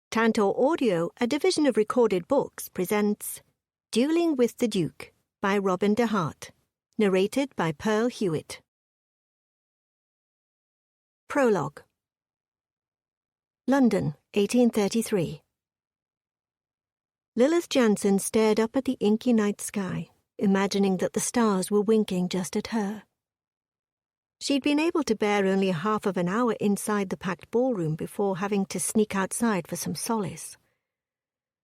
Tantor Audio, a division of Recorded Books, presents Dueling with the Duke by Robin DeHart, narrated by Pearl Hewitt. Prologue. London, 1833. Lilith Jansen stared up at the inky night sky, imagining that the stars were winking just at her. She'd been able to bear only half of an hour inside the packed ballroom before having to sneak outside for some solace.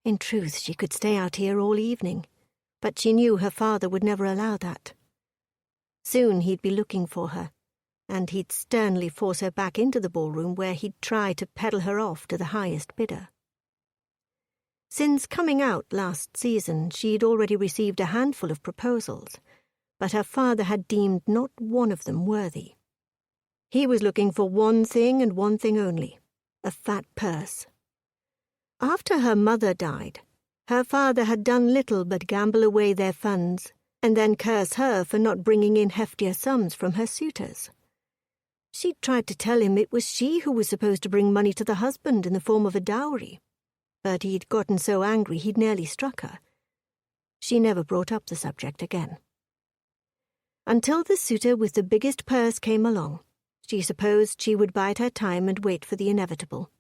In truth, she could stay out here all evening, but she knew her father would never allow that. Soon he'd be looking for her, and he'd sternly force her back into the ballroom where he'd try to peddle her off to the highest bidder. Since coming out last season, she'd already received a handful of proposals, but her father had deemed not one of them worthy. He was looking for one thing and one thing only, a fat purse. After her mother died, her father had done little but gamble away their funds and then curse her for not bringing in heftier sums from her suitors. She'd tried to tell him it was she who was supposed to bring money to the husband in the form of a dowry, but he'd gotten so angry he'd nearly struck her. She never brought up the subject again. Until the suitor with the biggest purse came along, she supposed she would bide her time and wait for the inevitable.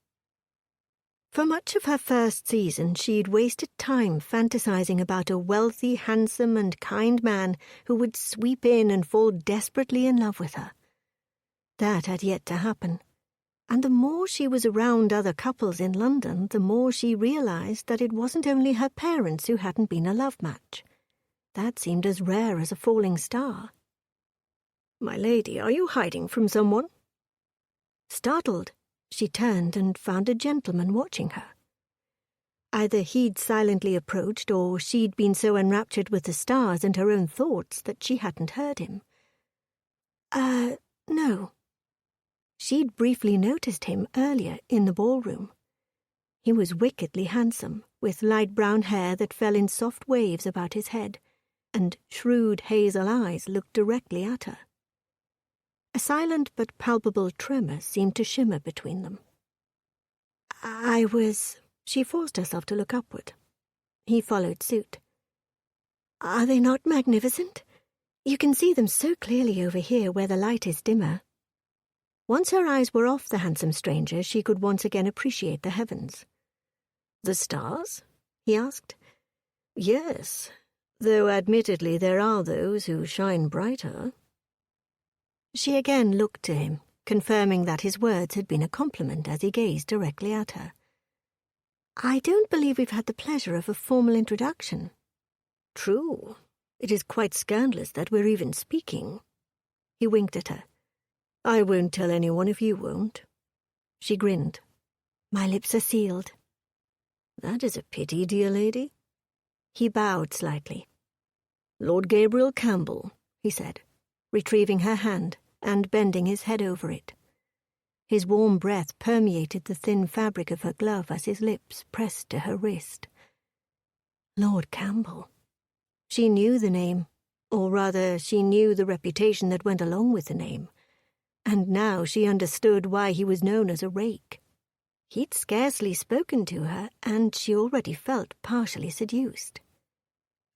For much of her first season, she'd wasted time fantasizing about a wealthy, handsome, and kind man who would sweep in and fall desperately in love with her. That had yet to happen, and the more she was around other couples in London, the more she realized that it wasn't only her parents who hadn't been a love match. That seemed as rare as a falling star. "My lady, are you hiding from someone?" Startled, she turned and found a gentleman watching her. Either he'd silently approached, or she'd been so enraptured with the stars and her own thoughts that she hadn't heard him. No. She'd briefly noticed him earlier in the ballroom. He was wickedly handsome, with light brown hair that fell in soft waves about his head, and shrewd hazel eyes looked directly at her. A silent but palpable tremor seemed to shimmer between them. She forced herself to look upward. He followed suit. "Are they not magnificent? You can see them so clearly over here where the light is dimmer." Once her eyes were off the handsome stranger, she could once again appreciate the heavens. "The stars?" he asked. "Yes, though admittedly there are those who shine brighter." She again looked to him, confirming that his words had been a compliment as he gazed directly at her. "I don't believe we've had the pleasure of a formal introduction." "True. It is quite scandalous that we're even speaking." He winked at her. "I won't tell anyone if you won't." She grinned. "My lips are sealed." "That is a pity, dear lady." He bowed slightly. "Lord Gabriel Campbell," he said, retrieving her hand and bending his head over it. His warm breath permeated the thin fabric of her glove as his lips pressed to her wrist. Lord Campbell. She knew the name, or rather, she knew the reputation that went along with the name, and now she understood why he was known as a rake. He'd scarcely spoken to her, and she already felt partially seduced.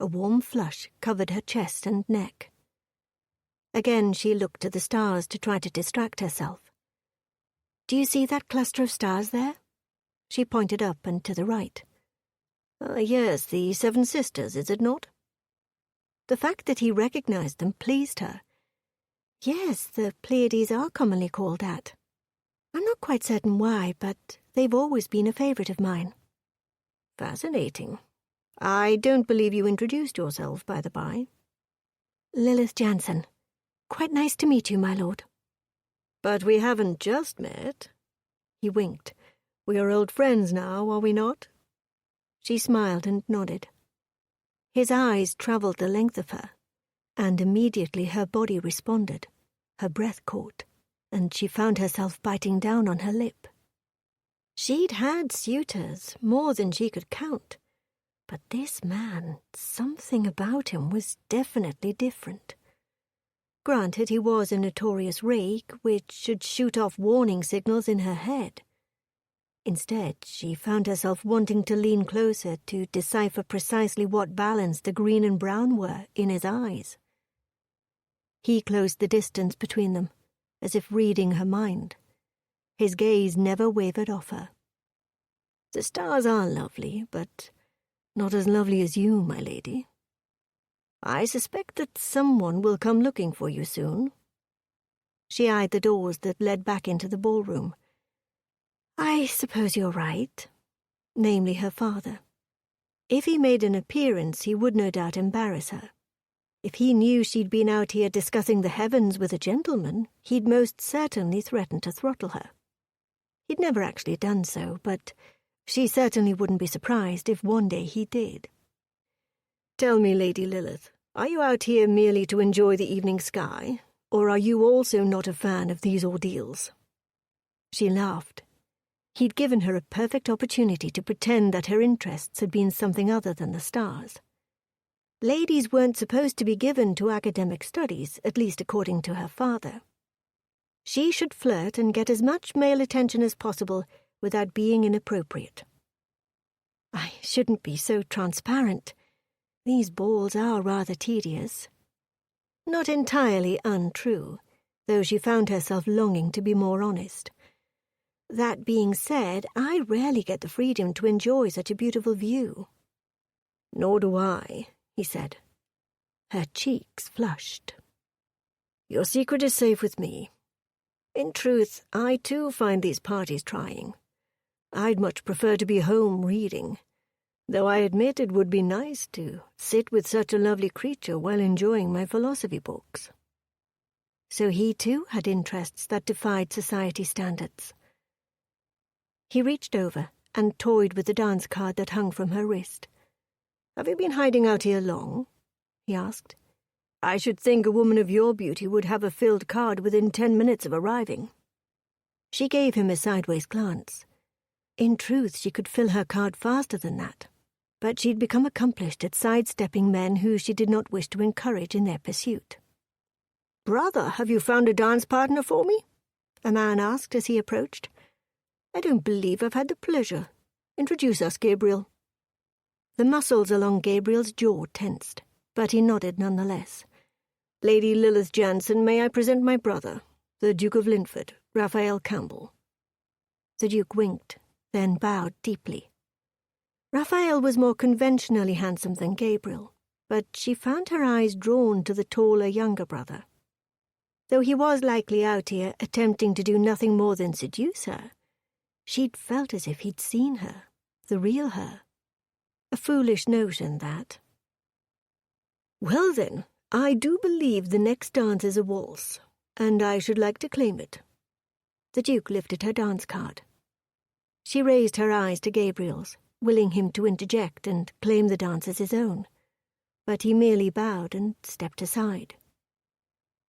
A warm flush covered her chest and neck. Again she looked to the stars to try to distract herself. "Do you see that cluster of stars there?" She pointed up and to the right. "Yes, the Seven Sisters, is it not?" The fact that he recognized them pleased her. "Yes, the Pleiades are commonly called that. I'm not quite certain why, but they've always been a favorite of mine." "Fascinating. I don't believe you introduced yourself, by the by." "Lilith Jansen. Quite nice to meet you, my lord." "But we haven't just met." He winked. "We are old friends now, are we not?" She smiled and nodded. His eyes travelled the length of her, and immediately her body responded. Her breath caught, and she found herself biting down on her lip. She'd had suitors, more than she could count, but this man, something about him was definitely different. Granted, he was a notorious rake, which should shoot off warning signals in her head. Instead, she found herself wanting to lean closer to decipher precisely what balance the green and brown were in his eyes. He closed the distance between them, as if reading her mind. His gaze never wavered off her. "The stars are lovely, but not as lovely as you, my lady. I suspect that someone will come looking for you soon." She eyed the doors that led back into the ballroom. "I suppose you're right," namely her father. If he made an appearance, he would no doubt embarrass her. If he knew she'd been out here discussing the heavens with a gentleman, he'd most certainly threaten to throttle her. He'd never actually done so, but she certainly wouldn't be surprised if one day he did. "Tell me, Lady Lilith, are you out here merely to enjoy the evening sky, or are you also not a fan of these ordeals?" She laughed. He'd given her a perfect opportunity to pretend that her interests had been something other than the stars. Ladies weren't supposed to be given to academic studies, at least according to her father. She should flirt and get as much male attention as possible without being inappropriate. "I shouldn't be so transparent. These balls are rather tedious." Not entirely untrue, though she found herself longing to be more honest. "That being said, I rarely get the freedom to enjoy such a beautiful view." "Nor do I," he said. Her cheeks flushed. "Your secret is safe with me. In truth, I too find these parties trying. I'd much prefer to be home reading, though I admit it would be nice to sit with such a lovely creature while enjoying my philosophy books." So he too had interests that defied society standards. He reached over and toyed with the dance card that hung from her wrist. "Have you been hiding out here long?" he asked. "I should think a woman of your beauty would have a filled card within 10 minutes of arriving." She gave him a sideways glance. In truth, she could fill her card faster than that, but she'd become accomplished at sidestepping men who she did not wish to encourage in their pursuit. "Brother, have you found a dance partner for me?" a man asked as he approached. "I don't believe I've had the pleasure. Introduce us, Gabriel." The muscles along Gabriel's jaw tensed, but he nodded nonetheless. "Lady Lilith Jansen, may I present my brother, the Duke of Linford, Raphael Campbell." The Duke winked, then bowed deeply. Raphael was more conventionally handsome than Gabriel, but she found her eyes drawn to the taller younger brother. Though he was likely out here attempting to do nothing more than seduce her, she'd felt as if he'd seen her, the real her. A foolish notion, that. "Well then, I do believe the next dance is a waltz, and I should like to claim it." The Duke lifted her dance card. She raised her eyes to Gabriel's, willing him to interject and claim the dance as his own, but he merely bowed and stepped aside.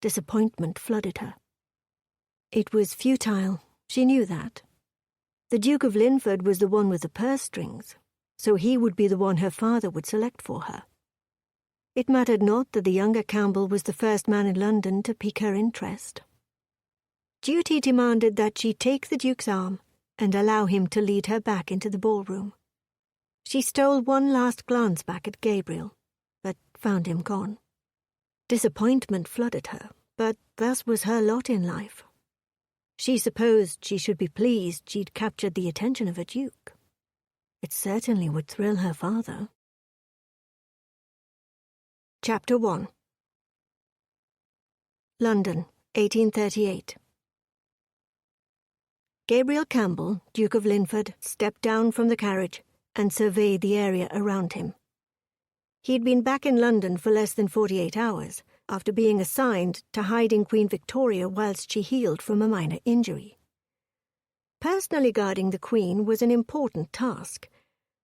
Disappointment flooded her. It was futile, she knew that. The Duke of Linford was the one with the purse strings, so he would be the one her father would select for her. It mattered not that the younger Campbell was the first man in London to pique her interest. Duty demanded that she take the Duke's arm and allow him to lead her back into the ballroom. She stole one last glance back at Gabriel, but found him gone. Disappointment flooded her, but thus was her lot in life. She supposed she should be pleased she'd captured the attention of a duke. It certainly would thrill her father. Chapter 1. London, 1838. Gabriel Campbell, Duke of Linford, stepped down from the carriage and surveyed the area around him. He'd been back in London for less than 48 hours, after being assigned to hiding Queen Victoria whilst she healed from a minor injury. Personally guarding the Queen was an important task,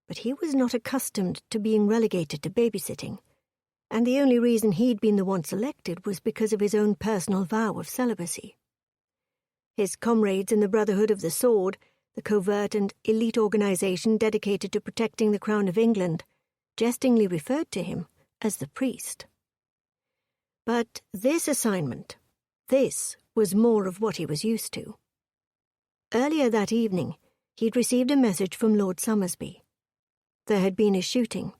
but he was not accustomed to being relegated to babysitting, and the only reason he'd been the one selected was because of his own personal vow of celibacy. His comrades in the Brotherhood of the Sword, the covert and elite organization dedicated to protecting the Crown of England, jestingly referred to him as the priest. But this assignment, this was more of what he was used to. Earlier that evening, He'd received a message from Lord Somersby. There had been a shooting,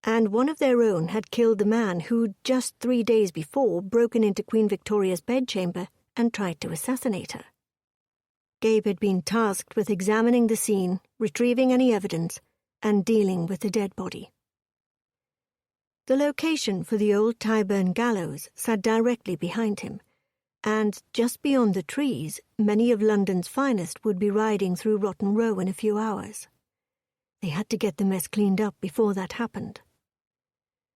and one of their own had killed the man who'd just 3 days before broken into Queen Victoria's bedchamber and tried to assassinate her. Gabe had been tasked with examining the scene, retrieving any evidence, and dealing with the dead body. The location for the old Tyburn gallows sat directly behind him, and just beyond the trees, many of London's finest would be riding through Rotten Row in a few hours. They had to get the mess cleaned up before that happened.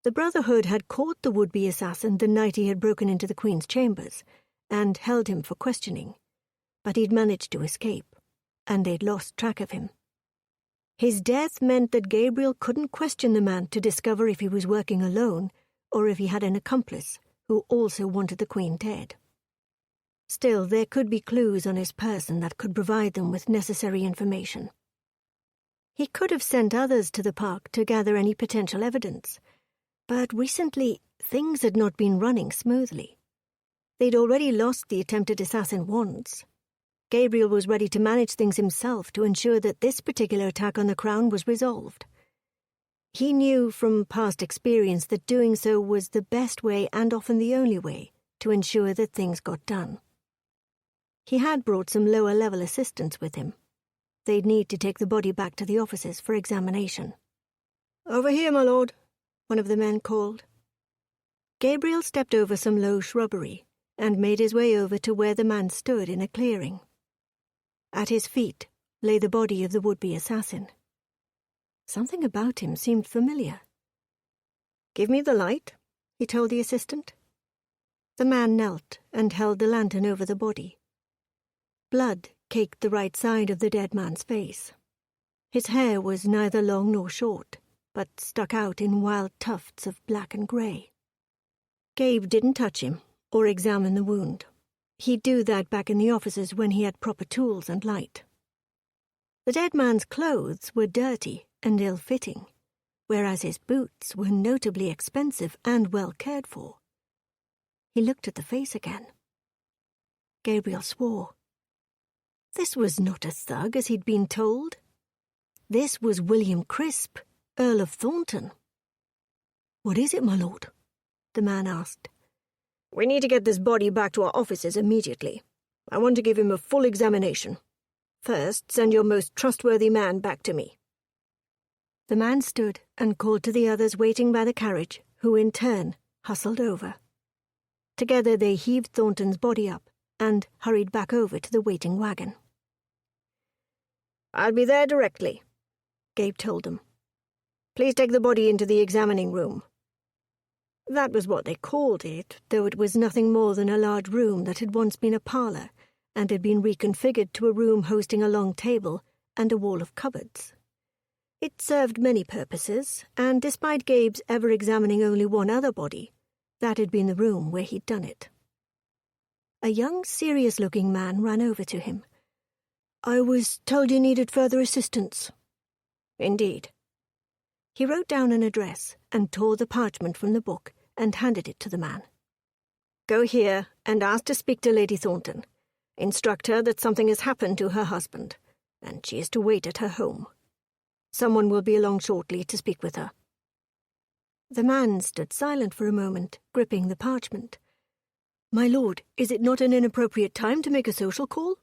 The Brotherhood had caught the would-be assassin the night he had broken into the Queen's chambers, and held him for questioning, but he'd managed to escape, and they'd lost track of him. His death meant that Gabriel couldn't question the man to discover if he was working alone or if he had an accomplice who also wanted the Queen dead. Still, there could be clues on his person that could provide them with necessary information. He could have sent others to the park to gather any potential evidence, but recently things had not been running smoothly. They'd already lost the attempted assassin once. Gabriel was ready to manage things himself to ensure that this particular attack on the Crown was resolved. He knew from past experience that doing so was the best way and often the only way to ensure that things got done. He had brought some lower-level assistants with him. They'd need to take the body back to the offices for examination. "Over here, my lord," one of the men called. Gabriel stepped over some low shrubbery and made his way over to where the man stood in a clearing. At his feet lay the body of the would-be assassin. Something about him seemed familiar. "Give me the light," he told the assistant. The man knelt and held the lantern over the body. Blood caked the right side of the dead man's face. His hair was neither long nor short, but stuck out in wild tufts of black and grey. Gabe didn't touch him or examine the wound. He'd do that back in the offices when he had proper tools and light. The dead man's clothes were dirty and ill-fitting, whereas his boots were notably expensive and well cared for. He looked at the face again. Gabriel swore. This was not a thug as he'd been told. This was William Crisp, Earl of Thornton. "What is it, my lord?" the man asked. "We need to get this body back to our offices immediately. I want to give him a full examination. First, send your most trustworthy man back to me." The man stood and called to the others waiting by the carriage, who in turn hustled over. Together they heaved Thornton's body up and hurried back over to the waiting wagon. "I'll be there directly," Gabe told them. "Please take the body into the examining room." That was what they called it, though it was nothing more than a large room that had once been a parlour and had been reconfigured to a room hosting a long table and a wall of cupboards. It served many purposes, and despite Gabe's ever examining only one other body, that had been the room where he'd done it. A young, serious-looking man ran over to him. "I was told you needed further assistance." "Indeed." He wrote down an address and tore the parchment from the book and handed it to the man. "Go here and ask to speak to Lady Thornton. Instruct her that something has happened to her husband, and she is to wait at her home. Someone will be along shortly to speak with her." The man stood silent for a moment, gripping the parchment. "My lord, is it not an inappropriate time to make a social call?"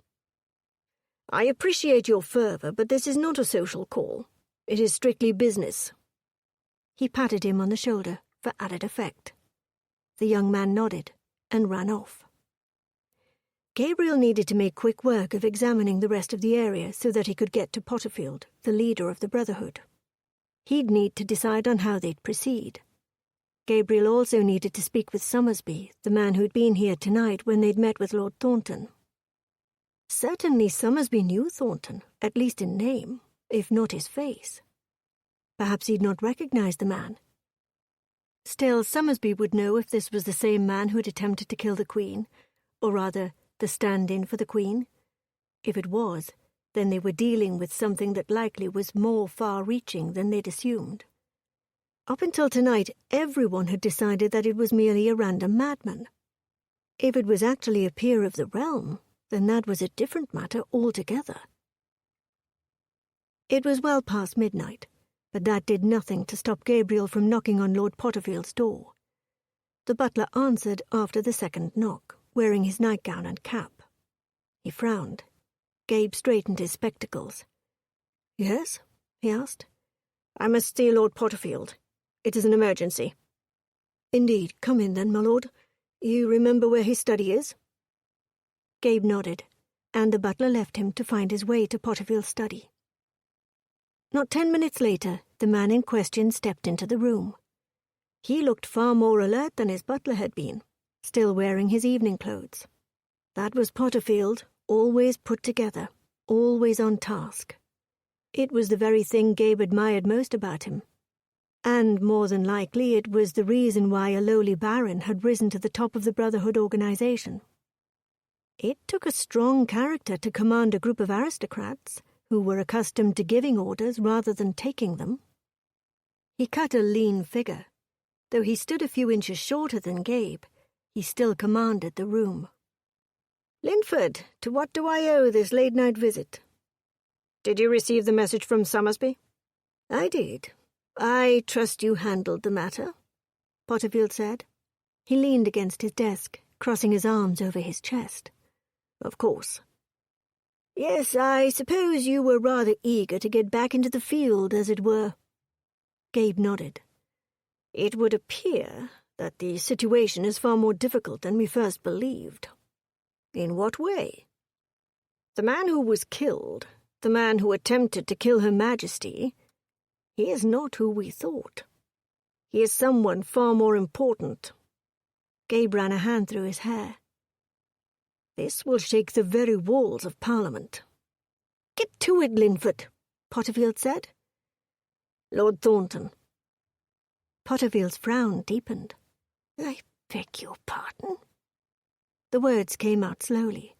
"I appreciate your fervour, but this is not a social call. It is strictly business." He patted him on the shoulder for added effect. The young man nodded and ran off. Gabriel needed to make quick work of examining the rest of the area so that he could get to Potterfield, the leader of the Brotherhood. He'd need to decide on how they'd proceed. Gabriel also needed to speak with Somersby, the man who'd been here tonight when they'd met with Lord Thornton. Certainly Somersby knew Thornton, at least in name, if not his face. Perhaps he'd not recognized the man. Still, Somersby would know if this was the same man who had attempted to kill the Queen, or rather, the stand-in for the Queen. If it was, then they were dealing with something that likely was more far-reaching than they'd assumed. Up until tonight, everyone had decided that it was merely a random madman. If it was actually a peer of the realm, then that was a different matter altogether. It was well past midnight, but that did nothing to stop Gabriel from knocking on Lord Potterfield's door. The butler answered after the second knock, wearing his nightgown and cap. He frowned. Gabe straightened his spectacles. "Yes?" he asked. "I must see Lord Potterfield. It is an emergency." "Indeed. Come in then, my lord. You remember where his study is?" Gabe nodded, and the butler left him to find his way to Potterfield's study. Not 10 minutes later, the man in question stepped into the room. He looked far more alert than his butler had been, still wearing his evening clothes. That was Potterfield, always put together, always on task. It was the very thing Gabe admired most about him. And more than likely it was the reason why a lowly baron had risen to the top of the Brotherhood organization. It took a strong character to command a group of aristocrats who were accustomed to giving orders rather than taking them. He cut a lean figure. Though he stood a few inches shorter than Gabe, he still commanded the room. "Linford, to what do I owe this late-night visit?" "Did you receive the message from Somersby?" "I did. I trust you handled the matter," Potterfield said. He leaned against his desk, crossing his arms over his chest. "Of course." "Yes, I suppose you were rather eager to get back into the field, as it were." Gabe nodded. "It would appear that the situation is far more difficult than we first believed." "In what way?" "The man who was killed, the man who attempted to kill Her Majesty, he is not who we thought. He is someone far more important." Gabe ran a hand through his hair. "This will shake the very walls of Parliament." "Get to it, Linford," Potterfield said. "Lord Thornton." Potterfield's frown deepened. "I beg your pardon?" The words came out slowly.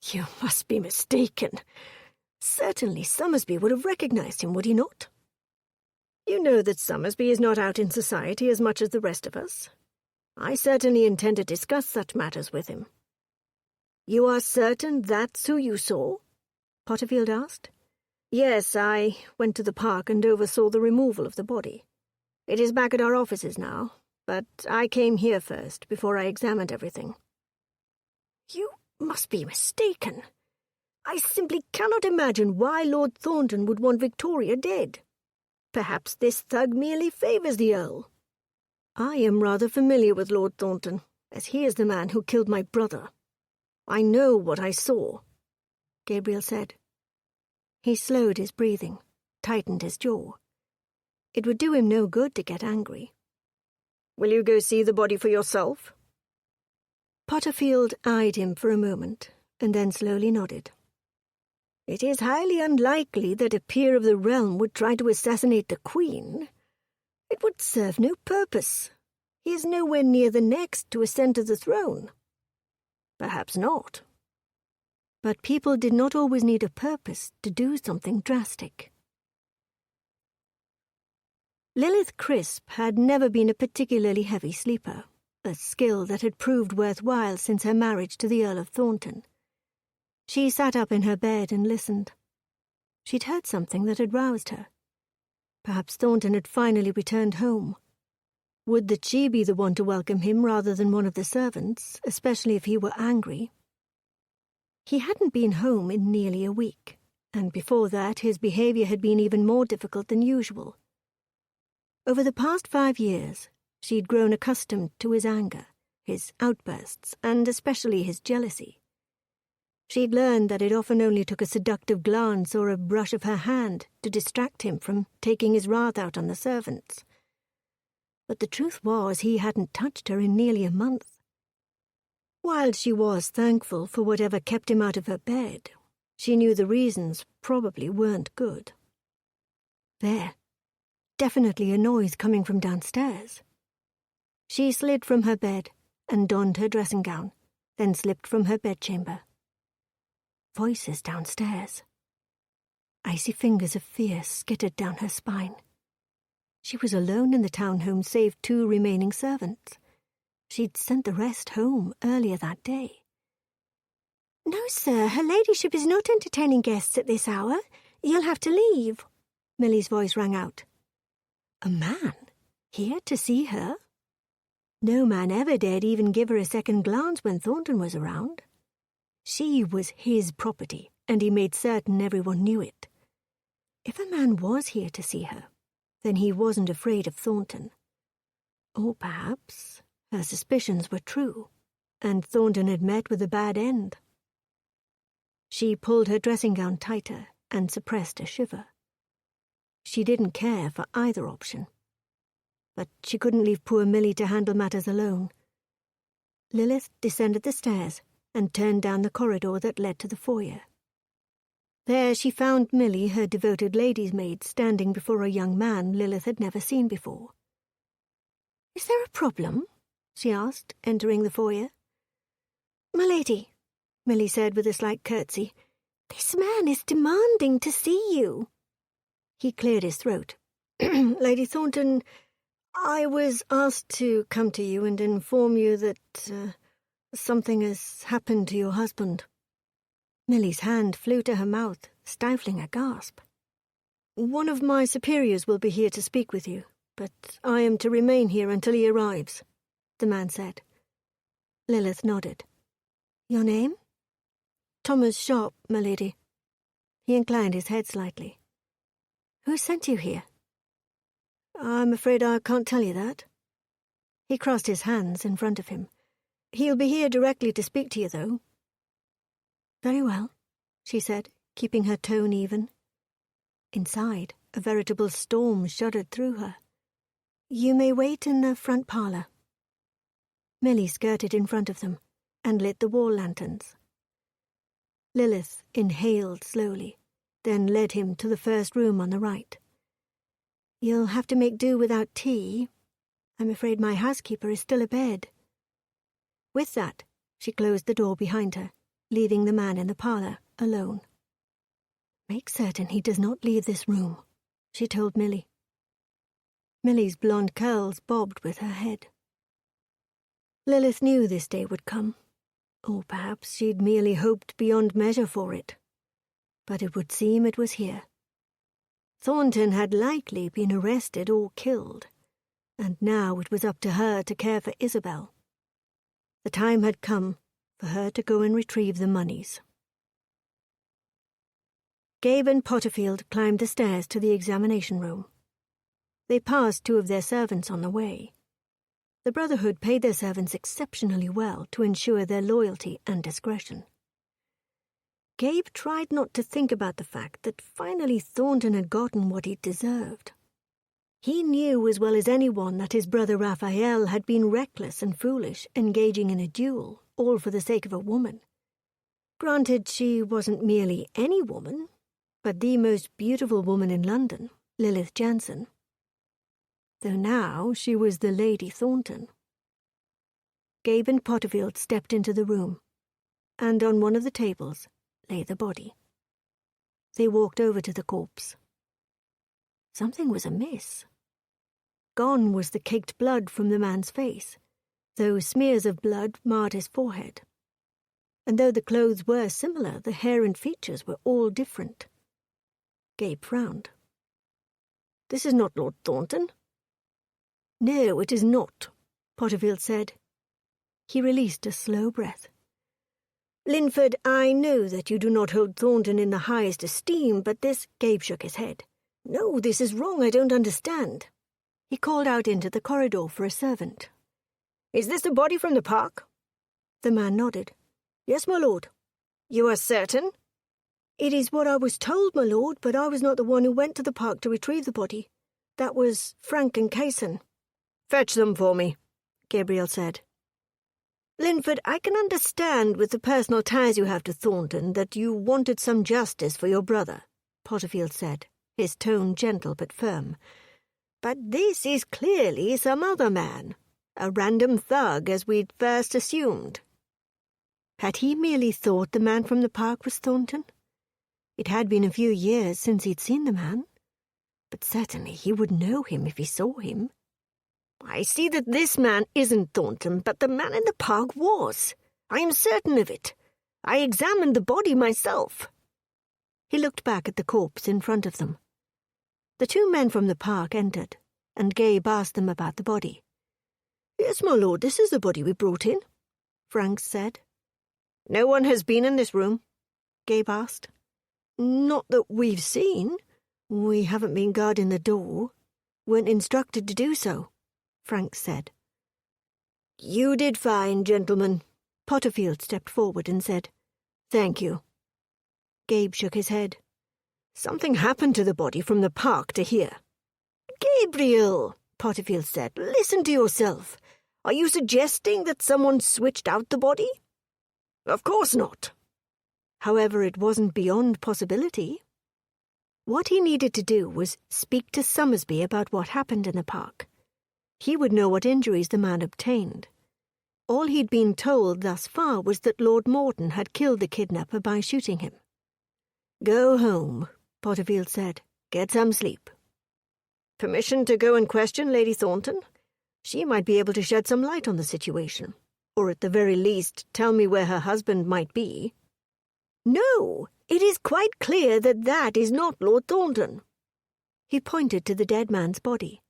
"You must be mistaken. Certainly Somersby would have recognized him, would he not?" "You know that Somersby is not out in society as much as the rest of us. I certainly intend to discuss such matters with him." "You are certain that's who you saw?" Potterfield asked. "Yes, I went to the park and oversaw the removal of the body. It is back at our offices now, but I came here first before I examined everything." "You must be mistaken. I simply cannot imagine why Lord Thornton would want Victoria dead. Perhaps this thug merely favours the Earl." "I am rather familiar with Lord Thornton, as he is the man who killed my brother. I know what I saw," Gabriel said. He slowed his breathing, tightened his jaw. It would do him no good to get angry. "Will you go see the body for yourself?" Potterfield eyed him for a moment, and then slowly nodded. "It is highly unlikely that a peer of the realm would try to assassinate the Queen. It would serve no purpose. He is nowhere near the next to ascend to the throne." "Perhaps not." But people did not always need a purpose to do something drastic. Lilith Crisp had never been a particularly heavy sleeper, a skill that had proved worthwhile since her marriage to the Earl of Thornton. She sat up in her bed and listened. She'd heard something that had roused her. Perhaps Thornton had finally returned home. Would that she be the one to welcome him rather than one of the servants, especially if he were angry? He hadn't been home in nearly a week, and before that his behavior had been even more difficult than usual. Over the past 5 years, she'd grown accustomed to his anger, his outbursts, and especially his jealousy. She'd learned that it often only took a seductive glance or a brush of her hand to distract him from taking his wrath out on the servants. But the truth was he hadn't touched her in nearly a month. While she was thankful for whatever kept him out of her bed, she knew the reasons probably weren't good. There. Definitely a noise coming from downstairs. She slid from her bed and donned her dressing gown, then slipped from her bedchamber. Voices downstairs. Icy fingers of fear skittered down her spine. She was alone in the townhome save 2 remaining servants. She'd sent the rest home earlier that day. "No, sir, her ladyship is not entertaining guests at this hour. You'll have to leave, Milly's voice rang out. A man? Here to see her? No man ever dared even give her a second glance when Thornton was around. She was his property, and he made certain everyone knew it. If a man was here to see her, then he wasn't afraid of Thornton. Or perhaps her suspicions were true, and Thornton had met with a bad end. She pulled her dressing gown tighter and suppressed a shiver. She didn't care for either option. But she couldn't leave poor Milly to handle matters alone. Lilith descended the stairs and turned down the corridor that led to the foyer. There she found Milly, her devoted lady's maid, standing before a young man Lilith had never seen before. "Is there a problem?" she asked, entering the foyer. "My lady," Milly said with a slight curtsy, "this man is demanding to see you." He cleared his throat. "Lady Thornton, I was asked to come to you and inform you that something has happened to your husband." Milly's hand flew to her mouth, stifling a gasp. "One of my superiors will be here to speak with you, but I am to remain here until he arrives," the man said. Lilith nodded. "Your name?" "Thomas Sharp, my lady." He inclined his head slightly. "Who sent you here?" "I'm afraid I can't tell you that." He crossed his hands in front of him. "He'll be here directly to speak to you, though." "Very well," she said, keeping her tone even. Inside, a veritable storm shuddered through her. "You may wait in the front parlour." Milly skirted in front of them and lit the wall lanterns. Lilith inhaled slowly, then led him to the first room on the right. "You'll have to make do without tea. I'm afraid my housekeeper is still abed." With that, she closed the door behind her, leaving the man in the parlour alone. "Make certain he does not leave this room," she told Milly. Milly's blonde curls bobbed with her head. Lilith knew this day would come, or perhaps she'd merely hoped beyond measure for it. But it would seem it was here. Thornton had likely been arrested or killed, and now it was up to her to care for Isabel. The time had come for her to go and retrieve the moneys. Gabe and Potterfield climbed the stairs to the examination room. They passed two of their servants on the way. The Brotherhood paid their servants exceptionally well to ensure their loyalty and discretion. Gabe tried not to think about the fact that finally Thornton had gotten what he'd deserved. He knew as well as anyone that his brother Raphael had been reckless and foolish, engaging in a duel, all for the sake of a woman. Granted, she wasn't merely any woman, but the most beautiful woman in London, Lilith Jansen. Though now she was the Lady Thornton. Gabe and Potterfield stepped into the room, and on one of the tables lay the body. They walked over to the corpse. Something was amiss. Gone was the caked blood from the man's face, though smears of blood marred his forehead. And though the clothes were similar, the hair and features were all different. Gabe frowned. "This is not Lord Thornton." "No, it is not," Potterfield said. He released a slow breath. "Linford, I know that you do not hold Thornton in the highest esteem, but this—" Gabe shook his head. "No, this is wrong. I don't understand." He called out into the corridor for a servant. "Is this the body from the park?" The man nodded. "Yes, my lord." "You are certain?" "It is what I was told, my lord, but I was not the one who went to the park to retrieve the body. That was Frank and Kaysen." "Fetch them for me," Gabriel said. "Linford, I can understand with the personal ties you have to Thornton that you wanted some justice for your brother," Potterfield said, his tone gentle but firm. "But this is clearly some other man, a random thug as we'd first assumed." Had he merely thought the man from the park was Thornton? It had been a few years since he'd seen the man, but certainly he would know him if he saw him. "I see that this man isn't Thornton, but the man in the park was. I am certain of it. I examined the body myself." He looked back at the corpse in front of them. The two men from the park entered, and Gabe asked them about the body. "Yes, my lord, this is the body we brought in," Franks said. "No one has been in this room?" Gabe asked. "Not that we've seen. We haven't been guarding the door. Weren't instructed to do so," Franks said. "You did fine, gentlemen." Potterfield stepped forward and said, "Thank you." Gabe shook his head. "Something happened to the body from the park to here." "Gabriel," Potterfield said, "listen to yourself. Are you suggesting that someone switched out the body?" "Of course not." However, it wasn't beyond possibility. What he needed to do was speak to Summersby about what happened in the park. He would know what injuries the man obtained. All he'd been told thus far was that Lord Morton had killed the kidnapper by shooting him. "Go home," Potterfield said. "Get some sleep." "Permission to go and question Lady Thornton? She might be able to shed some light on the situation, or at the very least tell me where her husband might be." "No, it is quite clear that that is not Lord Thornton." He pointed to the dead man's body.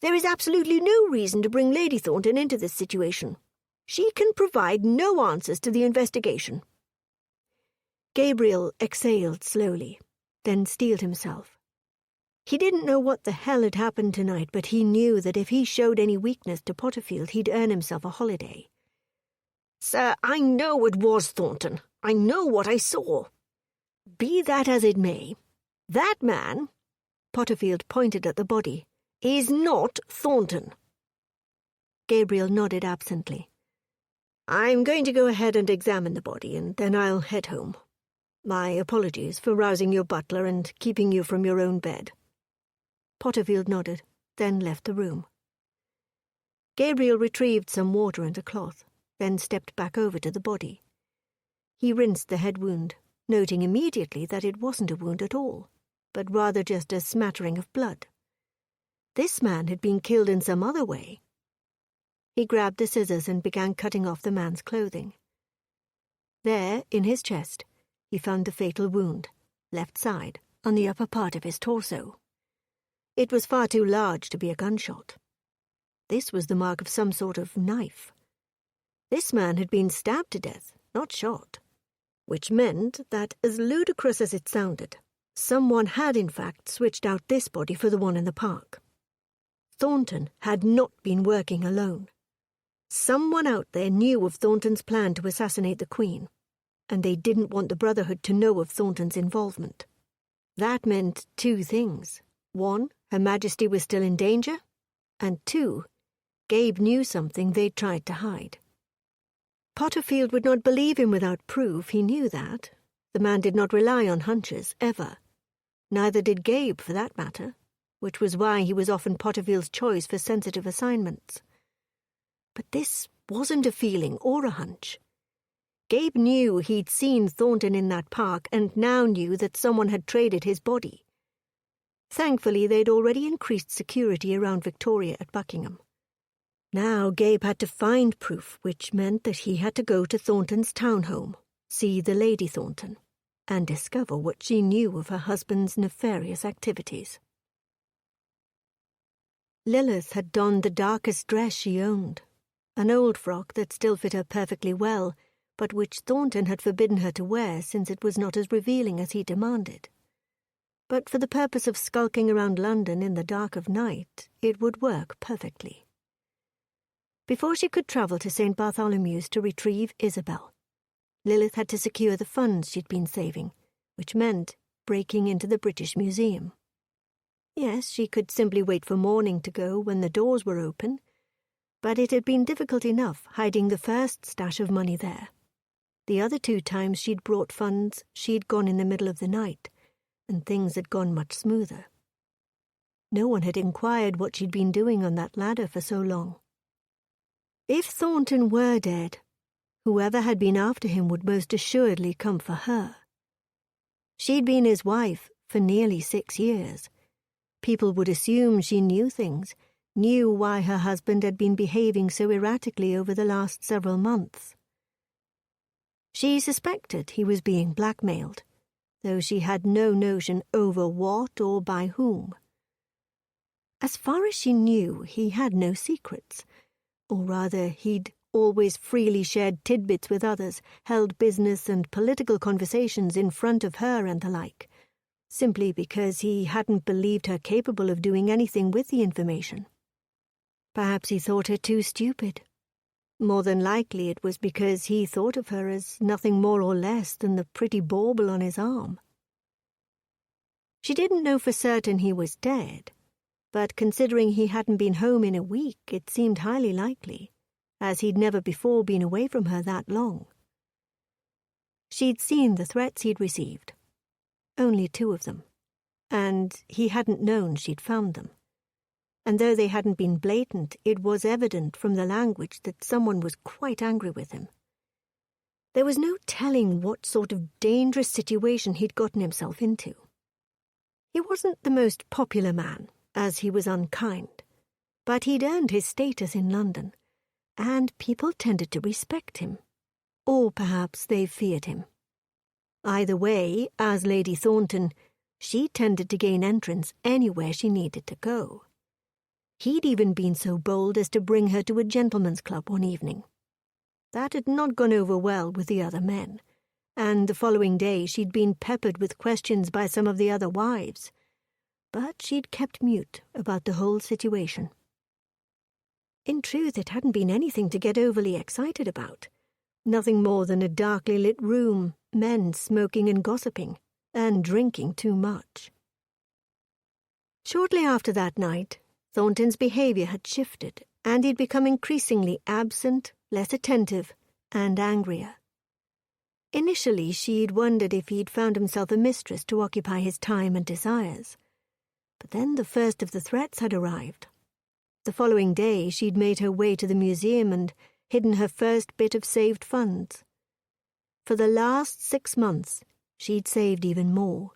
"There is absolutely no reason to bring Lady Thornton into this situation. She can provide no answers to the investigation." Gabriel exhaled slowly, then steeled himself. He didn't know what the hell had happened tonight, but he knew that if he showed any weakness to Potterfield, he'd earn himself a holiday. "Sir, I know it was Thornton. I know what I saw." "Be that as it may, that man," Potterfield pointed at the body, "is not Thornton." Gabriel nodded absently. "I'm going to go ahead and examine the body, and then I'll head home. My apologies for rousing your butler and keeping you from your own bed." Potterfield nodded, then left the room. Gabriel retrieved some water and a cloth, then stepped back over to the body. He rinsed the head wound, noting immediately that it wasn't a wound at all, but rather just a smattering of blood. This man had been killed in some other way. He grabbed the scissors and began cutting off the man's clothing. There, in his chest, he found the fatal wound, left side, on the upper part of his torso. It was far too large to be a gunshot. This was the mark of some sort of knife. This man had been stabbed to death, not shot, which meant that, as ludicrous as it sounded, someone had in fact switched out this body for the one in the park. Thornton had not been working alone. Someone out there knew of Thornton's plan to assassinate the Queen, and they didn't want the Brotherhood to know of Thornton's involvement. That meant two things. One, Her Majesty was still in danger, and two, Gabe knew something they'd tried to hide. Potterfield would not believe him without proof, he knew that. The man did not rely on hunches, ever. Neither did Gabe, for that matter, which was why he was often Potterfield's choice for sensitive assignments. But this wasn't a feeling or a hunch. Gabe knew he'd seen Thornton in that park and now knew that someone had traded his body. Thankfully, they'd already increased security around Victoria at Buckingham. Now Gabe had to find proof, which meant that he had to go to Thornton's townhome, see the Lady Thornton, and discover what she knew of her husband's nefarious activities. Lilith had donned the darkest dress she owned, an old frock that still fit her perfectly well, but which Thornton had forbidden her to wear since it was not as revealing as he demanded. But for the purpose of skulking around London in the dark of night, it would work perfectly. Before she could travel to St. Bartholomew's to retrieve Isabel, Lilith had to secure the funds she'd been saving, which meant breaking into the British Museum. Yes, she could simply wait for morning to go when the doors were open, but it had been difficult enough hiding the first stash of money there. The other 2 times she'd brought funds, she'd gone in the middle of the night, and things had gone much smoother. No one had inquired what she'd been doing on that ladder for so long. If Thornton were dead, whoever had been after him would most assuredly come for her. She'd been his wife for nearly 6 years. People would assume she knew things, knew why her husband had been behaving so erratically over the last several months. She suspected he was being blackmailed, though she had no notion over what or by whom. As far as she knew, he had no secrets, or rather he'd always freely shared tidbits with others, held business and political conversations in front of her and the like, simply because he hadn't believed her capable of doing anything with the information. Perhaps he thought her too stupid. More than likely it was because he thought of her as nothing more or less than the pretty bauble on his arm. She didn't know for certain he was dead, but considering he hadn't been home in a week, it seemed highly likely, as he'd never before been away from her that long. She'd seen the threats he'd received, only 2 of them, and he hadn't known she'd found them. And though they hadn't been blatant, it was evident from the language that someone was quite angry with him. There was no telling what sort of dangerous situation he'd gotten himself into. He wasn't the most popular man, as he was unkind, but he'd earned his status in London, and people tended to respect him. Or perhaps they feared him. Either way, as Lady Thornton, she tended to gain entrance anywhere she needed to go. He'd even been so bold as to bring her to a gentleman's club one evening. That had not gone over well with the other men, and the following day she'd been peppered with questions by some of the other wives, but she'd kept mute about the whole situation. In truth, it hadn't been anything to get overly excited about. Nothing more than a darkly lit room, men smoking and gossiping, and drinking too much. Shortly after that night, Thornton's behaviour had shifted, and he'd become increasingly absent, less attentive, and angrier. Initially, she'd wondered if he'd found himself a mistress to occupy his time and desires. But then the first of the threats had arrived. The following day, she'd made her way to the museum and hidden her first bit of saved funds. For the last 6 months, she'd saved even more,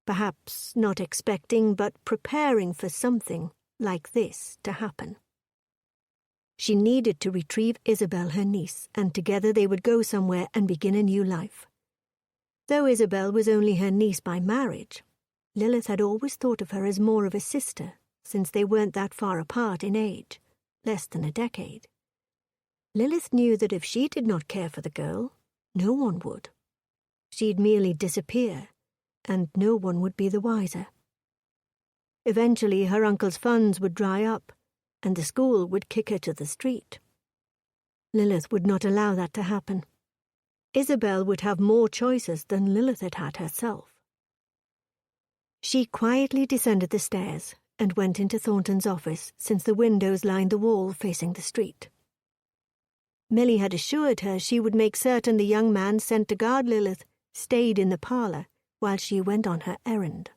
perhaps not expecting but preparing for something like this to happen. She needed to retrieve Isabel, her niece, and together they would go somewhere and begin a new life. Though Isabel was only her niece by marriage, Lilith had always thought of her as more of a sister, since they weren't that far apart in age, less than a decade. Lilith knew that if she did not care for the girl, no one would. She'd merely disappear, and no one would be the wiser. Eventually her uncle's funds would dry up, and the school would kick her to the street. Lilith would not allow that to happen. Isabel would have more choices than Lilith had had herself. She quietly descended the stairs and went into Thornton's office, since the windows lined the wall facing the street. Milly had assured her she would make certain the young man sent to guard Lilith stayed in the parlour while she went on her errand.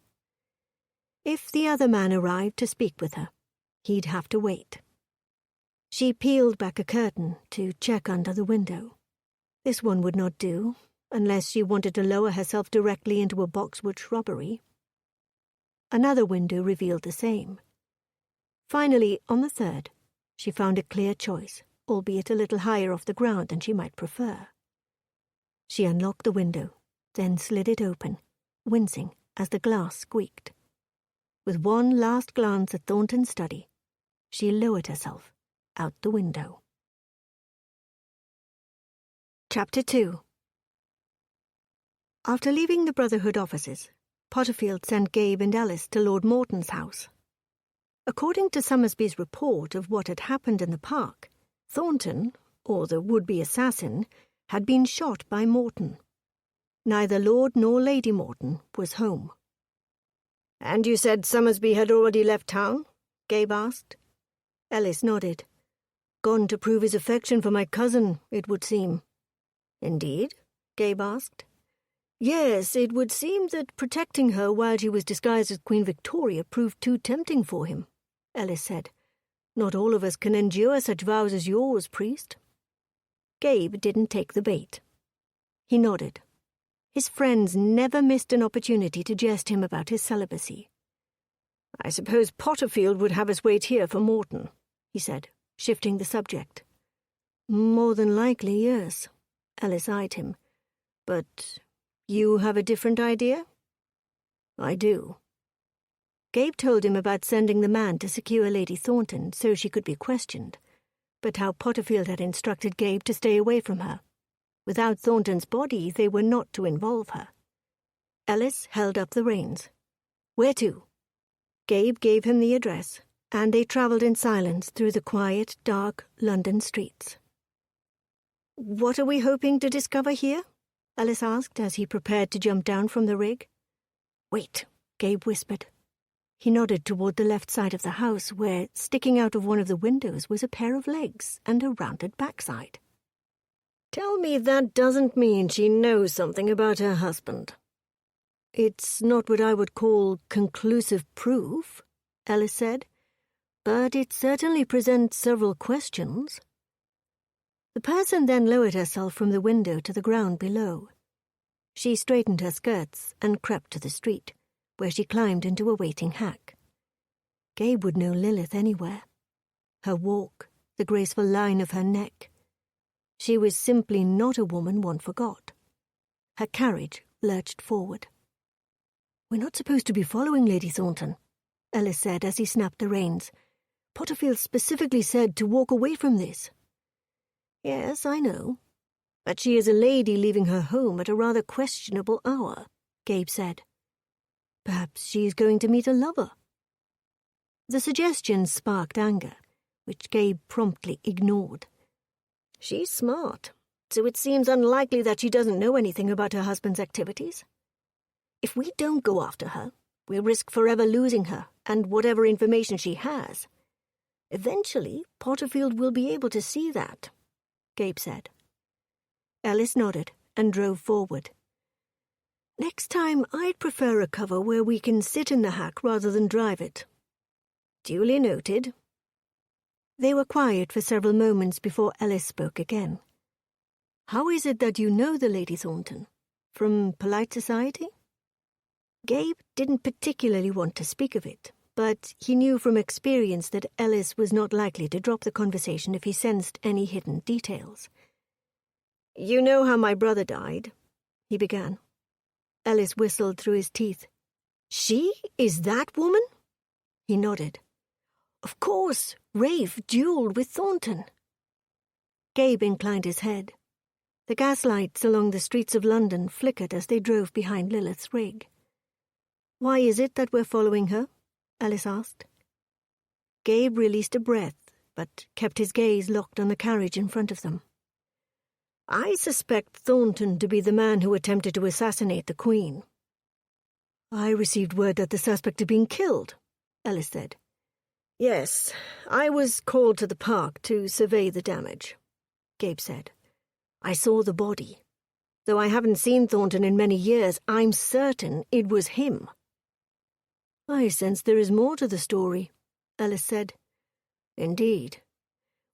If the other man arrived to speak with her, he'd have to wait. She peeled back a curtain to check under the window. This one would not do, unless she wanted to lower herself directly into a boxwood shrubbery. Another window revealed the same. Finally, on the third, she found a clear choice, albeit a little higher off the ground than she might prefer. She unlocked the window, then slid it open, wincing as the glass squeaked. With one last glance at Thornton's study, she lowered herself out the window. Chapter 2. After leaving the Brotherhood offices, Potterfield sent Gabe and Ellis to Lord Morton's house. According to Summersby's report of what had happened in the park, Thornton, or the would-be assassin, had been shot by Morton. Neither Lord nor Lady Morton was home. "And you said Summersby had already left town?" Gabe asked. Ellis nodded. "Gone to prove his affection for my cousin, it would seem." "Indeed?" Gabe asked. "Yes, it would seem that protecting her while she was disguised as Queen Victoria proved too tempting for him," Ellis said. "Not all of us can endure such vows as yours, priest." Gabe didn't take the bait. He nodded. His friends never missed an opportunity to jest him about his celibacy. "I suppose Potterfield would have us wait here for Morton," he said, shifting the subject. "More than likely, yes." Ellis eyed him. "But You have a different idea? I do. Gabe told him about sending the man to secure Lady Thornton so she could be questioned, but how Potterfield had instructed Gabe to stay away from her. Without Thornton's body, they were not to involve her. Ellis held up the reins. Where to? Gabe gave him the address, and they travelled in silence through the quiet, dark London streets. What are we hoping to discover here? Ellis asked as he prepared to jump down from the rig. Wait, Gabe whispered. He nodded toward the left side of the house where, sticking out of one of the windows, was a pair of legs and a rounded backside. Tell me that doesn't mean she knows something about her husband. It's not what I would call conclusive proof, Ellis said, but it certainly presents several questions. The person then lowered herself from the window to the ground below. She straightened her skirts and crept to the street, where she climbed into a waiting hack. Gabe would know Lilith anywhere. Her walk, the graceful line of her neck. She was simply not a woman one forgot. Her carriage lurched forward. We're not supposed to be following Lady Thornton, Ellis said as he snapped the reins. Potterfield specifically said to walk away from this. Yes, I know. But she is a lady leaving her home at a rather questionable hour, Gabe said. Perhaps she is going to meet a lover. The suggestion sparked anger, which Gabe promptly ignored. She's smart, so it seems unlikely that she doesn't know anything about her husband's activities. If we don't go after her, we'll risk forever losing her and whatever information she has. Eventually, Potterfield will be able to see that, Gabe said. Ellis nodded and drove forward. Next time, I'd prefer a cover where we can sit in the hack rather than drive it. Duly noted. They were quiet for several moments before Ellis spoke again. How is it that you know the Lady Thornton? From polite society? Gabe didn't particularly want to speak of it, but he knew from experience that Ellis was not likely to drop the conversation if he sensed any hidden details. You know how my brother died, he began. Ellis whistled through his teeth. She is that woman? He nodded. Of course, Rafe duelled with Thornton. Gabe inclined his head. The gaslights along the streets of London flickered as they drove behind Lilith's rig. Why is it that we're following her? Ellis asked. Gabe released a breath, but kept his gaze locked on the carriage in front of them. I suspect Thornton to be the man who attempted to assassinate the Queen. I received word that the suspect had been killed, Ellis said. Yes, I was called to the park to survey the damage, Gabe said. I saw the body. Though I haven't seen Thornton in many years, I'm certain it was him. I sense there is more to the story, Ellis said. Indeed.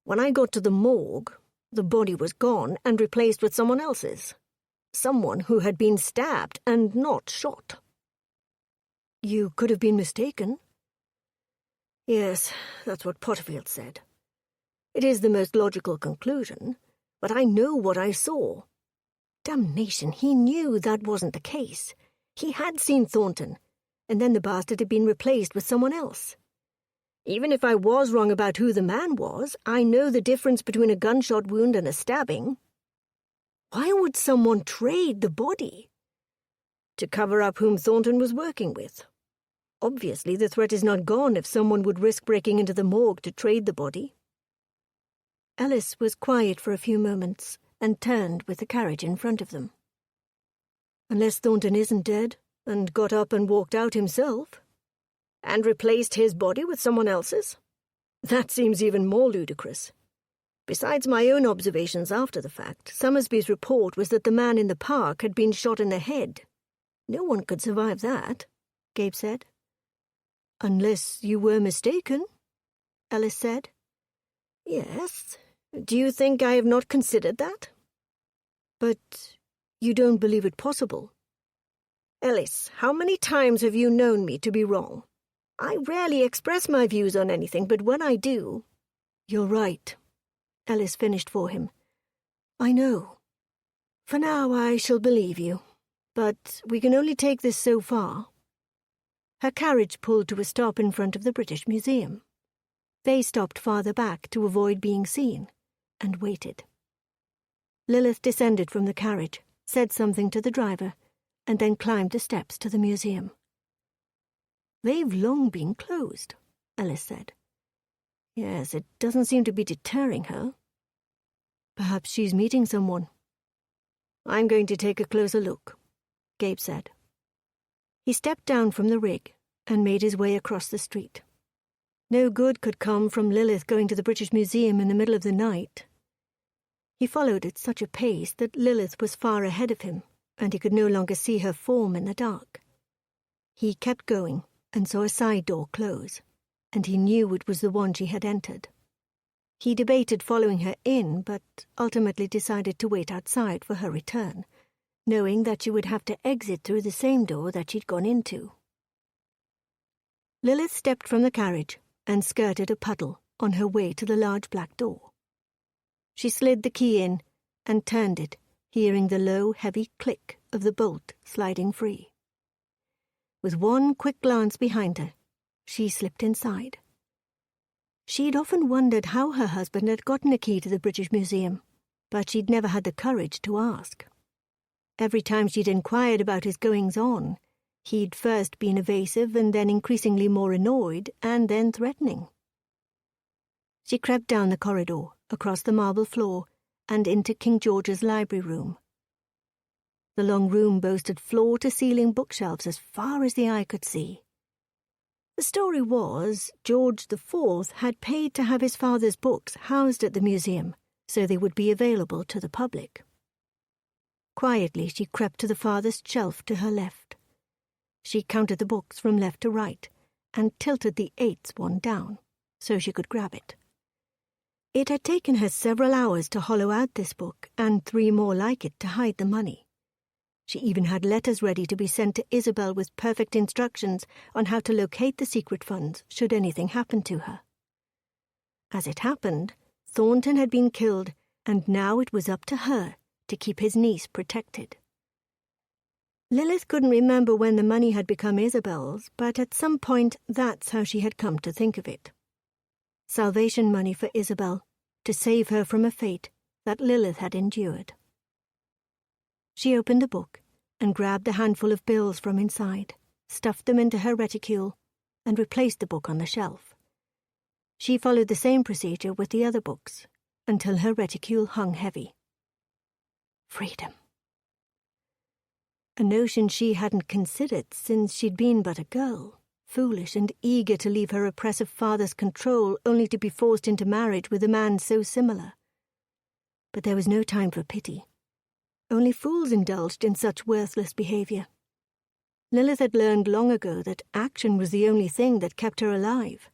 When I got to the morgue, the body was gone and replaced with someone else's. Someone who had been stabbed and not shot. You could have been mistaken. Yes, that's what Potterfield said. It is the most logical conclusion, but I know what I saw. Damnation, he knew that wasn't the case. He had seen Thornton, and then the bastard had been replaced with someone else. Even if I was wrong about who the man was, I know the difference between a gunshot wound and a stabbing. Why would someone trade the body? To cover up whom Thornton was working with. Obviously, the threat is not gone if someone would risk breaking into the morgue to trade the body. Ellis was quiet for a few moments and turned with the carriage in front of them. Unless Thornton isn't dead and got up and walked out himself, and replaced his body with someone else's? That seems even more ludicrous. Besides my own observations after the fact, Summersby's report was that the man in the park had been shot in the head. No one could survive that, Gabe said. Unless you were mistaken, Ellis said. Yes. Do you think I have not considered that? But you don't believe it possible. Ellis, how many times have you known me to be wrong? I rarely express my views on anything, but when I do... You're right, Ellis finished for him. I know. For now I shall believe you, but we can only take this so far." Her carriage pulled to a stop in front of the British Museum. They stopped farther back to avoid being seen, and waited. Lilith descended from the carriage, said something to the driver, and then climbed the steps to the museum. "They've long been closed," Alice said. "Yes, it doesn't seem to be deterring her. Perhaps she's meeting someone." "I'm going to take a closer look," Gabe said. He stepped down from the rig and made his way across the street. No good could come from Lilith going to the British Museum in the middle of the night. He followed at such a pace that Lilith was far ahead of him, and he could no longer see her form in the dark. He kept going and saw a side door close, and he knew it was the one she had entered. He debated following her in, but ultimately decided to wait outside for her return, knowing that she would have to exit through the same door that she'd gone into. Lilith stepped from the carriage and skirted a puddle on her way to the large black door. She slid the key in and turned it, hearing the low, heavy click of the bolt sliding free. With one quick glance behind her, she slipped inside. She'd often wondered how her husband had gotten a key to the British Museum, but she'd never had the courage to ask. Every time she'd inquired about his goings-on, he'd first been evasive and then increasingly more annoyed and then threatening. She crept down the corridor, across the marble floor, and into King George's library room. The long room boasted floor-to-ceiling bookshelves as far as the eye could see. The story was George IV had paid to have his father's books housed at the museum so they would be available to the public. Quietly she crept to the farthest shelf to her left. She counted the books from left to right and tilted the 8th one down so she could grab it. It had taken her several hours to hollow out this book and 3 more like it to hide the money. She even had letters ready to be sent to Isabel with perfect instructions on how to locate the secret funds should anything happen to her. As it happened, Thornton had been killed, and now it was up to her to keep his niece protected. Lilith couldn't remember when the money had become Isabel's, but at some point that's how she had come to think of it. Salvation money for Isabel, to save her from a fate that Lilith had endured. She opened the book and grabbed a handful of bills from inside, stuffed them into her reticule, and replaced the book on the shelf. She followed the same procedure with the other books until her reticule hung heavy. Freedom. A notion she hadn't considered since she'd been but a girl, foolish and eager to leave her oppressive father's control only to be forced into marriage with a man so similar. But there was no time for pity. Only fools indulged in such worthless behavior. Lilith had learned long ago that action was the only thing that kept her alive.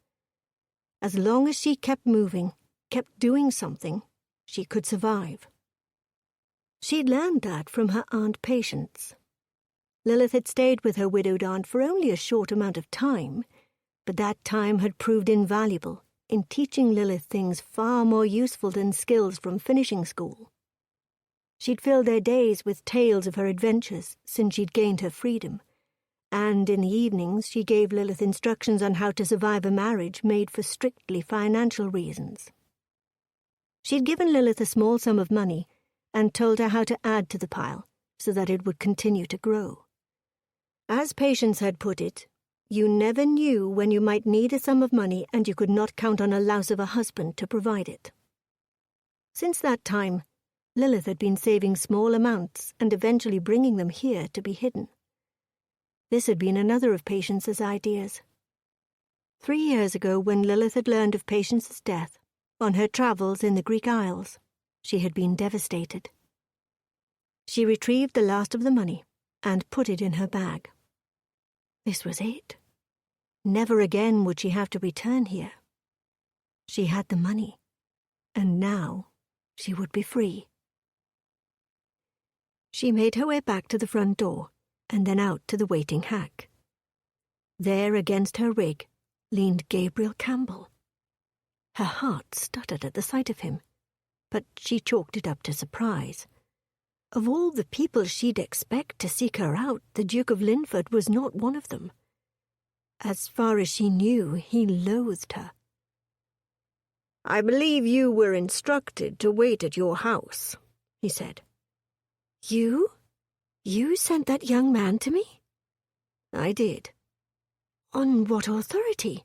As long as she kept moving, kept doing something, she could survive. She'd learned that from her Aunt Patience. Lilith had stayed with her widowed aunt for only a short amount of time, but that time had proved invaluable in teaching Lilith things far more useful than skills from finishing school. She'd filled their days with tales of her adventures since she'd gained her freedom, and in the evenings she gave Lilith instructions on how to survive a marriage made for strictly financial reasons. She'd given Lilith a small sum of money and told her how to add to the pile so that it would continue to grow. As Patience had put it, you never knew when you might need a sum of money and you could not count on a louse of a husband to provide it. Since that time, Lilith had been saving small amounts and eventually bringing them here to be hidden. This had been another of Patience's ideas. 3 years ago, when Lilith had learned of Patience's death, on her travels in the Greek Isles, she had been devastated. She retrieved the last of the money and put it in her bag. This was it. Never again would she have to return here. She had the money, and now she would be free. She made her way back to the front door, and then out to the waiting hack. There, against her rig, leaned Gabriel Campbell. Her heart stuttered at the sight of him, but she chalked it up to surprise. Of all the people she'd expect to seek her out, the Duke of Linford was not one of them. As far as she knew, he loathed her. "I believe you were instructed to wait at your house," he said. "You? You sent that young man to me?" "I did." "On what authority?"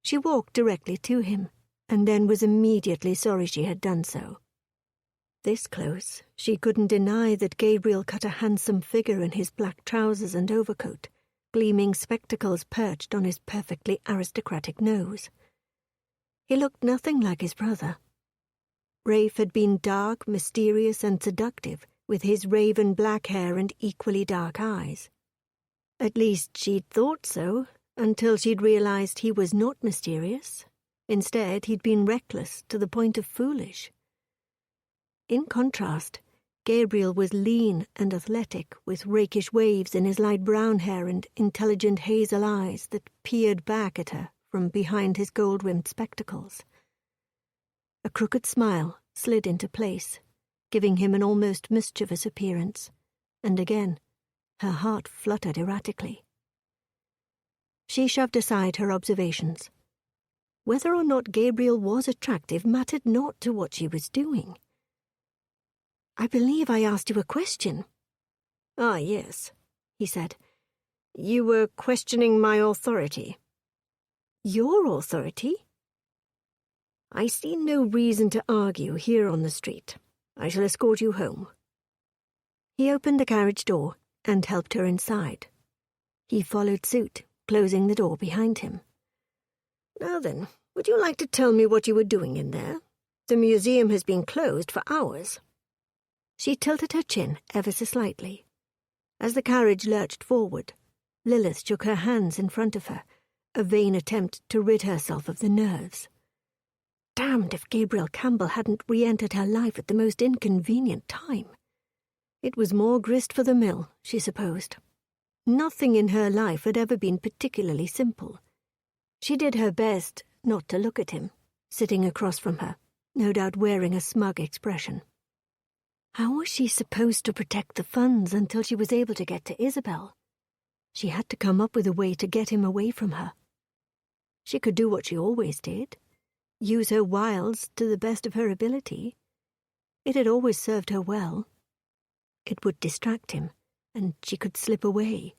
She walked directly to him, and then was immediately sorry she had done so. This close, she couldn't deny that Gabriel cut a handsome figure in his black trousers and overcoat, gleaming spectacles perched on his perfectly aristocratic nose. He looked nothing like his brother. Rafe had been dark, mysterious, and seductive, with his raven black hair and equally dark eyes. At least she'd thought so, until she'd realized he was not mysterious. Instead, he'd been reckless to the point of foolish. In contrast, Gabriel was lean and athletic, with rakish waves in his light brown hair and intelligent hazel eyes that peered back at her from behind his gold-rimmed spectacles. A crooked smile slid into place, giving him an almost mischievous appearance, and again, her heart fluttered erratically. She shoved aside her observations. Whether or not Gabriel was attractive mattered not to what she was doing. "I believe I asked you a question." "Ah, yes," he said. "You were questioning my authority." "Your authority?" "I see no reason to argue here on the street. I shall escort you home." He opened the carriage door and helped her inside. He followed suit, closing the door behind him. "Now then, would you like to tell me what you were doing in there? The museum has been closed for hours." She tilted her chin ever so slightly. As the carriage lurched forward, Lilith shook her hands in front of her, a vain attempt to rid herself of the nerves. Damned if Gabriel Campbell hadn't re-entered her life at the most inconvenient time. It was more grist for the mill, she supposed. Nothing in her life had ever been particularly simple. She did her best not to look at him, sitting across from her, no doubt wearing a smug expression. How was she supposed to protect the funds until she was able to get to Isabel? She had to come up with a way to get him away from her. She could do what she always did, use her wiles to the best of her ability. It had always served her well. It would distract him, and she could slip away.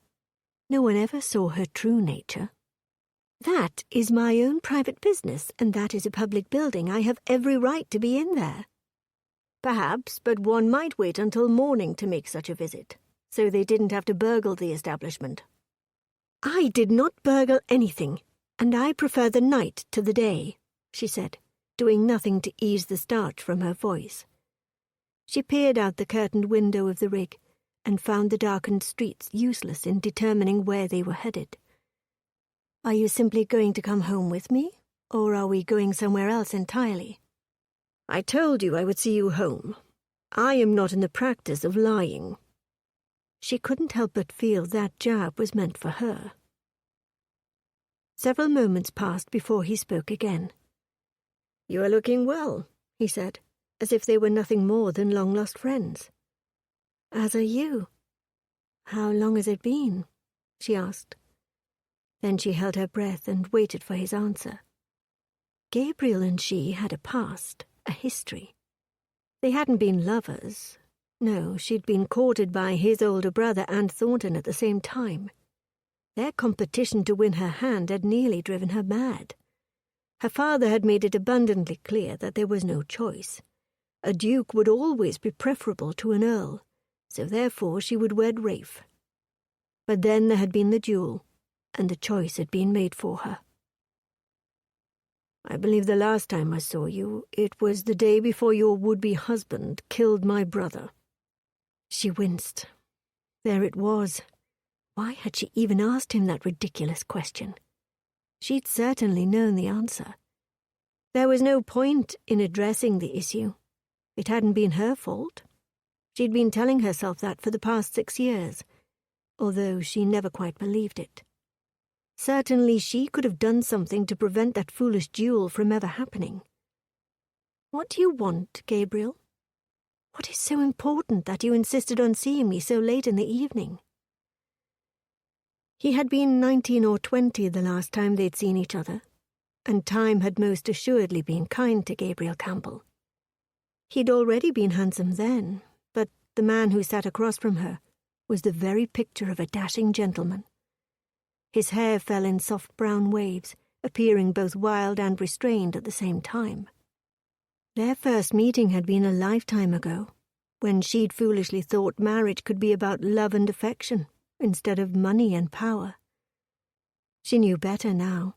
No one ever saw her true nature. "That is my own private business, and that is a public building. I have every right to be in there." "Perhaps, but one might wait until morning to make such a visit, so they didn't have to burgle the establishment." "I did not burgle anything, and I prefer the night to the day," she said, doing nothing to ease the starch from her voice. She peered out the curtained window of the rig and found the darkened streets useless in determining where they were headed. "Are you simply going to come home with me, or are we going somewhere else entirely?" "I told you I would see you home. I am not in the practice of lying." She couldn't help but feel that jab was meant for her. Several moments passed before he spoke again. "You are looking well," he said, as if they were nothing more than long-lost friends. "As are you." "How long has it been?" she asked. Then she held her breath and waited for his answer. Gabriel and she had a past, a history. They hadn't been lovers. No, she'd been courted by his older brother and Thornton at the same time. Their competition to win her hand had nearly driven her mad. Her father had made it abundantly clear that there was no choice. A duke would always be preferable to an earl, so therefore she would wed Rafe. But then there had been the duel, and the choice had been made for her. "I believe the last time I saw you, it was the day before your would-be husband killed my brother." She winced. There it was. Why had she even asked him that ridiculous question? She'd certainly known the answer. There was no point in addressing the issue. It hadn't been her fault. She'd been telling herself that for the past 6 years, although she never quite believed it. Certainly she could have done something to prevent that foolish duel from ever happening. "What do you want, Gabriel?" What is so important that you insisted on seeing me so late in the evening?" He had been 19 or 20 the last time they'd seen each other, and time had most assuredly been kind to Gabriel Campbell. He'd already been handsome then, but the man who sat across from her was the very picture of a dashing gentleman. His hair fell in soft brown waves, appearing both wild and restrained at the same time. Their first meeting had been a lifetime ago, when she'd foolishly thought marriage could be about love and affection instead of money and power. She knew better now,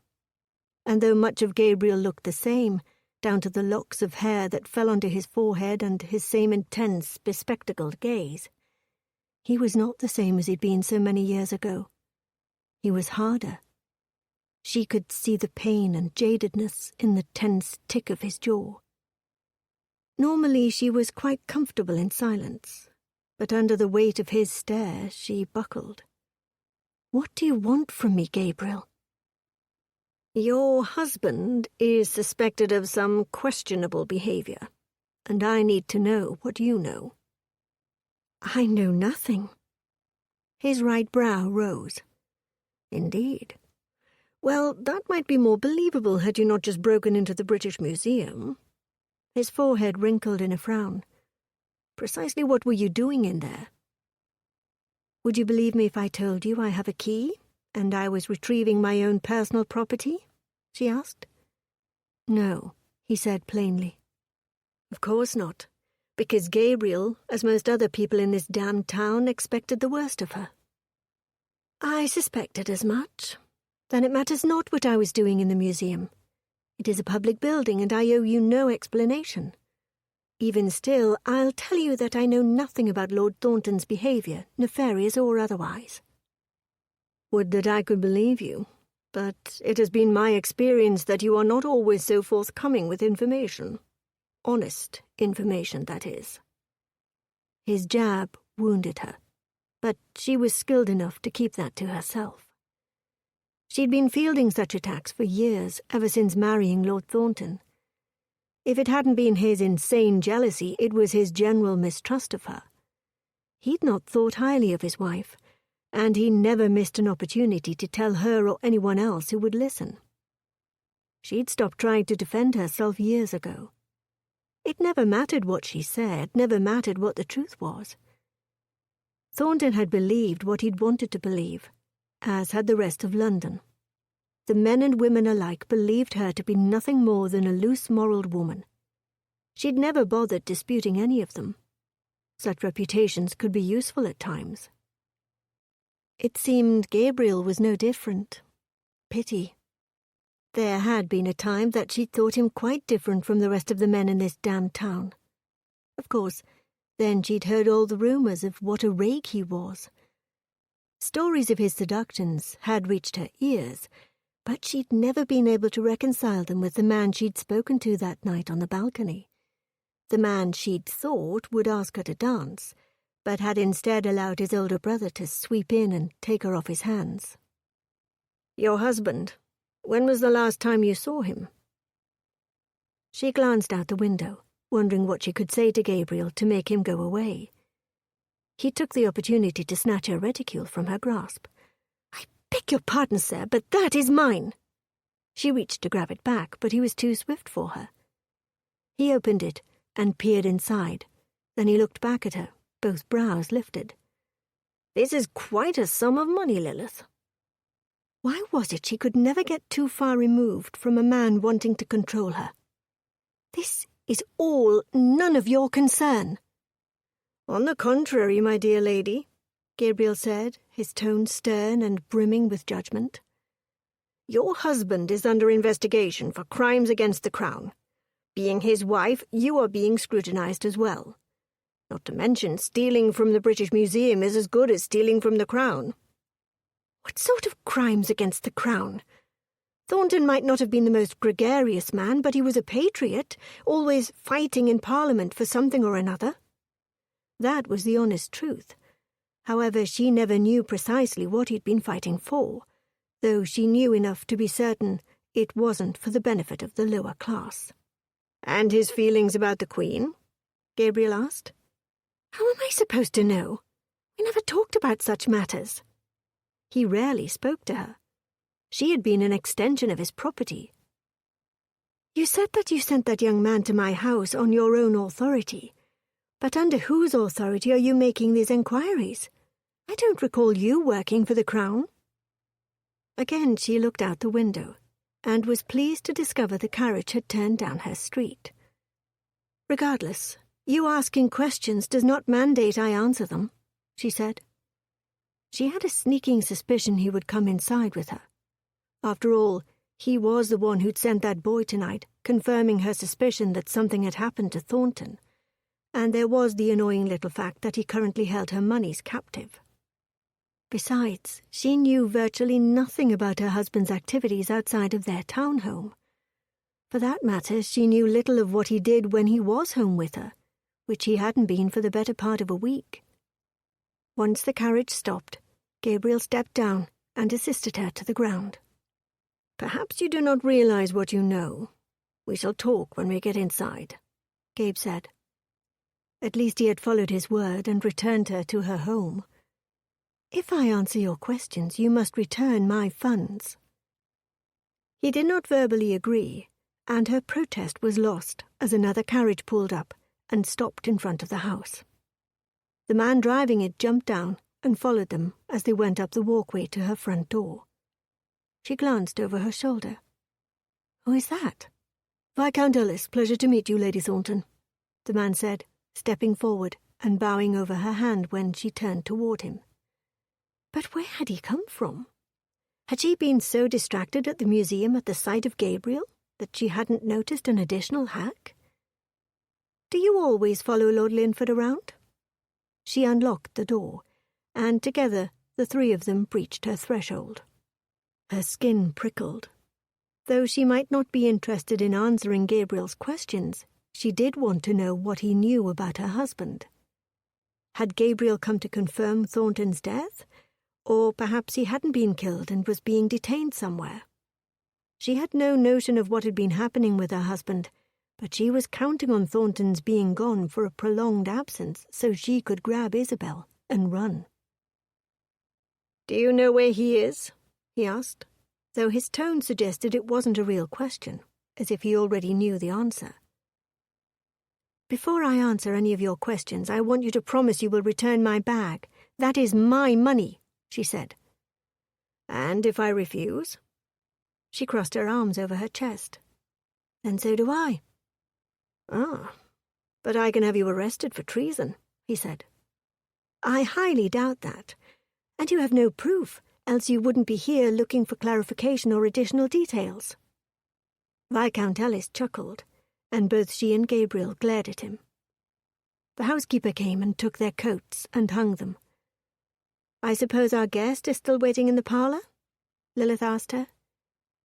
and though much of Gabriel looked the same, down to the locks of hair that fell onto his forehead and his same intense, bespectacled gaze, he was not the same as he'd been so many years ago. He was harder. She could see the pain and jadedness in the tense tick of his jaw. Normally she was quite comfortable in silence, but under the weight of his stare she buckled. "What do you want from me, Gabriel?" "Your husband is suspected of some questionable behavior, and I need to know what you know." "I know nothing." His right brow rose. "Indeed. Well, that might be more believable had you not just broken into the British Museum." His forehead wrinkled in a frown. "Precisely what were you doing in there?" "Would you believe me if I told you I have a key, and I was retrieving my own personal property?" she asked. "No," he said plainly. "Of course not, because Gabriel, as most other people in this damned town, expected the worst of her." "I suspected as much. Then it matters not what I was doing in the museum. It is a public building, and I owe you no explanation. Even still, I'll tell you that I know nothing about Lord Thornton's behaviour, nefarious or otherwise." "Would that I could believe you, but it has been my experience that you are not always so forthcoming with information. Honest information, that is." His jab wounded her, but she was skilled enough to keep that to herself. She'd been fielding such attacks for years, ever since marrying Lord Thornton. If it hadn't been his insane jealousy, it was his general mistrust of her. He'd not thought highly of his wife, and he never missed an opportunity to tell her or anyone else who would listen. She'd stopped trying to defend herself years ago. It never mattered what she said, never mattered what the truth was. Thornton had believed what he'd wanted to believe, as had the rest of London. The men and women alike believed her to be nothing more than a loose-moraled woman. She'd never bothered disputing any of them. Such reputations could be useful at times. It seemed Gabriel was no different. Pity. There had been a time that she'd thought him quite different from the rest of the men in this damned town. Of course, then she'd heard all the rumours of what a rake he was. Stories of his seductions had reached her ears, but she'd never been able to reconcile them with the man she'd spoken to that night on the balcony. The man she'd thought would ask her to dance, but had instead allowed his older brother to sweep in and take her off his hands. "Your husband, when was the last time you saw him?" She glanced out the window, wondering what she could say to Gabriel to make him go away. He took the opportunity to snatch her reticule from her grasp. "I beg your pardon, sir, but that is mine." She reached to grab it back, but he was too swift for her. He opened it and peered inside. Then he looked back at her, both brows lifted. "This is quite a sum of money, Lilith." Why was it she could never get too far removed from a man wanting to control her? "This is all none of your concern." "On the contrary, my dear lady," Gabriel said, his tone stern and brimming with judgment. "Your husband is under investigation for crimes against the Crown. Being his wife, you are being scrutinized as well. Not to mention, stealing from the British Museum is as good as stealing from the Crown." "What sort of crimes against the Crown? Thornton might not have been the most gregarious man, but he was a patriot, always fighting in Parliament for something or another." That was the honest truth. However, she never knew precisely what he'd been fighting for, though she knew enough to be certain it wasn't for the benefit of the lower class. "And his feelings about the Queen?" Gabriel asked. How am I supposed to know? We never talked about such matters. He rarely spoke to her. She had been an extension of his property. You said that you sent that young man to my house on your own authority. But under whose authority are you making these enquiries? I don't recall you working for the Crown. Again she looked out the window, and was pleased to discover the carriage had turned down her street. Regardless, you asking questions does not mandate I answer them, she said. She had a sneaking suspicion he would come inside with her. After all, he was the one who'd sent that boy tonight, confirming her suspicion that something had happened to Thornton. And there was the annoying little fact that he currently held her moneys captive. Besides, she knew virtually nothing about her husband's activities outside of their town home. For that matter, she knew little of what he did when he was home with her, which he hadn't been for the better part of a week. Once the carriage stopped, Gabriel stepped down and assisted her to the ground. "Perhaps you do not realize what you know. We shall talk when we get inside," Gabe said. At least he had followed his word and returned her to her home. "If I answer your questions, you must return my funds." He did not verbally agree, and her protest was lost as another carriage pulled up and stopped in front of the house. The man driving it jumped down and followed them as they went up the walkway to her front door. She glanced over her shoulder. "Who is that?" "Viscount Ellis, pleasure to meet you, Lady Thornton," the man said, stepping forward and bowing over her hand when she turned toward him. But where had he come from? Had she been so distracted at the museum at the sight of Gabriel that she hadn't noticed an additional hack? "Do you always follow Lord Linford around?" She unlocked the door, and together the three of them breached her threshold. Her skin prickled. Though she might not be interested in answering Gabriel's questions, she did want to know what he knew about her husband. Had Gabriel come to confirm Thornton's death? Or perhaps he hadn't been killed and was being detained somewhere. She had no notion of what had been happening with her husband, but she was counting on Thornton's being gone for a prolonged absence so she could grab Isabel and run. "Do you know where he is?" he asked, though his tone suggested it wasn't a real question, as if he already knew the answer. "Before I answer any of your questions, I want you to promise you will return my bag. That is my money," she said. "And if I refuse?" She crossed her arms over her chest. "Then so do I." "Ah, but I can have you arrested for treason," he said. "I highly doubt that. And you have no proof, else you wouldn't be here looking for clarification or additional details." Viscount Ellis chuckled, and both she and Gabriel glared at him. The housekeeper came and took their coats and hung them. "I suppose our guest is still waiting in the parlour?" Lilith asked her.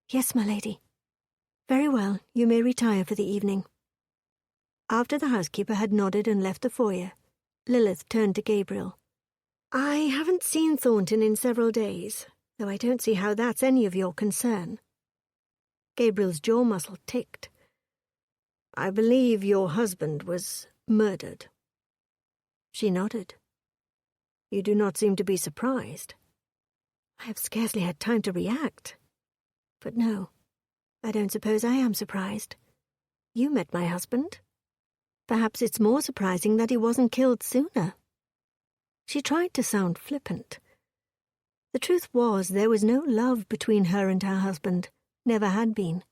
"Yes, my lady." "Very well, you may retire for the evening." After the housekeeper had nodded and left the foyer, Lilith turned to Gabriel. "I haven't seen Thornton in several days, though I don't see how that's any of your concern." Gabriel's jaw muscle ticked. "I believe your husband was murdered." She nodded. "You do not seem to be surprised." "I have scarcely had time to react. But no, I don't suppose I am surprised. You met my husband. Perhaps it's more surprising that he wasn't killed sooner." She tried to sound flippant. The truth was there was no love between her and her husband, never had been.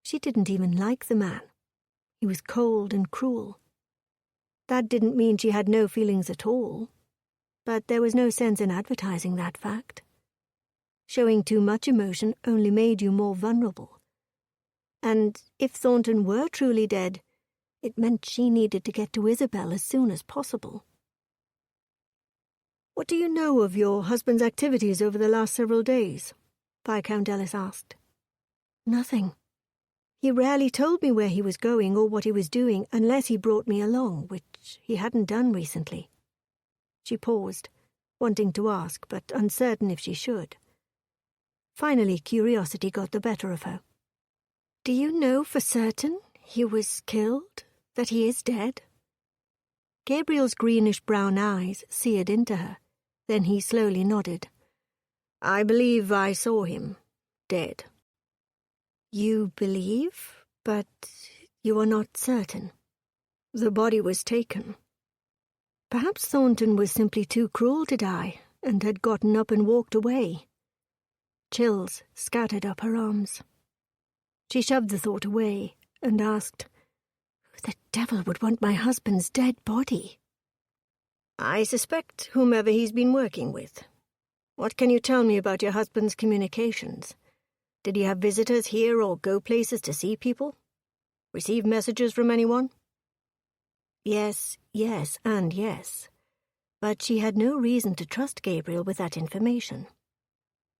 She didn't even like the man. He was cold and cruel. That didn't mean she had no feelings at all, but there was no sense in advertising that fact. Showing too much emotion only made you more vulnerable. And if Thornton were truly dead, it meant she needed to get to Isabel as soon as possible. "What do you know of your husband's activities over the last several days?" Viscount Ellis asked. "Nothing. He rarely told me where he was going or what he was doing unless he brought me along, which he hadn't done recently." She paused, wanting to ask, but uncertain if she should. Finally, curiosity got the better of her. "Do you know for certain he was killed, that he is dead?" Gabriel's greenish-brown eyes seared into her. Then he slowly nodded. "I believe I saw him, dead." "You believe, but you are not certain." "The body was taken." Perhaps Thornton was simply too cruel to die and had gotten up and walked away. Chills scattered up her arms. She shoved the thought away and asked, "Who the devil would want my husband's dead body?" "I suspect whomever he's been working with. What can you tell me about your husband's communications? Did he have visitors here or go places to see people? Receive messages from anyone?" Yes, and yes. But she had no reason to trust Gabriel with that information.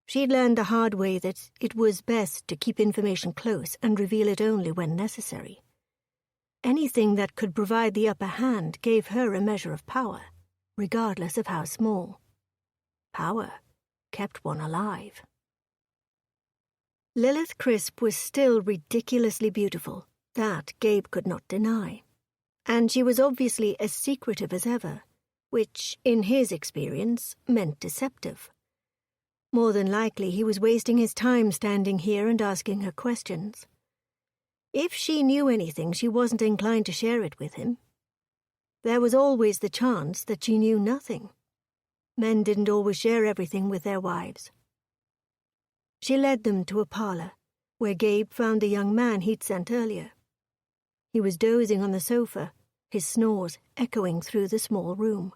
She'd learned the hard way that it was best to keep information close and reveal it only when necessary. Anything that could provide the upper hand gave her a measure of power, regardless of how small. Power kept one alive. Lilith Crisp was still ridiculously beautiful, that Gabe could not deny. And she was obviously as secretive as ever, which, in his experience, meant deceptive. More than likely he was wasting his time standing here and asking her questions. If she knew anything, she wasn't inclined to share it with him. There was always the chance that she knew nothing. Men didn't always share everything with their wives. She led them to a parlor, where Gabe found the young man he'd sent earlier. He was dozing on the sofa, his snores echoing through the small room.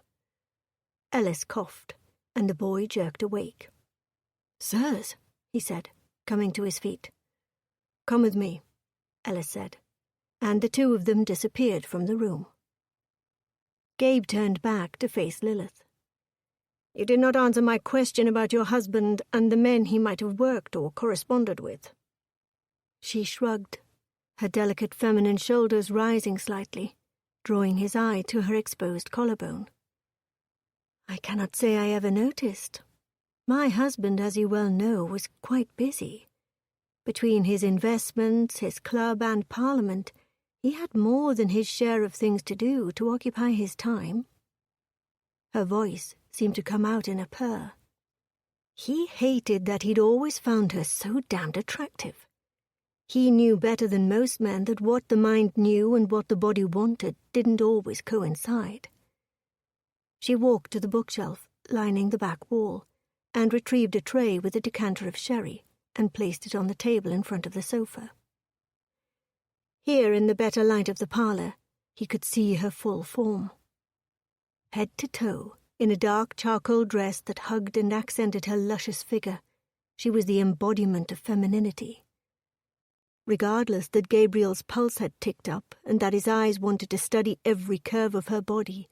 Ellis coughed, and the boy jerked awake. "Sirs," he said, coming to his feet. "Come with me," Ellis said, and the two of them disappeared from the room. Gabe turned back to face Lilith. "You did not answer my question about your husband and the men he might have worked or corresponded with." She shrugged, her delicate feminine shoulders rising slightly, drawing his eye to her exposed collarbone. "I cannot say I ever noticed. My husband, as you well know, was quite busy. Between his investments, his club, and Parliament, he had more than his share of things to do to occupy his time." Her voice seemed to come out in a purr. He hated that he'd always found her so damned attractive. He knew better than most men that what the mind knew and what the body wanted didn't always coincide. She walked to the bookshelf lining the back wall and retrieved a tray with a decanter of sherry and placed it on the table in front of the sofa. Here, in the better light of the parlor, he could see her full form. Head to toe, in a dark charcoal dress that hugged and accented her luscious figure, she was the embodiment of femininity. Regardless that Gabriel's pulse had ticked up and that his eyes wanted to study every curve of her body,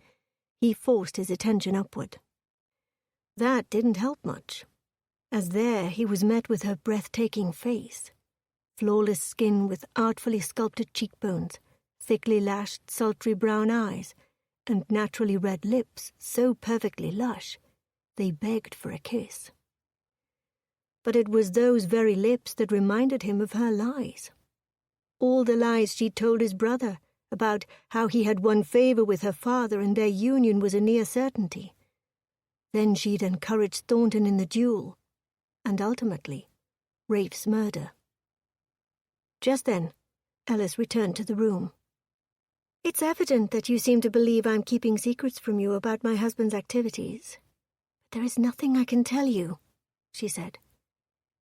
he forced his attention upward. That didn't help much, as there he was met with her breathtaking face, flawless skin with artfully sculpted cheekbones, thickly lashed sultry brown eyes, and naturally red lips so perfectly lush they begged for a kiss. But it was those very lips that reminded him of her lies. All the lies she'd told his brother about how he had won favor with her father and their union was a near certainty. Then she'd encouraged Thornton in the duel, and ultimately, Rafe's murder. Just then, Ellis returned to the room. "It's evident that you seem to believe I'm keeping secrets from you about my husband's activities. But there is nothing I can tell you," she said.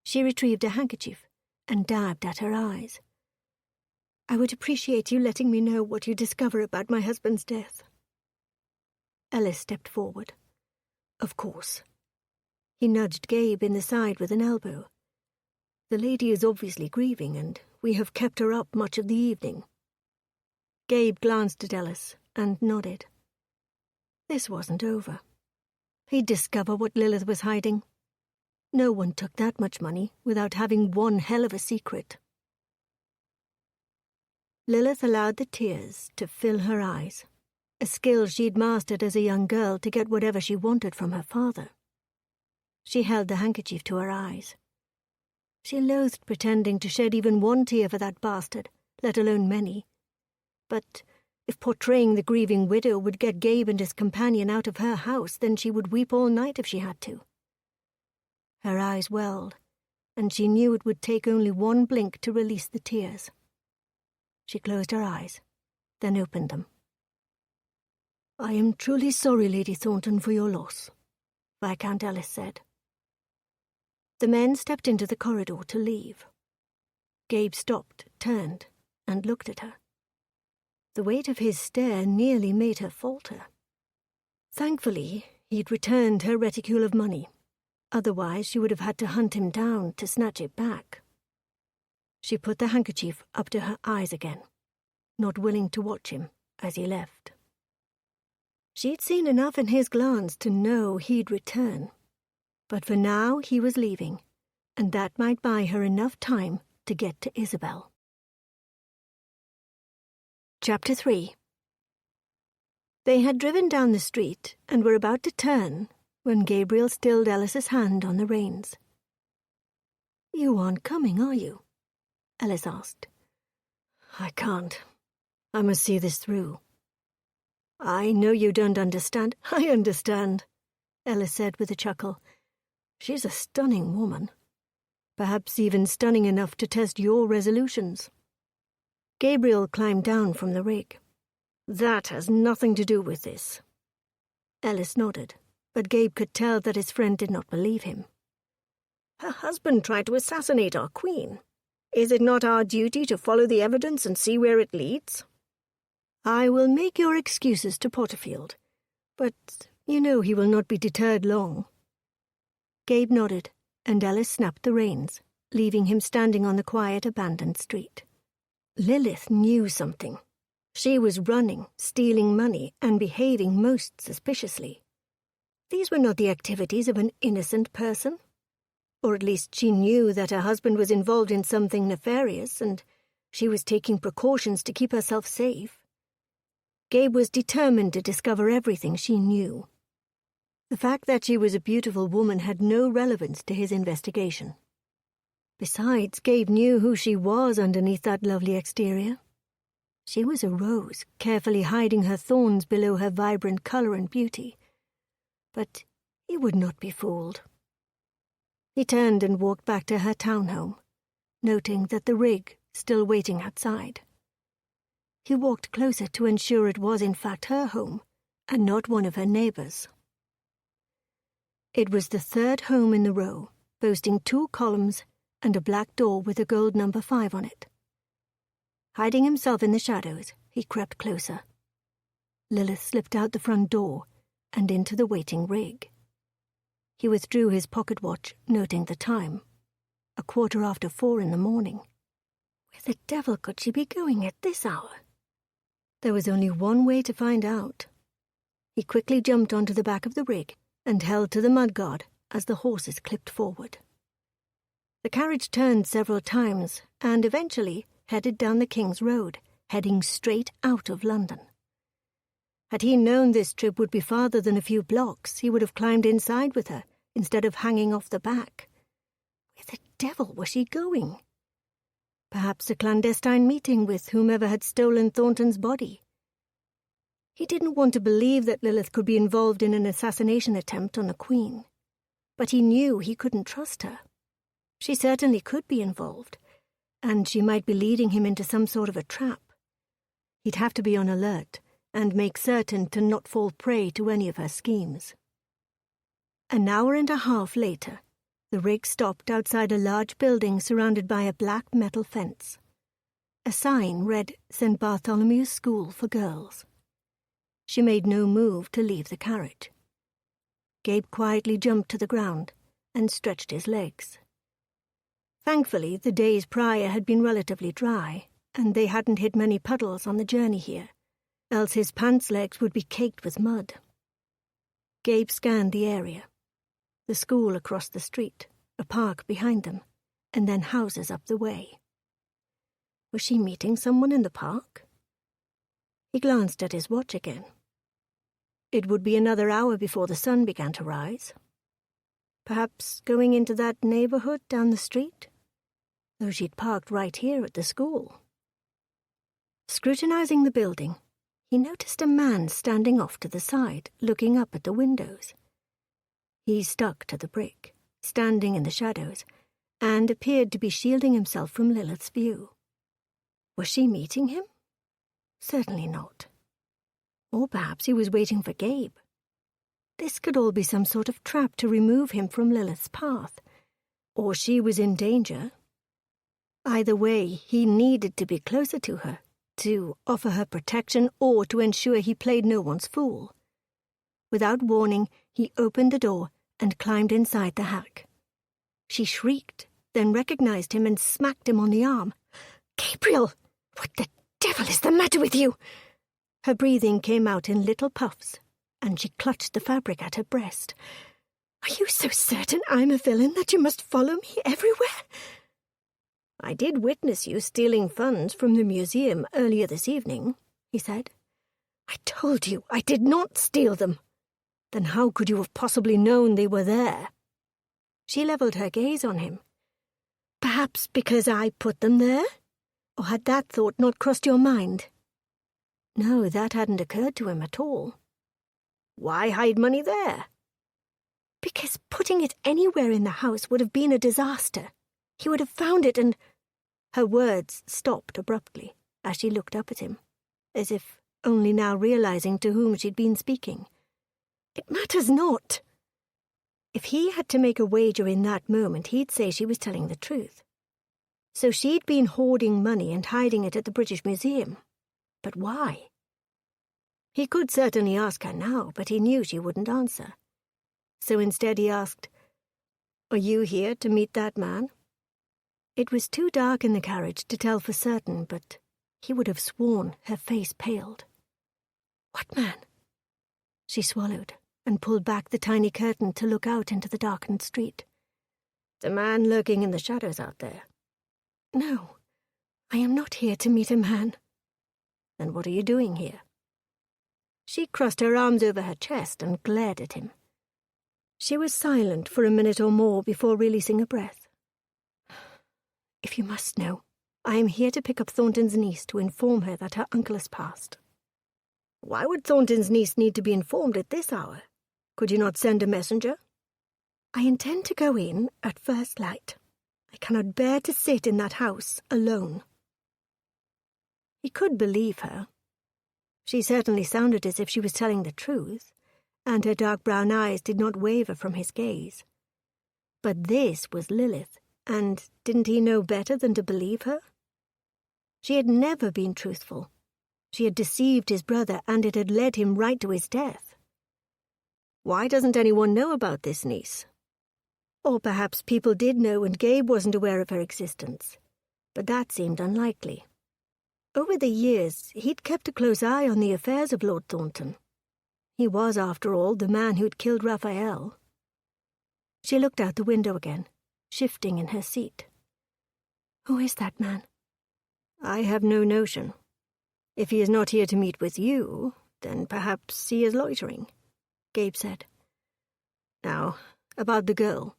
She retrieved a handkerchief and dabbed at her eyes. "I would appreciate you letting me know what you discover about my husband's death." Ellis stepped forward. "Of course." He nudged Gabe in the side with an elbow. "The lady is obviously grieving, and we have kept her up much of the evening." Gabe glanced at Ellis and nodded. This wasn't over. He'd discover what Lilith was hiding. No one took that much money without having one hell of a secret. Lilith allowed the tears to fill her eyes, a skill she'd mastered as a young girl to get whatever she wanted from her father. She held the handkerchief to her eyes. She loathed pretending to shed even one tear for that bastard, let alone many. But If portraying the grieving widow would get Gabe and his companion out of her house, then she would weep all night if she had to. Her eyes welled, and she knew it would take only one blink to release the tears. She closed her eyes, then opened them. "I am truly sorry, Lady Thornton, for your loss," Viscount Ellis said. The men stepped into the corridor to leave. Gabe stopped, turned, and looked at her. The weight of his stare nearly made her falter. Thankfully, he'd returned her reticule of money. Otherwise, she would have had to hunt him down to snatch it back. She put the handkerchief up to her eyes again, not willing to watch him as he left. She'd seen enough in his glance to know he'd return. But for now he was leaving, and that might buy her enough time to get to Isabel. Chapter 3. They had driven down the street and were about to turn when Gabriel stilled Ellis's hand on the reins. "You aren't coming, are you?" Ellis asked. "I can't. I must see this through." "I know you don't understand." "I understand," Ellis said with a chuckle. "She's a stunning woman. Perhaps even stunning enough to test your resolutions." Gabriel climbed down from the rig. "That has nothing to do with this." Ellis nodded, but Gabe could tell that his friend did not believe him. "Her husband tried to assassinate our queen. Is it not our duty to follow the evidence and see where it leads?" "I will make your excuses to Porterfield, but you know he will not be deterred long." Gabe nodded, and Ellis snapped the reins, leaving him standing on the quiet, abandoned street. Lilith knew something. She was running, stealing money, and behaving most suspiciously. These were not the activities of an innocent person. Or at least she knew that her husband was involved in something nefarious, and she was taking precautions to keep herself safe. Gabe was determined to discover everything she knew. The fact that she was a beautiful woman had no relevance to his investigation. Besides, Gabe knew who she was underneath that lovely exterior. She was a rose, carefully hiding her thorns below her vibrant color and beauty. But he would not be fooled. He turned and walked back to her townhome, noting that the rig still waiting outside. He walked closer to ensure it was in fact her home, and not one of her neighbors. It was the third home in the row, boasting 2 columns and a black door with a gold number 5 on it. Hiding himself in the shadows, he crept closer. Lilith slipped out the front door and into the waiting rig. He withdrew his pocket watch, noting the time. 4:15 in the morning. Where the devil could she be going at this hour? There was only one way to find out. He quickly jumped onto the back of the rig and held to the mudguard as the horses clipped forward. The carriage turned several times and eventually headed down the King's Road, heading straight out of London. Had he known this trip would be farther than a few blocks, he would have climbed inside with her instead of hanging off the back. Where the devil was she going? Perhaps a clandestine meeting with whomever had stolen Thornton's body. He didn't want to believe that Lilith could be involved in an assassination attempt on the Queen, but he knew he couldn't trust her. She certainly could be involved, and she might be leading him into some sort of a trap. He'd have to be on alert and make certain to not fall prey to any of her schemes. An hour and a half later, the rig stopped outside a large building surrounded by a black metal fence. A sign read St. Bartholomew's School for Girls. She made no move to leave the carriage. Gabe quietly jumped to the ground and stretched his legs. Thankfully, the days prior had been relatively dry, and they hadn't hit many puddles on the journey here, else his pants legs would be caked with mud. Gabe scanned the area. The school across the street, a park behind them, and then houses up the way. Was she meeting someone in the park? He glanced at his watch again. It would be another hour before the sun began to rise. Perhaps going into that neighborhood down the street? Though she'd parked right here at the school. Scrutinizing the building, he noticed a man standing off to the side, looking up at the windows. He stuck to the brick, standing in the shadows, and appeared to be shielding himself from Lilith's view. Was she meeting him? Certainly not. Or perhaps he was waiting for Gabe. This could all be some sort of trap to remove him from Lilith's path. Or she was in danger. Either way, he needed to be closer to her, to offer her protection or to ensure he played no one's fool. Without warning, he opened the door and climbed inside the hack. She shrieked, then recognized him and smacked him on the arm. "Gabriel! What the devil is the matter with you?" Her breathing came out in little puffs, and she clutched the fabric at her breast. "Are you so certain I'm a villain that you must follow me everywhere?" "I did witness you stealing funds from the museum earlier this evening," he said. "I told you I did not steal them. Then how could you have possibly known they were there?" She leveled her gaze on him. "Perhaps because I put them there? Or had that thought not crossed your mind?" No, that hadn't occurred to him at all. "Why hide money there?" "Because putting it anywhere in the house would have been a disaster. He would have found it and—" Her words stopped abruptly as she looked up at him, as if only now realizing to whom she'd been speaking. "It matters not." If he had to make a wager in that moment, he'd say she was telling the truth. So she'd been hoarding money and hiding it at the British Museum. But why? He could certainly ask her now, but he knew she wouldn't answer. So instead he asked, "Are you here to meet that man?" It was too dark in the carriage to tell for certain, but he would have sworn her face paled. "What man?" She swallowed and pulled back the tiny curtain to look out into the darkened street. "The man lurking in the shadows out there." "No, I am not here to meet a man." "Then what are you doing here?" She crossed her arms over her chest and glared at him. She was silent for a minute or more before releasing a breath. "If you must know, I am here to pick up Thornton's niece to inform her that her uncle has passed." "Why would Thornton's niece need to be informed at this hour? Could you not send a messenger?" "I intend to go in at first light. I cannot bear to sit in that house alone." He could believe her. She certainly sounded as if she was telling the truth, and her dark brown eyes did not waver from his gaze. But this was Lilith, and didn't he know better than to believe her? She had never been truthful. She had deceived his brother, and it had led him right to his death. Why doesn't anyone know about this niece? Or perhaps people did know and Gabe wasn't aware of her existence. But that seemed unlikely. Over the years, he'd kept a close eye on the affairs of Lord Thornton. He was, after all, the man who'd killed Raphael. She looked out the window again, shifting in her seat. "Who is that man?" "I have no notion. If he is not here to meet with you, then perhaps he is loitering," Gabe said. "Now, about the girl."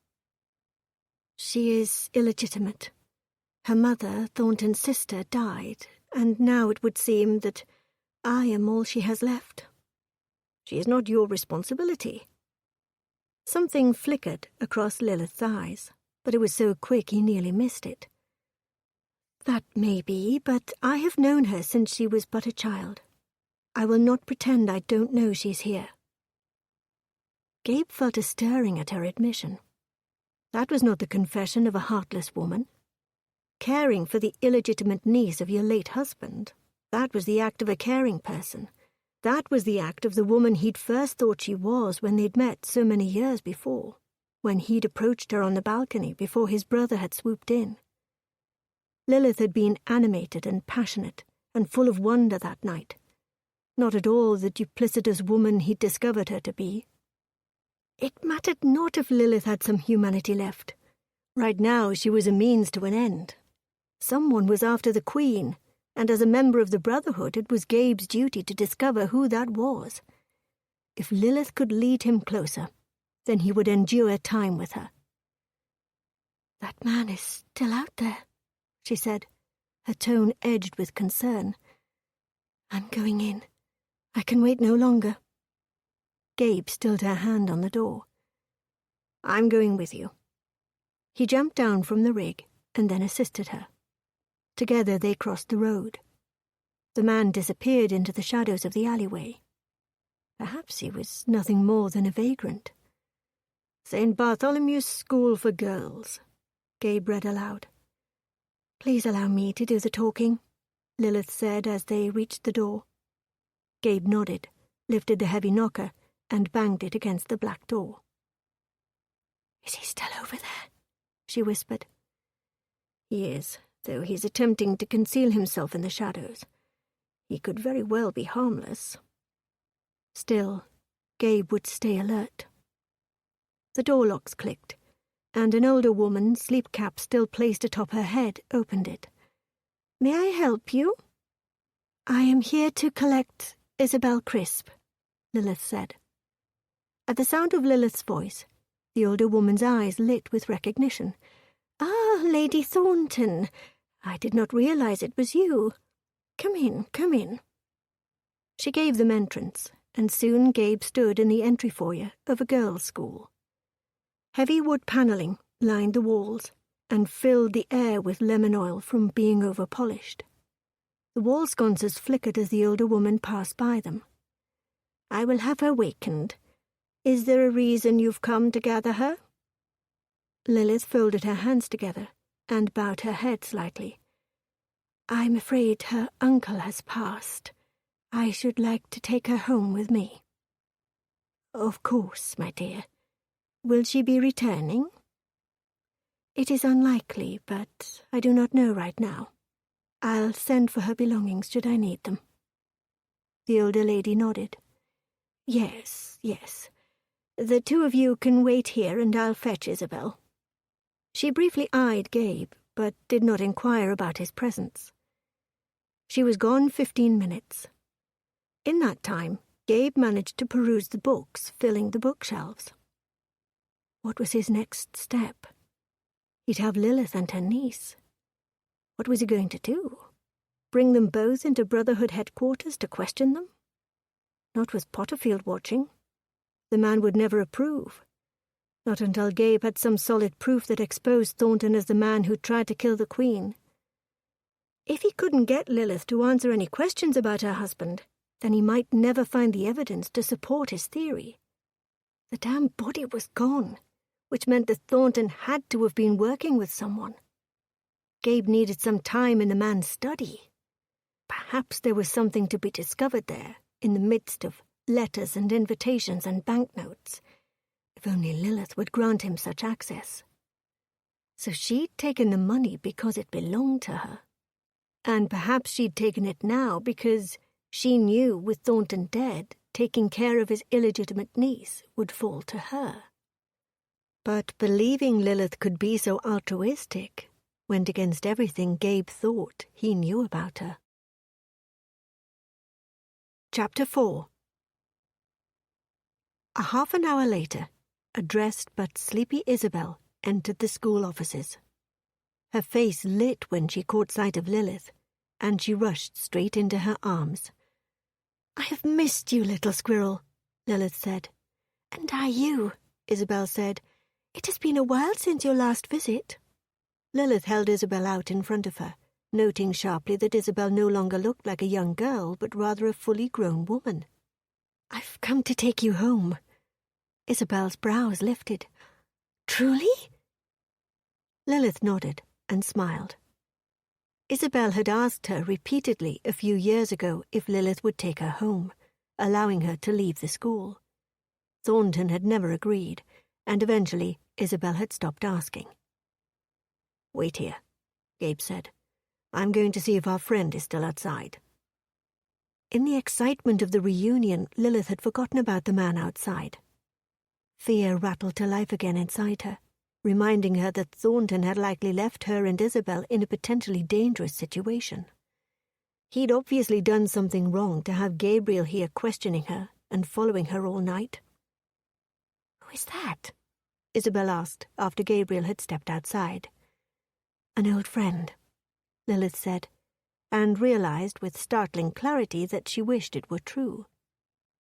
"She is illegitimate. Her mother, Thornton's sister, died, and now it would seem that I am all she has left." "She is not your responsibility." Something flickered across Lilith's eyes, but it was so quick he nearly missed it. "That may be, but I have known her since she was but a child. I will not pretend I don't know she's here." Gabe felt a stirring at her admission. That was not the confession of a heartless woman. Caring for the illegitimate niece of your late husband, that was the act of a caring person. That was the act of the woman he'd first thought she was when they'd met so many years before, when he'd approached her on the balcony before his brother had swooped in. Lilith had been animated and passionate and full of wonder that night. Not at all the duplicitous woman he'd discovered her to be. It mattered not if Lilith had some humanity left. Right now she was a means to an end. Someone was after the Queen, and as a member of the Brotherhood it was Gabe's duty to discover who that was. If Lilith could lead him closer, then he would endure time with her. "That man is still out there," she said, her tone edged with concern. "I'm going in. I can wait no longer. Gabe stilled her hand on the door. I'm going with you. He jumped down from the rig and then assisted her. Together they crossed the road. The man disappeared into the shadows of the alleyway. Perhaps he was nothing more than a vagrant. St. Bartholomew's School for Girls, Gabe read aloud. Please allow me to do the talking, Lilith said as they reached the door. Gabe nodded, lifted the heavy knocker, and banged it against the black door. Is he still over there? She whispered. He is, though he's attempting to conceal himself in the shadows. He could very well be harmless. Still, Gabe would stay alert. The door locks clicked, and an older woman, sleep cap still placed atop her head, opened it. May I help you? I am here to collect Isabel Crisp, Lilith said. At the sound of Lilith's voice, the older woman's eyes lit with recognition. Ah, Lady Thornton, I did not realize it was you. Come in, come in. She gave them entrance, and soon Gabe stood in the entry foyer of a girls' school. Heavy wood paneling lined the walls and filled the air with lemon oil from being over-polished. The wall sconces flickered as the older woman passed by them. I will have her wakened. Is there a reason you've come to gather her? Lilith folded her hands together and bowed her head slightly. I'm afraid her uncle has passed. I should like to take her home with me. Of course, my dear. Will she be returning? It is unlikely, but I do not know right now. I'll send for her belongings should I need them. The older lady nodded. Yes, yes. The two of you can wait here and I'll fetch Isabel. She briefly eyed Gabe, but did not inquire about his presence. She was gone 15 minutes. In that time, Gabe managed to peruse the books filling the bookshelves. What was his next step? He'd have Lilith and her niece. What was he going to do? Bring them both into Brotherhood headquarters to question them? Not with Potterfield watching. The man would never approve. Not until Gabe had some solid proof that exposed Thornton as the man who tried to kill the Queen. If he couldn't get Lilith to answer any questions about her husband, then he might never find the evidence to support his theory. The damn body was gone, which meant that Thornton had to have been working with someone. Gabe needed some time in the man's study. Perhaps there was something to be discovered there, in the midst of letters and invitations and banknotes. If only Lilith would grant him such access. So she'd taken the money because it belonged to her. And perhaps she'd taken it now because she knew, with Thornton dead, taking care of his illegitimate niece would fall to her. But believing Lilith could be so altruistic went against everything Gabe thought he knew about her. Chapter 4. A half an hour later, a dressed but sleepy Isabel entered the school offices. Her face lit when she caught sight of Lilith, and she rushed straight into her arms. I have missed you, little squirrel, Lilith said. And I you, Isabel said. It has been a while since your last visit. Lilith held Isabel out in front of her, noting sharply that Isabel no longer looked like a young girl, but rather a fully grown woman. I've come to take you home. Isabel's brows lifted. Truly? Lilith nodded and smiled. Isabel had asked her repeatedly a few years ago if Lilith would take her home, allowing her to leave the school. Thornton had never agreed, and eventually Isabel had stopped asking. Wait here, Gabe said. I'm going to see if our friend is still outside. In the excitement of the reunion, Lilith had forgotten about the man outside. Fear rattled to life again inside her, reminding her that Thornton had likely left her and Isabel in a potentially dangerous situation. He'd obviously done something wrong to have Gabriel here questioning her and following her all night. Who is that? Isabel asked after Gabriel had stepped outside. An old friend, Lilith said, and realized with startling clarity that she wished it were true.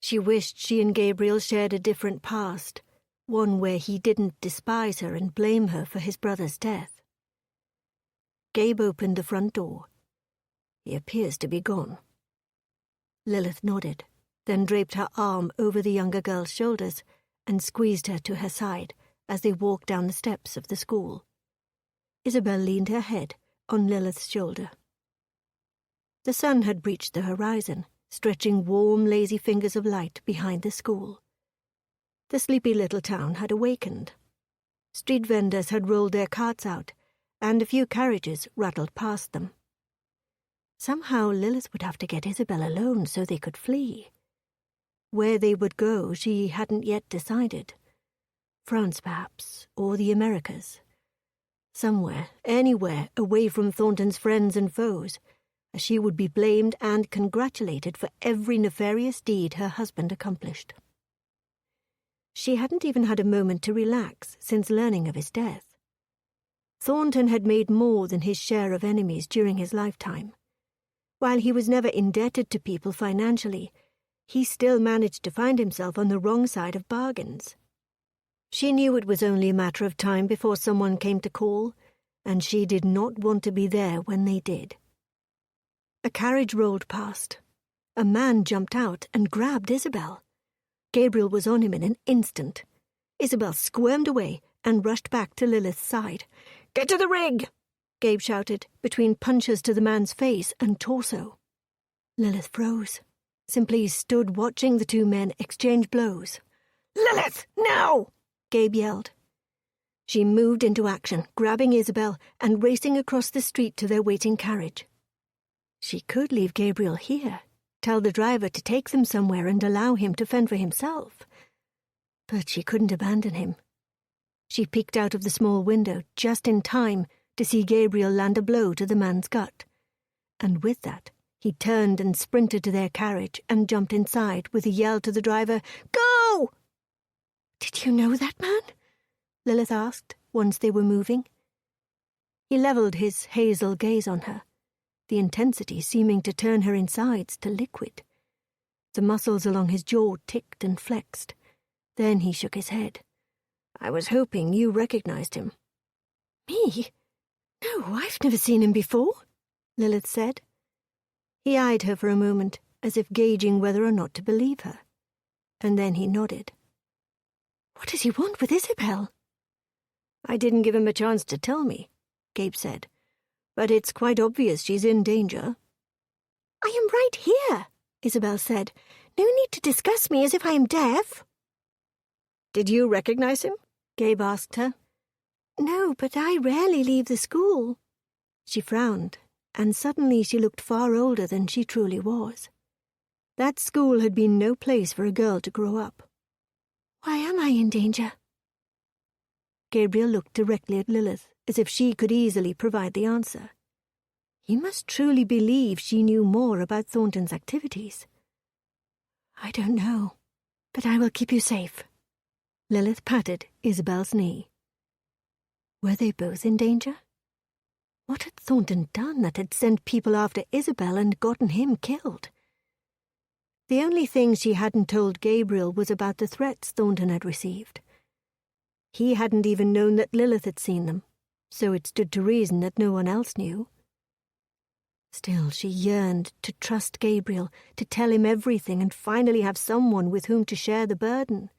She wished she and Gabriel shared a different past, one where he didn't despise her and blame her for his brother's death. Gabe opened the front door. He appears to be gone. Lilith nodded, then draped her arm over the younger girl's shoulders and squeezed her to her side as they walked down the steps of the school. Isabel leaned her head on Lilith's shoulder. The sun had breached the horizon, stretching warm, lazy fingers of light behind the school. The sleepy little town had awakened. Street vendors had rolled their carts out, and a few carriages rattled past them. Somehow Lilith would have to get Isabel alone so they could flee. Where they would go she hadn't yet decided. France, perhaps, or the Americas. Somewhere, anywhere, away from Thornton's friends and foes, as she would be blamed and congratulated for every nefarious deed her husband accomplished. She hadn't even had a moment to relax since learning of his death. Thornton had made more than his share of enemies during his lifetime. While he was never indebted to people financially, he still managed to find himself on the wrong side of bargains. She knew it was only a matter of time before someone came to call, and she did not want to be there when they did. A carriage rolled past. A man jumped out and grabbed Isabel. Gabriel was on him in an instant. Isabel squirmed away and rushed back to Lilith's side. "Get to the rig!" Gabe shouted, between punches to the man's face and torso. Lilith froze, simply stood watching the two men exchange blows. "Lilith, now!" Gabe yelled. She moved into action, grabbing Isabel and racing across the street to their waiting carriage. She could leave Gabriel here, tell the driver to take them somewhere and allow him to fend for himself. But she couldn't abandon him. She peeked out of the small window just in time to see Gabriel land a blow to the man's gut. And with that, he turned and sprinted to their carriage and jumped inside with a yell to the driver, "Go!" "Did you know that man?" Lilith asked, once they were moving. He levelled his hazel gaze on her, the intensity seeming to turn her insides to liquid. The muscles along his jaw ticked and flexed. Then he shook his head. "I was hoping you recognized him." "Me? No, I've never seen him before," Lilith said. He eyed her for a moment, as if gauging whether or not to believe her. And then he nodded. "What does he want with Isabel?" "I didn't give him a chance to tell me," Gabe said. "But it's quite obvious she's in danger." "I am right here," Isabel said. "No need to discuss me as if I am deaf." "Did you recognize him?" Gabe asked her. "No, but I rarely leave the school." She frowned, and suddenly she looked far older than she truly was. That school had been no place for a girl to grow up. "Why am I in danger?" Gabriel looked directly at Lilith, as if she could easily provide the answer. He must truly believe she knew more about Thornton's activities. "I don't know, but I will keep you safe." Lilith patted Isabel's knee. Were they both in danger? What had Thornton done that had sent people after Isabel and gotten him killed? The only thing she hadn't told Gabriel was about the threats Thornton had received. He hadn't even known that Lilith had seen them, so it stood to reason that no one else knew. Still, she yearned to trust Gabriel, to tell him everything and finally have someone with whom to share the burden.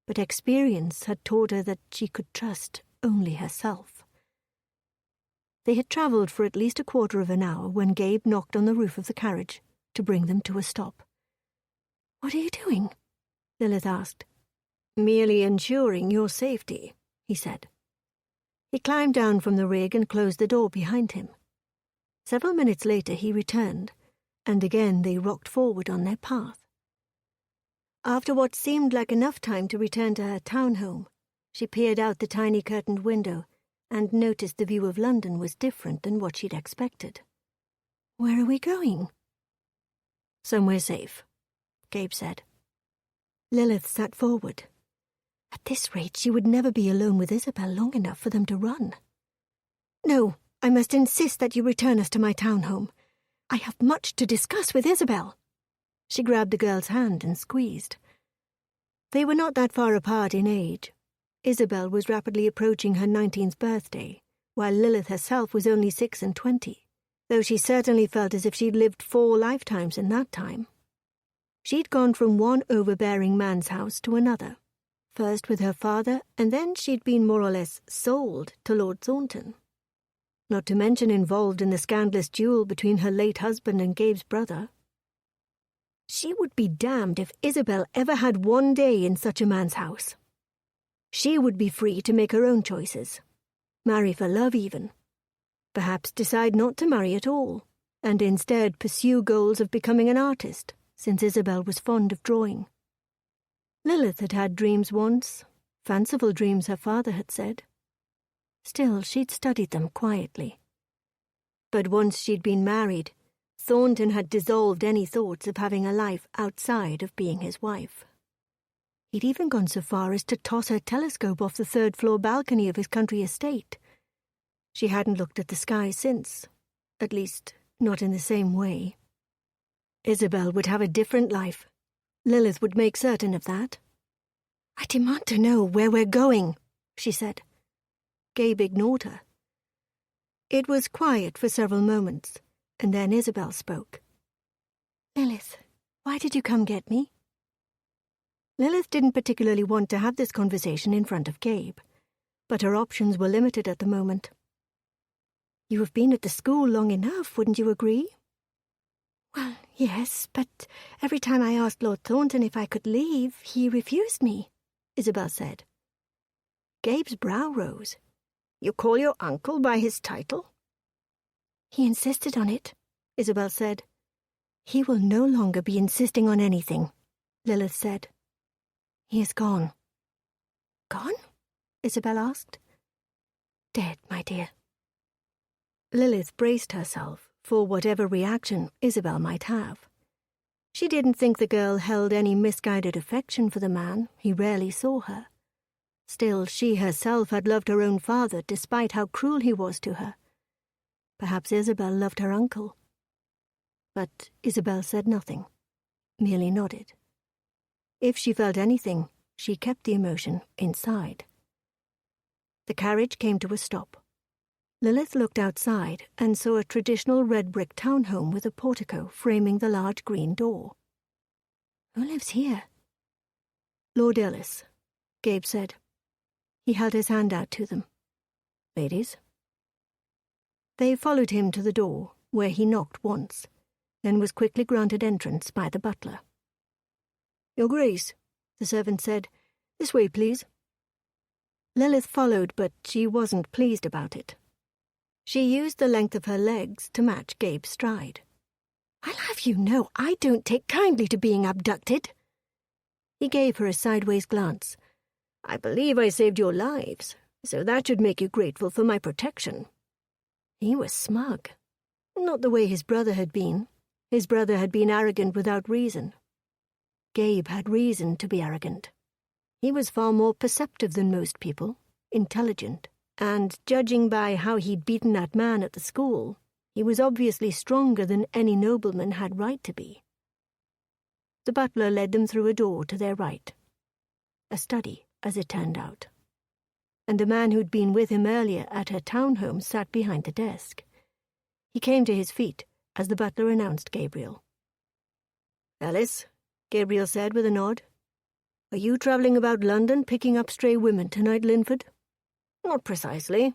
But experience had taught her that she could trust only herself. They had travelled for at least a quarter of an hour when Gabe knocked on the roof of the carriage to bring them to a stop. "What are you doing?" Lilith asked. "Merely ensuring your safety," he said. He climbed down from the rig and closed the door behind him. Several minutes later he returned, and again they rocked forward on their path. After what seemed like enough time to return to her townhome, she peered out the tiny curtained window and noticed the view of London was different than what she'd expected. "Where are we going?" "Somewhere safe," Gabe said. Lilith sat forward. At this rate, she would never be alone with Isabel long enough for them to run. "No, I must insist that you return us to my townhome. I have much to discuss with Isabel." She grabbed the girl's hand and squeezed. They were not that far apart in age. Isabel was rapidly approaching her 19th birthday, while Lilith herself was only 26, though she certainly felt as if she'd lived 4 lifetimes in that time. She'd gone from one overbearing man's house to another, first with her father, and then she'd been more or less sold to Lord Thornton. Not to mention involved in the scandalous duel between her late husband and Gabe's brother. She would be damned if Isabel ever had one day in such a man's house. She would be free to make her own choices. Marry for love even. Perhaps decide not to marry at all, and instead pursue goals of becoming an artist, since Isabel was fond of drawing. Lilith had had dreams once, fanciful dreams her father had said. Still, she'd studied them quietly. But once she'd been married, Thornton had dissolved any thoughts of having a life outside of being his wife. He'd even gone so far as to toss her telescope off the 3rd-floor balcony of his country estate. She hadn't looked at the sky since, at least not in the same way. Isabel would have a different life. Lilith would make certain of that. "I demand to know where we're going," she said. Gabe ignored her. It was quiet for several moments, and then Isabel spoke. "Lilith, why did you come get me?" Lilith didn't particularly want to have this conversation in front of Gabe, but her options were limited at the moment. "You have been at the school long enough, wouldn't you agree?" "Well, yes, but every time I asked Lord Thornton if I could leave, he refused me," Isabel said. Gabe's brow rose. "You call your uncle by his title?" "He insisted on it," Isabel said. "He will no longer be insisting on anything," Lilith said. "He is gone." "Gone?" Isabel asked. "Dead, my dear." Lilith braced herself for whatever reaction Isabel might have. She didn't think the girl held any misguided affection for the man. He rarely saw her. Still, she herself had loved her own father despite how cruel he was to her. Perhaps Isabel loved her uncle. But Isabel said nothing, merely nodded. If she felt anything, she kept the emotion inside. The carriage came to a stop. Lilith looked outside and saw a traditional red-brick townhome with a portico framing the large green door. "Who lives here?" "Lord Ellis," Gabe said. He held his hand out to them. "Ladies." They followed him to the door, where he knocked once, then was quickly granted entrance by the butler. "Your Grace," the servant said, "this way, please." Lilith followed, but she wasn't pleased about it. She used the length of her legs to match Gabe's stride. "I'll have you know I don't take kindly to being abducted." He gave her a sideways glance. "I believe I saved your lives, so that should make you grateful for my protection." He was smug. Not the way his brother had been. His brother had been arrogant without reason. Gabe had reason to be arrogant. He was far more perceptive than most people, intelligent, and judging by how he'd beaten that man at the school, he was obviously stronger than any nobleman had right to be. The butler led them through a door to their right. A study, as it turned out. And the man who'd been with him earlier at her townhome sat behind the desk. He came to his feet as the butler announced Gabriel. "Alice," Gabriel said with a nod. "Are you travelling about London picking up stray women tonight, Linford?" "Not precisely,"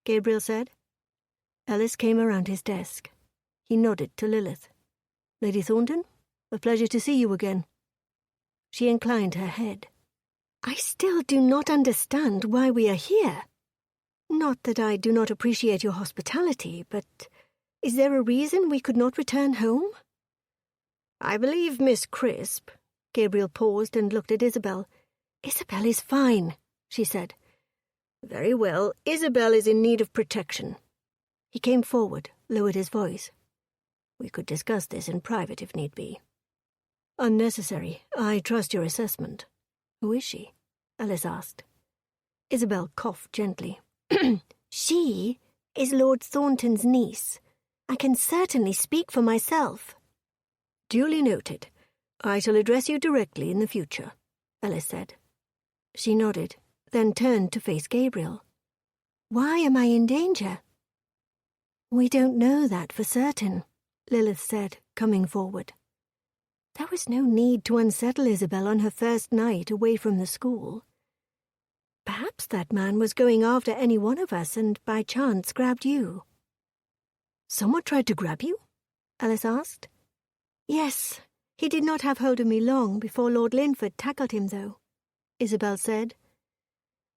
Gabriel said. Alice came around his desk. He nodded to Lilith. "Lady Thornton, a pleasure to see you again." She inclined her head. "I still do not understand why we are here. Not that I do not appreciate your hospitality, but is there a reason we could not return home?" "I believe Miss Crisp—" Gabriel paused and looked at Isabel. "Isabel is fine," she said. "Very well, Isabel is in need of protection." He came forward, lowered his voice. "We could discuss this in private if need be." "Unnecessary. I trust your assessment." "Who is she?" Alice asked. Isabel coughed gently. "She is Lord Thornton's niece. I can certainly speak for myself." "Duly noted. I shall address you directly in the future, Alice said. She nodded, then turned to face Gabriel. Why am I in danger? We don't know that for certain, Lilith said, coming forward. There was no need to unsettle Isabel on her first night away from the school. Perhaps that man was going after any one of us and by chance grabbed you. Someone tried to grab you? Alice asked. Yes, he did not have hold of me long before Lord Linford tackled him, though, Isabel said.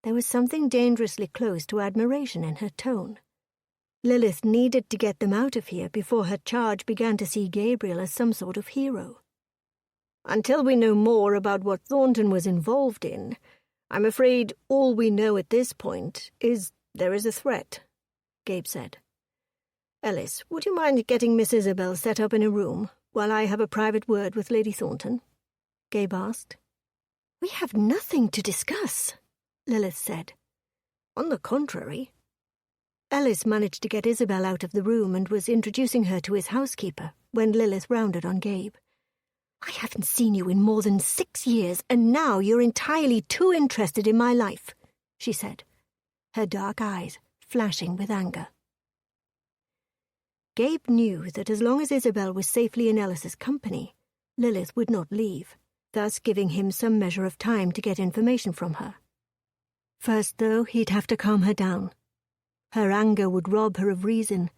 There was something dangerously close to admiration in her tone. Lilith needed to get them out of here before her charge began to see Gabriel as some sort of hero. Until we know more about what Thornton was involved in, I'm afraid all we know at this point is there is a threat, Gabe said. Alice, would you mind getting Miss Isabel set up in a room while I have a private word with Lady Thornton? Gabe asked. We have nothing to discuss, Lilith said. On the contrary. Alice managed to get Isabel out of the room and was introducing her to his housekeeper when Lilith rounded on Gabe. I haven't seen you in more than 6 years, and now you're entirely too interested in my life, she said, her dark eyes flashing with anger. Gabe knew that as long as Isabel was safely in Alice's company, Lilith would not leave, thus giving him some measure of time to get information from her. First, though, he'd have to calm her down. Her anger would rob her of reason,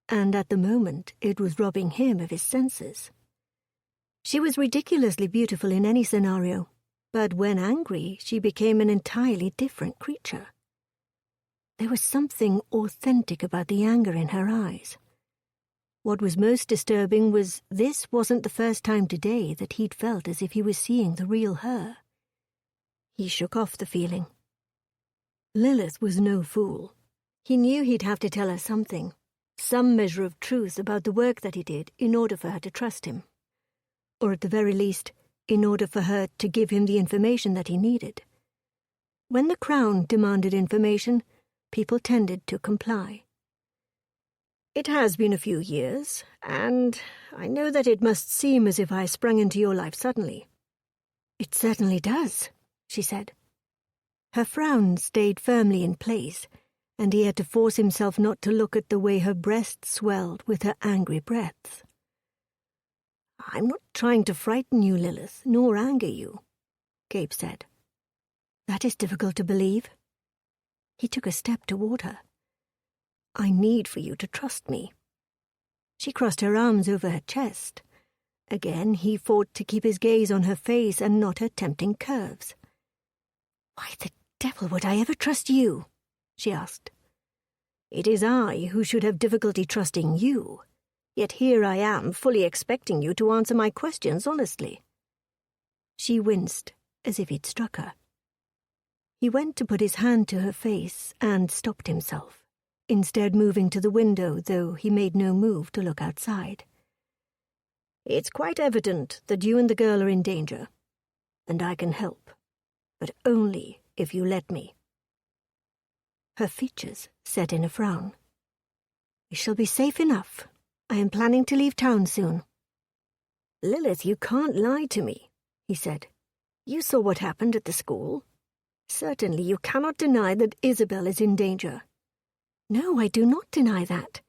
and at the moment it was robbing him of his senses. She was ridiculously beautiful in any scenario, but when angry, she became an entirely different creature. There was something authentic about the anger in her eyes. What was most disturbing was this wasn't the first time today that he'd felt as if he was seeing the real her. He shook off the feeling. Lilith was no fool. He knew he'd have to tell her something, some measure of truth about the work that he did in order for her to trust him. Or at the very least, in order for her to give him the information that he needed. When the Crown demanded information, people tended to comply. It has been a few years, and I know that it must seem as if I sprang into your life suddenly. It certainly does, she said. Her frown stayed firmly in place, and he had to force himself not to look at the way her breast swelled with her angry breaths. I'm not trying to frighten you, Lilith, nor anger you, Gabe said. That is difficult to believe. He took a step toward her. I need for you to trust me. She crossed her arms over her chest. Again, he fought to keep his gaze on her face and not her tempting curves. Why the devil would I ever trust you? She asked. It is I who should have difficulty trusting you. Yet here I am, fully expecting you to answer my questions honestly. She winced, as if he'd struck her. He went to put his hand to her face and stopped himself, instead moving to the window, though he made no move to look outside. It's quite evident that you and the girl are in danger, and I can help, but only if you let me. Her features set in a frown. We shall be safe enough. I am planning to leave town soon. Lilith, you can't lie to me, he said. You saw what happened at the school. Certainly you cannot deny that Isabel is in danger. No, I do not deny that.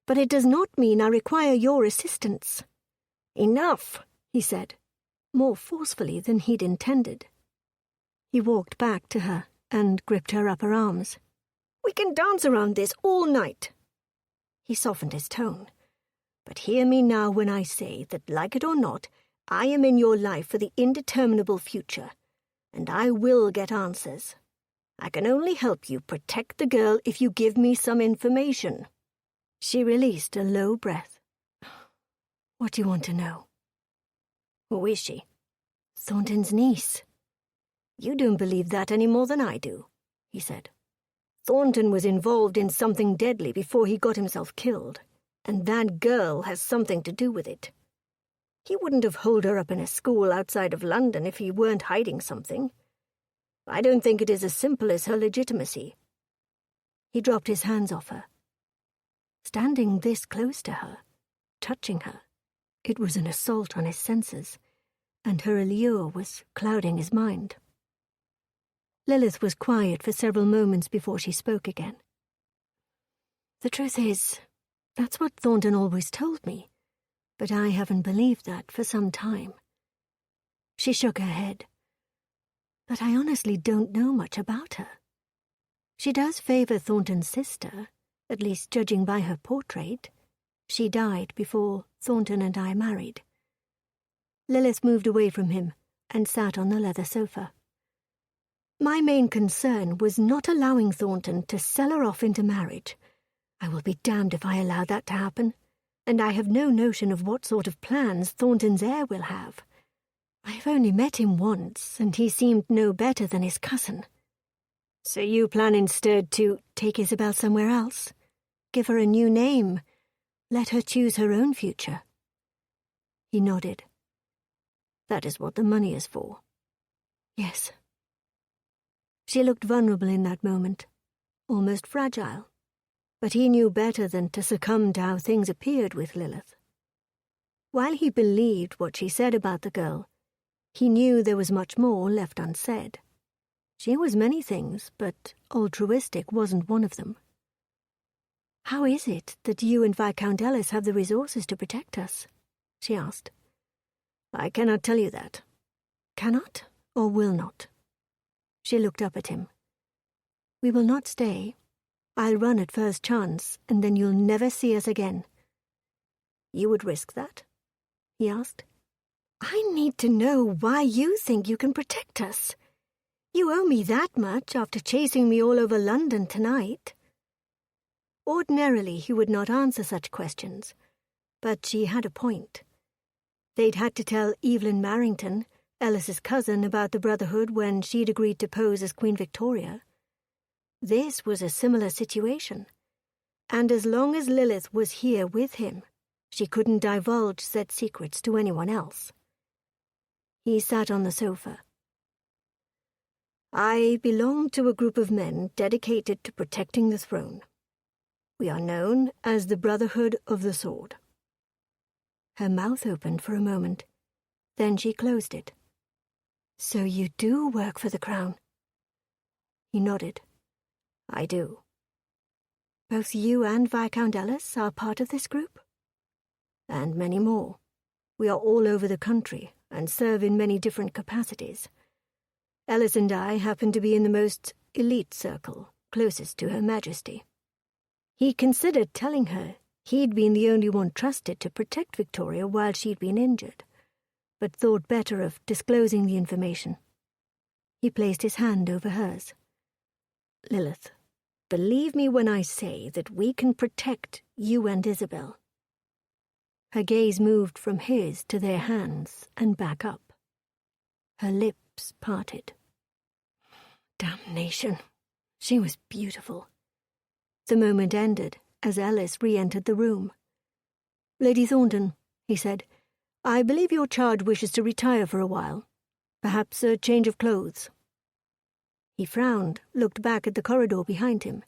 But it does not mean I require your assistance. Enough, he said, more forcefully than he'd intended. He walked back to her and gripped her upper arms. We can dance around this all night. He softened his tone. But hear me now when I say that, like it or not, I am in your life for the indeterminable future, and I will get answers. I can only help you protect the girl if you give me some information. She released a low breath. What do you want to know? Who is she? Thornton's niece. You don't believe that any more than I do, he said. Thornton was involved in something deadly before he got himself killed. And that girl has something to do with it. He wouldn't have holed her up in a school outside of London if he weren't hiding something. I don't think it is as simple as her legitimacy. He dropped his hands off her. Standing this close to her, touching her, it was an assault on his senses, and her allure was clouding his mind. Lilith was quiet for several moments before she spoke again. The truth is, that's what Thornton always told me, but I haven't believed that for some time. She shook her head. But I honestly don't know much about her. She does favor Thornton's sister, at least judging by her portrait. She died before Thornton and I married. Lilith moved away from him and sat on the leather sofa. My main concern was not allowing Thornton to sell her off into marriage. I will be damned if I allow that to happen, and I have no notion of what sort of plans Thornton's heir will have. I have only met him once, and he seemed no better than his cousin. So you plan instead to take Isabel somewhere else? Give her a new name? Let her choose her own future? He nodded. That is what the money is for. Yes. She looked vulnerable in that moment, almost fragile. But he knew better than to succumb to how things appeared with Lilith. While he believed what she said about the girl, he knew there was much more left unsaid. She was many things, but altruistic wasn't one of them. How is it that you and Viscount Ellis have the resources to protect us? She asked. I cannot tell you that. Cannot or will not? She looked up at him. We will not stay. I'll run at first chance, and then you'll never see us again. You would risk that? He asked. I need to know why you think you can protect us. You owe me that much after chasing me all over London tonight. Ordinarily, he would not answer such questions, but she had a point. They'd had to tell Evelyn Marrington, Ellis's cousin, about the Brotherhood when she'd agreed to pose as Queen Victoria. This was a similar situation, and as long as Lilith was here with him, she couldn't divulge said secrets to anyone else. He sat on the sofa. I belong to a group of men dedicated to protecting the throne. We are known as the Brotherhood of the Sword. Her mouth opened for a moment. Then she closed it. So you do work for the crown? He nodded. I do. Both you and Viscount Ellis are part of this group? And many more. We are all over the country and serve in many different capacities. Ellis and I happen to be in the most elite circle, closest to Her Majesty. He considered telling her he'd been the only one trusted to protect Victoria while she'd been injured, but thought better of disclosing the information. He placed his hand over hers. Lilith, believe me when I say that we can protect you and Isabel. Her gaze moved from his to their hands and back up. Her lips parted. Damnation. She was beautiful. The moment ended as Ellis re-entered the room. Lady Thornton, he said, I believe your charge wishes to retire for a while. Perhaps a change of clothes. He frowned, looked back at the corridor behind him.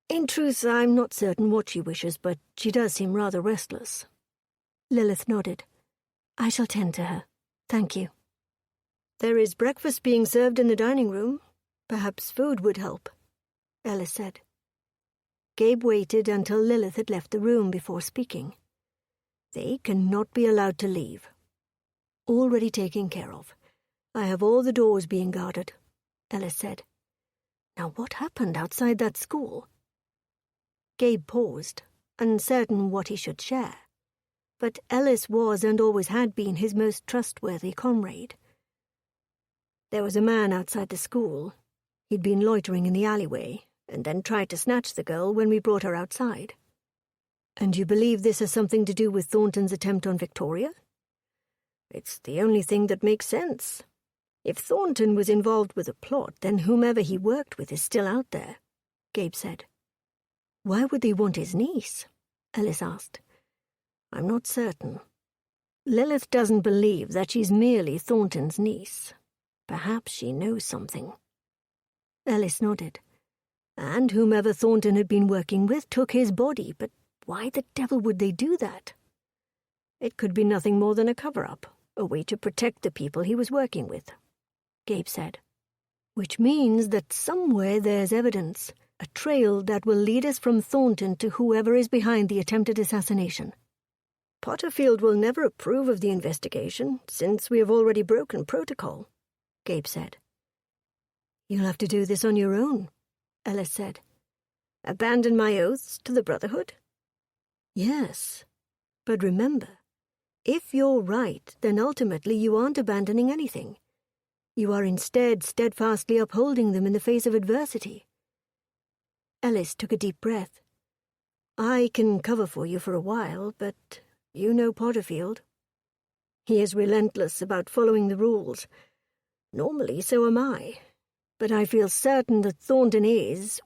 In truth, I'm not certain what she wishes, but she does seem rather restless. Lilith nodded. I shall tend to her. Thank you. There is breakfast being served in the dining room. Perhaps food would help, Ellis said. Gabe waited until Lilith had left the room before speaking. They cannot be allowed to leave. Already taken care of. I have all the doors being guarded, Ellis said. Now what happened outside that school? Gabe paused, uncertain what he should share. But Ellis was and always had been his most trustworthy comrade. There was a man outside the school. He'd been loitering in the alleyway, and then tried to snatch the girl when we brought her outside. And you believe this has something to do with Thornton's attempt on Victoria? It's the only thing that makes sense. If Thornton was involved with a plot, then whomever he worked with is still out there, Gabe said. Why would they want his niece? Ellis asked. I'm not certain. Lilith doesn't believe that she's merely Thornton's niece. Perhaps she knows something. Ellis nodded. And whomever Thornton had been working with took his body, but why the devil would they do that? It could be nothing more than a cover-up, A way to protect the people he was working with, Gabe said. Which means that somewhere there's evidence, a trail that will lead us from Thornton to whoever is behind the attempted assassination. Potterfield will never approve of the investigation, since we have already broken protocol, Gabe said. You'll have to do this on your own, Ellis said. Abandon my oaths to the Brotherhood? Yes, but remember, if you're right, then ultimately you aren't abandoning anything. You are instead steadfastly upholding them in the face of adversity. Ellis took a deep breath. I can cover for you for a while, but you know Potterfield. He is relentless about following the rules. Normally, so am I. But I feel certain that Thornton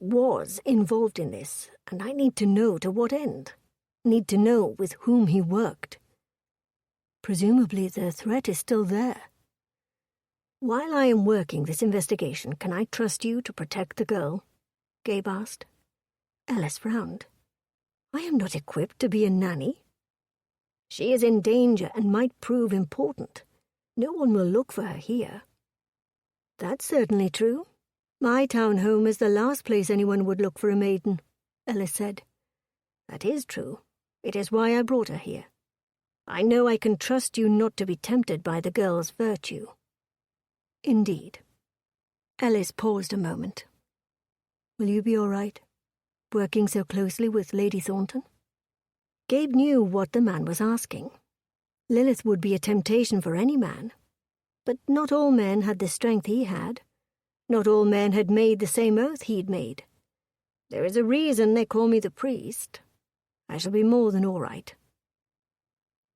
was involved in this, and I need to know to what end. Need to know with whom he worked. Presumably the threat is still there. While I am working this investigation, can I trust you to protect the girl? Gabe asked. Ellis frowned. I am not equipped to be a nanny. She is in danger and might prove important. No one will look for her here. That's certainly true. My town home is the last place anyone would look for a maiden, Ellis said. That is true. It is why I brought her here. I know I can trust you not to be tempted by the girl's virtue. Indeed. Ellis paused a moment. Will you be all right, working so closely with Lady Thornton? Gabe knew what the man was asking. Lilith would be a temptation for any man. But not all men had the strength he had. Not all men had made the same oath he'd made. There is a reason they call me the priest. I shall be more than all right.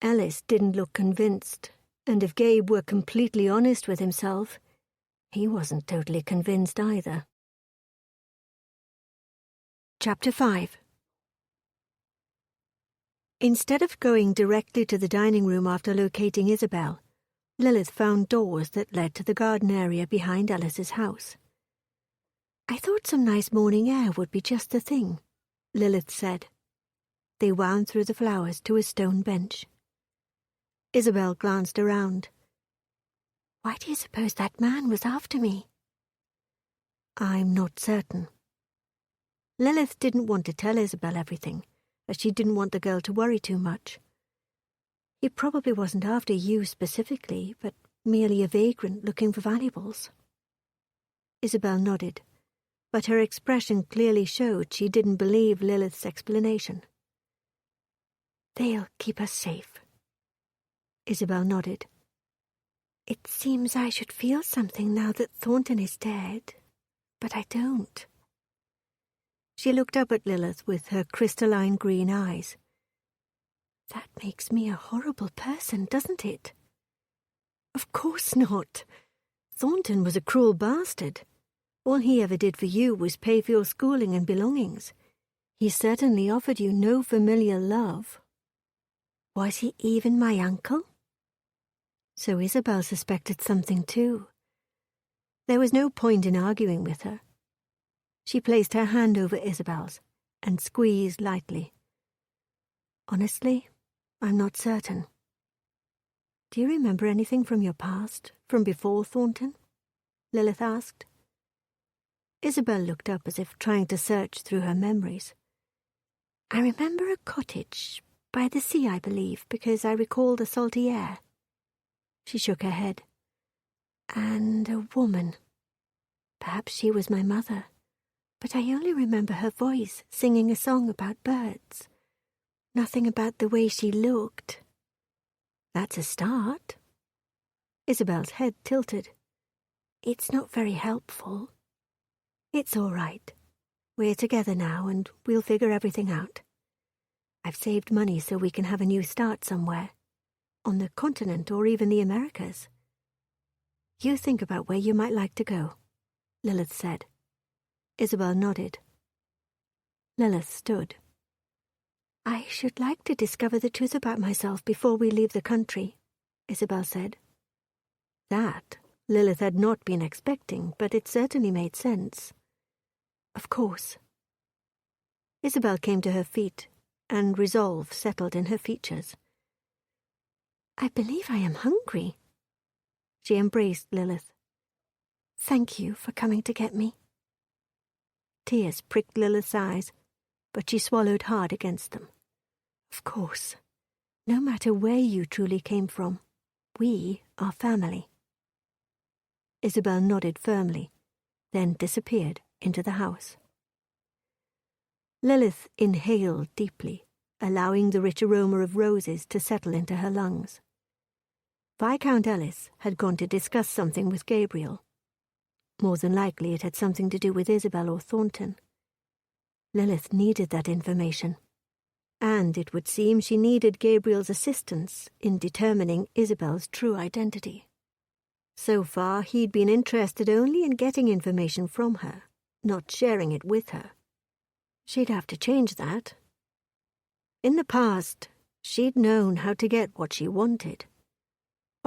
Ellis didn't look convinced, and if Gabe were completely honest with himself, he wasn't totally convinced either. Chapter 5. Instead of going directly to the dining room after locating Isabel, Lilith found doors that led to the garden area behind Ellis's house. I thought some nice morning air would be just the thing, Lilith said. They wound through the flowers to a stone bench. Isabel glanced around. Why do you suppose that man was after me? I'm not certain. Lilith didn't want to tell Isabel everything, as she didn't want the girl to worry too much. He probably wasn't after you specifically, but merely a vagrant looking for valuables. Isabel nodded, but her expression clearly showed she didn't believe Lilith's explanation. They'll keep us safe. Isabel nodded. It seems I should feel something now that Thornton is dead, but I don't. She looked up at Lilith with her crystalline green eyes. That makes me a horrible person, doesn't it? Of course not. Thornton was a cruel bastard. All he ever did for you was pay for your schooling and belongings. He certainly offered you no familiar love. Was he even my uncle? So Isabel suspected something too. There was no point in arguing with her. She placed her hand over Isabel's and squeezed lightly. Honestly, I'm not certain. Do you remember anything from your past, from before Thornton? Lilith asked. Isabel looked up as if trying to search through her memories. I remember a cottage, by the sea, I believe, because I recall the salty air. She shook her head. And a woman. Perhaps she was my mother, but I only remember her voice singing a song about birds. Nothing about the way she looked. That's a start. Isabel's head tilted. It's not very helpful. It's all right. We're together now, and we'll figure everything out. I've saved money so we can have a new start somewhere. On the continent or even the Americas. You think about where you might like to go, Lilith said. Isabel nodded. Lilith stood. I should like to discover the truth about myself before we leave the country, Isabel said. That Lilith had not been expecting, but it certainly made sense. Of course. Isabel came to her feet, and resolve settled in her features. I believe I am hungry. She embraced Lilith. Thank you for coming to get me. Tears pricked Lilith's eyes, but she swallowed hard against them. Of course, no matter where you truly came from, we are family. Isabel nodded firmly, then disappeared into the house. Lilith inhaled deeply, allowing the rich aroma of roses to settle into her lungs. Viscount Ellis had gone to discuss something with Gabriel. More than likely it had something to do with Isabel or Thornton. Lilith needed that information, and it would seem she needed Gabriel's assistance in determining Isabel's true identity. So far, he'd been interested only in getting information from her, not sharing it with her. She'd have to change that. In the past, she'd known how to get what she wanted.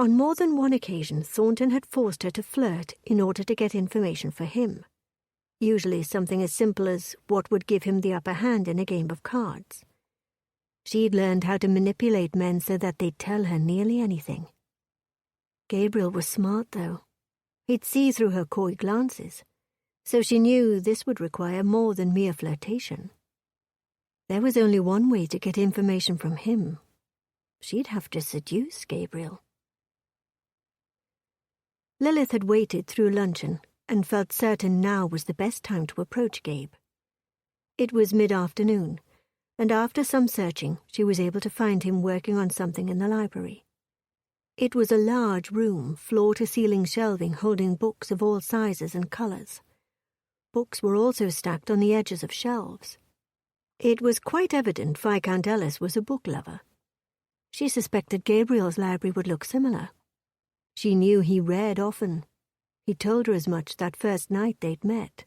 On more than one occasion, Thornton had forced her to flirt in order to get information for him. Usually something as simple as what would give him the upper hand in a game of cards. She'd learned how to manipulate men so that they'd tell her nearly anything. Gabriel was smart, though. He'd see through her coy glances, so she knew this would require more than mere flirtation. There was only one way to get information from him. She'd have to seduce Gabriel. Lilith had waited through luncheon and felt certain now was the best time to approach Gabe. It was mid-afternoon, and after some searching, she was able to find him working on something in the library. It was a large room, floor-to-ceiling shelving holding books of all sizes and colors. Books were also stacked on the edges of shelves. It was quite evident Viscount Ellis was a book lover. She suspected Gabriel's library would look similar. She knew he read often. He told her as much that first night they'd met.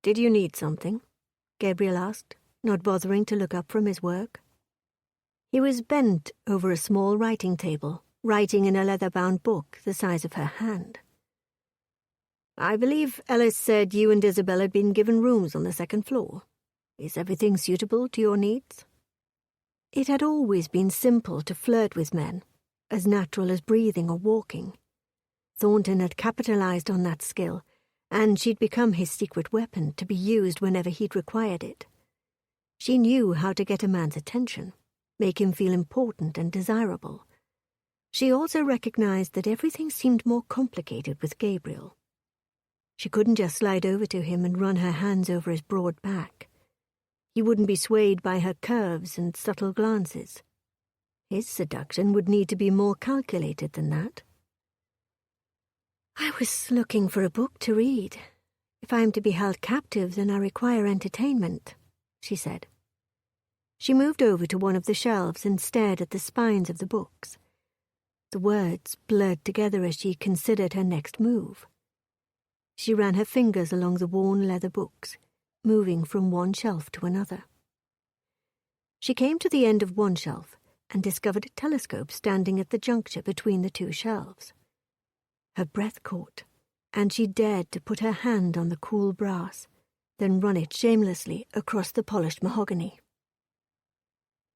"Did you need something?" Gabriel asked, not bothering to look up from his work. He was bent over a small writing table, writing in a leather-bound book the size of her hand. "I believe Ellis said you and Isabel had been given rooms on the second floor. Is everything suitable to your needs?" It had always been simple to flirt with men, as natural as breathing or walking. Thornton had capitalized on that skill, and she'd become his secret weapon to be used whenever he'd required it. She knew how to get a man's attention, make him feel important and desirable. She also recognized that everything seemed more complicated with Gabriel. She couldn't just slide over to him and run her hands over his broad back. He wouldn't be swayed by her curves and subtle glances. His seduction would need to be more calculated than that. "I was looking for a book to read. If I am to be held captive, then I require entertainment," she said. She moved over to one of the shelves and stared at the spines of the books. The words blurred together as she considered her next move. She ran her fingers along the worn leather books, moving from one shelf to another. She came to the end of one shelf and discovered a telescope standing at the juncture between the two shelves. Her breath caught, and she dared to put her hand on the cool brass, then run it shamelessly across the polished mahogany.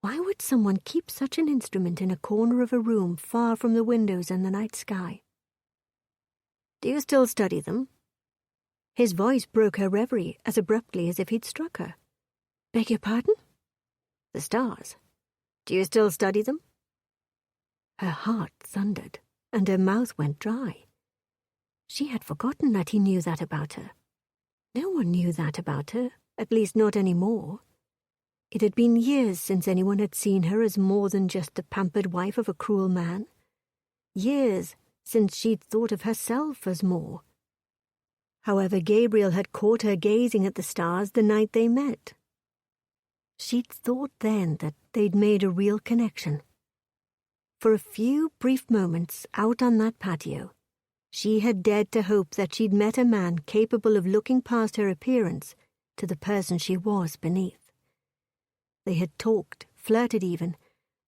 Why would someone keep such an instrument in a corner of a room far from the windows and the night sky? "Do you still study them?" His voice broke her reverie as abruptly as if he'd struck her. "Beg your pardon?" "The stars. Do you still study them?" Her heart thundered, and her mouth went dry. She had forgotten that he knew that about her. No one knew that about her, at least not any more. It had been years since anyone had seen her as more than just the pampered wife of a cruel man. Years since she'd thought of herself as more. However, Gabriel had caught her gazing at the stars the night they met. She'd thought then that they'd made a real connection. For a few brief moments out on that patio, she had dared to hope that she'd met a man capable of looking past her appearance to the person she was beneath. They had talked, flirted even,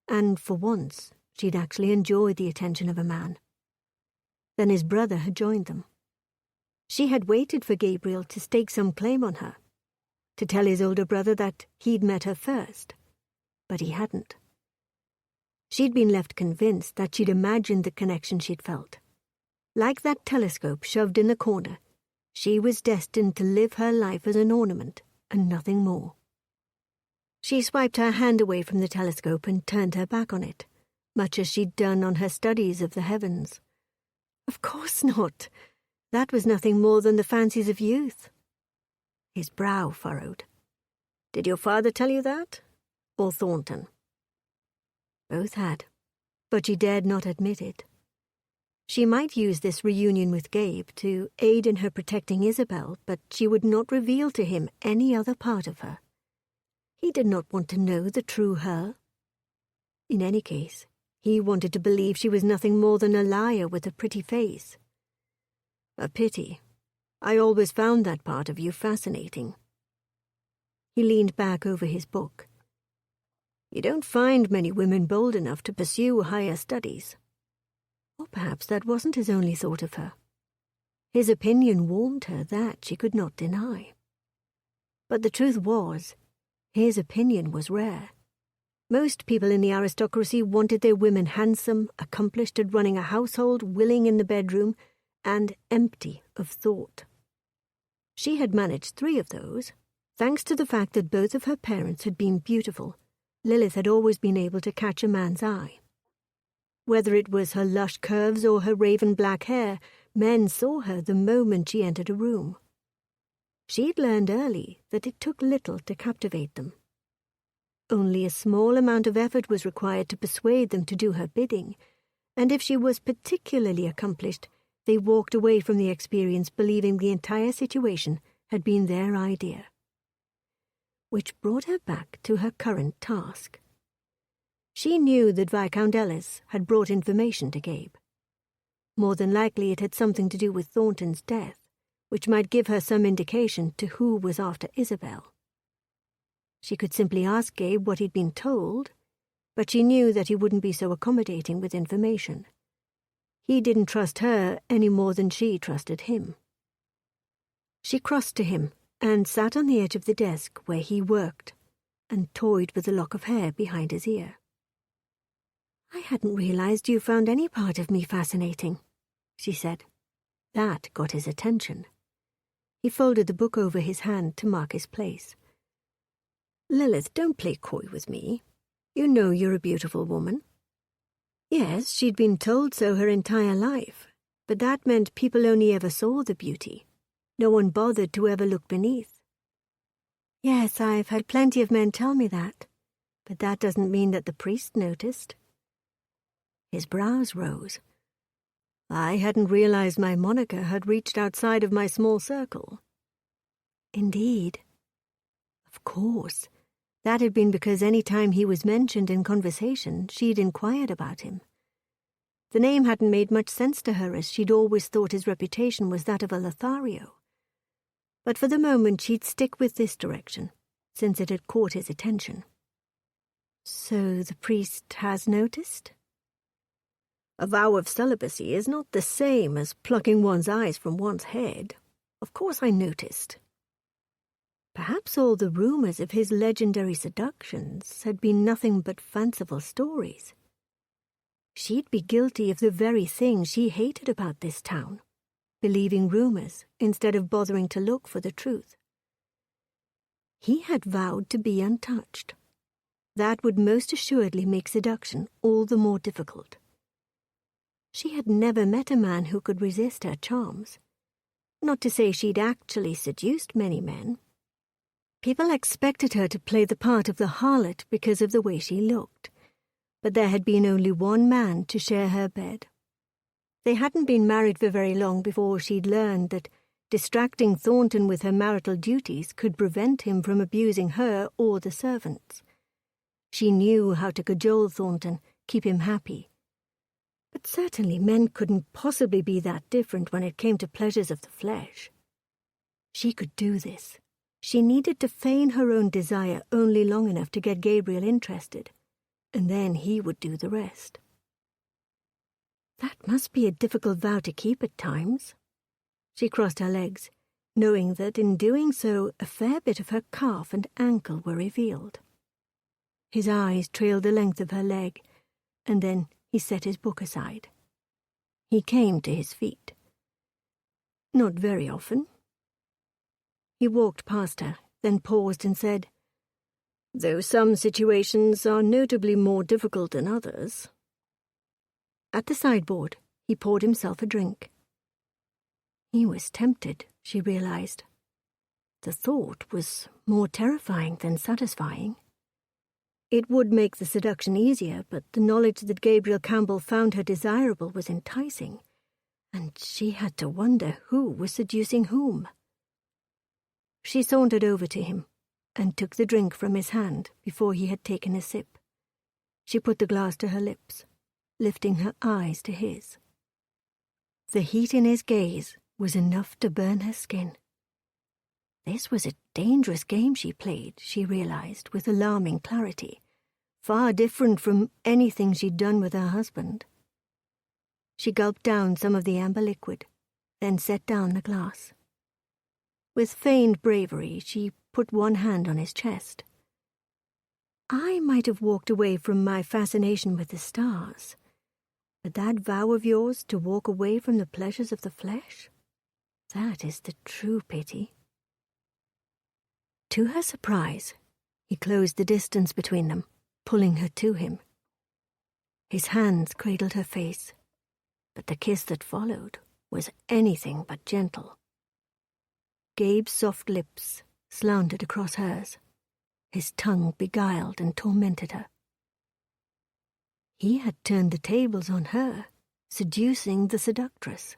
and for once she'd actually enjoyed the attention of a man. Then his brother had joined them. She had waited for Gabriel to stake some claim on her, to tell his older brother that he'd met her first, but he hadn't. She'd been left convinced that she'd imagined the connection she'd felt. Like that telescope shoved in the corner, she was destined to live her life as an ornament and nothing more. She swiped her hand away from the telescope and turned her back on it, much as she'd done on her studies of the heavens. Of course not. That was nothing more than the fancies of youth. His brow furrowed. Did your father tell you that? Or Thornton? Both had, but she dared not admit it. She might use this reunion with Gabe to aid in her protecting Isabel, but she would not reveal to him any other part of her. He did not want to know the true her. In any case, he wanted to believe she was nothing more than a liar with a pretty face. A pity. I always found that part of you fascinating. He leaned back over his book. You don't find many women bold enough to pursue higher studies. Or perhaps that wasn't his only thought of her. His opinion warmed her, that she could not deny. But the truth was, his opinion was rare. Most people in the aristocracy wanted their women handsome, accomplished at running a household, willing in the bedroom, and empty of thought. She had managed 3 of those. Thanks to the fact that both of her parents had been beautiful, Lilith had always been able to catch a man's eye. Whether it was her lush curves or her raven black hair, men saw her the moment she entered a room. She'd learned early that it took little to captivate them. Only a small amount of effort was required to persuade them to do her bidding, and if she was particularly accomplished, they walked away from the experience believing the entire situation had been their idea. Which brought her back to her current task. She knew that Viscount Ellis had brought information to Gabe. More than likely it had something to do with Thornton's death, which might give her some indication to who was after Isabel. She could simply ask Gabe what he'd been told, but she knew that he wouldn't be so accommodating with information. He didn't trust her any more than she trusted him. She crossed to him and sat on the edge of the desk where he worked and toyed with the lock of hair behind his ear. I hadn't realized you found any part of me fascinating, she said. That got his attention. He folded the book over his hand to mark his place. Lilith, don't play coy with me. You know you're a beautiful woman. Yes, she'd been told so her entire life, but that meant people only ever saw the beauty. No one bothered to ever look beneath. Yes, I've had plenty of men tell me that, but that doesn't mean that the priest noticed. His brows rose. I hadn't realized my moniker had reached outside of my small circle. Indeed. Of course. That had been because any time he was mentioned in conversation, she'd inquired about him. The name hadn't made much sense to her, as she'd always thought his reputation was that of a Lothario. But for the moment she'd stick with this direction, since it had caught his attention. So the priest has noticed? A vow of celibacy is not the same as plucking one's eyes from one's head. Of course I noticed. Perhaps all the rumors of his legendary seductions had been nothing but fanciful stories. She'd be guilty of the very thing she hated about this town, believing rumors instead of bothering to look for the truth. He had vowed to be untouched. That would most assuredly make seduction all the more difficult. She had never met a man who could resist her charms. Not to say she'd actually seduced many men. People expected her to play the part of the harlot because of the way she looked, but there had been only one man to share her bed. They hadn't been married for very long before she'd learned that distracting Thornton with her marital duties could prevent him from abusing her or the servants. She knew how to cajole Thornton, keep him happy. But certainly men couldn't possibly be that different when it came to pleasures of the flesh. She could do this. She needed to feign her own desire only long enough to get Gabriel interested, and then he would do the rest. That must be a difficult vow to keep at times. She crossed her legs, knowing that in doing so a fair bit of her calf and ankle were revealed. His eyes trailed the length of her leg, and then he set his book aside. He came to his feet. Not very often. He walked past her, then paused and said, "Though some situations are notably more difficult than others." At the sideboard, he poured himself a drink. He was tempted, she realized. The thought was more terrifying than satisfying. It would make the seduction easier, but the knowledge that Gabriel Campbell found her desirable was enticing, and she had to wonder who was seducing whom. She sauntered over to him and took the drink from his hand before he had taken a sip. She put the glass to her lips, lifting her eyes to his. The heat in his gaze was enough to burn her skin. This was a dangerous game she played, she realized with alarming clarity, far different from anything she'd done with her husband. She gulped down some of the amber liquid, then set down the glass. With feigned bravery, she put one hand on his chest. "I might have walked away from my fascination with the stars, but that vow of yours to walk away from the pleasures of the flesh, that is the true pity." To her surprise, he closed the distance between them, pulling her to him. His hands cradled her face, but the kiss that followed was anything but gentle. Gabe's soft lips slanted across hers. His tongue beguiled and tormented her. He had turned the tables on her, seducing the seductress.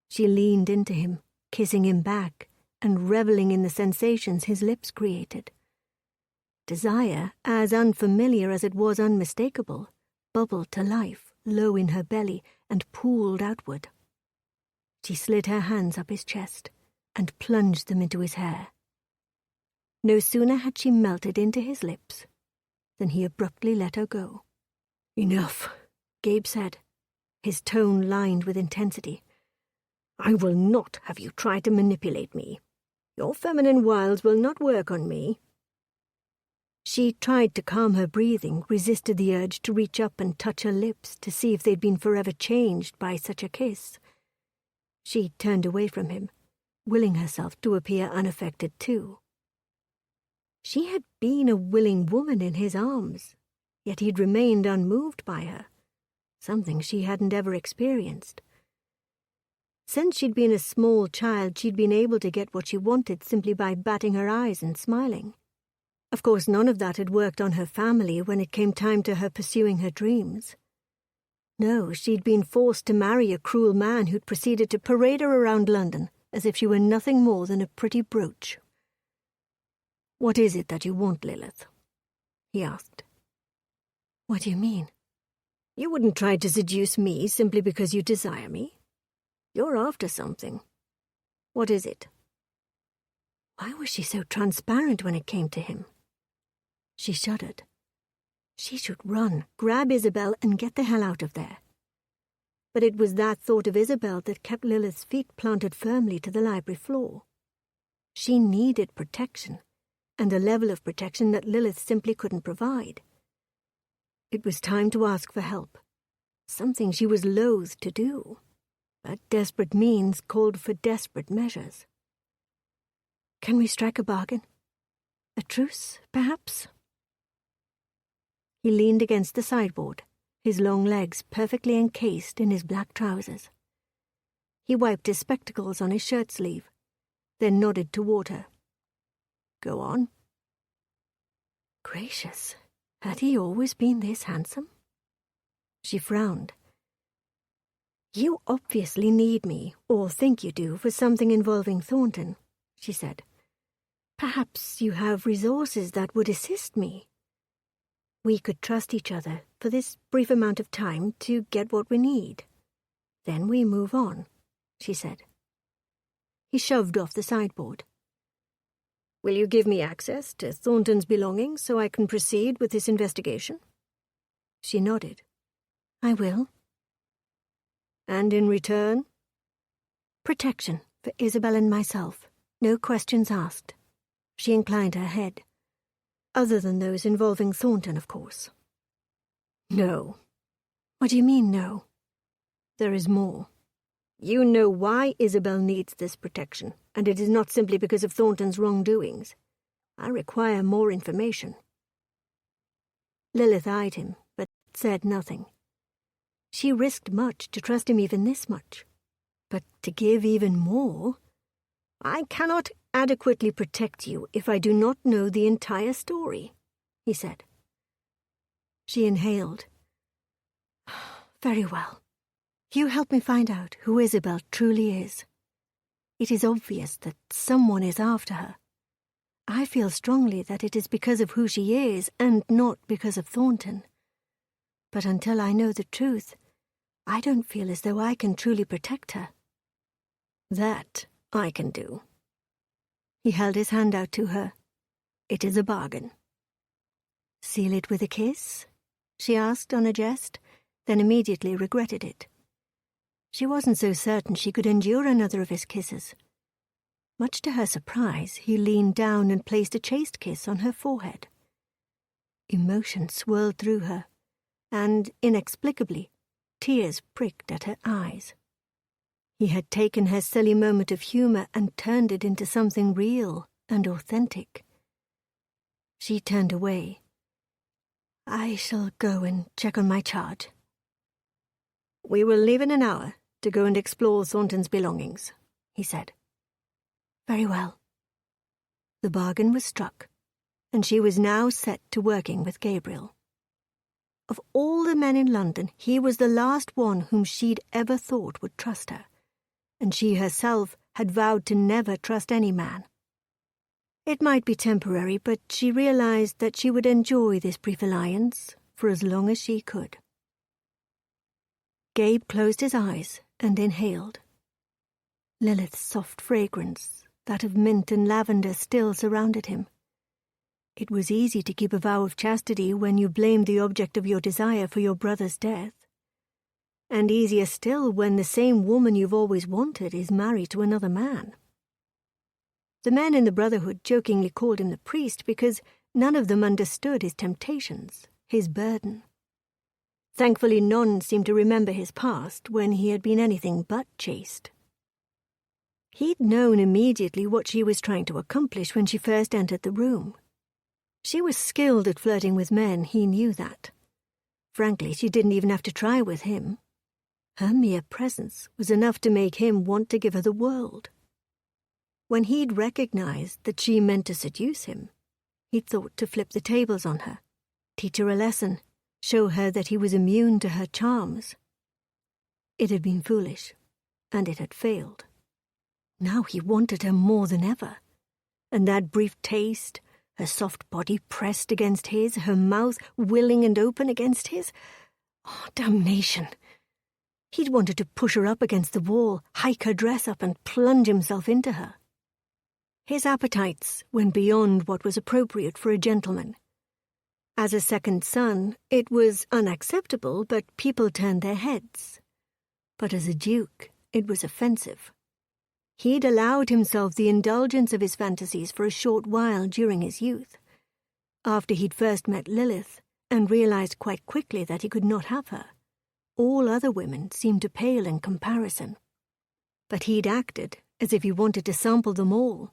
She leaned into him, kissing him back, and reveling in the sensations his lips created. Desire, as unfamiliar as it was unmistakable, bubbled to life low in her belly and pooled outward. She slid her hands up his chest and plunged them into his hair. No sooner had she melted into his lips than he abruptly let her go. "Enough," Gabe said, his tone lined with intensity. "I will not have you try to manipulate me. Your feminine wiles will not work on me." She tried to calm her breathing, resisted the urge to reach up and touch her lips to see if they'd been forever changed by such a kiss. She turned away from him, willing herself to appear unaffected too. She had been a willing woman in his arms, yet he'd remained unmoved by her, something she hadn't ever experienced. Since she'd been a small child, she'd been able to get what she wanted simply by batting her eyes and smiling. Of course, none of that had worked on her family when it came time to her pursuing her dreams. No, she'd been forced to marry a cruel man who'd proceeded to parade her around London as if she were nothing more than a pretty brooch. "What is it that you want, Lilith?" he asked. "What do you mean?" "You wouldn't try to seduce me simply because you desire me. You're after something. What is it?" Why was she so transparent when it came to him? She shuddered. She should run, grab Isabel, and get the hell out of there. But it was that thought of Isabel that kept Lilith's feet planted firmly to the library floor. She needed protection, and a level of protection that Lilith simply couldn't provide. It was time to ask for help, something she was loath to do. But desperate means called for desperate measures. "Can we strike a bargain? A truce, perhaps?" He leaned against the sideboard, his long legs perfectly encased in his black trousers. He wiped his spectacles on his shirt sleeve, then nodded toward her. "Go on." Gracious, had he always been this handsome? She frowned. "You obviously need me, or think you do, for something involving Thornton," she said. "Perhaps you have resources that would assist me. We could trust each other for this brief amount of time to get what we need. Then we move on," she said. He shoved off the sideboard. "Will you give me access to Thornton's belongings so I can proceed with this investigation?" She nodded. "I will." "And in return?" "Protection for Isabel and myself. No questions asked." She inclined her head. "Other than those involving Thornton, of course." No. What do you mean, no? There is more. You know why Isabel needs this protection, and it is not simply because of Thornton's wrongdoings. I require more information. Lilith eyed him, but said nothing. She risked much to trust him even this much. But to give even more? I cannot adequately protect you if I do not know the entire story, he said. She inhaled. Very well. You help me find out who Isabel truly is. It is obvious that someone is after her. I feel strongly that it is because of who she is and not because of Thornton. But until I know the truth, I don't feel as though I can truly protect her. That I can do. He held his hand out to her. It is a bargain. Seal it with a kiss? She asked on a jest, then immediately regretted it. She wasn't so certain she could endure another of his kisses. Much to her surprise, he leaned down and placed a chaste kiss on her forehead. Emotion swirled through her, and, inexplicably, tears pricked at her eyes. He had taken her silly moment of humor and turned it into something real and authentic. She turned away. I shall go and check on my charge. We will leave in an hour to go and explore Thornton's belongings, he said. Very well. The bargain was struck, and she was now set to working with Gabriel. Of all the men in London, he was the last one whom she'd ever thought would trust her, and she herself had vowed to never trust any man. It might be temporary, but she realized that she would enjoy this brief alliance for as long as she could. Gabe closed his eyes and inhaled. Lilith's soft fragrance, that of mint and lavender, still surrounded him. It was easy to keep a vow of chastity when you blamed the object of your desire for your brother's death. And easier still when the same woman you've always wanted is married to another man. The men in the Brotherhood jokingly called him the priest because none of them understood his temptations, his burden. Thankfully, none seemed to remember his past when he had been anything but chaste. He'd known immediately what she was trying to accomplish when she first entered the room. She was skilled at flirting with men, he knew that. Frankly, she didn't even have to try with him. Her mere presence was enough to make him want to give her the world. When he'd recognized that she meant to seduce him, he'd thought to flip the tables on her, teach her a lesson, show her that he was immune to her charms. It had been foolish, and it had failed. Now he wanted her more than ever, and that brief taste, her soft body pressed against his, her mouth willing and open against his. Oh, damnation! He'd wanted to push her up against the wall, hike her dress up, and plunge himself into her. His appetites went beyond what was appropriate for a gentleman. As a second son, it was unacceptable, but people turned their heads. But as a duke, it was offensive. He'd allowed himself the indulgence of his fantasies for a short while during his youth, after he'd first met Lilith and realized quite quickly that he could not have her. All other women seemed to pale in comparison. But he'd acted as if he wanted to sample them all.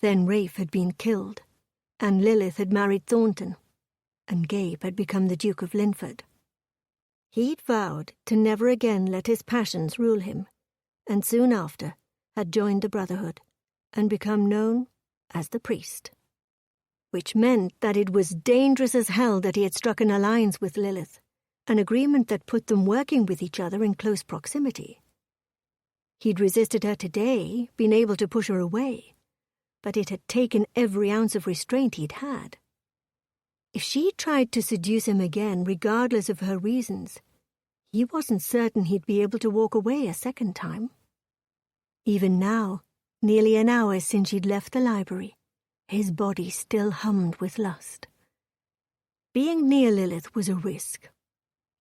Then Rafe had been killed, and Lilith had married Thornton, and Gabe had become the Duke of Linford. He'd vowed to never again let his passions rule him, and soon after had joined the Brotherhood and become known as the priest. Which meant that it was dangerous as hell that he had struck an alliance with Lilith, an agreement that put them working with each other in close proximity. He'd resisted her today, been able to push her away, but it had taken every ounce of restraint he'd had. If she tried to seduce him again, regardless of her reasons, he wasn't certain he'd be able to walk away a second time. Even now, nearly an hour since she'd left the library, his body still hummed with lust. Being near Lilith was a risk,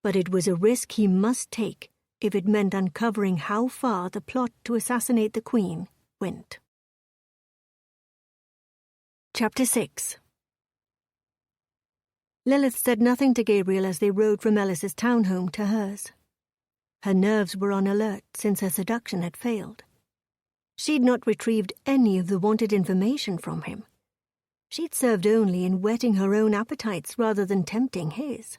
but it was a risk he must take if it meant uncovering how far the plot to assassinate the Queen went. Chapter 6. Lilith said nothing to Gabriel as they rode from Ellis's townhome to hers. Her nerves were on alert since her seduction had failed. She'd not retrieved any of the wanted information from him. She'd served only in whetting her own appetites rather than tempting his.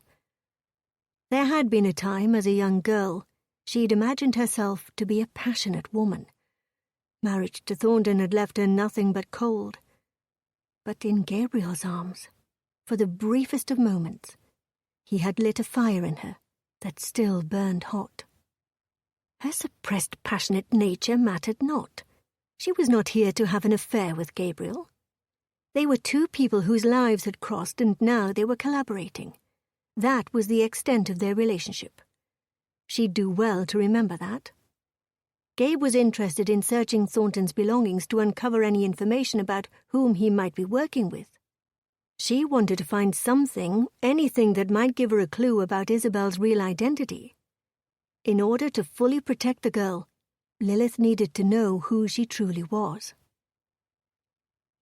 There had been a time, as a young girl, she'd imagined herself to be a passionate woman. Marriage to Thornton had left her nothing but cold. But in Gabriel's arms, for the briefest of moments, he had lit a fire in her that still burned hot. Her suppressed passionate nature mattered not. She was not here to have an affair with Gabriel. They were two people whose lives had crossed, and now they were collaborating. That was the extent of their relationship. She'd do well to remember that. Gabe was interested in searching Thornton's belongings to uncover any information about whom he might be working with. She wanted to find something, anything that might give her a clue about Isabel's real identity. In order to fully protect the girl, Lilith needed to know who she truly was.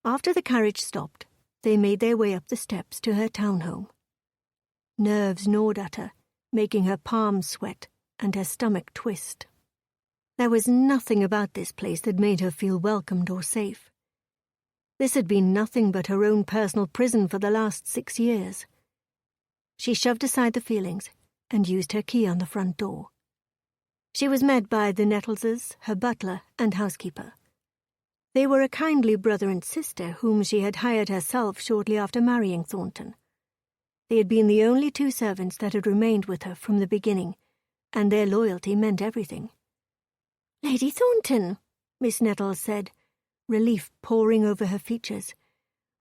After the carriage stopped, they made their way up the steps to her townhome. Nerves gnawed at her, making her palms sweat and her stomach twist. There was nothing about this place that made her feel welcomed or safe. This had been nothing but her own personal prison for the last 6 years. She shoved aside the feelings and used her key on the front door. She was met by the Nettleses, her butler, and housekeeper. They were a kindly brother and sister whom she had hired herself shortly after marrying Thornton. They had been the only 2 servants that had remained with her from the beginning, and their loyalty meant everything. "Lady Thornton," Miss Nettles said, relief pouring over her features.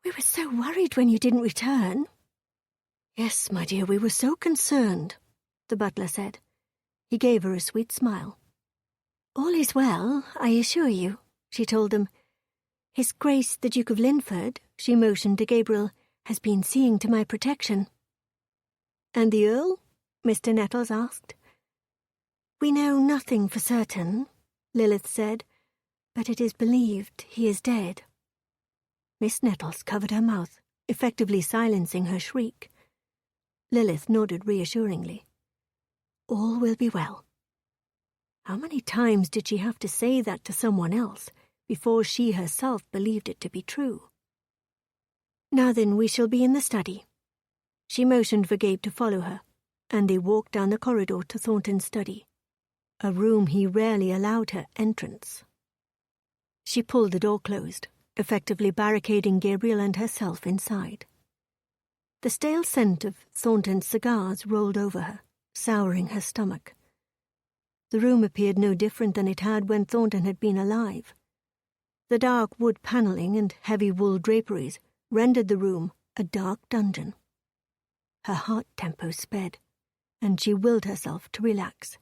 "We were so worried when you didn't return." "Yes, my dear, we were so concerned," the butler said. He gave her a sweet smile. "All is well, I assure you," she told them. "His Grace the Duke of Linford," she motioned to Gabriel, "has been seeing to my protection." "And the Earl?" Mr. Nettles asked. "We know nothing for certain," Lilith said, "but it is believed he is dead." Miss Nettles covered her mouth, effectively silencing her shriek. Lilith nodded reassuringly. "All will be well." How many times did she have to say that to someone else before she herself believed it to be true? "Now then, we shall be in the study." She motioned for Gabe to follow her, and they walked down the corridor to Thornton's study, a room he rarely allowed her entrance. She pulled the door closed, effectively barricading Gabriel and herself inside. The stale scent of Thornton's cigars rolled over her, souring her stomach. The room appeared no different than it had when Thornton had been alive. The dark wood panelling and heavy wool draperies rendered the room a dark dungeon. Her heart tempo sped, and she willed herself to relax.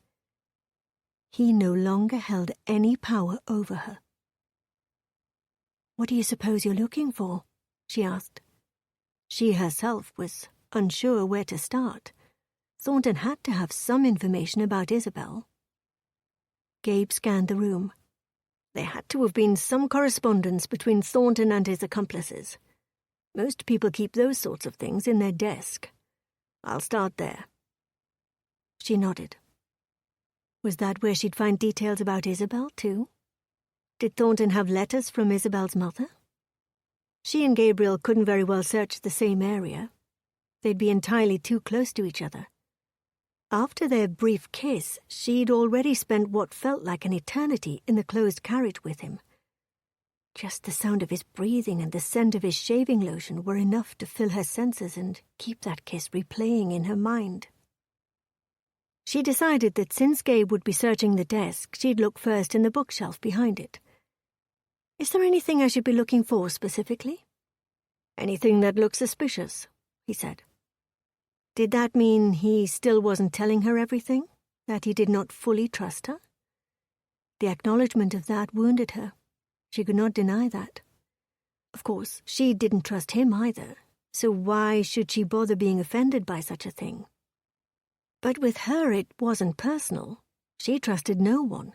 He no longer held any power over her. "What do you suppose you're looking for?" she asked. She herself was unsure where to start. Thornton had to have some information about Isabel. Gabe scanned the room. There had to have been some correspondence between Thornton and his accomplices. Most people keep those sorts of things in their desk. I'll start there. She nodded. Was that where she'd find details about Isabel, too? Did Thornton have letters from Isabel's mother? She and Gabriel couldn't very well search the same area. They'd be entirely too close to each other. After their brief kiss, she'd already spent what felt like an eternity in the closed carriage with him. Just the sound of his breathing and the scent of his shaving lotion were enough to fill her senses and keep that kiss replaying in her mind. She decided that since Gabe would be searching the desk, she'd look first in the bookshelf behind it. "Is there anything I should be looking for specifically?" "Anything that looks suspicious," he said. Did that mean he still wasn't telling her everything? That he did not fully trust her? The acknowledgement of that wounded her. She could not deny that. Of course, she didn't trust him either, so why should she bother being offended by such a thing? But with her it wasn't personal. She trusted no one.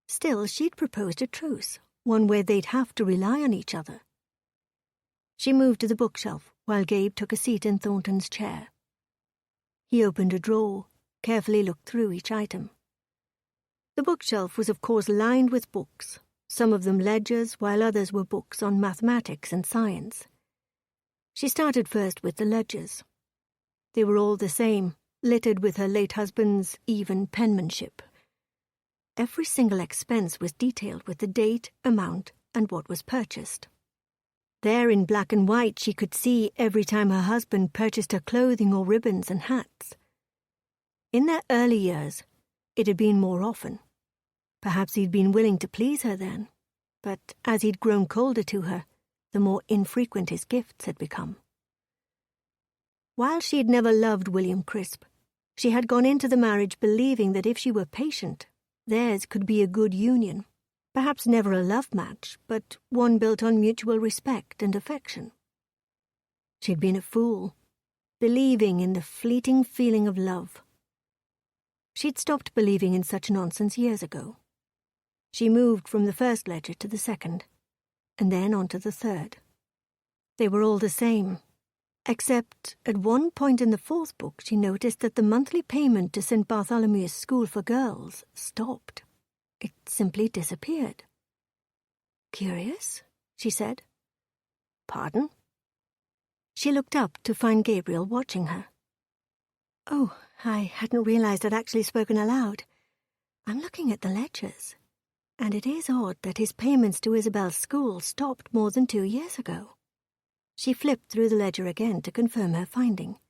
Still, she'd proposed a truce, one where they'd have to rely on each other. She moved to the bookshelf while Gabe took a seat in Thornton's chair. He opened a drawer, carefully looked through each item. The bookshelf was of course lined with books, some of them ledgers while others were books on mathematics and science. She started first with the ledgers. They were all the same, littered with her late husband's even penmanship. Every single expense was detailed with the date, amount, and what was purchased. There in black and white she could see every time her husband purchased her clothing or ribbons and hats. In their early years, it had been more often. Perhaps he'd been willing to please her then, but as he'd grown colder to her, the more infrequent his gifts had become. While she had never loved William Crisp, she had gone into the marriage believing that if she were patient, theirs could be a good union. Perhaps never a love match, but one built on mutual respect and affection. She'd been a fool, believing in the fleeting feeling of love. She'd stopped believing in such nonsense years ago. She moved from the first ledger to the second, and then on to the third. They were all the same, except at one point in the fourth book she noticed that the monthly payment to St. Bartholomew's School for Girls stopped. It simply disappeared. "Curious," she said. "Pardon?" She looked up to find Gabriel watching her. "Oh, I hadn't realized I'd actually spoken aloud. I'm looking at the ledgers, and it is odd that his payments to Isabel's school stopped more than 2 years ago." She flipped through the ledger again to confirm her finding.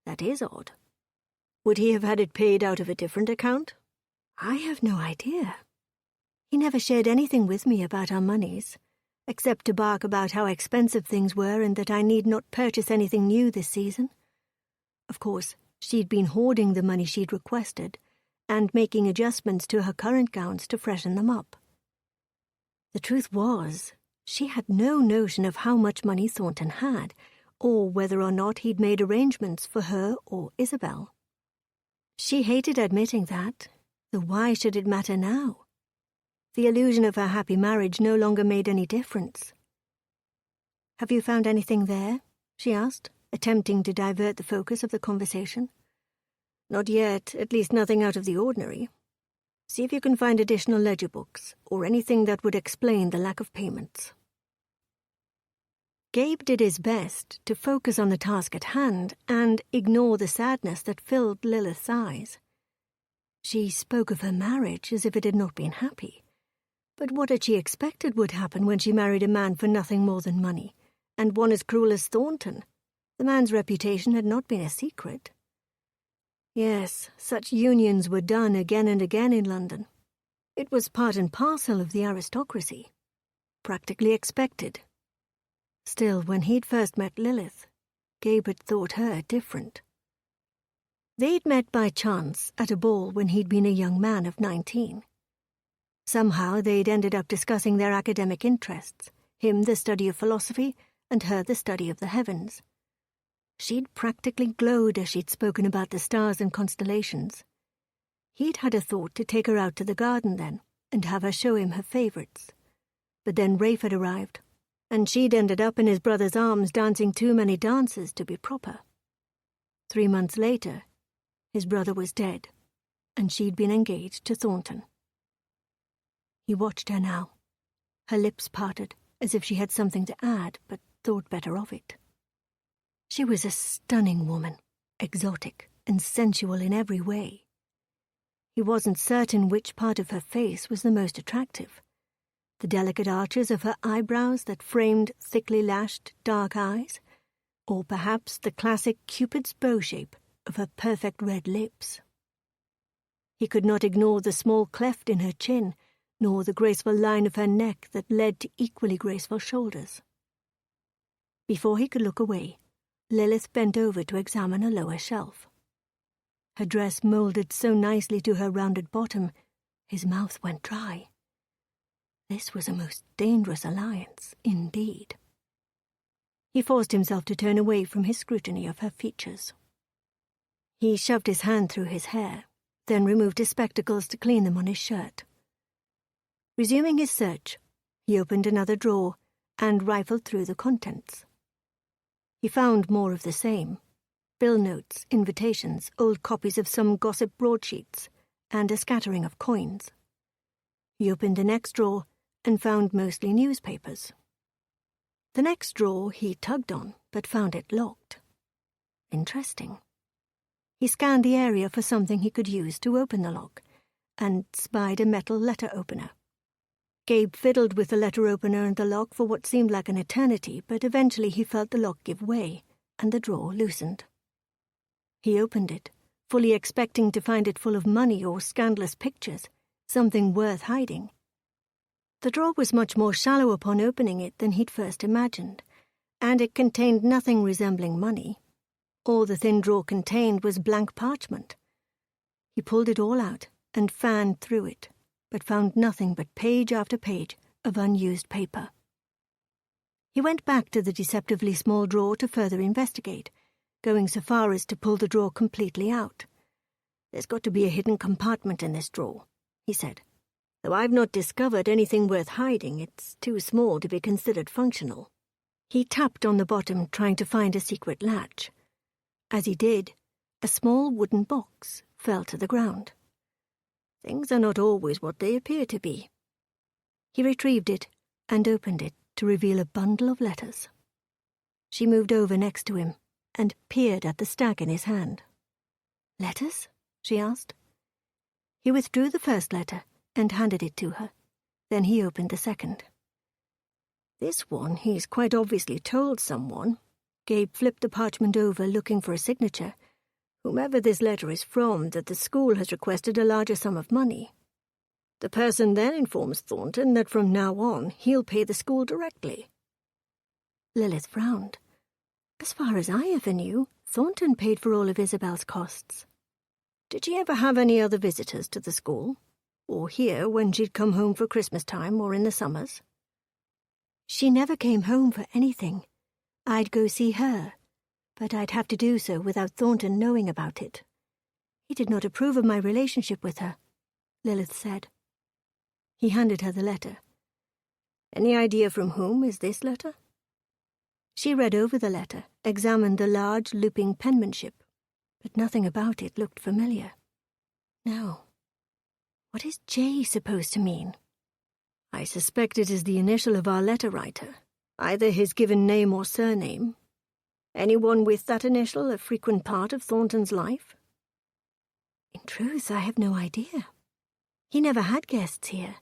"That is odd. Would he have had it paid out of a different account?" "I have no idea. He never shared anything with me about our moneys, except to bark about how expensive things were and that I need not purchase anything new this season. Of course, she'd been hoarding the money she'd requested and making adjustments to her current gowns to freshen them up. The truth was, she had no notion of how much money Thornton had, or whether or not he'd made arrangements for her or Isabel. She hated admitting that, though why should it matter now? The illusion of her happy marriage no longer made any difference. "Have you found anything there?" she asked, attempting to divert the focus of the conversation. "Not yet, at least nothing out of the ordinary. See if you can find additional ledger books, or anything that would explain the lack of payments." Gabe did his best to focus on the task at hand and ignore the sadness that filled Lilith's eyes. She spoke of her marriage as if it had not been happy. But what had she expected would happen when she married a man for nothing more than money, and one as cruel as Thornton? The man's reputation had not been a secret. Yes, such unions were done again and again in London. It was part and parcel of the aristocracy, practically expected. Still, when he'd first met Lilith, Gabe had thought her different. They'd met by chance at a ball when he'd been a young man of 19. Somehow they'd ended up discussing their academic interests, him the study of philosophy and her the study of the heavens. She'd practically glowed as she'd spoken about the stars and constellations. He'd had a thought to take her out to the garden then and have her show him her favorites. But then Rafe had arrived, and she'd ended up in his brother's arms dancing too many dances to be proper. 3 months later, his brother was dead, and she'd been engaged to Thornton. He watched her now. Her lips parted, as if she had something to add, but thought better of it. She was a stunning woman, exotic and sensual in every way. He wasn't certain which part of her face was the most attractive. The delicate arches of her eyebrows that framed thickly lashed dark eyes, or perhaps the classic Cupid's bow shape of her perfect red lips. He could not ignore the small cleft in her chin, nor the graceful line of her neck that led to equally graceful shoulders. Before he could look away, Lilith bent over to examine a lower shelf. Her dress molded so nicely to her rounded bottom, his mouth went dry. This was a most dangerous alliance, indeed. He forced himself to turn away from his scrutiny of her features. He shoved his hand through his hair, then removed his spectacles to clean them on his shirt. Resuming his search, he opened another drawer and rifled through the contents. He found more of the same: bill notes, invitations, old copies of some gossip broadsheets, and a scattering of coins. He opened the next drawer and found mostly newspapers. The next drawer he tugged on, but found it locked. Interesting. He scanned the area for something he could use to open the lock, and spied a metal letter opener. Gabe fiddled with the letter opener and the lock for what seemed like an eternity, but eventually he felt the lock give way, and the drawer loosened. He opened it, fully expecting to find it full of money or scandalous pictures, something worth hiding. The drawer was much more shallow upon opening it than he'd first imagined, and it contained nothing resembling money. All the thin drawer contained was blank parchment. He pulled it all out and fanned through it, but found nothing but page after page of unused paper. He went back to the deceptively small drawer to further investigate, going so far as to pull the drawer completely out. "There's got to be a hidden compartment in this drawer," he said. "Though I've not discovered anything worth hiding, it's too small to be considered functional." He tapped on the bottom, trying to find a secret latch. As he did, a small wooden box fell to the ground. Things are not always what they appear to be. He retrieved it and opened it to reveal a bundle of letters. She moved over next to him and peered at the stack in his hand. "Letters?" she asked. He withdrew the first letter and handed it to her. Then he opened the second. This one he's quite obviously told someone. Gabe flipped the parchment over, looking for a signature. Whomever this letter is from, that the school has requested a larger sum of money. The person then informs Thornton that from now on he'll pay the school directly. Lilith frowned. As far as I ever knew, Thornton paid for all of Isabel's costs. Did she ever have any other visitors to the school? Or here when she'd come home for Christmas time or in the summers? She never came home for anything. I'd go see her, but I'd have to do so without Thornton knowing about it. He did not approve of my relationship with her, Lilith said. He handed her the letter. Any idea from whom is this letter? She read over the letter, examined the large, looping penmanship, but nothing about it looked familiar. No. What is J supposed to mean? I suspect it is the initial of our letter writer, either his given name or surname. Anyone with that initial a frequent part of Thornton's life? In truth, I have no idea. He never had guests here,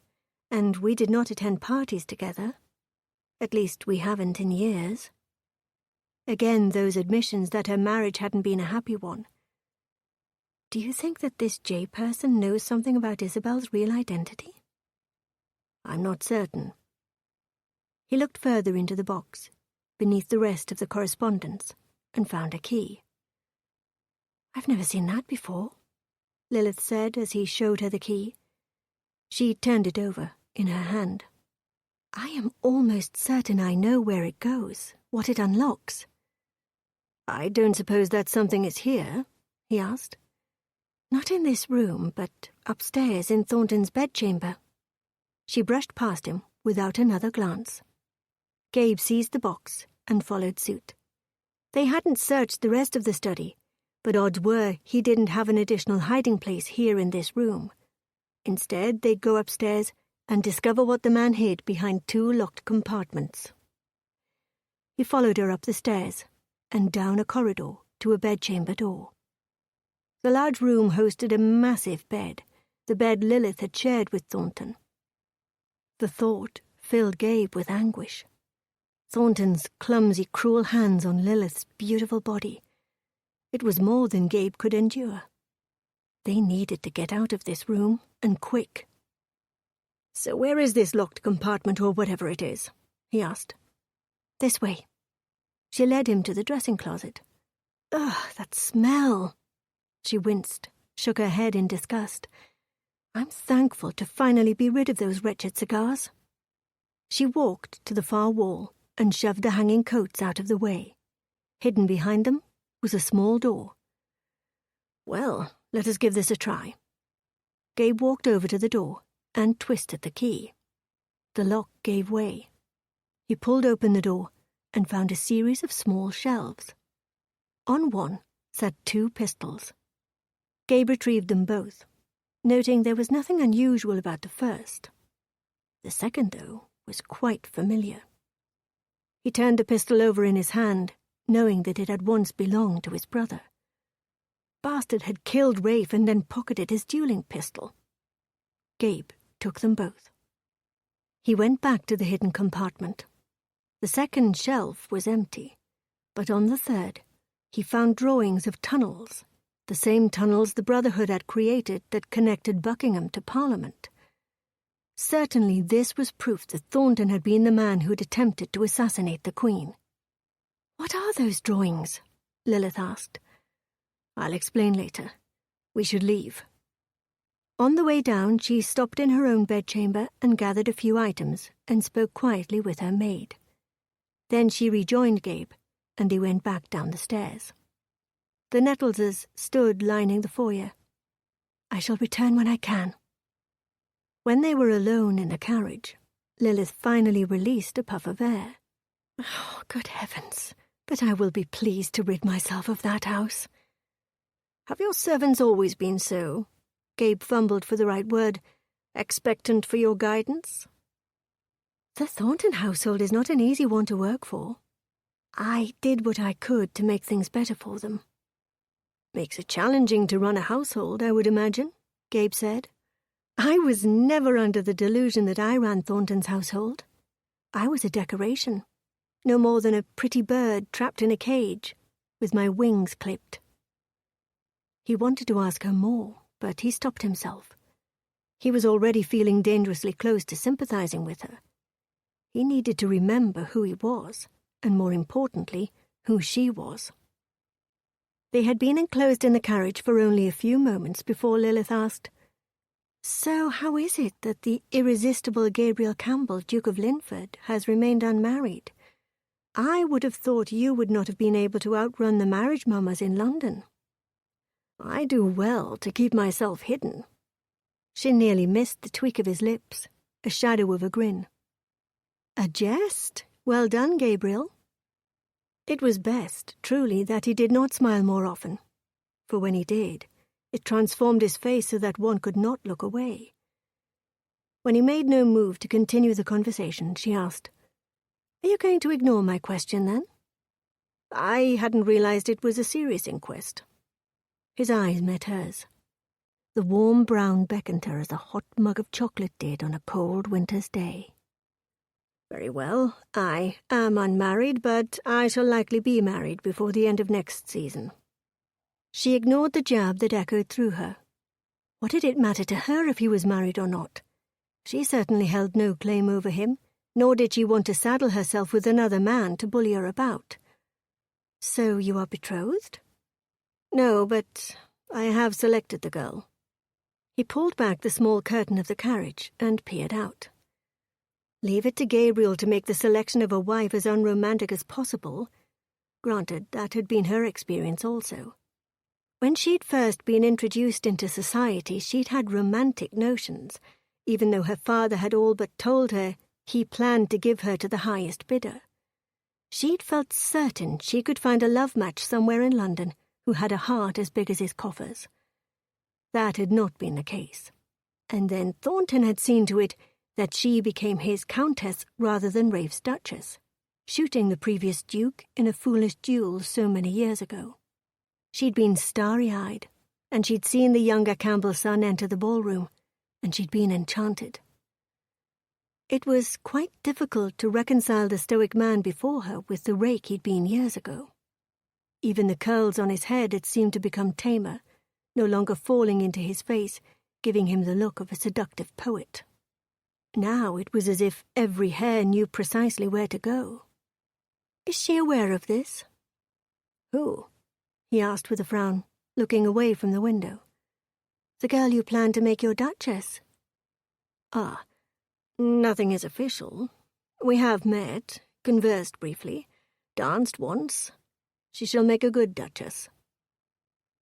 and we did not attend parties together. At least we haven't in years. Again, those admissions that her marriage hadn't been a happy one. Do you think that this J person knows something about Isabel's real identity? I'm not certain. He looked further into the box, beneath the rest of the correspondence, and found a key. I've never seen that before, Lilith said as he showed her the key. She turned it over in her hand. I am almost certain I know where it goes, what it unlocks. I don't suppose that something is here? He asked. Not in this room, but upstairs in Thornton's bedchamber. She brushed past him without another glance. Gabe seized the box and followed suit. They hadn't searched the rest of the study, but odds were he didn't have an additional hiding place here in this room. Instead, they'd go upstairs and discover what the man hid behind 2 locked compartments. He followed her up the stairs and down a corridor to a bedchamber door. The large room hosted a massive bed, the bed Lilith had shared with Thornton. The thought filled Gabe with anguish. Thornton's clumsy, cruel hands on Lilith's beautiful body. It was more than Gabe could endure. They needed to get out of this room, and quick. So where is this locked compartment or whatever it is? He asked. This way. She led him to the dressing closet. Ugh, that smell. She winced, shook her head in disgust. I'm thankful to finally be rid of those wretched cigars. She walked to the far wall and shoved the hanging coats out of the way. Hidden behind them was a small door. Well, let us give this a try. Gabe walked over to the door and twisted the key. The lock gave way. He pulled open the door and found a series of small shelves. On one sat 2 pistols. Gabe retrieved them both, noting there was nothing unusual about the first. The second, though, was quite familiar. He turned the pistol over in his hand, knowing that it had once belonged to his brother. Bastard had killed Rafe and then pocketed his dueling pistol. Gabe took them both. He went back to the hidden compartment. The second shelf was empty, but on the third, he found drawings of tunnels, the same tunnels the Brotherhood had created that connected Buckingham to Parliament. Certainly this was proof that Thornton had been the man who'd attempted to assassinate the Queen. "What are those drawings?" Lilith asked. "I'll explain later. We should leave." On the way down, she stopped in her own bedchamber and gathered a few items and spoke quietly with her maid. Then she rejoined Gabe, and they went back down the stairs. The Nettleses stood lining the foyer. "I shall return when I can." When they were alone in the carriage, Lilith finally released a puff of air. "Oh, good heavens, but I will be pleased to rid myself of that house." "Have your servants always been so?" Gabe fumbled for the right word. "Expectant for your guidance?" "The Thornton household is not an easy one to work for. I did what I could to make things better for them." "Makes it challenging to run a household, I would imagine," Gabe said. "I was never under the delusion that I ran Thornton's household. I was a decoration, no more than a pretty bird trapped in a cage, with my wings clipped." He wanted to ask her more, but he stopped himself. He was already feeling dangerously close to sympathizing with her. He needed to remember who he was, and more importantly, who she was. They had been enclosed in the carriage for only a few moments before Lilith asked, "So how is it that the irresistible Gabriel Campbell, Duke of Linford, has remained unmarried? I would have thought you would not have been able to outrun the marriage mummers in London." "I do well to keep myself hidden." She nearly missed the tweak of his lips, a shadow of a grin. "A jest? Well done, Gabriel." It was best, truly, that he did not smile more often, for when he did, it transformed his face so that one could not look away. When he made no move to continue the conversation, she asked, "Are you going to ignore my question, then?" "I hadn't realized it was a serious inquest." His eyes met hers. The warm brown beckoned her as a hot mug of chocolate did on a cold winter's day. "Very well, I am unmarried, but I shall likely be married before the end of next season." She ignored the jab that echoed through her. What did it matter to her if he was married or not? She certainly held no claim over him, nor did she want to saddle herself with another man to bully her about. "So you are betrothed?" "No, but I have selected the girl." He pulled back the small curtain of the carriage and peered out. Leave it to Gabriel to make the selection of a wife as unromantic as possible. Granted, that had been her experience also. When she'd first been introduced into society, she'd had romantic notions, even though her father had all but told her he planned to give her to the highest bidder. She'd felt certain she could find a love match somewhere in London who had a heart as big as his coffers. That had not been the case. And then Thornton had seen to it that she became his countess rather than Rafe's duchess, shooting the previous duke in a foolish duel so many years ago. She'd been starry-eyed, and she'd seen the younger Campbell son enter the ballroom, and she'd been enchanted. It was quite difficult to reconcile the stoic man before her with the rake he'd been years ago. Even the curls on his head had seemed to become tamer, no longer falling into his face, giving him the look of a seductive poet. Now it was as if every hair knew precisely where to go. "Is she aware of this?" "Who?" he asked with a frown, looking away from the window. "The girl you plan to make your duchess." "Ah, nothing is official. We have met, conversed briefly, danced once. She shall make a good duchess."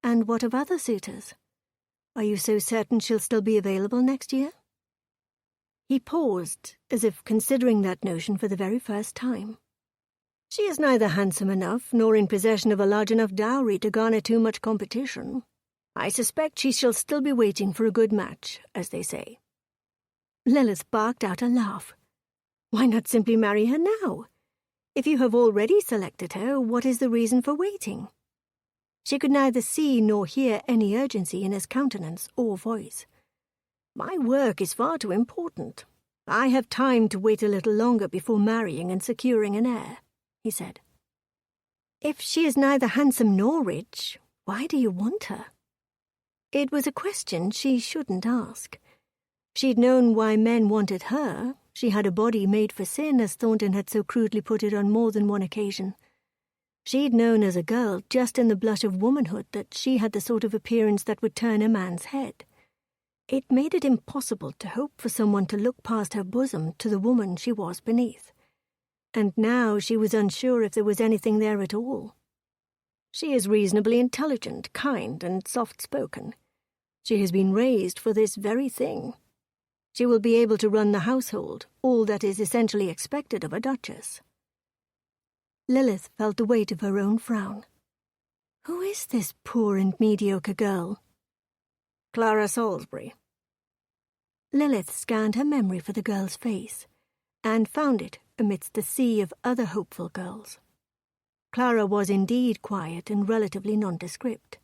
"And what of other suitors? Are you so certain she'll still be available next year?" He paused, as if considering that notion for the very first time. "She is neither handsome enough nor in possession of a large enough dowry to garner too much competition. I suspect she shall still be waiting for a good match, as they say." Lilith barked out a laugh. "Why not simply marry her now? If you have already selected her, what is the reason for waiting?" She could neither see nor hear any urgency in his countenance or voice. "My work is far too important. I have time to wait a little longer before marrying and securing an heir," he said. "If she is neither handsome nor rich, why do you want her?" It was a question she shouldn't ask. She'd known why men wanted her. She had a body made for sin, as Thornton had so crudely put it on more than one occasion. She'd known as a girl, just in the blush of womanhood, that she had the sort of appearance that would turn a man's head. It made it impossible to hope for someone to look past her bosom to the woman she was beneath. And now she was unsure if there was anything there at all. She is reasonably intelligent, kind, and soft-spoken. She has been raised for this very thing. She will be able to run the household, all that is essentially expected of a duchess. Lilith felt the weight of her own frown. Who is this poor and mediocre girl? Clara Salisbury. Lilith scanned her memory for the girl's face, and found it amidst the sea of other hopeful girls. Clara was indeed quiet and relatively nondescript.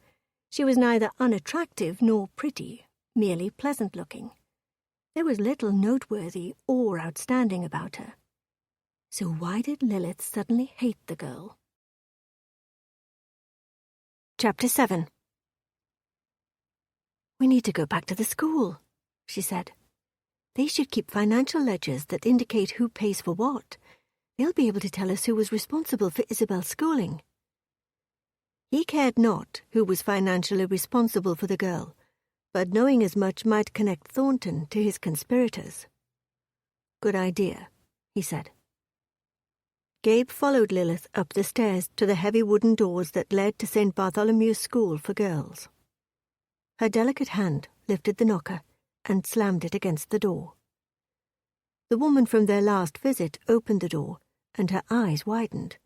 She was neither unattractive nor pretty, merely pleasant-looking. There was little noteworthy or outstanding about her. So why did Lilith suddenly hate the girl? Chapter 7. "We need to go back to the school," she said. "They should keep financial ledgers that indicate who pays for what. They'll be able to tell us who was responsible for Isabel's schooling." He cared not who was financially responsible for the girl, but knowing as much might connect Thornton to his conspirators. "Good idea," he said. Gabe followed Lilith up the stairs to the heavy wooden doors that led to St. Bartholomew's School for Girls. Her delicate hand lifted the knocker and slammed it against the door. The woman from their last visit opened the door, and her eyes widened.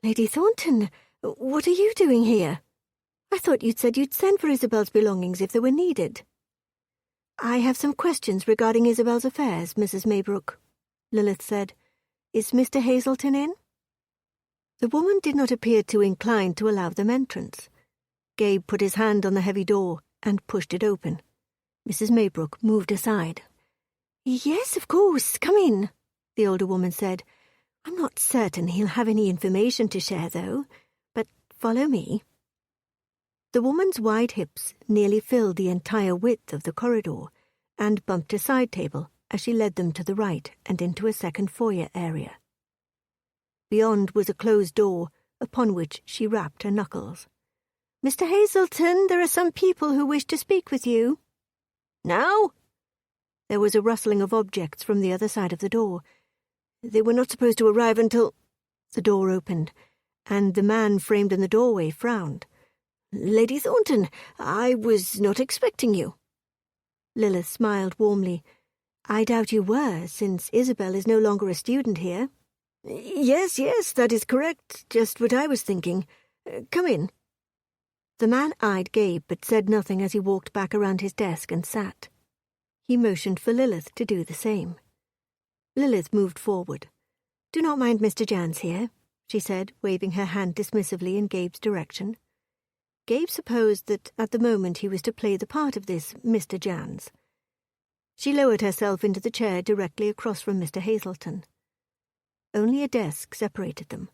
"Lady Thornton, what are you doing here? I thought you'd said you'd send for Isabel's belongings if they were needed." "I have some questions regarding Isabel's affairs, Mrs. Maybrook," Lilith said. "Is Mr. Hazelton in?" The woman did not appear too inclined to allow them entrance. Gabe put his hand on the heavy door and pushed it open. Mrs. Maybrook moved aside. "Yes, of course, come in," the older woman said. "I'm not certain he'll have any information to share, though, but follow me." The woman's wide hips nearly filled the entire width of the corridor, and bumped a side table as she led them to the right and into a second foyer area. Beyond was a closed door, upon which she rapped her knuckles. "Mr. Hazelton, there are some people who wish to speak with you." "Now?" There was a rustling of objects from the other side of the door. "They were not supposed to arrive until—" The door opened, and the man framed in the doorway frowned. "Lady Thornton, I was not expecting you." Lilith smiled warmly. "I doubt you were, since Isabel is no longer a student here." Yes, that is correct. Just what I was thinking. Come in." The man eyed Gabe but said nothing as he walked back around his desk and sat. He motioned for Lilith to do the same. Lilith moved forward. "Do not mind Mr. Jans here," she said, waving her hand dismissively in Gabe's direction. Gabe supposed that at the moment he was to play the part of this Mr. Jans. She lowered herself into the chair directly across from Mr. Hazelton. Only a desk separated them,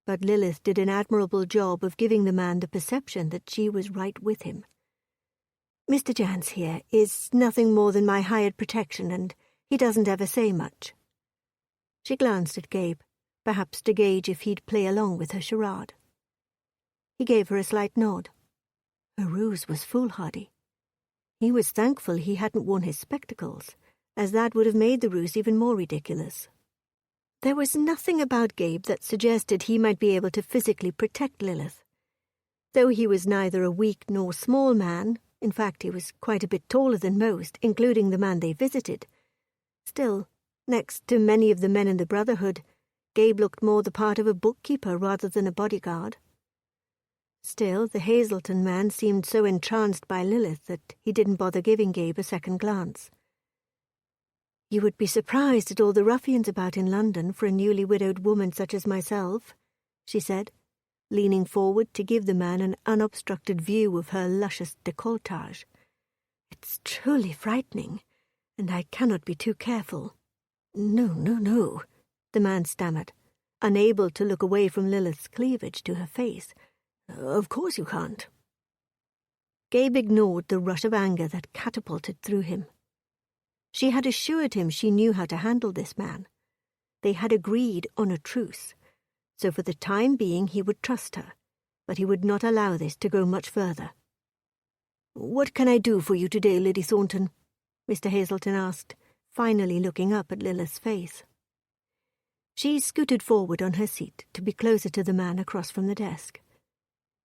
but Lilith did an admirable job of giving the man the perception that she was right with him. "Mr. Jans here is nothing more than my hired protection, and he doesn't ever say much." She glanced at Gabe, perhaps to gauge if he'd play along with her charade. He gave her a slight nod. Her ruse was foolhardy. He was thankful he hadn't worn his spectacles, as that would have made the ruse even more ridiculous. There was nothing about Gabe that suggested he might be able to physically protect Lilith. Though he was neither a weak nor small man, in fact he was quite a bit taller than most, including the man they visited, Still, next to many of the men in the Brotherhood, Gabe looked more the part of a bookkeeper rather than a bodyguard. Still, the Hazelton man seemed so entranced by Lilith that he didn't bother giving Gabe a second glance. "You would be surprised at all the ruffians about in London for a newly widowed woman such as myself," she said, leaning forward to give the man an unobstructed view of her luscious décolletage. "It's truly frightening, and I cannot be too careful." No, the man stammered, unable to look away from Lilith's cleavage to her face. "Of course you can't." Gabe ignored the rush of anger that catapulted through him. She had assured him she knew how to handle this man. They had agreed on a truce, so for the time being he would trust her, but he would not allow this to go much further. "What can I do for you today, Lady Thornton?" Mr. Hazelton asked, finally looking up at Lilith's face. She scooted forward on her seat to be closer to the man across from the desk.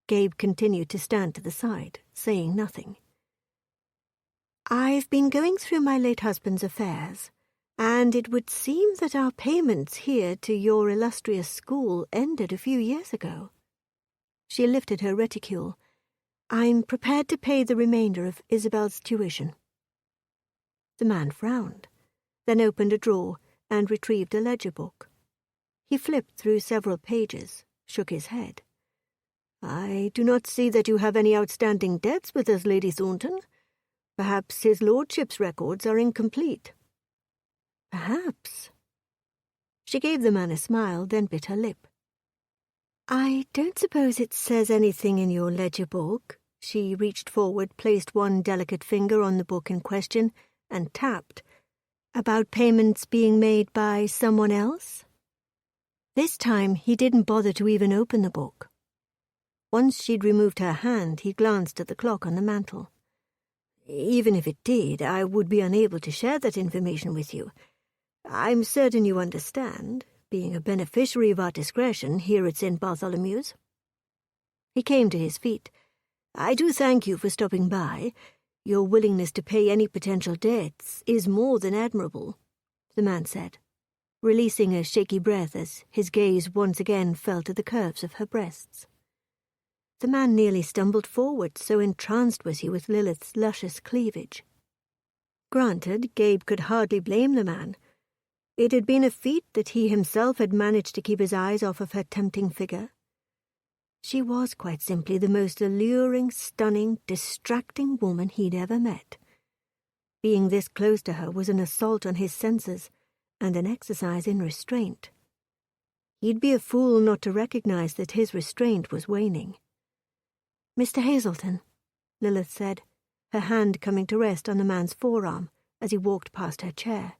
Gabe continued to stand to the side, saying nothing. "I've been going through my late husband's affairs, and it would seem that our payments here to your illustrious school ended a few years ago." She lifted her reticule. "I'm prepared to pay the remainder of Isabel's tuition." The man frowned, then opened a drawer and retrieved a ledger book. He flipped through several pages, shook his head. "I do not see that you have any outstanding debts with us, Lady Thornton. Perhaps his lordship's records are incomplete." "Perhaps." She gave the man a smile, then bit her lip. "I don't suppose it says anything in your ledger book." She reached forward, placed one delicate finger on the book in question, and tapped. "About payments being made by someone else?" This time he didn't bother to even open the book. Once she'd removed her hand, he glanced at the clock on the mantel. "Even if it did, I would be unable to share that information with you. I'm certain you understand, being a beneficiary of our discretion here at St. Bartholomew's." He came to his feet. "I do thank you for stopping by. Your willingness to pay any potential debts is more than admirable," the man said, releasing a shaky breath as his gaze once again fell to the curves of her breasts. The man nearly stumbled forward, so entranced was he with Lilith's luscious cleavage. Granted, Gabe could hardly blame the man. It had been a feat that he himself had managed to keep his eyes off of her tempting figure. She was quite simply the most alluring, stunning, distracting woman he'd ever met. Being this close to her was an assault on his senses and an exercise in restraint. He'd be a fool not to recognize that his restraint was waning. "Mr. Hazelton," Lilith said, her hand coming to rest on the man's forearm as he walked past her chair.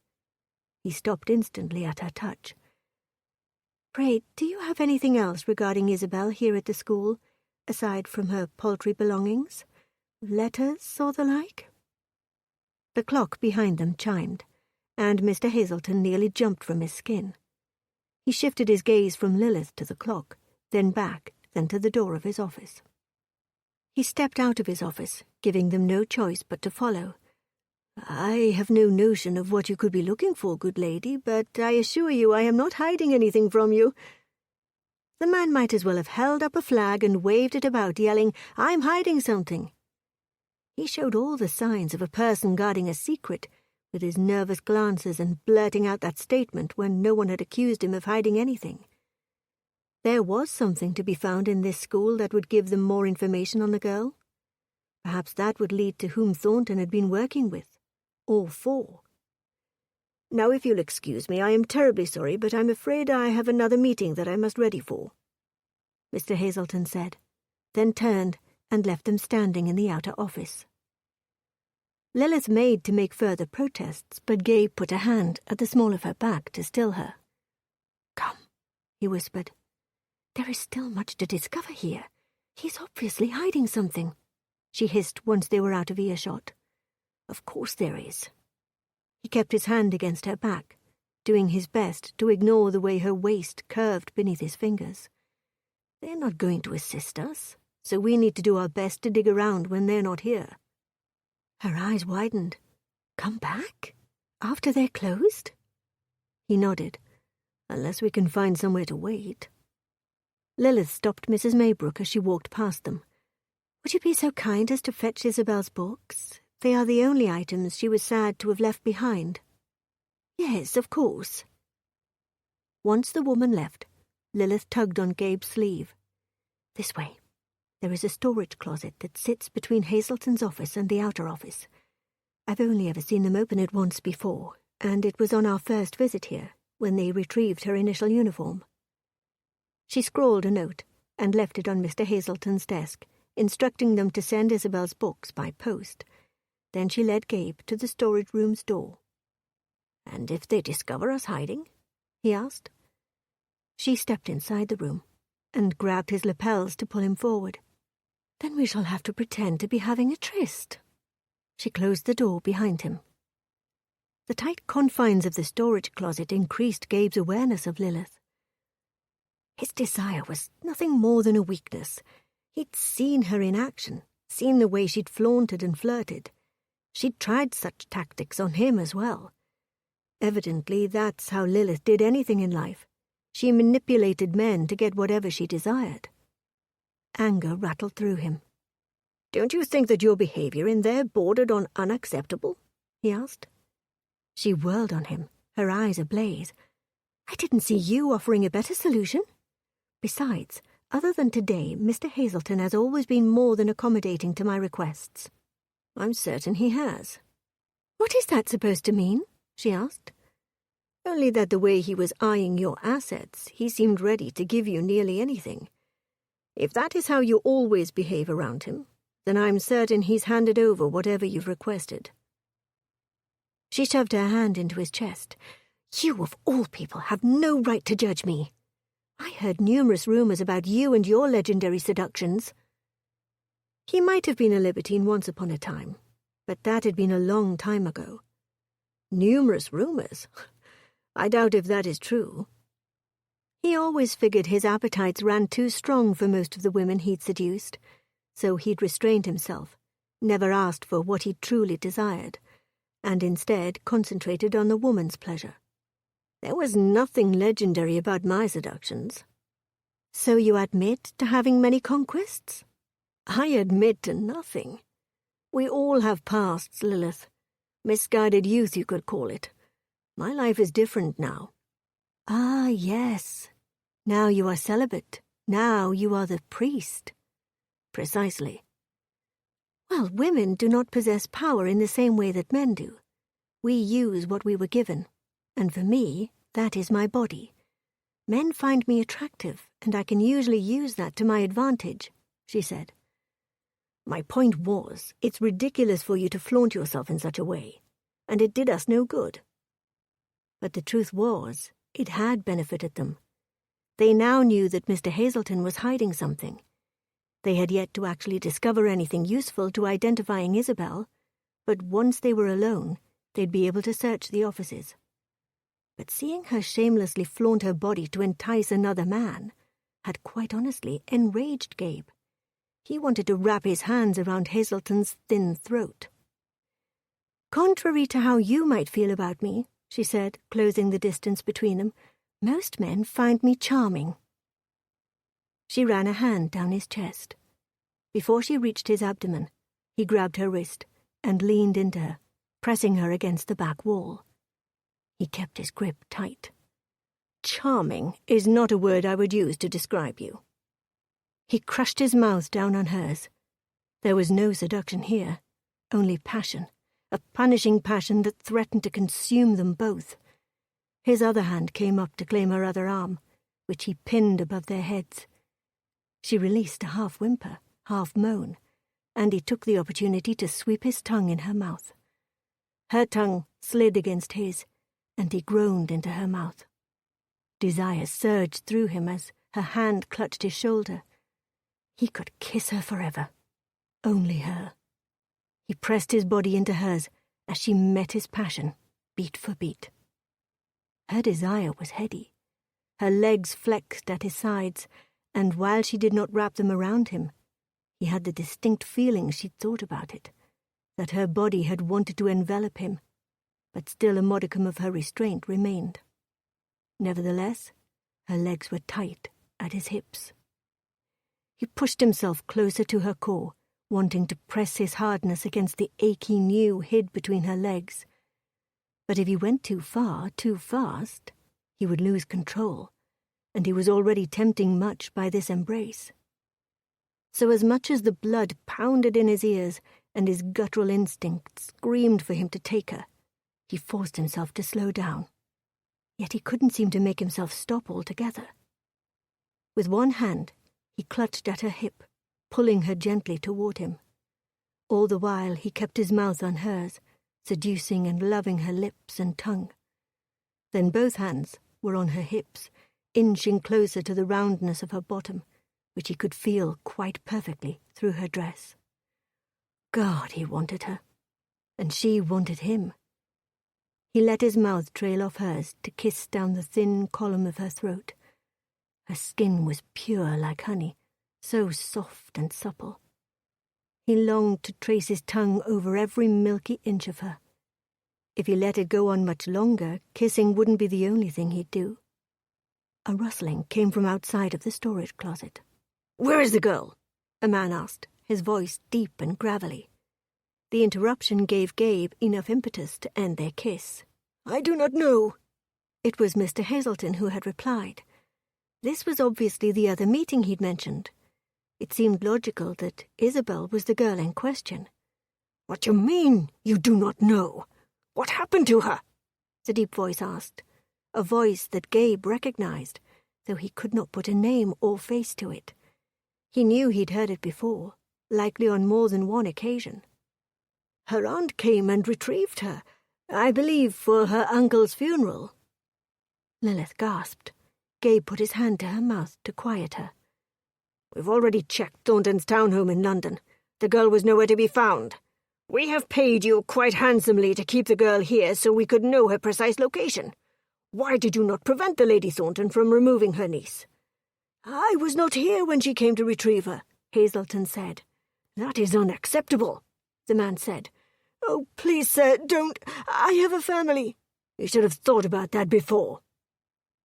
He stopped instantly at her touch. "Pray, do you have anything else regarding Isabel here at the school, aside from her paltry belongings? Letters or the like?" The clock behind them chimed, and Mr. Hazelton nearly jumped from his skin. He shifted his gaze from Lilith to the clock, then back, then to the door of his office. He stepped out of his office, giving them no choice but to follow. "I have no notion of what you could be looking for, good lady, but I assure you I am not hiding anything from you." The man might as well have held up a flag and waved it about, yelling, "I'm hiding something." He showed all the signs of a person guarding a secret, with his nervous glances and blurting out that statement when no one had accused him of hiding anything. There was something to be found in this school that would give them more information on the girl. Perhaps that would lead to whom Thornton had been working with, or for. "Now, if you'll excuse me, I am terribly sorry, but I'm afraid I have another meeting that I must ready for," Mr. Hazelton said, then turned and left them standing in the outer office. Lilith made to make further protests, but Gabe put a hand at the small of her back to still her. "Come," he whispered. "There is still much to discover here. He's obviously hiding something," she hissed once they were out of earshot. "Of course there is." He kept his hand against her back, doing his best to ignore the way her waist curved beneath his fingers. "They're not going to assist us, so we need to do our best to dig around when they're not here." Her eyes widened. "Come back? After they're closed? He nodded. Unless we can find somewhere to wait. Lilith stopped Mrs. Maybrook as she walked past them. Would you be so kind as to fetch Isabel's books? They are the only items she was sad to have left behind. Yes, of course. Once the woman left, Lilith tugged on Gabe's sleeve. This way. There is a storage closet that sits between Hazelton's office and the outer office. I've only ever seen them open it once before, and it was on our first visit here, when they retrieved her initial uniform. She scrawled a note and left it on Mr. Hazelton's desk, instructing them to send Isabel's books by post. Then she led Gabe to the storage room's door. "And if they discover us hiding?" he asked. She stepped inside the room and grabbed his lapels to pull him forward. "Then we shall have to pretend to be having a tryst." She closed the door behind him. The tight confines of the storage closet increased Gabe's awareness of Lilith. His desire was nothing more than a weakness. He'd seen her in action, seen the way she'd flaunted and flirted. She'd tried such tactics on him as well. Evidently, that's how Lilith did anything in life. She manipulated men to get whatever she desired. Anger rattled through him. "Don't you think that your behavior in there bordered on unacceptable?" he asked. She whirled on him, her eyes ablaze. "I didn't see you offering a better solution. Besides, other than today, Mr. Hazelton has always been more than accommodating to my requests." "I'm certain he has." "What is that supposed to mean?" she asked. "Only that the way he was eyeing your assets, he seemed ready to give you nearly anything. If that is how you always behave around him, then I'm certain he's handed over whatever you've requested." She shoved her hand into his chest. "You, of all people, have no right to judge me. I heard numerous rumors about you and your legendary seductions." He might have been a libertine once upon a time, but that had been a long time ago. Numerous rumors? I doubt if that is true. He always figured his appetites ran too strong for most of the women he'd seduced, so he'd restrained himself, never asked for what he truly desired, and instead concentrated on the woman's pleasure. There was nothing legendary about my seductions. "So you admit to having many conquests?" "I admit to nothing. We all have pasts, Lilith. Misguided youth, you could call it. My life is different now." "Ah, yes. Now you are celibate. Now you are the priest." "Precisely." "Well, women do not possess power in the same way that men do. We use what we were given, and for me, that is my body. Men find me attractive, and I can usually use that to my advantage," she said. "My point was, it's ridiculous for you to flaunt yourself in such a way, and it did us no good." But the truth was, it had benefited them. They now knew that Mr. Hazelton was hiding something. They had yet to actually discover anything useful to identifying Isabel, but once they were alone, they'd be able to search the offices. But seeing her shamelessly flaunt her body to entice another man had quite honestly enraged Gabe. He wanted to wrap his hands around Hazelton's thin throat. "Contrary to how you might feel about me," she said, closing the distance between them, "most men find me charming." She ran a hand down his chest. Before she reached his abdomen, he grabbed her wrist and leaned into her, pressing her against the back wall. He kept his grip tight. "Charming is not a word I would use to describe you." He crushed his mouth down on hers. There was no seduction here, only passion, a punishing passion that threatened to consume them both. His other hand came up to claim her other arm, which he pinned above their heads. She released a half-whimper, half-moan, and he took the opportunity to sweep his tongue in her mouth. Her tongue slid against his, and he groaned into her mouth. Desire surged through him as her hand clutched his shoulder. He could kiss her forever. Only her. He pressed his body into hers as she met his passion, beat for beat. Her desire was heady. Her legs flexed at his sides, and while she did not wrap them around him, he had the distinct feeling she'd thought about it, that her body had wanted to envelop him. but still a modicum of her restraint remained. Nevertheless, her legs were tight at his hips. He pushed himself closer to her core, wanting to press his hardness against the ache he knew hid between her legs. But if he went too far, too fast, he would lose control, and he was already tempting much by this embrace. So as much as the blood pounded in his ears and his guttural instinct screamed for him to take her, he forced himself to slow down. Yet he couldn't seem to make himself stop altogether. With one hand, he clutched at her hip, pulling her gently toward him. All the while he kept his mouth on hers, seducing and loving her lips and tongue. Then both hands were on her hips, inching closer to the roundness of her bottom, which he could feel quite perfectly through her dress. God, he wanted her, and she wanted him. He let his mouth trail off hers to kiss down the thin column of her throat. Her skin was pure like honey, so soft and supple. He longed to trace his tongue over every milky inch of her. If he let it go on much longer, kissing wouldn't be the only thing he'd do. A rustling came from outside of the storage closet. "Where is the girl?" a man asked, his voice deep and gravelly. The interruption gave Gabe enough impetus to end their kiss. "I do not know." It was Mr. Hazelton who had replied. This was obviously the other meeting he'd mentioned. It seemed logical that Isabel was the girl in question. "What do you mean, you do not know? What happened to her?" the deep voice asked, a voice that Gabe recognized, though he could not put a name or face to it. He knew he'd heard it before, likely on more than one occasion. "Her aunt came and retrieved her, I believe for her uncle's funeral." Lilith gasped. Gabe put his hand to her mouth to quiet her. "We've already checked Thornton's townhome in London. The girl was nowhere to be found. We have paid you quite handsomely to keep the girl here so we could know her precise location. Why did you not prevent the Lady Thornton from removing her niece?" "I was not here when she came to retrieve her," Hazelton said. "That is unacceptable," the man said. "Oh, please, sir, don't. I have a family." "You should have thought about that before."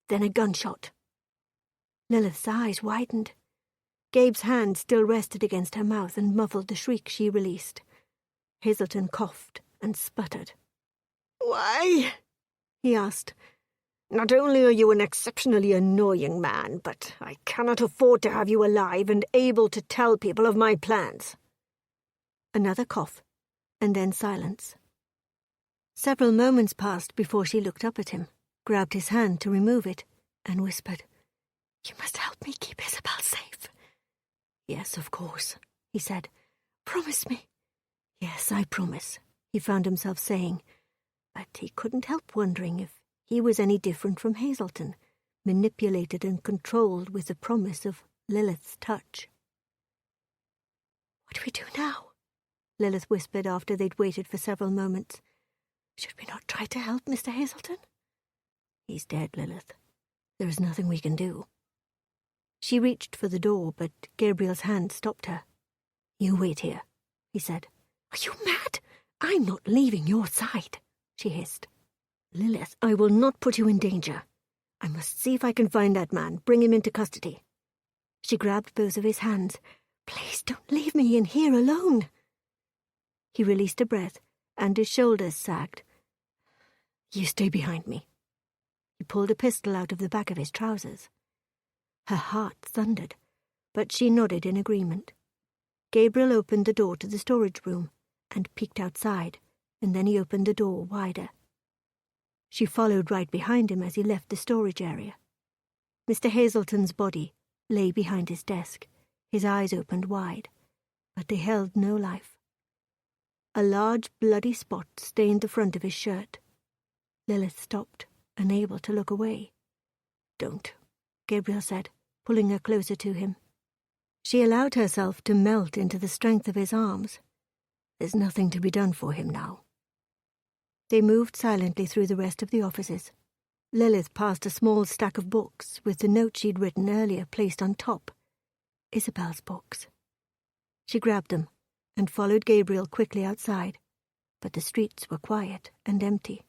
Then a gunshot. Lilith's eyes widened. Gabe's hand still rested against her mouth and muffled the shriek she released. Hazelton coughed and sputtered. "Why?" he asked. "Not only are you an exceptionally annoying man, but I cannot afford to have you alive and able to tell people of my plans." Another cough, and then silence. Several moments passed before she looked up at him, grabbed his hand to remove it, and whispered, "You must help me keep Isabel safe." "Yes, of course," he said. "Promise me." "Yes, I promise," he found himself saying, but he couldn't help wondering if he was any different from Hazelton, manipulated and controlled with the promise of Lilith's touch. "What do we do now?" Lilith whispered after they'd waited for several moments. "Should we not try to help Mr. Hazelton?" "He's dead, Lilith. There is nothing we can do." She reached for the door, but Gabriel's hand stopped her. "You wait here," he said. "Are you mad? I'm not leaving your side," she hissed. "Lilith, I will not put you in danger. I must see if I can find that man, bring him into custody." She grabbed both of his hands. "Please don't leave me in here alone." He released a breath, and his shoulders sagged. "You stay behind me." He pulled a pistol out of the back of his trousers. Her heart thundered, but she nodded in agreement. Gabriel opened the door to the storage room and peeked outside, and then he opened the door wider. She followed right behind him as he left the storage area. Mr. Hazelton's body lay behind his desk, his eyes opened wide, but they held no life. A large bloody spot stained the front of his shirt. Lilith stopped, unable to look away. "Don't," Gabriel said, pulling her closer to him. She allowed herself to melt into the strength of his arms. There's nothing to be done for him now. They moved silently through the rest of the offices. Lilith passed a small stack of books with the note she'd written earlier placed on top. Isabel's books. She grabbed them and followed Gabriel quickly outside, but the streets were quiet and empty.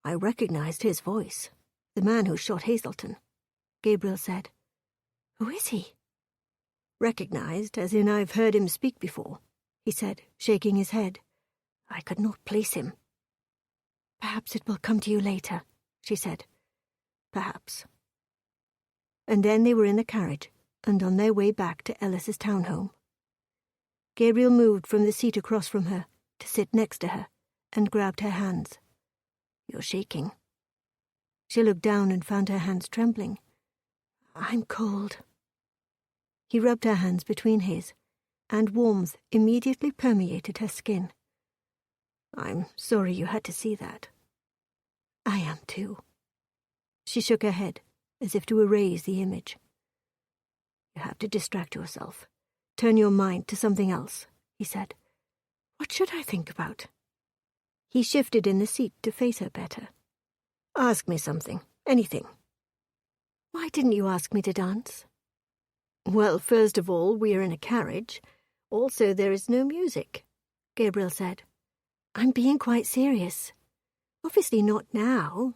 I recognized his voice. The man who shot Hazelton, Gabriel said. Who is he? Recognized, as in I've heard him speak before, he said, shaking his head. I could not place him. Perhaps it will come to you later, she said. Perhaps. And then they were in the carriage and on their way back to Ellis's townhome. Gabriel moved from the seat across from her to sit next to her and grabbed her hands. You're shaking. She looked down and found her hands trembling. I'm cold. He rubbed her hands between his, and warmth immediately permeated her skin. I'm sorry you had to see that. I am too. She shook her head, as if to erase the image. You have to distract yourself. Turn your mind to something else, he said. What should I think about? He shifted in the seat to face her better. Ask me something, anything. Why didn't you ask me to dance? Well, first of all, we are in a carriage. Also, there is no music, Gabriel said. I'm being quite serious. Obviously not now.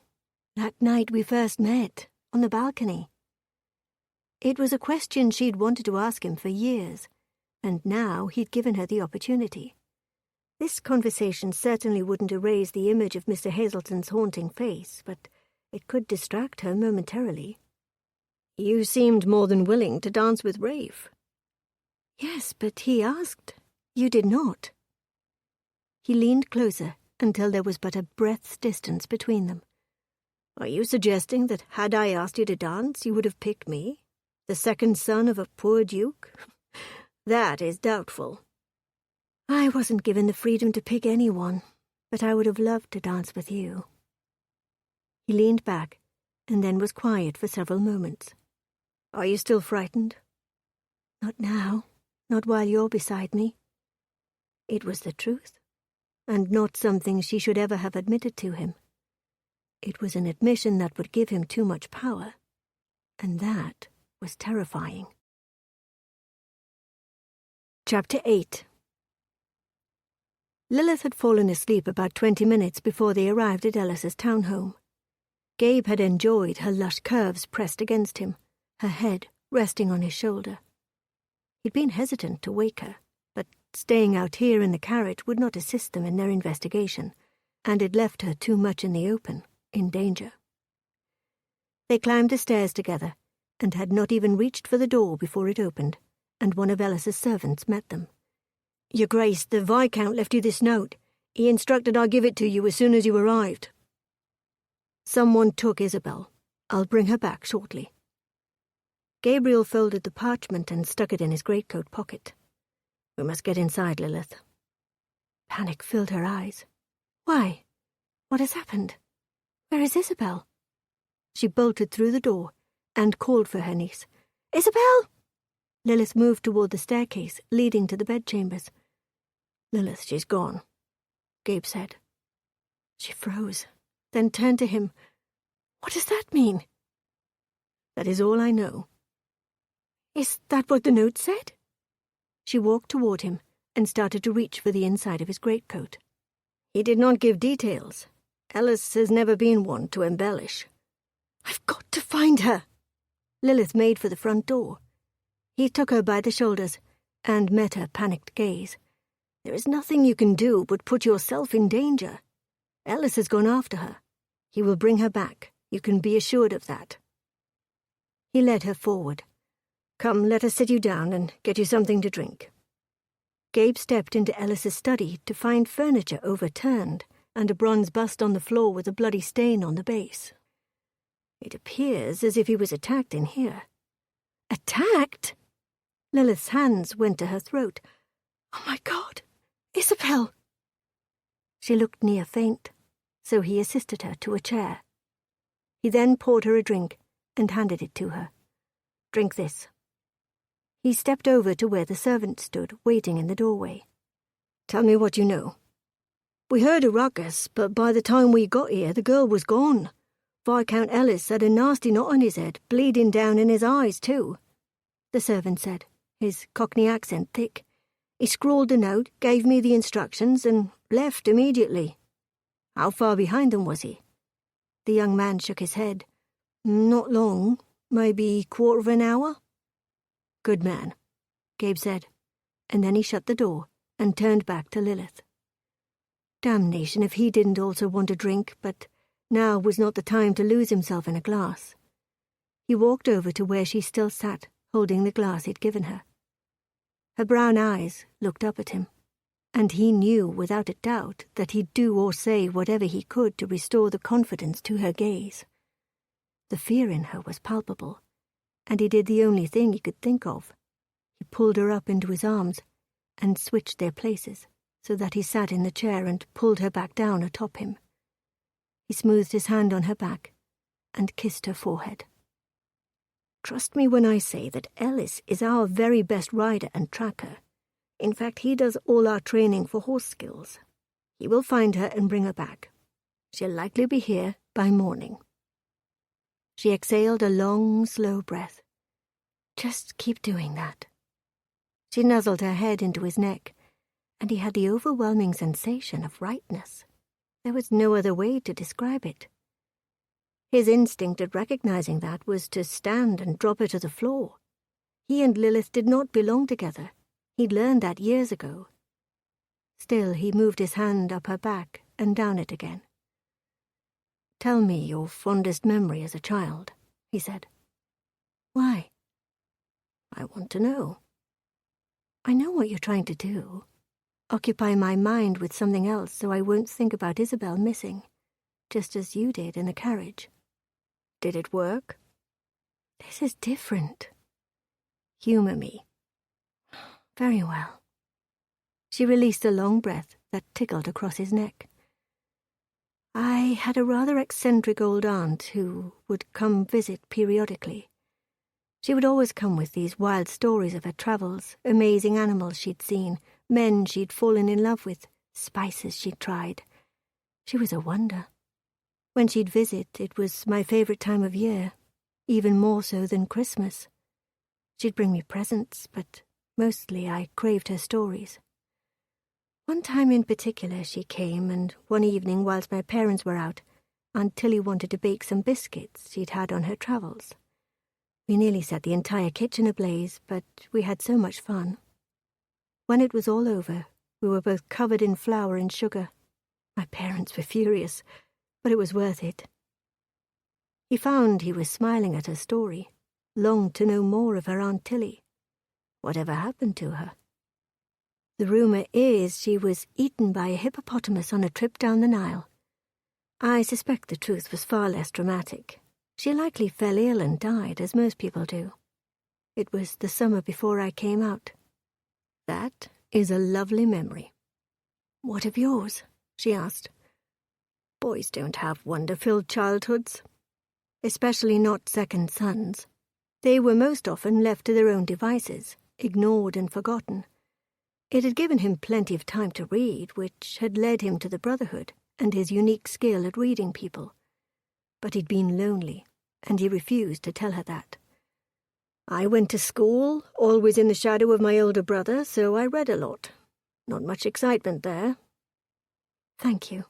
That night we first met, on the balcony. It was a question she'd wanted to ask him for years, and now he'd given her the opportunity. This conversation certainly wouldn't erase the image of Mr. Hazelton's haunting face, but it could distract her momentarily. You seemed more than willing to dance with Rafe. Yes, but he asked. You did not. He leaned closer until there was but a breath's distance between them. Are you suggesting that had I asked you to dance, you would have picked me? The second son of a poor duke? That is doubtful. I wasn't given the freedom to pick anyone, but I would have loved to dance with you. He leaned back, and then was quiet for several moments. Are you still frightened? Not now, not while you're beside me. It was the truth, and not something she should ever have admitted to him. It was an admission that would give him too much power, and that was terrifying. Chapter 8. Lilith had fallen asleep about 20 minutes before they arrived at Ellis's townhome. Gabe had enjoyed her lush curves pressed against him, her head resting on his shoulder. He'd been hesitant to wake her, but staying out here in the carriage would not assist them in their investigation, and it left her too much in the open, in danger. They climbed the stairs together, and had not even reached for the door before it opened, and one of Ellis's servants met them. Your Grace, the Viscount left you this note. He instructed I give it to you as soon as you arrived. Someone took Isabel. I'll bring her back shortly. Gabriel folded the parchment and stuck it in his greatcoat pocket. We must get inside, Lilith. Panic filled her eyes. Why? What has happened? Where is Isabel? She bolted through the door and called for her niece. Isabel! Lilith moved toward the staircase leading to the bedchambers. Lilith, she's gone, Gabe said. She froze, then turned to him. What does that mean? That is all I know. Is that what the note said? She walked toward him and started to reach for the inside of his greatcoat. He did not give details. Ellis has never been one to embellish. I've got to find her. Lilith made for the front door. He took her by the shoulders and met her panicked gaze. There is nothing you can do but put yourself in danger. Ellis has gone after her. He will bring her back. You can be assured of that. He led her forward. Come, let us sit you down and get you something to drink. Gabe stepped into Ellis's study to find furniture overturned and a bronze bust on the floor with a bloody stain on the base. It appears as if he was attacked in here. Attacked? Lilith's hands went to her throat. Oh my God! Isabel! She looked near faint, so he assisted her to a chair. He then poured her a drink and handed it to her. Drink this. He stepped over to where the servant stood, waiting in the doorway. Tell me what you know. We heard a ruckus, but by the time we got here, the girl was gone. Viscount Ellis had a nasty knot on his head, bleeding down in his eyes, too, the servant said, his Cockney accent thick. He scrawled a note, gave me the instructions, and left immediately. How far behind them was he? The young man shook his head. "Not long. Maybe quarter of an hour." "Good man," Gabe said, and then he shut the door and turned back to Lilith. Damnation if he didn't also want a drink, but now was not the time to lose himself in a glass. He walked over to where she still sat, holding the glass he'd given her. Her brown eyes looked up at him, and he knew without a doubt that he'd do or say whatever he could to restore the confidence to her gaze. The fear in her was palpable, and he did the only thing he could think of. He pulled her up into his arms and switched their places so that he sat in the chair and pulled her back down atop him. He smoothed his hand on her back and kissed her forehead. "Trust me when I say that Ellis is our very best rider and tracker. In fact, he does all our training for horse skills. He will find her and bring her back. She'll likely be here by morning." She exhaled a long, slow breath. "Just keep doing that." She nuzzled her head into his neck, and he had the overwhelming sensation of rightness. There was no other way to describe it. His instinct at recognizing that was to stand and drop her to the floor. He and Lilith did not belong together. He'd learned that years ago. Still, he moved his hand up her back and down it again. "Tell me your fondest memory as a child," he said. "Why?" "I want to know." "I know what you're trying to do. Occupy my mind with something else so I won't think about Isabel missing, just as you did in the carriage." "Did it work?" "This is different." "Humor me." "Very well." She released a long breath that tickled across his neck. "I had a rather eccentric old aunt who would come visit periodically. She would always come with these wild stories of her travels, amazing animals she'd seen, men she'd fallen in love with, spices she'd tried. She was a wonder. When she'd visit, it was my favorite time of year, even more so than Christmas. She'd bring me presents, but mostly I craved her stories. One time in particular she came, and one evening whilst my parents were out, Aunt Tilly wanted to bake some biscuits she'd had on her travels. We nearly set the entire kitchen ablaze, but we had so much fun. When it was all over, we were both covered in flour and sugar. My parents were furious, but it was worth it." He found he was smiling at her story, longed to know more of her Aunt Tilly. Whatever happened to her? "The rumor is she was eaten by a hippopotamus on a trip down the Nile. I suspect the truth was far less dramatic. She likely fell ill and died, as most people do. It was the summer before I came out." "That is a lovely memory." "What of yours?" she asked. "Boys don't have wonder-filled childhoods, especially not second sons. They were most often left to their own devices, ignored and forgotten. It had given him plenty of time to read, which had led him to the Brotherhood and his unique skill at reading people. But he'd been lonely, and he refused to tell her that. "I went to school, always in the shadow of my older brother, so I read a lot. Not much excitement there." "Thank you."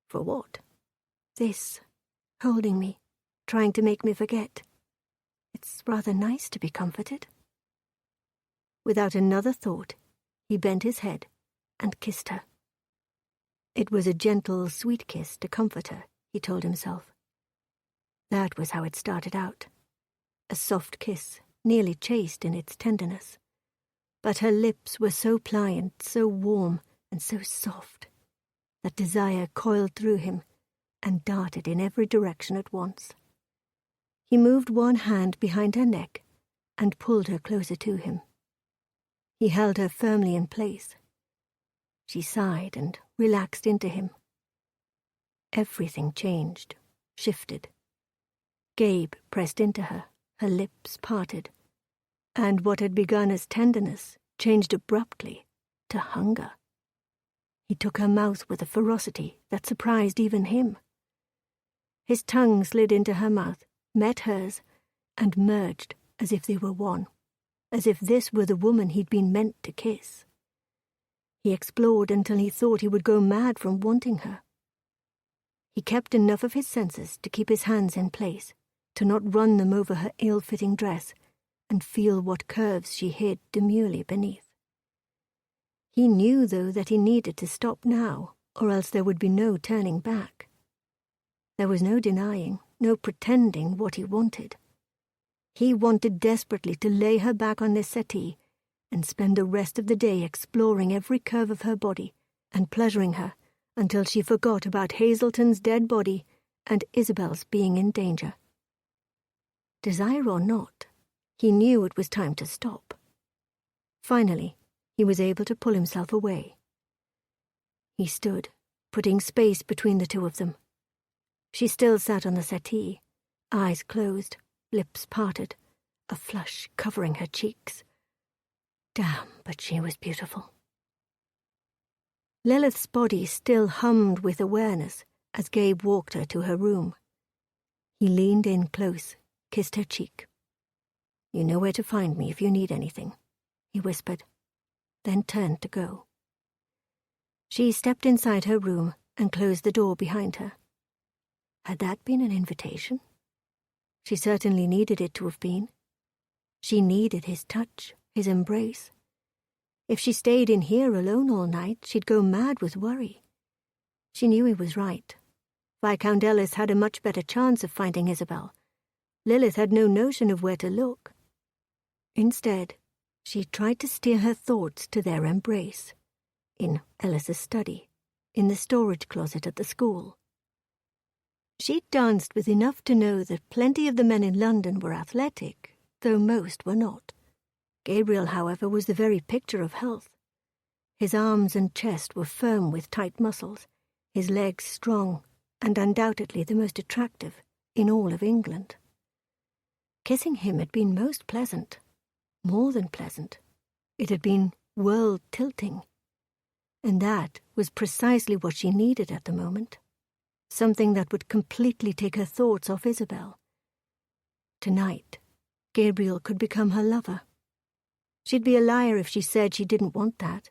"For what?" "This, holding me, trying to make me forget. It's rather nice to be comforted." Without another thought, he bent his head and kissed her. It was a gentle, sweet kiss to comfort her, he told himself. That was how it started out. A soft kiss, nearly chaste in its tenderness. But her lips were so pliant, so warm, and so soft, that desire coiled through him and darted in every direction at once. He moved one hand behind her neck and pulled her closer to him. He held her firmly in place. She sighed and relaxed into him. Everything changed, shifted. Gabe pressed into her, her lips parted, and what had begun as tenderness changed abruptly to hunger. He took her mouth with a ferocity that surprised even him. His tongue slid into her mouth, met hers, and merged as if they were one, as if this were the woman he'd been meant to kiss. He explored until he thought he would go mad from wanting her. He kept enough of his senses to keep his hands in place, to not run them over her ill-fitting dress, and feel what curves she hid demurely beneath. He knew, though, that he needed to stop now, or else there would be no turning back. There was no denying, no pretending what he wanted. He wanted desperately to lay her back on this settee and spend the rest of the day exploring every curve of her body and pleasuring her until she forgot about Hazelton's dead body and Isabel's being in danger. Desire or not, he knew it was time to stop. Finally, he was able to pull himself away. He stood, putting space between the two of them. She still sat on the settee, eyes closed, lips parted, a flush covering her cheeks. Damn, but she was beautiful. Lilith's body still hummed with awareness as Gabe walked her to her room. He leaned in close, kissed her cheek. "You know where to find me if you need anything," he whispered, then turned to go. She stepped inside her room and closed the door behind her. Had that been an invitation? She certainly needed it to have been. She needed his touch, his embrace. If she stayed in here alone all night, she'd go mad with worry. She knew he was right. Viscount Ellis had a much better chance of finding Isabel. Lilith had no notion of where to look. Instead, she tried to steer her thoughts to their embrace, in Ellis's study, in the storage closet at the school. She'd danced with enough to know that plenty of the men in London were athletic, though most were not. Gabriel, however, was the very picture of health. His arms and chest were firm with tight muscles, his legs strong, and undoubtedly the most attractive in all of England. Kissing him had been most pleasant, more than pleasant. It had been world-tilting. And that was precisely what she needed at the moment. Something that would completely take her thoughts off Isabel. Tonight, Gabriel could become her lover. She'd be a liar if she said she didn't want that.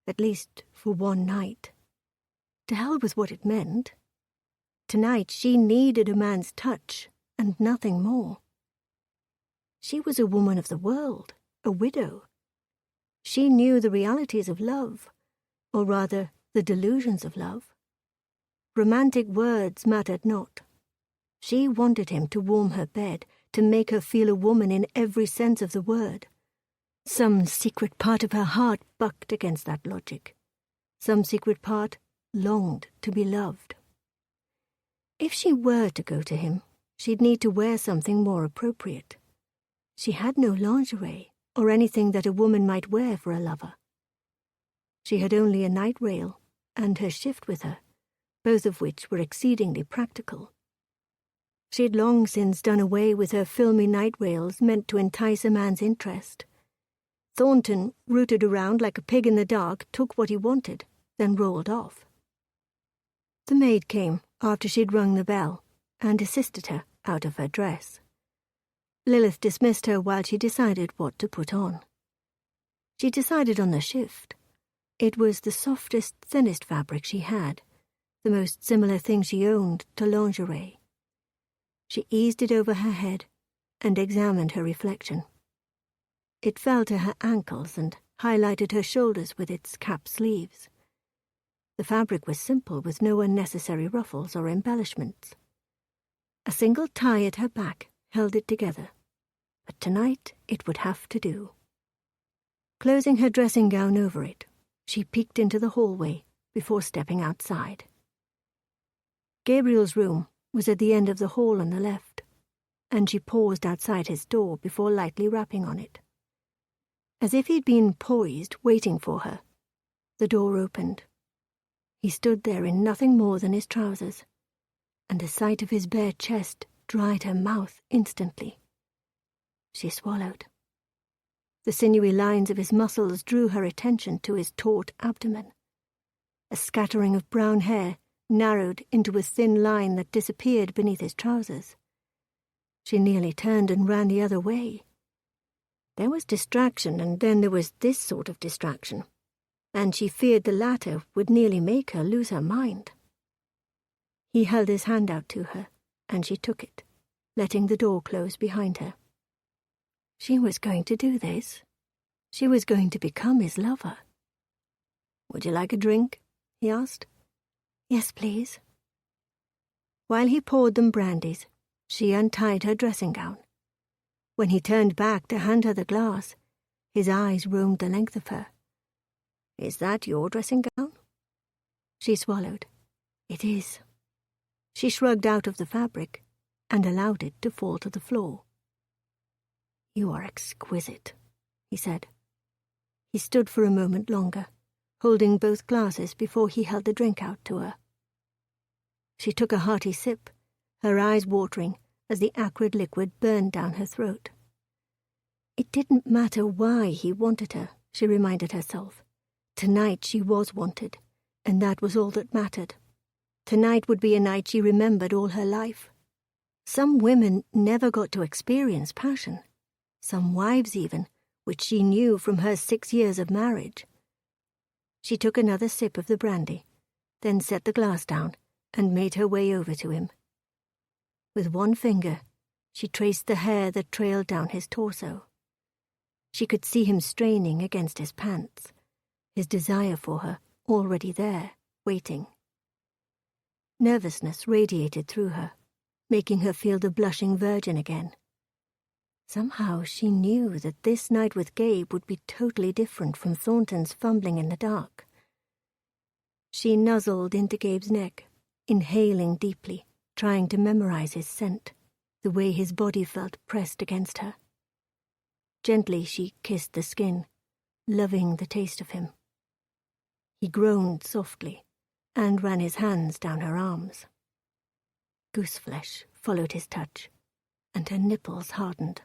At least for one night. To hell with what it meant. Tonight she needed a man's touch, and nothing more. She was a woman of the world, a widow. She knew the realities of love, or rather, the delusions of love. Romantic words mattered not. She wanted him to warm her bed, to make her feel a woman in every sense of the word. Some secret part of her heart bucked against that logic. Some secret part longed to be loved. If she were to go to him, she'd need to wear something more appropriate. She had no lingerie, or anything that a woman might wear for a lover. She had only a night rail, and her shift with her, both of which were exceedingly practical. She had long since done away with her filmy night rails meant to entice a man's interest. Thornton, rooted around like a pig in the dark, took what he wanted, then rolled off. The maid came after she'd rung the bell, and assisted her out of her dress. Lilith dismissed her while she decided what to put on. She decided on the shift. It was the softest, thinnest fabric she had, the most similar thing she owned to lingerie. She eased it over her head and examined her reflection. It fell to her ankles and highlighted her shoulders with its cap sleeves. The fabric was simple, with no unnecessary ruffles or embellishments. A single tie at her back held it together, but tonight it would have to do. Closing her dressing gown over it, she peeked into the hallway before stepping outside. Gabriel's room was at the end of the hall on the left, and she paused outside his door before lightly rapping on it. As if he'd been poised, waiting for her, the door opened. He stood there in nothing more than his trousers, and the sight of his bare chest dried her mouth instantly. She swallowed. The sinewy lines of his muscles drew her attention to his taut abdomen. A scattering of brown hair narrowed into a thin line that disappeared beneath his trousers. She nearly turned and ran the other way. There was distraction, and then there was this sort of distraction, and she feared the latter would nearly make her lose her mind. He held his hand out to her, and she took it, letting the door close behind her. She was going to do this. She was going to become his lover. "Would you like a drink?" he asked. "Yes, please." While he poured them brandies, she untied her dressing gown. When he turned back to hand her the glass, his eyes roamed the length of her. "Is that your dressing gown?" She swallowed. "It is." She shrugged out of the fabric and allowed it to fall to the floor. "You are exquisite," he said. He stood for a moment longer, holding both glasses before he held the drink out to her. She took a hearty sip, her eyes watering as the acrid liquid burned down her throat. It didn't matter why he wanted her, she reminded herself. Tonight she was wanted, and that was all that mattered. Tonight would be a night she remembered all her life. Some women never got to experience passion. Some wives even, which she knew from her 6 years of marriage. She took another sip of the brandy, then set the glass down and made her way over to him. With one finger, she traced the hair that trailed down his torso. She could see him straining against his pants, his desire for her already there, waiting. Nervousness radiated through her, making her feel the blushing virgin again. Somehow she knew that this night with Gabe would be totally different from Thornton's fumbling in the dark. She nuzzled into Gabe's neck, inhaling deeply, trying to memorize his scent, the way his body felt pressed against her. Gently she kissed the skin, loving the taste of him. He groaned softly and ran his hands down her arms. Gooseflesh followed his touch, and her nipples hardened.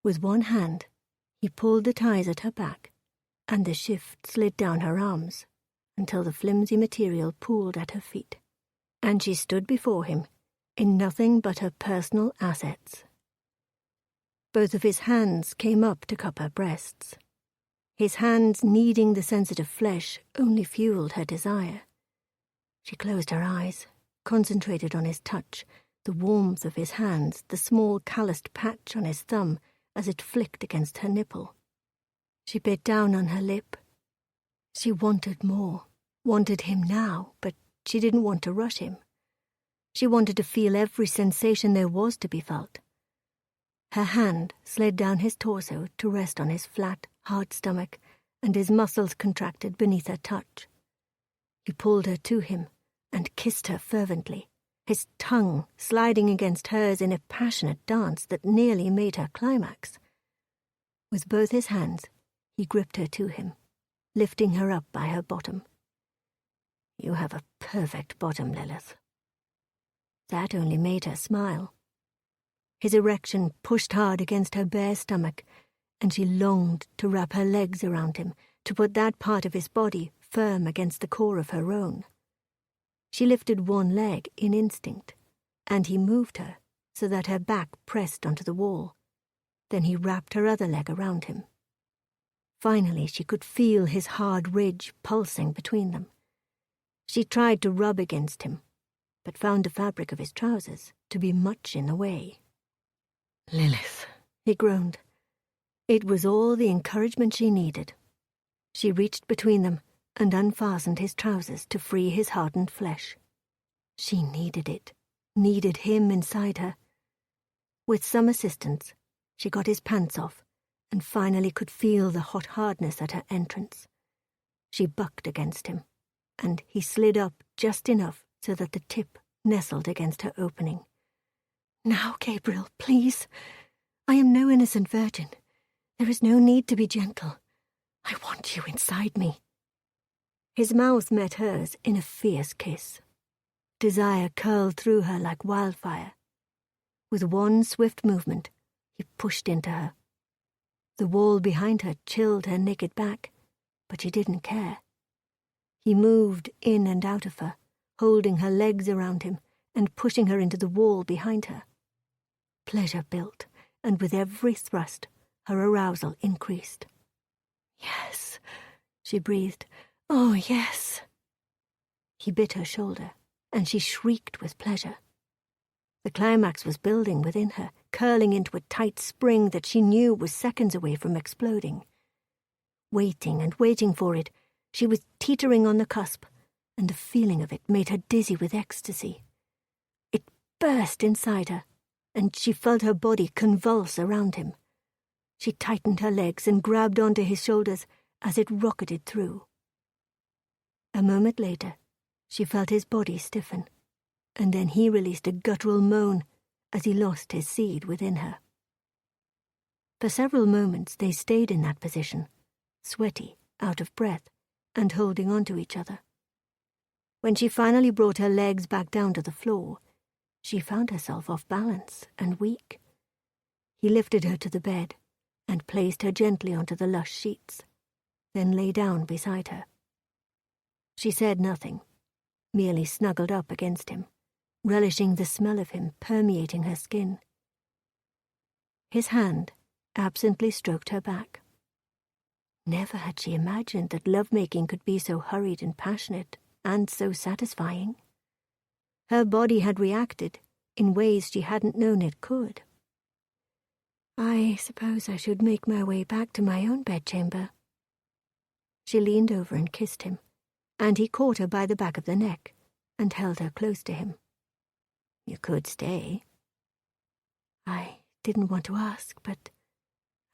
With one hand, he pulled the ties at her back, and the shift slid down her arms until the flimsy material pooled at her feet, and she stood before him in nothing but her personal assets. Both of his hands came up to cup her breasts. His hands kneading the sensitive flesh only fueled her desire. She closed her eyes, concentrated on his touch, the warmth of his hands, the small calloused patch on his thumb as it flicked against her nipple. She bit down on her lip. She wanted more, wanted him now, but she didn't want to rush him. She wanted to feel every sensation there was to be felt. Her hand slid down his torso to rest on his flat, hard stomach, and his muscles contracted beneath her touch. He pulled her to him and kissed her fervently, his tongue sliding against hers in a passionate dance that nearly made her climax. With both his hands, he gripped her to him, lifting her up by her bottom. "You have a perfect bottom, Lilith." That only made her smile. His erection pushed hard against her bare stomach, and she longed to wrap her legs around him, to put that part of his body firm against the core of her own. She lifted one leg in instinct, and he moved her so that her back pressed onto the wall. Then he wrapped her other leg around him. Finally, she could feel his hard ridge pulsing between them. She tried to rub against him, but found the fabric of his trousers to be much in the way. "Lilith," he groaned. It was all the encouragement she needed. She reached between them and unfastened his trousers to free his hardened flesh. She needed it, needed him inside her. With some assistance, she got his pants off and finally could feel the hot hardness at her entrance. She bucked against him, and he slid up just enough so that the tip nestled against her opening. "Now, Gabriel, please. I am no innocent virgin. There is no need to be gentle. I want you inside me." His mouth met hers in a fierce kiss. Desire curled through her like wildfire. With one swift movement, he pushed into her. The wall behind her chilled her naked back, but she didn't care. He moved in and out of her, holding her legs around him and pushing her into the wall behind her. Pleasure built, and with every thrust, her arousal increased. "Yes," she breathed. "Oh, yes." He bit her shoulder, and she shrieked with pleasure. The climax was building within her, curling into a tight spring that she knew was seconds away from exploding. Waiting and waiting for it, she was teetering on the cusp, and the feeling of it made her dizzy with ecstasy. It burst inside her, and she felt her body convulse around him. She tightened her legs and grabbed onto his shoulders as it rocketed through. A moment later, she felt his body stiffen, and then he released a guttural moan as he lost his seed within her. For several moments they stayed in that position, sweaty, out of breath, and holding on to each other. When she finally brought her legs back down to the floor, she found herself off balance and weak. He lifted her to the bed and placed her gently onto the lush sheets, then lay down beside her. She said nothing, merely snuggled up against him, relishing the smell of him permeating her skin. His hand absently stroked her back. Never had she imagined that lovemaking could be so hurried and passionate and so satisfying. Her body had reacted in ways she hadn't known it could. I suppose I should make my way back to my own bedchamber. She leaned over and kissed him, and he caught her by the back of the neck and held her close to him. You could stay. I didn't want to ask, but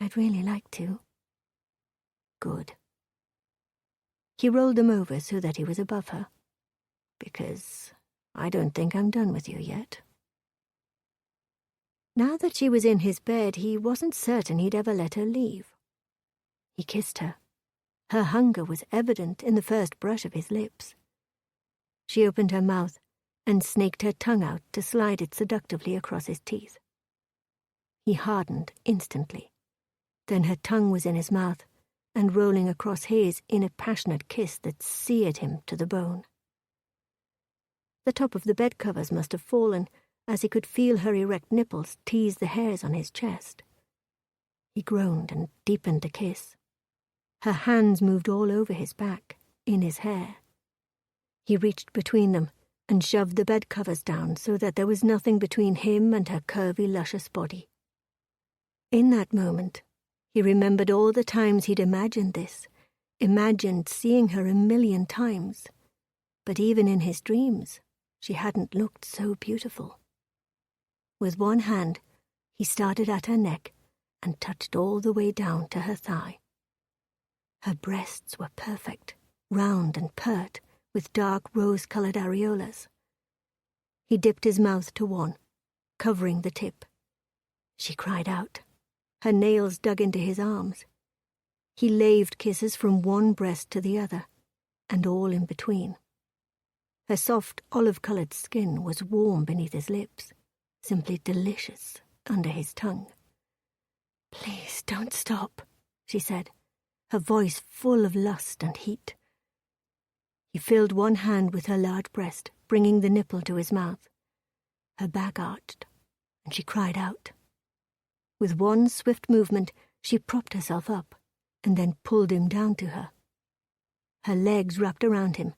I'd really like to. Good. He rolled them over so that he was above her. Because I don't think I'm done with you yet. Now that she was in his bed, he wasn't certain he'd ever let her leave. He kissed her. Her hunger was evident in the first brush of his lips. She opened her mouth and snaked her tongue out to slide it seductively across his teeth. He hardened instantly. Then her tongue was in his mouth and rolling across his in a passionate kiss that seared him to the bone. The top of the bed covers must have fallen, as he could feel her erect nipples tease the hairs on his chest. He groaned and deepened the kiss. Her hands moved all over his back, in his hair. He reached between them and shoved the bed covers down so that there was nothing between him and her curvy, luscious body. In that moment, he remembered all the times he'd imagined this, imagined seeing her 1,000,000 times. But even in his dreams, she hadn't looked so beautiful. With one hand, he started at her neck and touched all the way down to her thigh. Her breasts were perfect, round and pert, with dark rose-colored areolas. He dipped his mouth to one, covering the tip. She cried out. Her nails dug into his arms. He laved kisses from one breast to the other, and all in between. Her soft, olive-colored skin was warm beneath his lips, simply delicious under his tongue. "Please don't stop," she said, her voice full of lust and heat. He filled one hand with her large breast, bringing the nipple to his mouth. Her back arched, and she cried out. With one swift movement, she propped herself up, and then pulled him down to her. Her legs wrapped around him,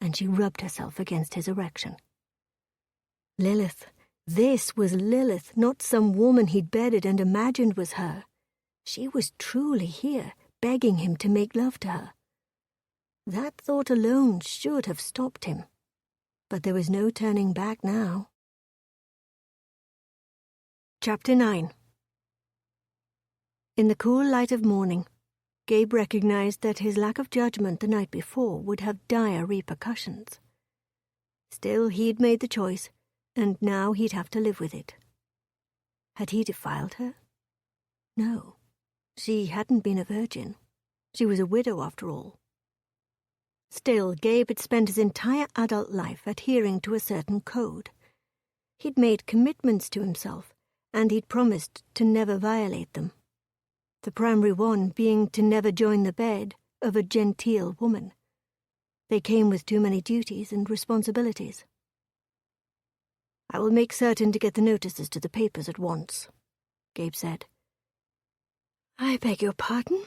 and she rubbed herself against his erection. Lilith. This was Lilith, not some woman he'd bedded and imagined was her. She was truly here, begging him to make love to her. That thought alone should have stopped him. But there was no turning back now. Chapter 9. In the cool light of morning, Gabe recognized that his lack of judgment the night before would have dire repercussions. Still, he'd made the choice, and now he'd have to live with it. Had he defiled her? No, she hadn't been a virgin. She was a widow after all. Still, Gabe had spent his entire adult life adhering to a certain code. He'd made commitments to himself, and he'd promised to never violate them. The primary one being to never join the bed of a genteel woman. They came with too many duties and responsibilities. "I will make certain to get the notices to the papers at once," Gabe said. "I beg your pardon?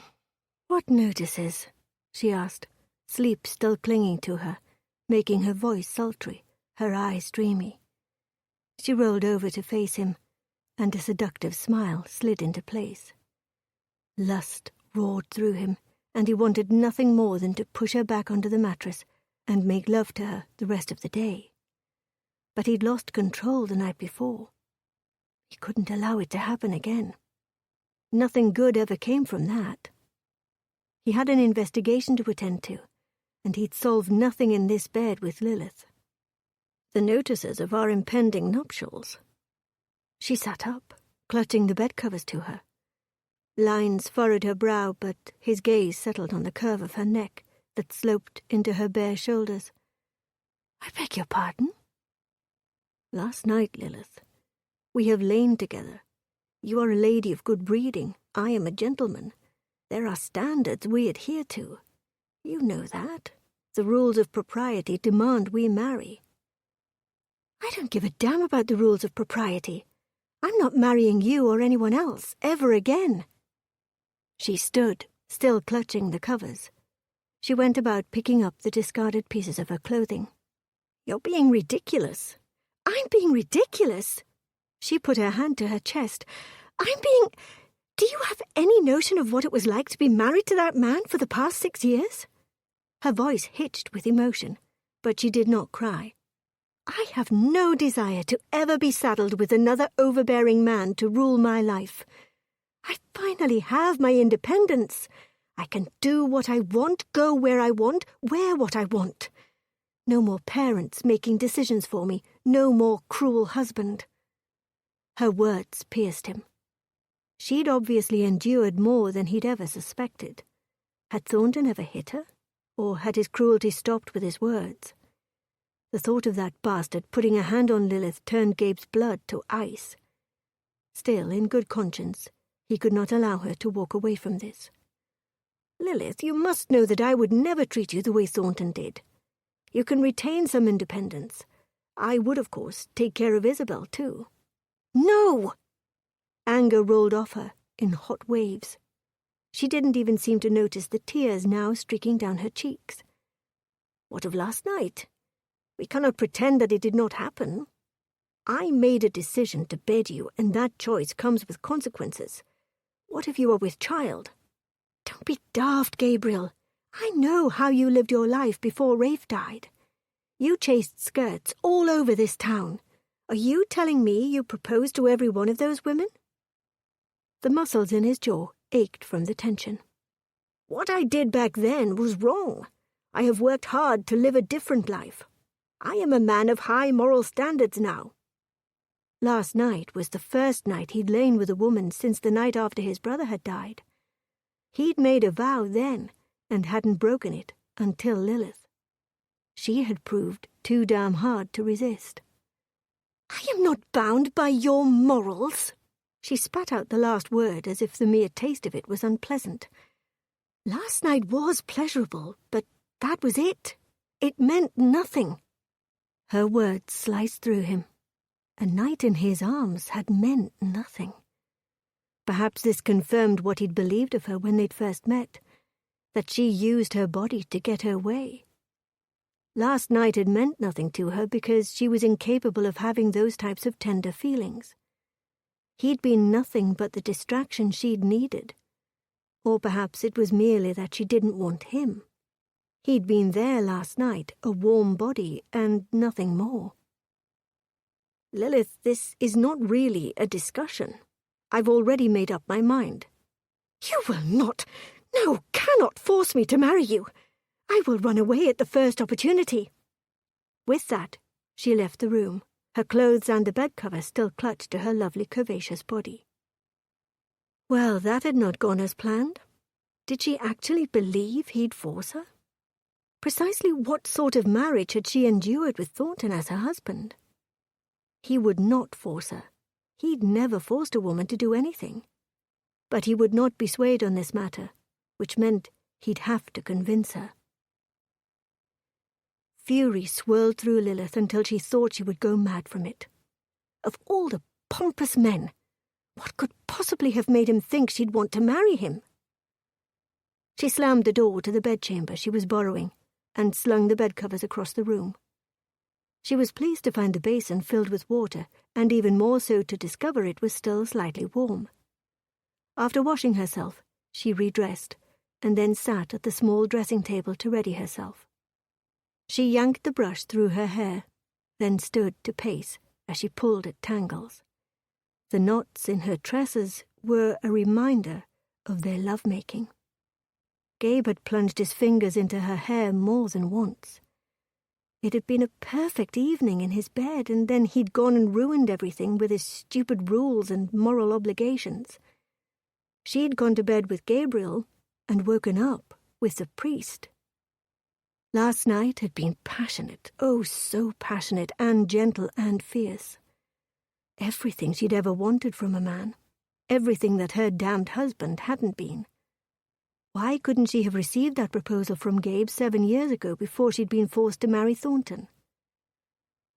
What notices?" she asked, sleep still clinging to her, making her voice sultry, her eyes dreamy. She rolled over to face him, and a seductive smile slid into place. Lust roared through him, and he wanted nothing more than to push her back onto the mattress and make love to her the rest of the day. But he'd lost control the night before. He couldn't allow it to happen again. Nothing good ever came from that. He had an investigation to attend to, and he'd solved nothing in this bed with Lilith. The notices of our impending nuptials. She sat up, clutching the bedcovers to her. Lines furrowed her brow, but his gaze settled on the curve of her neck that sloped into her bare shoulders. "I beg your pardon?" "Last night, Lilith. We have lain together. You are a lady of good breeding. I am a gentleman. There are standards we adhere to. You know that. The rules of propriety demand we marry." "I don't give a damn about the rules of propriety. I'm not marrying you or anyone else, ever again." She stood, still clutching the covers. She went about picking up the discarded pieces of her clothing. "You're being ridiculous." "I'm being ridiculous?" She put her hand to her chest. Do you have any notion of what it was like to be married to that man for the past 6 years?" Her voice hitched with emotion, but she did not cry. "I have no desire to ever be saddled with another overbearing man to rule my life. I finally have my independence. I can do what I want, go where I want, wear what I want. No more parents making decisions for me, no more cruel husband." Her words pierced him. She'd obviously endured more than he'd ever suspected. Had Thornton ever hit her? Or had his cruelty stopped with his words? The thought of that bastard putting a hand on Lilith turned Gabe's blood to ice. Still, in good conscience, he could not allow her to walk away from this. "Lilith, you must know that I would never treat you the way Thornton did. You can retain some independence. I would, of course, take care of Isabel, too." "No!" Anger rolled off her in hot waves. She didn't even seem to notice the tears now streaking down her cheeks. "What of last night? We cannot pretend that it did not happen. I made a decision to bed you, and that choice comes with consequences. What if you are with child?" "Don't be daft, Gabriel. I know how you lived your life before Rafe died. You chased skirts all over this town. Are you telling me you proposed to every one of those women?" The muscles in his jaw ached from the tension. "What I did back then was wrong. I have worked hard to live a different life. I am a man of high moral standards now." Last night was the first night he'd lain with a woman since the night after his brother had died. He'd made a vow then, and hadn't broken it until Lilith. She had proved too damn hard to resist. "I am not bound by your morals." She spat out the last word as if the mere taste of it was unpleasant. "Last night was pleasurable, but that was it. It meant nothing." Her words sliced through him. A night in his arms had meant nothing. Perhaps this confirmed what he'd believed of her when they'd first met, that she used her body to get her way. Last night had meant nothing to her because she was incapable of having those types of tender feelings. He'd been nothing but the distraction she'd needed. Or perhaps it was merely that she didn't want him. He'd been there last night, a warm body, and nothing more. "Lilith, this is not really a discussion. I've already made up my mind." "You will not, no, cannot force me to marry you. I will run away at the first opportunity." With that, she left the room, her clothes and the bedcover still clutched to her lovely curvaceous body. Well, that had not gone as planned. Did she actually believe he'd force her? Precisely what sort of marriage had she endured with Thornton as her husband? He would not force her. He'd never forced a woman to do anything. But he would not be swayed on this matter, which meant he'd have to convince her. Fury swirled through Lilith until she thought she would go mad from it. Of all the pompous men, what could possibly have made him think she'd want to marry him? She slammed the door to the bedchamber she was borrowing and slung the bedcovers across the room. She was pleased to find the basin filled with water, and even more so to discover it was still slightly warm. After washing herself, she redressed, and then sat at the small dressing table to ready herself. She yanked the brush through her hair, then stood to pace as she pulled at tangles. The knots in her tresses were a reminder of their lovemaking. Gabe had plunged his fingers into her hair more than once. It had been a perfect evening in his bed, and then he'd gone and ruined everything with his stupid rules and moral obligations. She'd gone to bed with Gabriel and woken up with the priest. Last night had been passionate, oh so passionate and gentle and fierce. Everything she'd ever wanted from a man, everything that her damned husband hadn't been. Why couldn't she have received that proposal from Gabe 7 years ago before she'd been forced to marry Thornton?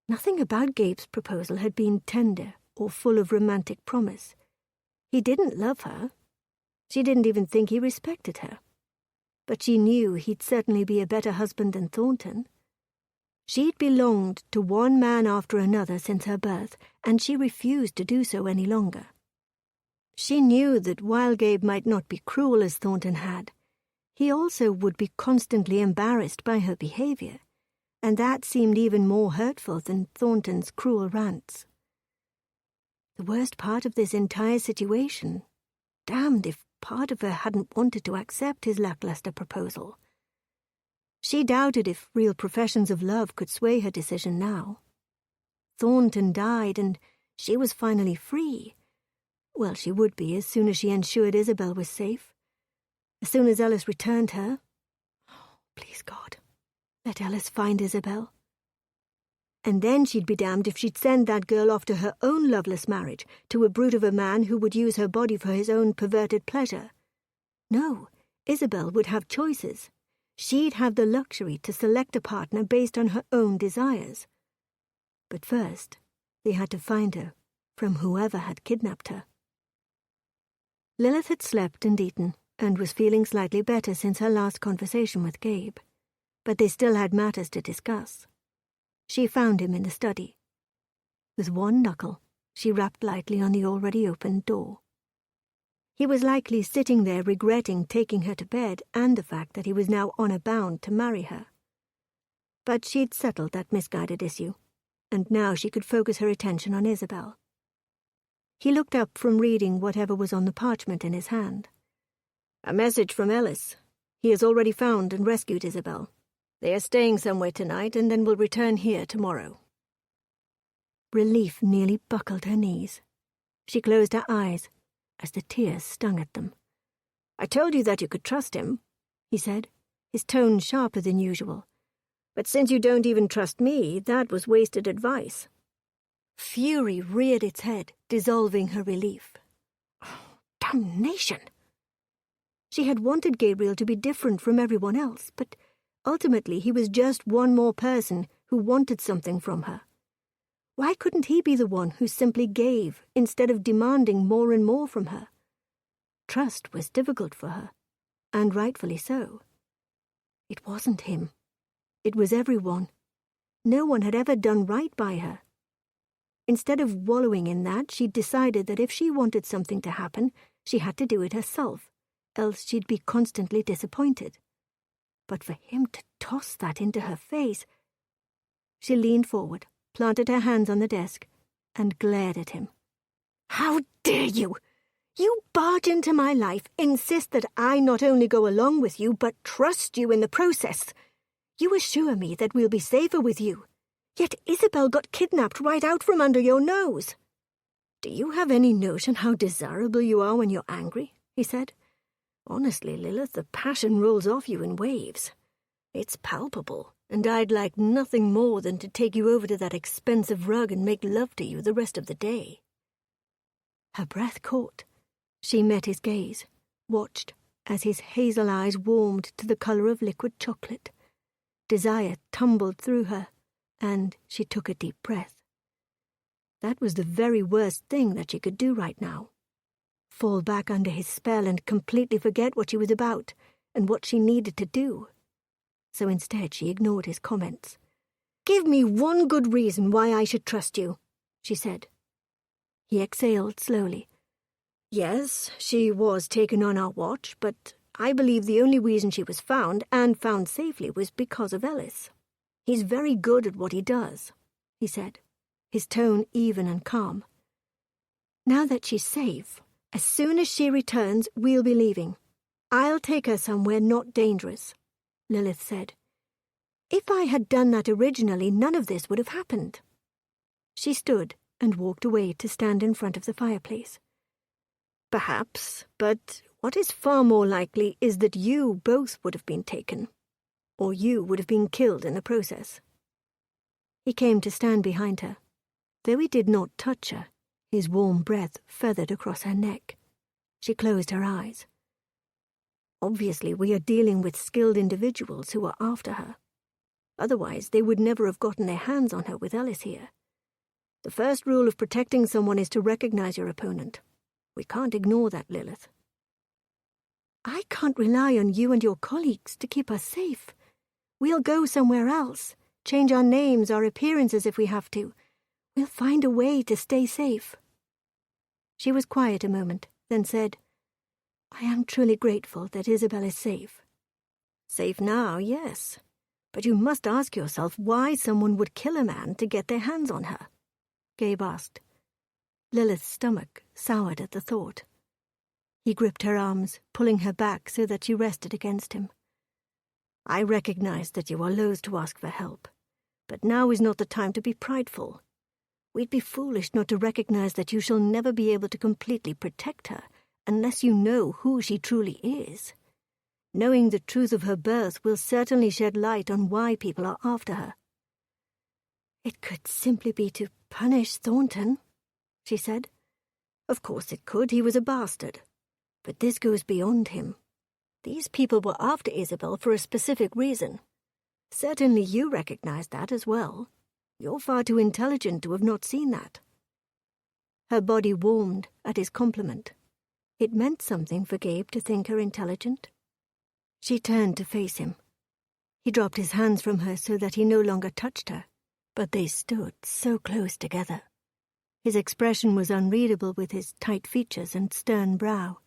Nothing about Gabe's proposal had been tender or full of romantic promise. He didn't love her. She didn't even think he respected her. But she knew he'd certainly be a better husband than Thornton. She'd belonged to one man after another since her birth, and she refused to do so any longer. She knew that while Gabe might not be cruel as Thornton had, he also would be constantly embarrassed by her behavior, and that seemed even more hurtful than Thornton's cruel rants. The worst part of this entire situation, damned if part of her hadn't wanted to accept his lackluster proposal. She doubted if real professions of love could sway her decision now. Thornton died, and she was finally free. Well, she would be as soon as she ensured Isabel was safe. As soon as Ellis returned her. Oh, please God, let Ellis find Isabel. And then she'd be damned if she'd send that girl off to her own loveless marriage, to a brute of a man who would use her body for his own perverted pleasure. No, Isabel would have choices. She'd have the luxury to select a partner based on her own desires. But first, they had to find her from whoever had kidnapped her. Lilith had slept and eaten, and was feeling slightly better since her last conversation with Gabe. But they still had matters to discuss. She found him in the study. With one knuckle, she rapped lightly on the already opened door. He was likely sitting there regretting taking her to bed and the fact that he was now honor bound to marry her. But she'd settled that misguided issue, and now she could focus her attention on Isabel. He looked up from reading whatever was on the parchment in his hand. "A message from Ellis. He has already found and rescued Isabel. They are staying somewhere tonight and then will return here tomorrow." Relief nearly buckled her knees. She closed her eyes as the tears stung at them. "I told you that you could trust him," he said, his tone sharper than usual. "But since you don't even trust me, that was wasted advice." Fury reared its head, dissolving her relief. Oh, damnation! She had wanted Gabriel to be different from everyone else, but ultimately he was just one more person who wanted something from her. Why couldn't he be the one who simply gave instead of demanding more and more from her? Trust was difficult for her, and rightfully so. It wasn't him. It was everyone. No one had ever done right by her. Instead of wallowing in that, she'd decided that if she wanted something to happen, she had to do it herself, else she'd be constantly disappointed. But for him to toss that into her face... She leaned forward, planted her hands on the desk, and glared at him. "How dare you! You barge into my life, insist that I not only go along with you, but trust you in the process. You assure me that we'll be safer with you. Yet Isabel got kidnapped right out from under your nose." "Do you have any notion how desirable you are when you're angry?" he said. "Honestly, Lilith, the passion rolls off you in waves. It's palpable, and I'd like nothing more than to take you over to that expensive rug and make love to you the rest of the day." Her breath caught. She met his gaze, watched as his hazel eyes warmed to the color of liquid chocolate. Desire tumbled through her, and she took a deep breath. That was the very worst thing that she could do right now. Fall back under his spell and completely forget what she was about and what she needed to do. So instead she ignored his comments. Give me one good reason why I should trust you, she said. He exhaled slowly. Yes, she was taken on our watch, but I believe the only reason she was found, and found safely, was because of Ellis. He's very good at what he does, he said, his tone even and calm. Now that she's safe, as soon as she returns, we'll be leaving. I'll take her somewhere not dangerous, Lilith said. If I had done that originally, none of this would have happened. She stood and walked away to stand in front of the fireplace. Perhaps, but what is far more likely is that you both would have been taken, or you would have been killed in the process. He came to stand behind her. Though he did not touch her, his warm breath feathered across her neck. She closed her eyes. Obviously, we are dealing with skilled individuals who are after her. Otherwise, they would never have gotten their hands on her with Ellis here. The first rule of protecting someone is to recognize your opponent. We can't ignore that, Lilith. I can't rely on you and your colleagues to keep us safe. We'll go somewhere else, change our names, our appearances if we have to. We'll find a way to stay safe. She was quiet a moment, then said, I am truly grateful that Isabel is safe. Safe now, yes. But you must ask yourself why someone would kill a man to get their hands on her, Gabe asked. Lilith's stomach soured at the thought. He gripped her arms, pulling her back so that she rested against him. I recognize that you are loath to ask for help, but now is not the time to be prideful. We'd be foolish not to recognize that you shall never be able to completely protect her unless you know who she truly is. Knowing the truth of her birth will certainly shed light on why people are after her. It could simply be to punish Thornton, she said. Of course it could, he was a bastard. But this goes beyond him. These people were after Isabel for a specific reason. Certainly you recognize that as well. You're far too intelligent to have not seen that. Her body warmed at his compliment. It meant something for Gabe to think her intelligent. She turned to face him. He dropped his hands from her so that he no longer touched her, but they stood so close together. His expression was unreadable with his tight features and stern brow.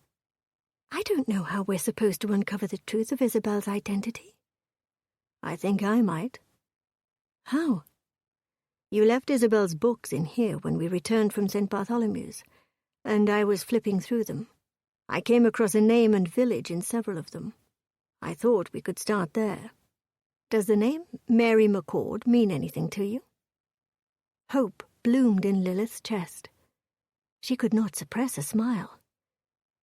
I don't know how we're supposed to uncover the truth of Isabel's identity. I think I might. How? You left Isabel's books in here when we returned from St. Bartholomew's, and I was flipping through them. I came across a name and village in several of them. I thought we could start there. Does the name Mary McCord mean anything to you? Hope bloomed in Lilith's chest. She could not suppress a smile.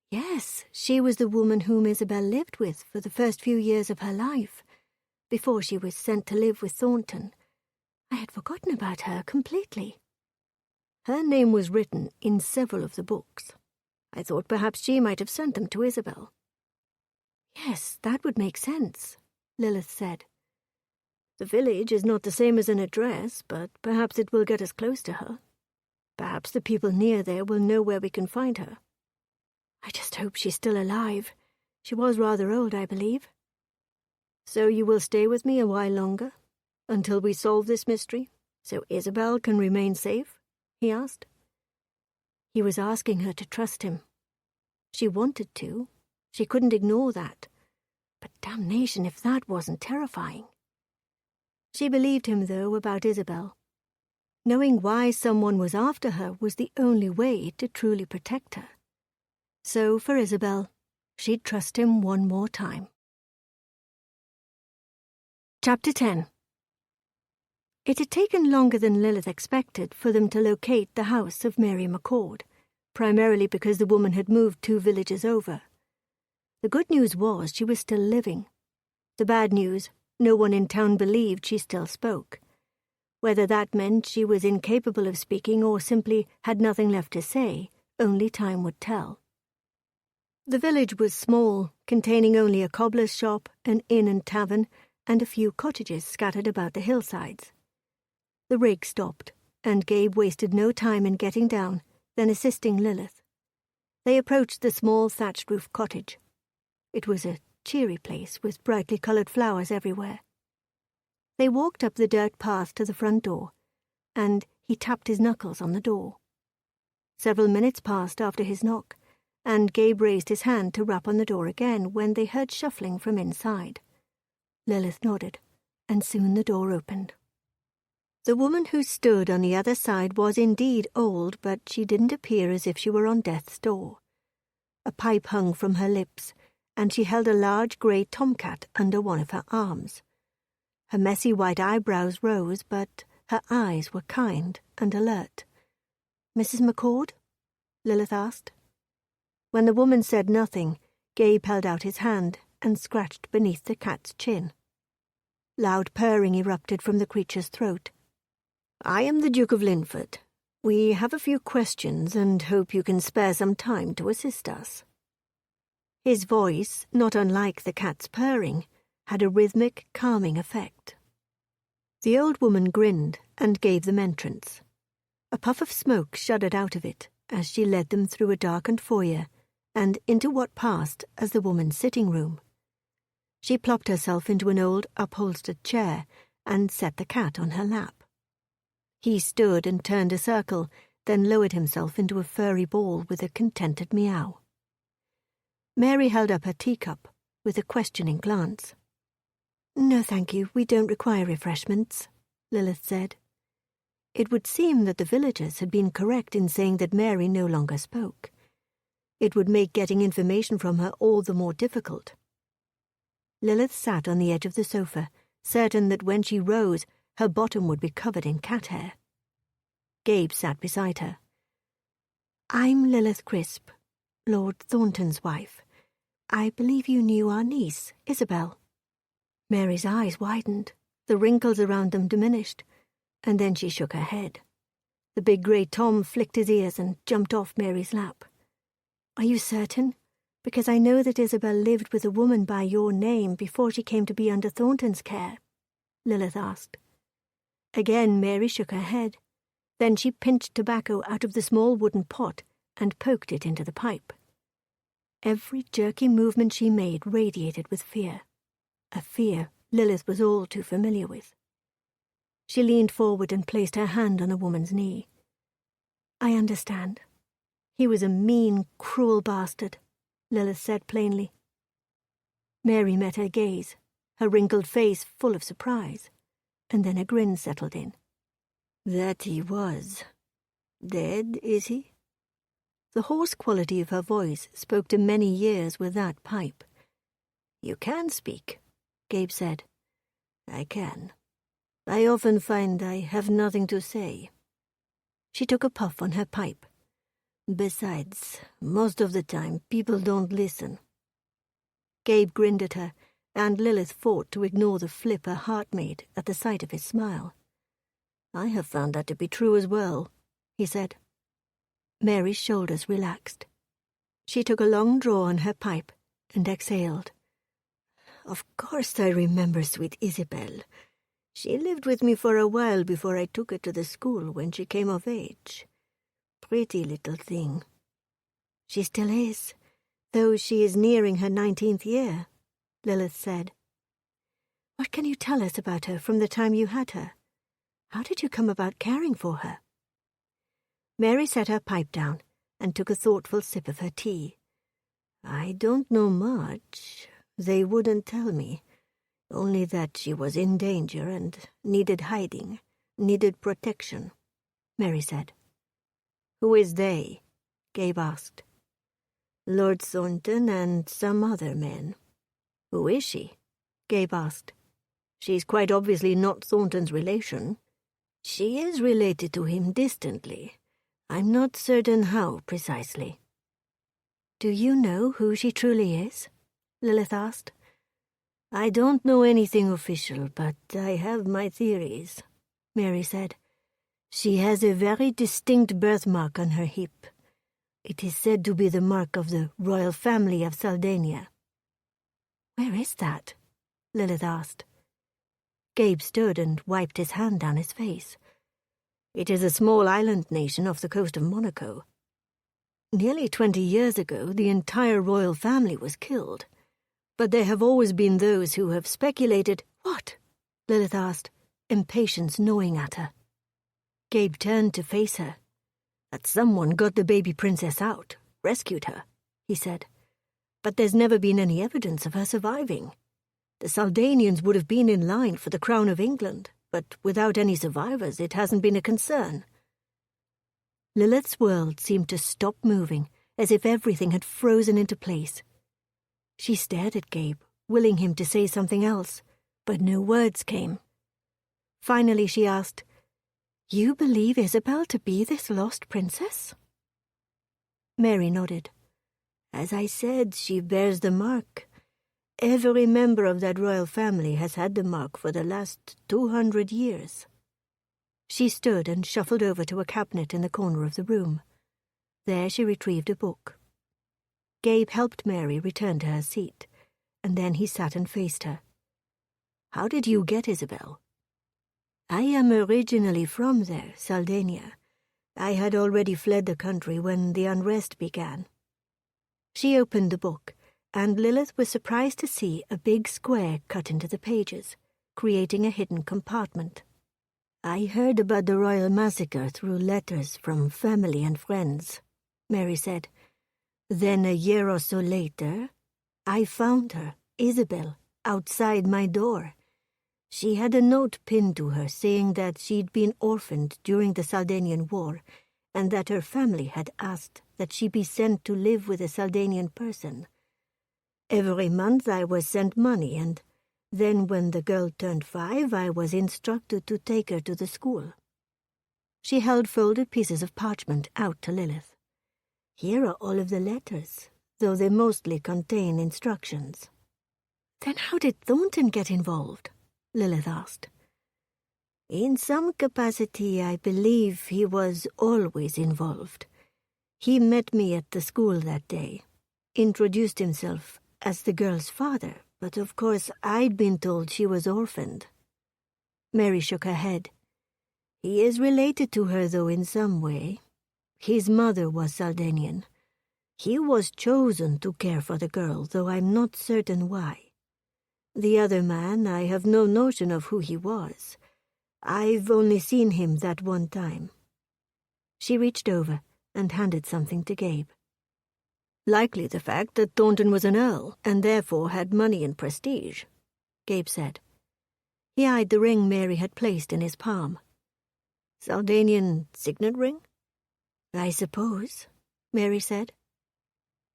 Yes, she was the woman whom Isabel lived with for the first few years of her life, before she was sent to live with Thornton. I had forgotten about her completely. Her name was written in several of the books. I thought perhaps she might have sent them to Isabel. Yes, that would make sense, Lilith said. The village is not the same as an address, but perhaps it will get us close to her. Perhaps the people near there will know where we can find her. I just hope she's still alive. She was rather old, I believe. So you will stay with me a while longer, until we solve this mystery, so Isabel can remain safe? He asked. He was asking her to trust him. She wanted to. She couldn't ignore that. But damnation if that wasn't terrifying. She believed him, though, about Isabel. Knowing why someone was after her was the only way to truly protect her. So, for Isabel, she'd trust him one more time. Chapter 10. It had taken longer than Lilith expected for them to locate the house of Mary McCord, primarily because the woman had moved 2 villages over. The good news was she was still living. The bad news, no one in town believed she still spoke. Whether that meant she was incapable of speaking or simply had nothing left to say, only time would tell. The village was small, containing only a cobbler's shop, an inn and tavern, and a few cottages scattered about the hillsides. The rig stopped, and Gabe wasted no time in getting down, then assisting Lilith. They approached the small thatched-roof cottage. It was a cheery place with brightly coloured flowers everywhere. They walked up the dirt path to the front door, and he tapped his knuckles on the door. Several minutes passed after his knock, and Gabe raised his hand to rap on the door again when they heard shuffling from inside. Lilith nodded, and soon the door opened. The woman who stood on the other side was indeed old, but she didn't appear as if she were on death's door. A pipe hung from her lips, and she held a large grey tomcat under one of her arms. Her messy white eyebrows rose, but her eyes were kind and alert. "Mrs. McCord?" Lilith asked. When the woman said nothing, Gabe held out his hand and scratched beneath the cat's chin. Loud purring erupted from the creature's throat. "I am the Duke of Linford. We have a few questions and hope you can spare some time to assist us." His voice, not unlike the cat's purring, had a rhythmic, calming effect. The old woman grinned and gave them entrance. A puff of smoke shuddered out of it as she led them through a darkened foyer and into what passed as the woman's sitting room. She plopped herself into an old upholstered chair and set the cat on her lap. He stood and turned a circle, then lowered himself into a furry ball with a contented meow. Mary held up her teacup with a questioning glance. "No, thank you, we don't require refreshments," Lilith said. It would seem that the villagers had been correct in saying that Mary no longer spoke. It would make getting information from her all the more difficult. Lilith sat on the edge of the sofa, certain that when she rose, her bottom would be covered in cat hair. Gabe sat beside her. "I'm Lilith Crisp, Lord Thornton's wife. I believe you knew our niece, Isabel." Mary's eyes widened, the wrinkles around them diminished, and then she shook her head. The big grey Tom flicked his ears and jumped off Mary's lap. "Are you certain? Because I know that Isabel lived with a woman by your name before she came to be under Thornton's care," Lilith asked. Again Mary shook her head. Then she pinched tobacco out of the small wooden pot and poked it into the pipe. Every jerky movement she made radiated with fear, a fear Lilith was all too familiar with. She leaned forward and placed her hand on the woman's knee. "I understand. He was a mean, cruel bastard," Lilith said plainly. Mary met her gaze, her wrinkled face full of surprise, and then a grin settled in. "That he was. Dead, is he?" The hoarse quality of her voice spoke to many years with that pipe. "You can speak," Gabe said. "I can. I often find I have nothing to say." She took a puff on her pipe. "Besides, most of the time people don't listen." Gabe grinned at her, and Lilith fought to ignore the flip her heart made at the sight of his smile. "I have found that to be true as well," he said. Mary's shoulders relaxed. She took a long draw on her pipe and exhaled. "Of course I remember sweet Isabel. She lived with me for a while before I took her to the school when she came of age. Pretty little thing. She still is, though she is nearing her 19th year," Lilith said. "What can you tell us about her from the time you had her? How did you come about caring for her?" Mary set her pipe down and took a thoughtful sip of her tea. "I don't know much. They wouldn't tell me. Only that she was in danger and needed hiding, needed protection," Mary said. "Who is they?" Gabe asked. "Lord Thornton and some other men." "Who is she?" Gabe asked. "She's quite obviously not Thornton's relation." "She is related to him distantly. I'm not certain how precisely." "Do you know who she truly is?" Lilith asked. "I don't know anything official, but I have my theories," Mary said. "She has a very distinct birthmark on her hip. It is said to be the mark of the royal family of Sardinia." "Where is that?" Lilith asked. Gabe stood and wiped his hand down his face. "It is a small island nation off the coast of Monaco. Nearly 20 years ago, the entire royal family was killed. But there have always been those who have speculated—" "What?" Lilith asked, impatience gnawing at her. Gabe turned to face her. That someone got the baby princess out, rescued her, he said. But there's never been any evidence of her surviving. The Saldanians would have been in line for the crown of England, but without any survivors, it hasn't been a concern. Lilith's world seemed to stop moving, as if everything had frozen into place. She stared at Gabe, willing him to say something else, but no words came. Finally she asked, "You believe Isabel to be this lost princess?" Mary nodded. "As I said, she bears the mark. Every member of that royal family has had the mark for the last 200 years. She stood and shuffled over to a cabinet in the corner of the room. There she retrieved a book. Gabe helped Mary return to her seat, and then he sat and faced her. "How did you get Isabel?" "I am originally from there, Sardinia. I had already fled the country when the unrest began." She opened the book, and Lilith was surprised to see a big square cut into the pages, creating a hidden compartment. "I heard about the royal massacre through letters from family and friends," Mary said. "Then a year or so later, I found her, Isabel, outside my door. She had a note pinned to her saying that she'd been orphaned during the Saldanian War and that her family had asked that she be sent to live with a Saldanian person. Every month I was sent money, and then when the girl turned 5, I was instructed to take her to the school." She held folded pieces of parchment out to Lilith. "Here are all of the letters, though they mostly contain instructions." "Then how did Thornton get involved?" Lilith asked. "In some capacity, I believe he was always involved. He met me at the school that day, introduced himself as the girl's father, but of course I'd been told she was orphaned." Mary shook her head. "He is related to her, though, in some way. His mother was Saldanian. He was chosen to care for the girl, though I'm not certain why. The other man, I have no notion of who he was. I've only seen him that one time." She reached over and handed something to Gabe. "Likely the fact that Thornton was an earl, and therefore had money and prestige," Gabe said. He eyed the ring Mary had placed in his palm. "Saldanian signet ring?" "I suppose," Mary said.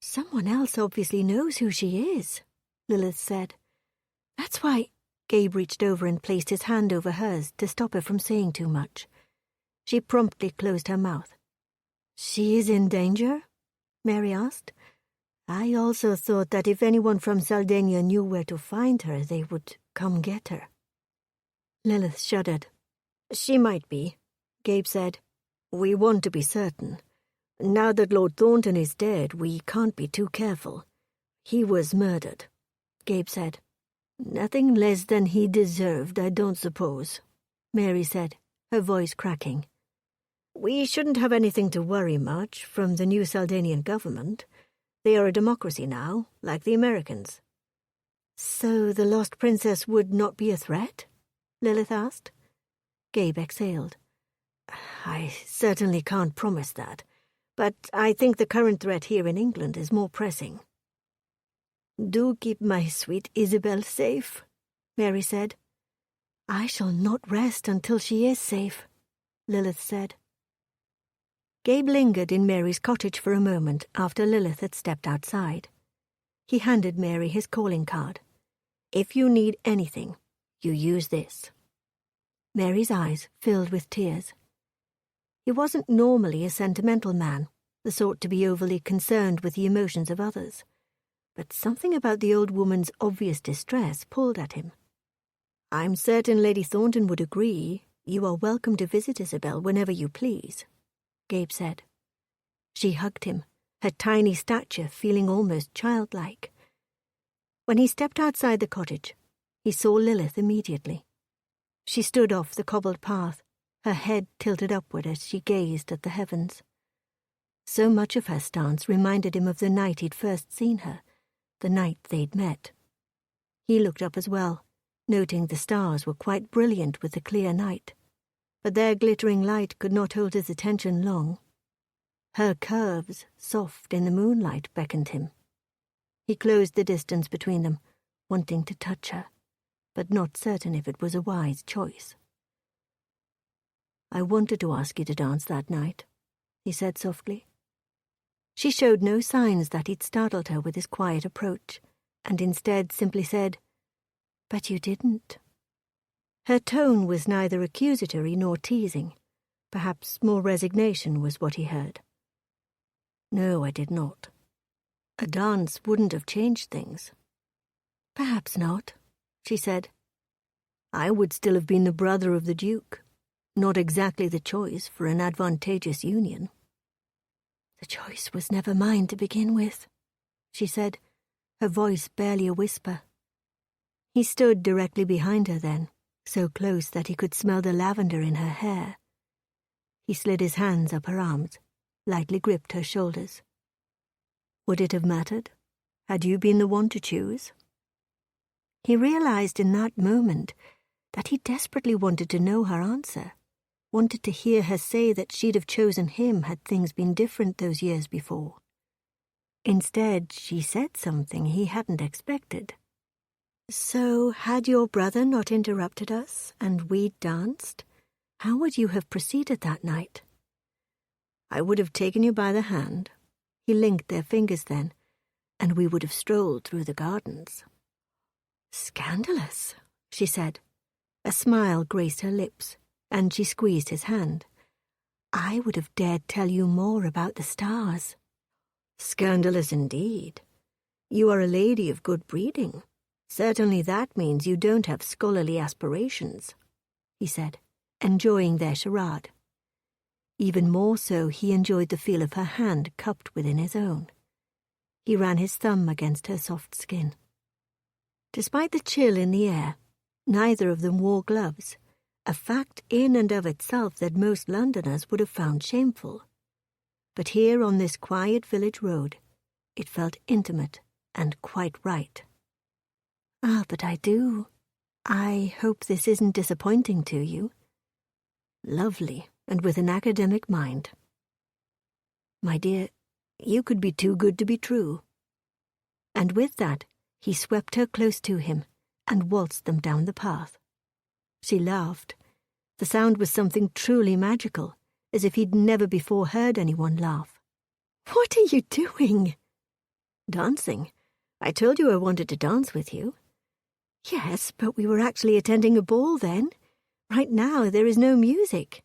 "Someone else obviously knows who she is," Lilith said. "That's why—" Gabe reached over and placed his hand over hers to stop her from saying too much. She promptly closed her mouth. "She is in danger?" Mary asked. "I also thought that if anyone from Saldania knew where to find her, they would come get her." Lilith shuddered. "She might be," Gabe said. "We want to be certain. Now that Lord Thornton is dead, we can't be too careful. He was murdered," Gabe said. "Nothing less than he deserved, I don't suppose," Mary said, her voice cracking. "We shouldn't have anything to worry much from the new Saldanian government. They are a democracy now, like the Americans." "So the lost princess would not be a threat?" Lilith asked. Gabe exhaled. "I certainly can't promise that, but I think the current threat here in England is more pressing." "Do keep my sweet Isabel safe," Mary said. "I shall not rest until she is safe," Lilith said. Gabe lingered in Mary's cottage for a moment after Lilith had stepped outside. He handed Mary his calling card. "If you need anything, you use this." Mary's eyes filled with tears. He wasn't normally a sentimental man, the sort to be overly concerned with the emotions of others. But something about the old woman's obvious distress pulled at him. "I'm certain Lady Thornton would agree. You are welcome to visit Isabel whenever you please," Gabe said. She hugged him, her tiny stature feeling almost childlike. When he stepped outside the cottage, he saw Lilith immediately. She stood off the cobbled path, her head tilted upward as she gazed at the heavens. So much of her stance reminded him of the night he'd first seen her, the night they'd met. He looked up as well, noting the stars were quite brilliant with the clear night, but their glittering light could not hold his attention long. Her curves, soft in the moonlight, beckoned him. He closed the distance between them, wanting to touch her, but not certain if it was a wise choice. "I wanted to ask you to dance that night," he said softly. She showed no signs that he'd startled her with his quiet approach, and instead simply said, "But you didn't." Her tone was neither accusatory nor teasing. Perhaps more resignation was what he heard. "No, I did not. A dance wouldn't have changed things." "Perhaps not," she said. "I would still have been the brother of the Duke, not exactly the choice for an advantageous union." "The choice was never mine to begin with," she said, her voice barely a whisper. He stood directly behind her then, so close that he could smell the lavender in her hair. He slid his hands up her arms, lightly gripped her shoulders. Would it have mattered, had you been the one to choose? He realized in that moment that he desperately wanted to know her answer, wanted to hear her say that she'd have chosen him had things been different those years before. Instead, she said something he hadn't expected. "So, had your brother not interrupted us, and we'd danced, how would you have proceeded that night?" "I would have taken you by the hand," he linked their fingers then, "and we would have strolled through the gardens." "Scandalous," she said. A smile graced her lips, and she squeezed his hand. "I would have dared tell you more about the stars." "Scandalous indeed. You are a lady of good breeding. Certainly that means you don't have scholarly aspirations," he said, enjoying their charade. Even more so, he enjoyed the feel of her hand cupped within his own. He ran his thumb against her soft skin. Despite the chill in the air, neither of them wore gloves, a fact in and of itself that most Londoners would have found shameful. But here on this quiet village road, it felt intimate and quite right. "Ah, but I do. I hope this isn't disappointing to you." "Lovely, and with an academic mind." "My dear, you could be too good to be true." And with that, he swept her close to him and waltzed them down the path. She laughed. The sound was something truly magical, as if he'd never before heard anyone laugh. "What are you doing?" "Dancing. I told you I wanted to dance with you." "Yes, but we were actually attending a ball then. Right now there is no music."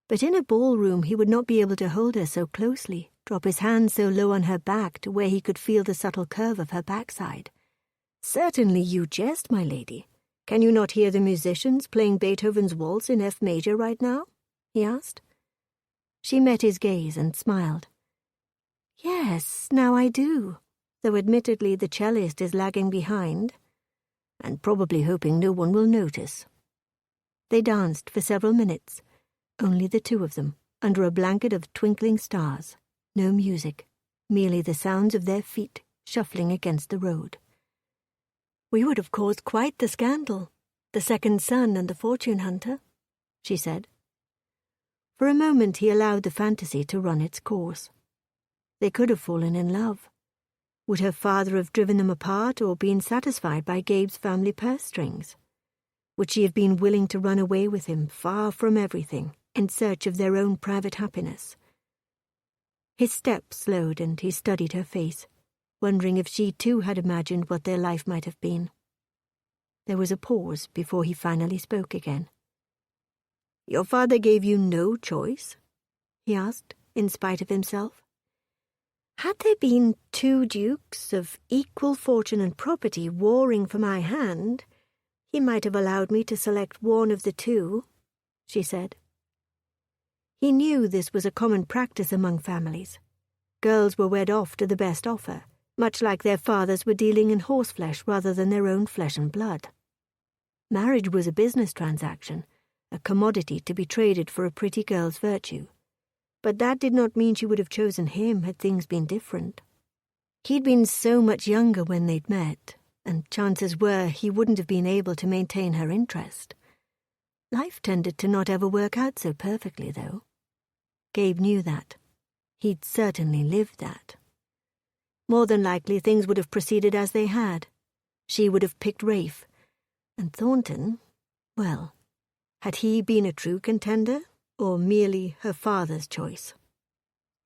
But in a ballroom he would not be able to hold her so closely, drop his hand so low on her back to where he could feel the subtle curve of her backside. "Certainly you jest, my lady. Can you not hear the musicians playing Beethoven's waltz in F major right now?" he asked. She met his gaze and smiled. "Yes, now I do, though admittedly the cellist is lagging behind, and probably hoping no one will notice." They danced for several minutes, only the two of them, under a blanket of twinkling stars, no music, merely the sounds of their feet shuffling against the road. "We would have caused quite the scandal, the second son and the fortune hunter," she said. For a moment he allowed the fantasy to run its course. They could have fallen in love. Would her father have driven them apart or been satisfied by Gabe's family purse strings? Would she have been willing to run away with him, far from everything, in search of their own private happiness? His step slowed and he studied her face, wondering if she too had imagined what their life might have been. There was a pause before he finally spoke again. "Your father gave you no choice?" he asked, in spite of himself. "Had there been two dukes of equal fortune and property warring for my hand, he might have allowed me to select one of the two," she said. He knew this was a common practice among families. Girls were wed off to the best offer, much like their fathers were dealing in horseflesh rather than their own flesh and blood. Marriage was a business transaction, a commodity to be traded for a pretty girl's virtue. But that did not mean she would have chosen him had things been different. He'd been so much younger when they'd met, and chances were he wouldn't have been able to maintain her interest. Life tended to not ever work out so perfectly, though. Gabe knew that. He'd certainly lived that. More than likely things would have proceeded as they had. She would have picked Rafe, and Thornton, well, had he been a true contender, or merely her father's choice?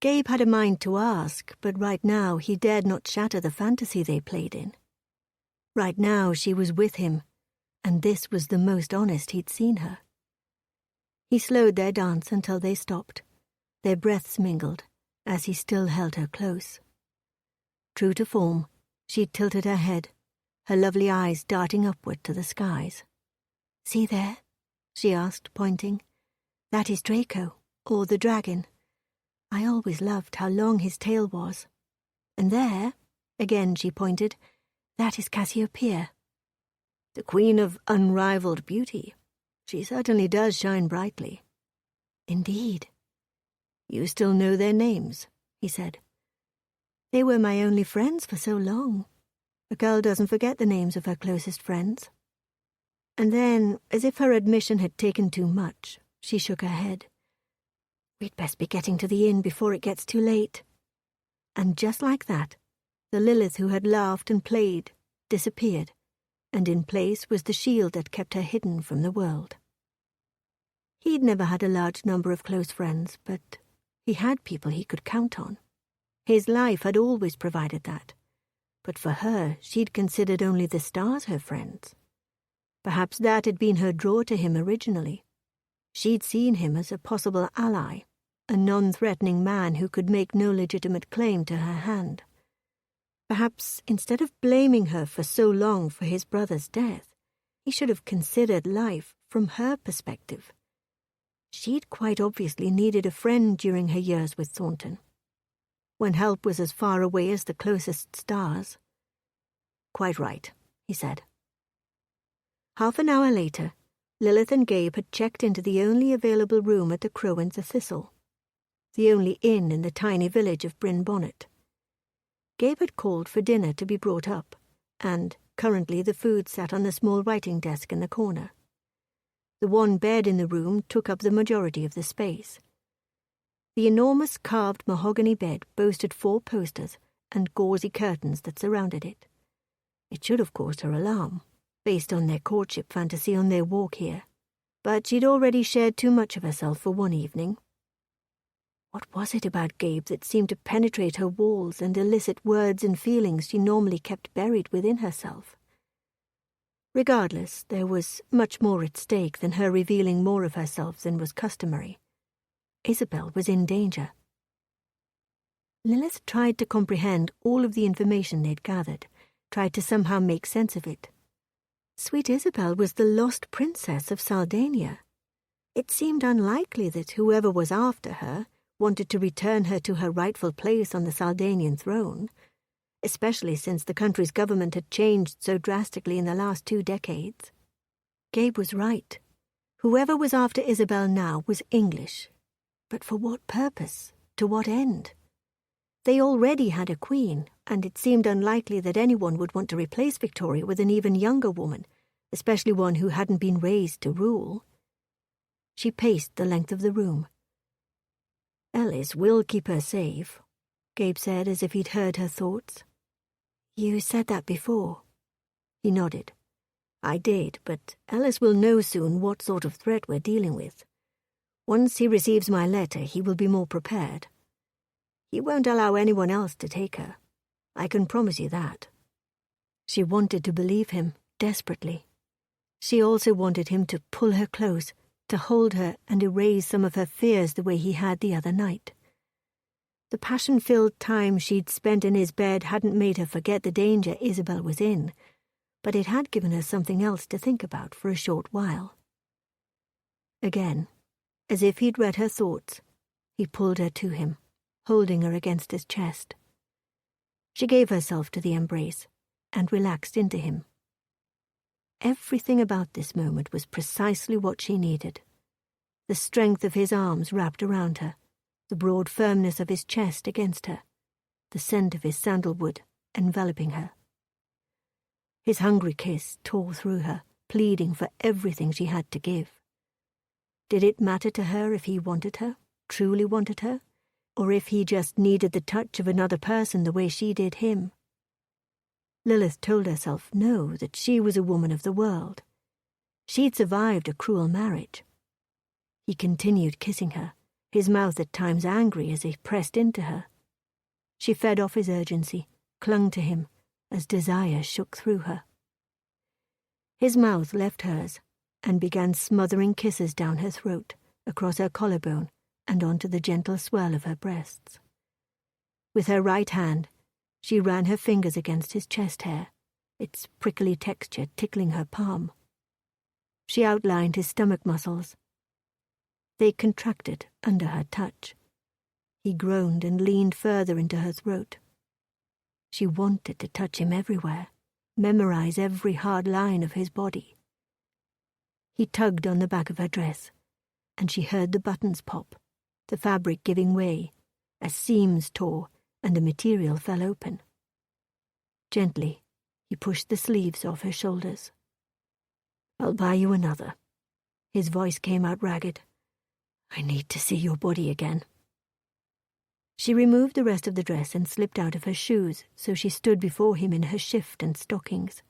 Gabe had a mind to ask, but right now he dared not shatter the fantasy they played in. Right now she was with him, and this was the most honest he'd seen her. He slowed their dance until they stopped. Their breaths mingled, as he still held her close. True to form, she tilted her head, her lovely eyes darting upward to the skies. "See there?" she asked, pointing. "That is Draco, or the dragon. I always loved how long his tail was. And there," again she pointed, "that is Cassiopeia. The queen of unrivaled beauty. She certainly does shine brightly." "Indeed." "You still know their names," he said. "They were my only friends for so long. A girl doesn't forget the names of her closest friends." And then, as if her admission had taken too much, she shook her head. "We'd best be getting to the inn before it gets too late." And just like that, the Lilith who had laughed and played disappeared, and in place was the shield that kept her hidden from the world. He'd never had a large number of close friends, but he had people he could count on. His life had always provided that. But for her, she'd considered only the stars her friends. Perhaps that had been her draw to him originally. She'd seen him as a possible ally, a non-threatening man who could make no legitimate claim to her hand. Perhaps, instead of blaming her for so long for his brother's death, he should have considered life from her perspective. She'd quite obviously needed a friend during her years with Thornton, when help was as far away as the closest stars. "Quite right," he said. Half an hour later, Lilith and Gabe had checked into the only available room at the Crow and the Thistle, the only inn in the tiny village of Bryn Bonnet. Gabe had called for dinner to be brought up, and currently the food sat on the small writing desk in the corner. The one bed in the room took up the majority of the space. The enormous carved mahogany bed boasted 4 posters and gauzy curtains that surrounded it. It should have caused her alarm, based on their courtship fantasy on their walk here, but she'd already shared too much of herself for one evening. What was it about Gabe that seemed to penetrate her walls and elicit words and feelings she normally kept buried within herself? Regardless, there was much more at stake than her revealing more of herself than was customary. Isabel was in danger. Lilith tried to comprehend all of the information they'd gathered, tried to somehow make sense of it. Sweet Isabel was the lost princess of Saldania. It seemed unlikely that whoever was after her wanted to return her to her rightful place on the Saldanian throne, especially since the country's government had changed so drastically in the last 2 decades. Gabe was right. Whoever was after Isabel now was English. But for what purpose? To what end? They already had a queen, and it seemed unlikely that anyone would want to replace Victoria with an even younger woman, especially one who hadn't been raised to rule. She paced the length of the room. "Ellis will keep her safe," Gabe said as if he'd heard her thoughts. "You said that before." He nodded. "I did, but Ellis will know soon what sort of threat we're dealing with. Once he receives my letter, he will be more prepared. He won't allow anyone else to take her. I can promise you that." She wanted to believe him, desperately. She also wanted him to pull her close, to hold her and erase some of her fears the way he had the other night. The passion-filled time she'd spent in his bed hadn't made her forget the danger Isabel was in, but it had given her something else to think about for a short while. Again, as if he'd read her thoughts, he pulled her to him, holding her against his chest. She gave herself to the embrace and relaxed into him. Everything about this moment was precisely what she needed. The strength of his arms wrapped around her, the broad firmness of his chest against her, the scent of his sandalwood enveloping her. His hungry kiss tore through her, pleading for everything she had to give. Did it matter to her if he wanted her, truly wanted her, or if he just needed the touch of another person the way she did him? Lilith told herself no, that she was a woman of the world. She'd survived a cruel marriage. He continued kissing her, his mouth at times angry as he pressed into her. She fed off his urgency, clung to him, as desire shook through her. His mouth left hers and began smothering kisses down her throat, across her collarbone, and onto the gentle swell of her breasts. With her right hand, she ran her fingers against his chest hair, its prickly texture tickling her palm. She outlined his stomach muscles. They contracted under her touch. He groaned and leaned further into her throat. She wanted to touch him everywhere, memorize every hard line of his body. He tugged on the back of her dress, and she heard the buttons pop, the fabric giving way, as seams tore and the material fell open. Gently, he pushed the sleeves off her shoulders. "I'll buy you another." His voice came out ragged. "I need to see your body again." She removed the rest of the dress and slipped out of her shoes, so she stood before him in her shift and stockings.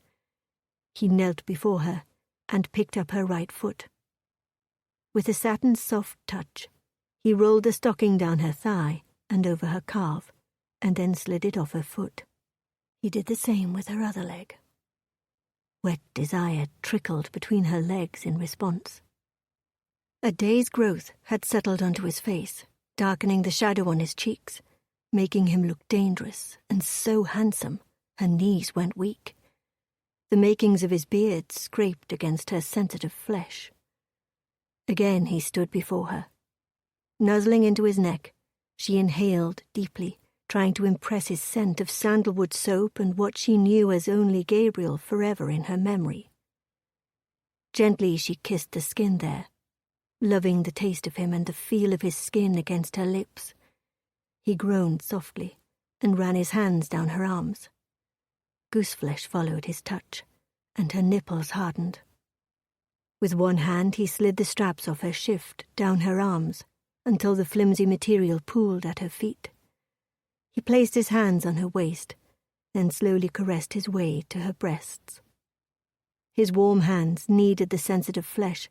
He knelt before her and picked up her right foot. With a satin soft touch, he rolled the stocking down her thigh and over her calf, and then slid it off her foot. He did the same with her other leg. Wet desire trickled between her legs in response. A day's growth had settled onto his face, darkening the shadow on his cheeks, making him look dangerous and so handsome her knees went weak. The makings of his beard scraped against her sensitive flesh. Again he stood before her. Nuzzling into his neck, she inhaled deeply, trying to impress his scent of sandalwood soap and what she knew as only Gabriel forever in her memory. Gently she kissed the skin there, loving the taste of him and the feel of his skin against her lips. He groaned softly and ran his hands down her arms. Gooseflesh followed his touch, and her nipples hardened. With one hand he slid the straps off her shift down her arms until the flimsy material pooled at her feet. He placed his hands on her waist, then slowly caressed his way to her breasts. His warm hands kneaded the sensitive flesh,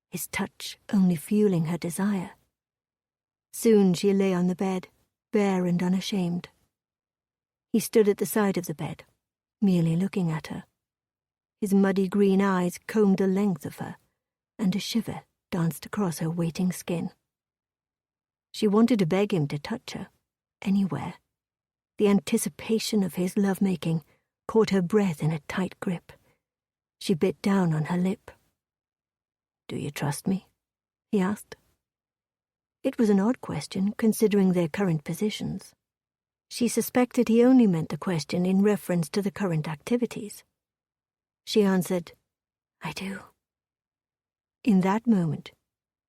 his touch only fueling her desire. Soon she lay on the bed, bare and unashamed. He stood at the side of the bed, merely looking at her. His muddy green eyes combed the length of her, and a shiver danced across her waiting skin. She wanted to beg him to touch her, anywhere. The anticipation of his lovemaking caught her breath in a tight grip. She bit down on her lip. "Do you trust me?" he asked. It was an odd question, considering their current positions. She suspected he only meant the question in reference to the current activities. She answered, "I do." In that moment,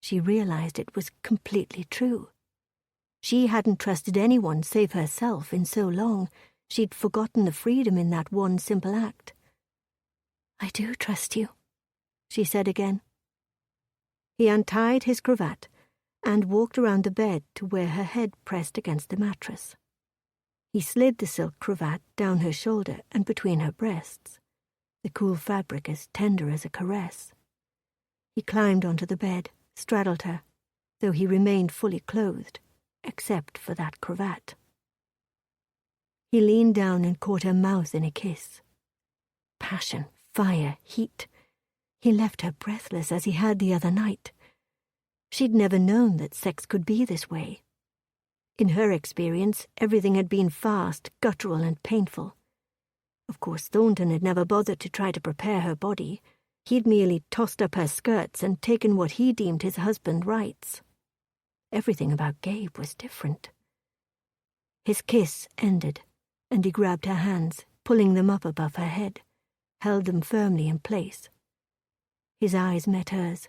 she realized it was completely true. She hadn't trusted anyone save herself in so long, she'd forgotten the freedom in that one simple act. "I do trust you," she said again. He untied his cravat and walked around the bed to where her head pressed against the mattress. He slid the silk cravat down her shoulder and between her breasts, the cool fabric as tender as a caress. He climbed onto the bed, straddled her, though he remained fully clothed, except for that cravat. He leaned down and caught her mouth in a kiss. Passion, fire, heat. He left her breathless as he had the other night. She'd never known that sex could be this way. In her experience, everything had been fast, guttural, and painful. Of course, Thornton had never bothered to try to prepare her body. He'd merely tossed up her skirts and taken what he deemed his husband's rights. Everything about Gabe was different. His kiss ended, and he grabbed her hands, pulling them up above her head, held them firmly in place. His eyes met hers,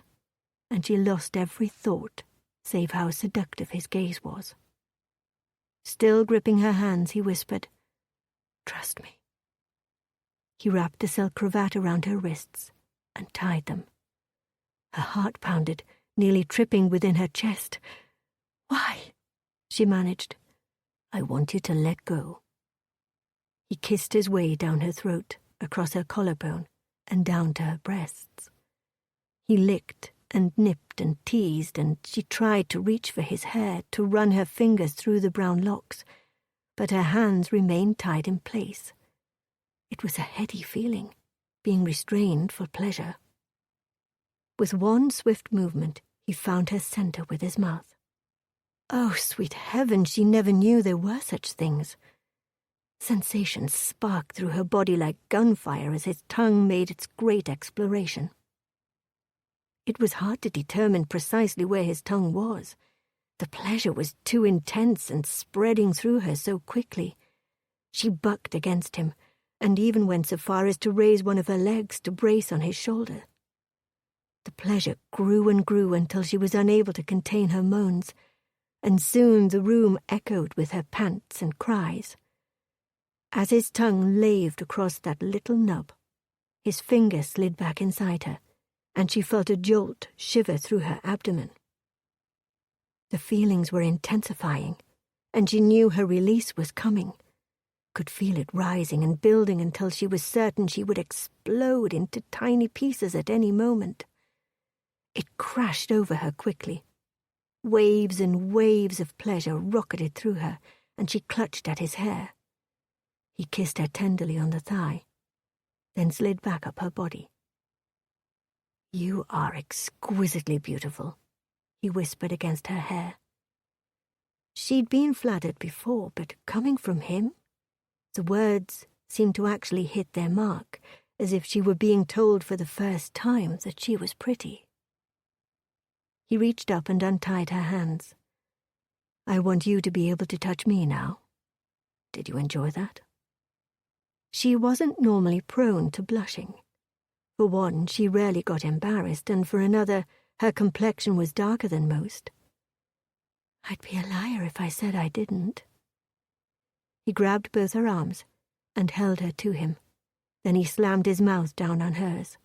and she lost every thought save how seductive his gaze was. Still gripping her hands, he whispered, "Trust me." He wrapped the silk cravat around her wrists and tied them. Her heart pounded, nearly tripping within her chest. "Why?" she managed. "I want you to let go." He kissed his way down her throat, across her collarbone, and down to her breasts. He licked and nipped and teased, and she tried to reach for his hair, to run her fingers through the brown locks, but her hands remained tied in place. It was a heady feeling, being restrained for pleasure. With one swift movement, he found her center with his mouth. Oh, sweet heaven, she never knew there were such things. Sensations sparked through her body like gunfire as his tongue made its great exploration. It was hard to determine precisely where his tongue was. The pleasure was too intense and spreading through her so quickly. She bucked against him, and even went so far as to raise one of her legs to brace on his shoulder. The pleasure grew and grew until she was unable to contain her moans, and soon the room echoed with her pants and cries. As his tongue laved across that little nub, his finger slid back inside her, and she felt a jolt shiver through her abdomen. The feelings were intensifying, and she knew her release was coming, could feel it rising and building until she was certain she would explode into tiny pieces at any moment. It crashed over her quickly. Waves and waves of pleasure rocketed through her, and she clutched at his hair. He kissed her tenderly on the thigh, then slid back up her body. "You are exquisitely beautiful," he whispered against her hair. She'd been flattered before, but coming from him, the words seemed to actually hit their mark, as if she were being told for the first time that she was pretty. He reached up and untied her hands. "I want you to be able to touch me now. Did you enjoy that?" She wasn't normally prone to blushing. For one, she rarely got embarrassed, and for another, her complexion was darker than most. "I'd be a liar if I said I didn't." He grabbed both her arms and held her to him. Then he slammed his mouth down on hers.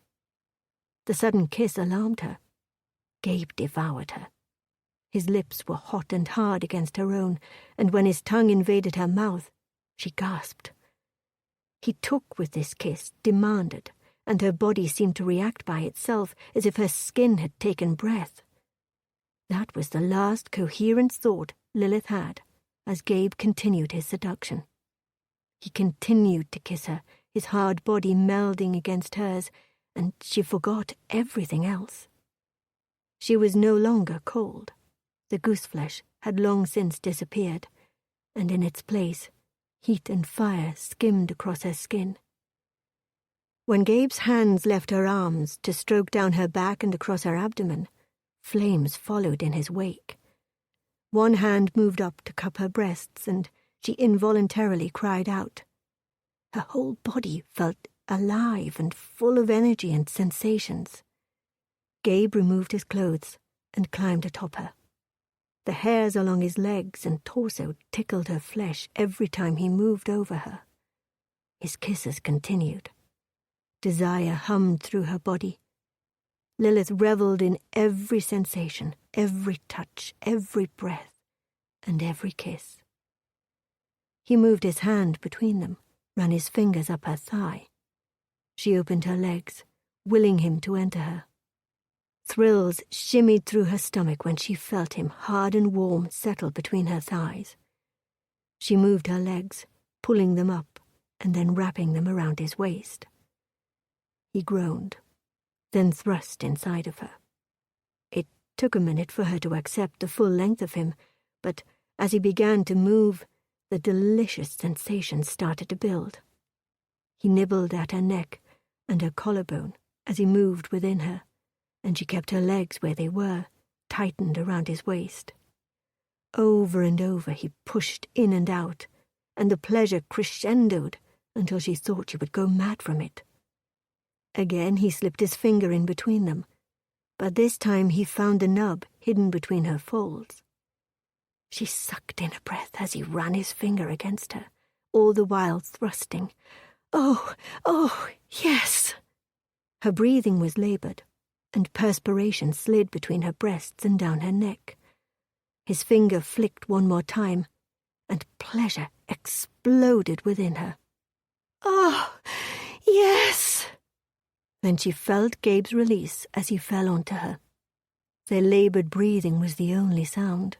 The sudden kiss alarmed her. Gabe devoured her. His lips were hot and hard against her own, and when his tongue invaded her mouth, she gasped. He took with this kiss, demanded, and her body seemed to react by itself, as if her skin had taken breath. That was the last coherent thought Lilith had, as Gabe continued his seduction. He continued to kiss her, his hard body melding against hers, and she forgot everything else. She was no longer cold. The gooseflesh had long since disappeared, and in its place, heat and fire skimmed across her skin. When Gabe's hands left her arms to stroke down her back and across her abdomen, flames followed in his wake. One hand moved up to cup her breasts, and she involuntarily cried out. Her whole body felt alive and full of energy and sensations. Gabe removed his clothes and climbed atop her. The hairs along his legs and torso tickled her flesh every time he moved over her. His kisses continued. Desire hummed through her body. Lilith reveled in every sensation, every touch, every breath, and every kiss. He moved his hand between them, ran his fingers up her thigh. She opened her legs, willing him to enter her. Thrills shimmied through her stomach when she felt him hard and warm settle between her thighs. She moved her legs, pulling them up and then wrapping them around his waist. He groaned, then thrust inside of her. It took a minute for her to accept the full length of him, but as he began to move, the delicious sensation started to build. He nibbled at her neck and her collarbone as he moved within her, and she kept her legs where they were, tightened around his waist. Over and over he pushed in and out, and the pleasure crescendoed until she thought she would go mad from it. Again he slipped his finger in between them, but this time he found the nub hidden between her folds. She sucked in a breath as he ran his finger against her, all the while thrusting. Oh, yes." Her breathing was labored, and perspiration slid between her breasts and down her neck. His finger flicked one more time, and pleasure exploded within her. "Oh, yes." Then she felt Gabe's release as he fell onto her. Their labored breathing was the only sound.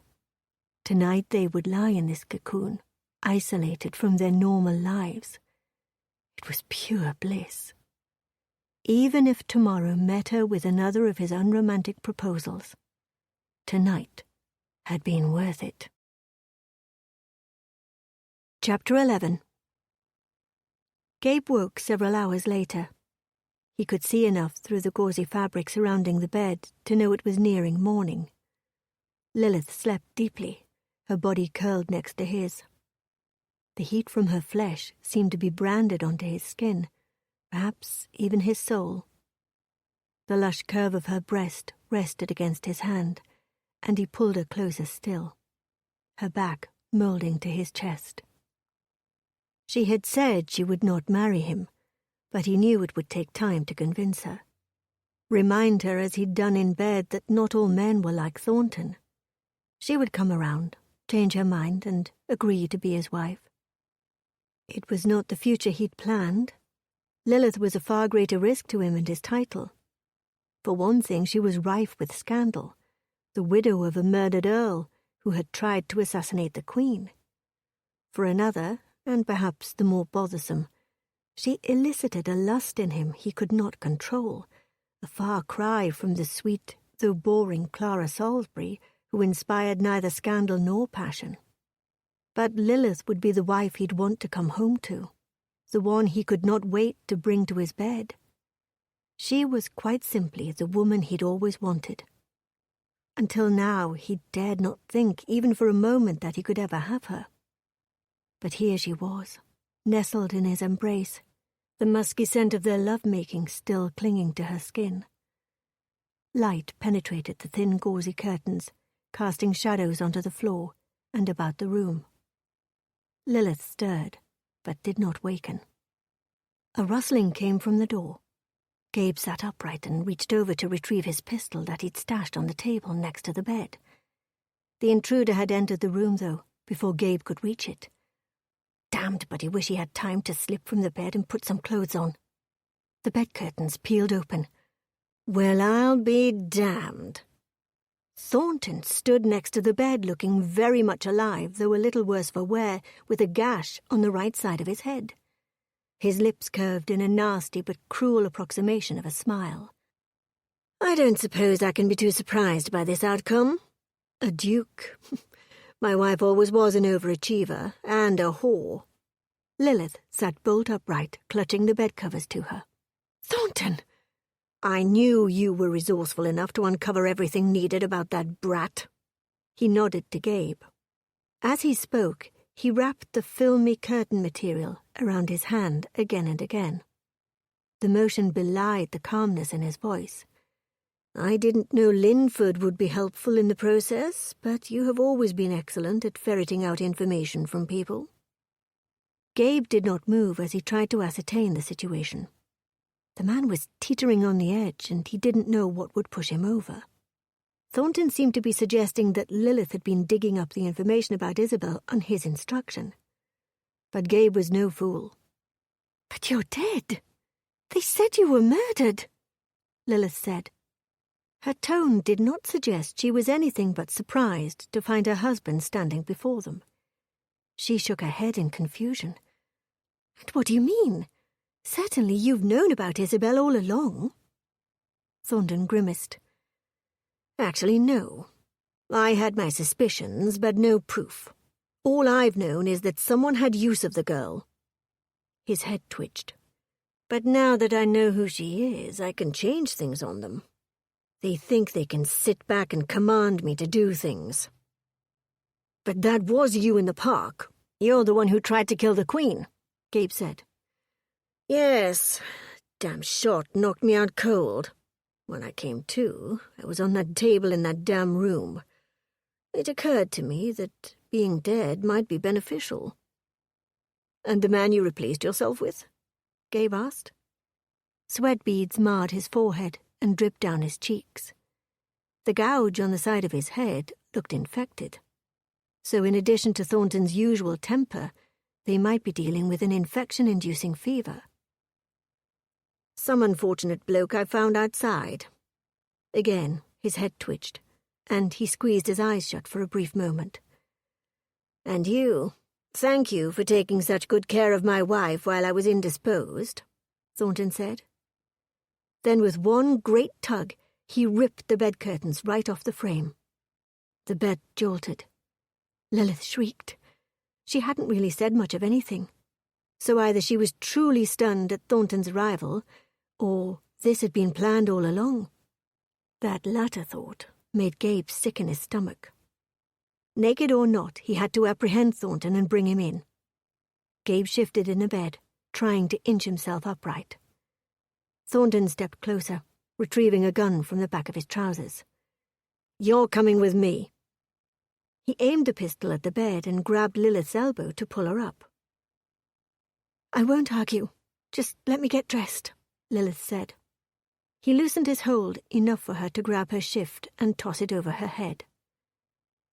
Tonight they would lie in this cocoon, isolated from their normal lives. It was pure bliss. Even if tomorrow met her with another of his unromantic proposals, tonight had been worth it. Chapter 11. Gabe woke several hours later. He could see enough through the gauzy fabric surrounding the bed to know it was nearing morning. Lilith slept deeply, her body curled next to his. The heat from her flesh seemed to be branded onto his skin, perhaps even his soul. The lush curve of her breast rested against his hand, and he pulled her closer still, her back molding to his chest. She had said she would not marry him, but he knew it would take time to convince her. Remind her, as he'd done in bed, that not all men were like Thornton. She would come around, change her mind, and agree to be his wife. It was not the future he'd planned. Lilith was a far greater risk to him and his title. For one thing, she was rife with scandal, the widow of a murdered earl who had tried to assassinate the Queen. For another, and perhaps the more bothersome, she elicited a lust in him he could not control, a far cry from the sweet, though boring Clara Salisbury, who inspired neither scandal nor passion. But Lilith would be the wife he'd want to come home to, the one he could not wait to bring to his bed. She was quite simply the woman he'd always wanted. Until now, he dared not think, even for a moment, that he could ever have her. But here she was, nestled in his embrace, the musky scent of their love-making still clinging to her skin. Light penetrated the thin gauzy curtains, casting shadows onto the floor and about the room. Lilith stirred, but did not waken. A rustling came from the door. Gabe sat upright and reached over to retrieve his pistol that he'd stashed on the table next to the bed. The intruder had entered the room, though, before Gabe could reach it. Damned, but he wished he had time to slip from the bed and put some clothes on. The bed curtains peeled open. Well, I'll be damned. Thornton stood next to the bed, looking very much alive, though a little worse for wear, with a gash on the right side of his head. His lips curved in a nasty but cruel approximation of a smile. "I don't suppose I can be too surprised by this outcome. A duke. My wife always was an overachiever, and a whore." Lilith sat bolt upright, clutching the bedcovers to her. "Thornton! I knew you were resourceful enough to uncover everything needed about that brat." He nodded to Gabe. As he spoke, he wrapped the filmy curtain material around his hand again and again. The motion belied the calmness in his voice. "I didn't know Linford would be helpful in the process, but you have always been excellent at ferreting out information from people." Gabe did not move as he tried to ascertain the situation. The man was teetering on the edge, and he didn't know what would push him over. Thornton seemed to be suggesting that Lilith had been digging up the information about Isabel on his instruction. But Gabe was no fool. "But you're dead. They said you were murdered," Lilith said. Her tone did not suggest she was anything but surprised to find her husband standing before them. She shook her head in confusion. "And what do you mean? Certainly you've known about Isabel all along." Thornton grimaced. "Actually, no. I had my suspicions, but no proof. All I've known is that someone had use of the girl." His head twitched. "But now that I know who she is, I can change things on them. They think they can sit back and command me to do things." "But that was you in the park. You're the one who tried to kill the Queen," Gabe said. "Yes. Damn shot knocked me out cold. When I came to, I was on that table in that damn room. It occurred to me that being dead might be beneficial." "And the man you replaced yourself with?" Gabe asked. Sweat beads marred his forehead and dripped down his cheeks. The gouge on the side of his head looked infected. So in addition to Thornton's usual temper, they might be dealing with an infection-inducing fever. Some unfortunate bloke I found outside. Again, his head twitched, and he squeezed his eyes shut for a brief moment. And you, thank you for taking such good care of my wife while I was indisposed, Thornton said. Then with one great tug, he ripped the bed curtains right off the frame. The bed jolted. Lilith shrieked. She hadn't really said much of anything, so either she was truly stunned at Thornton's arrival, or this had been planned all along. That latter thought made Gabe sick in his stomach. Naked or not, he had to apprehend Thornton and bring him in. Gabe shifted in the bed, trying to inch himself upright. Thornton stepped closer, retrieving a gun from the back of his trousers. "You're coming with me." He aimed a pistol at the bed and grabbed Lilith's elbow to pull her up. "I won't argue. Just let me get dressed," Lilith said. He loosened his hold enough for her to grab her shift and toss it over her head.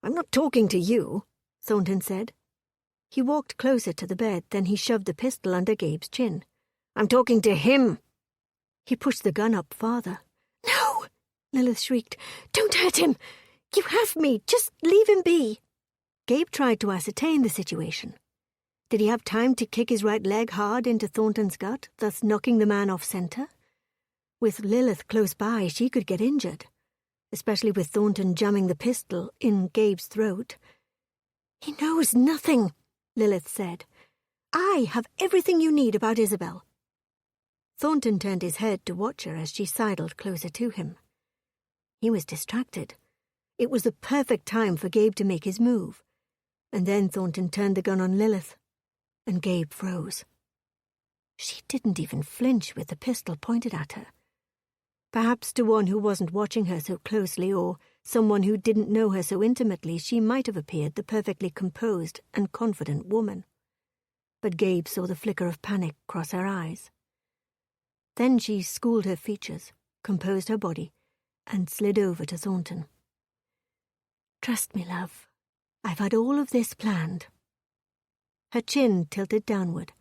"I'm not talking to you," Thornton said. He walked closer to the bed, then he shoved the pistol under Gabe's chin. "I'm talking to him." He pushed the gun up farther. "No!" Lilith shrieked. "Don't hurt him! You have me! Just leave him be!" Gabe tried to ascertain the situation. Did he have time to kick his right leg hard into Thornton's gut, thus knocking the man off center? With Lilith close by, she could get injured, especially with Thornton jamming the pistol in Gabe's throat. "He knows nothing," Lilith said. "I have everything you need about Isabel." Thornton turned his head to watch her as she sidled closer to him. He was distracted. It was the perfect time for Gabe to make his move. And then Thornton turned the gun on Lilith, and Gabe froze. She didn't even flinch with the pistol pointed at her. Perhaps to one who wasn't watching her so closely, or someone who didn't know her so intimately, she might have appeared the perfectly composed and confident woman. But Gabe saw the flicker of panic cross her eyes. Then she schooled her features, composed her body, and slid over to Thornton. "Trust me, love. I've had all of this planned." Her chin tilted downward,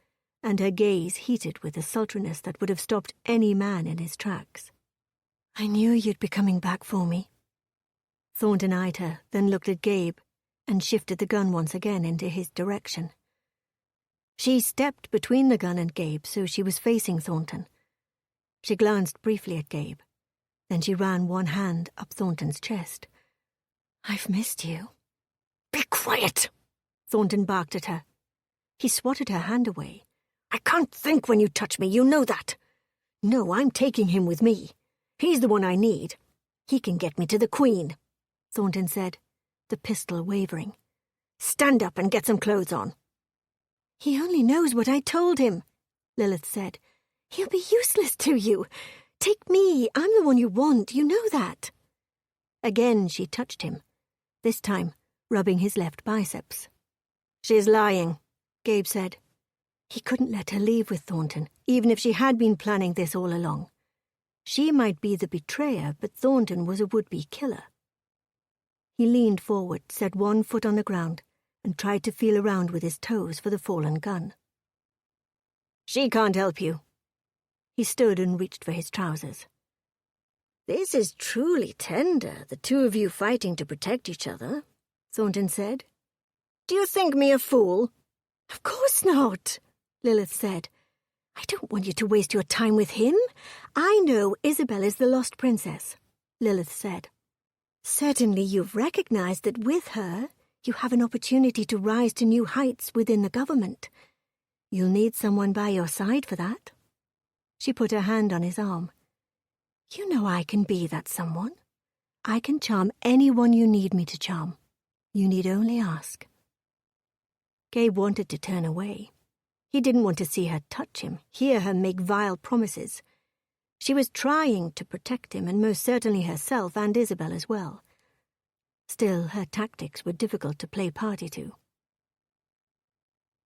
and her gaze heated with a sultriness that would have stopped any man in his tracks. "I knew you'd be coming back for me." Thornton eyed her, then looked at Gabe, and shifted the gun once again into his direction. She stepped between the gun and Gabe, so she was facing Thornton. She glanced briefly at Gabe. Then she ran one hand up Thornton's chest. "I've missed you." "Be quiet!" Thornton barked at her. He swatted her hand away. "I can't think when you touch me, you know that. No, I'm taking him with me. He's the one I need. He can get me to the Queen," Thornton said, the pistol wavering. "Stand up and get some clothes on." "He only knows what I told him," Lilith said. "He'll be useless to you. Take me. I'm the one you want. You know that." Again she touched him, this time rubbing his left biceps. "She's lying," Gabe said. He couldn't let her leave with Thornton, even if she had been planning this all along. She might be the betrayer, but Thornton was a would-be killer. He leaned forward, set one foot on the ground, and tried to feel around with his toes for the fallen gun. "She can't help you." He stood and reached for his trousers. "This is truly tender, the two of you fighting to protect each other," Thornton said. "Do you think me a fool?" "Of course not," Lilith said. "I don't want you to waste your time with him. I know Isabel is the lost princess," Lilith said. "Certainly you've recognized that with her, you have an opportunity to rise to new heights within the government. You'll need someone by your side for that." She put her hand on his arm. "You know I can be that someone. I can charm anyone you need me to charm. You need only ask." Gabe wanted to turn away. He didn't want to see her touch him, hear her make vile promises. She was trying to protect him, and most certainly herself and Isabel as well. Still, her tactics were difficult to play party to.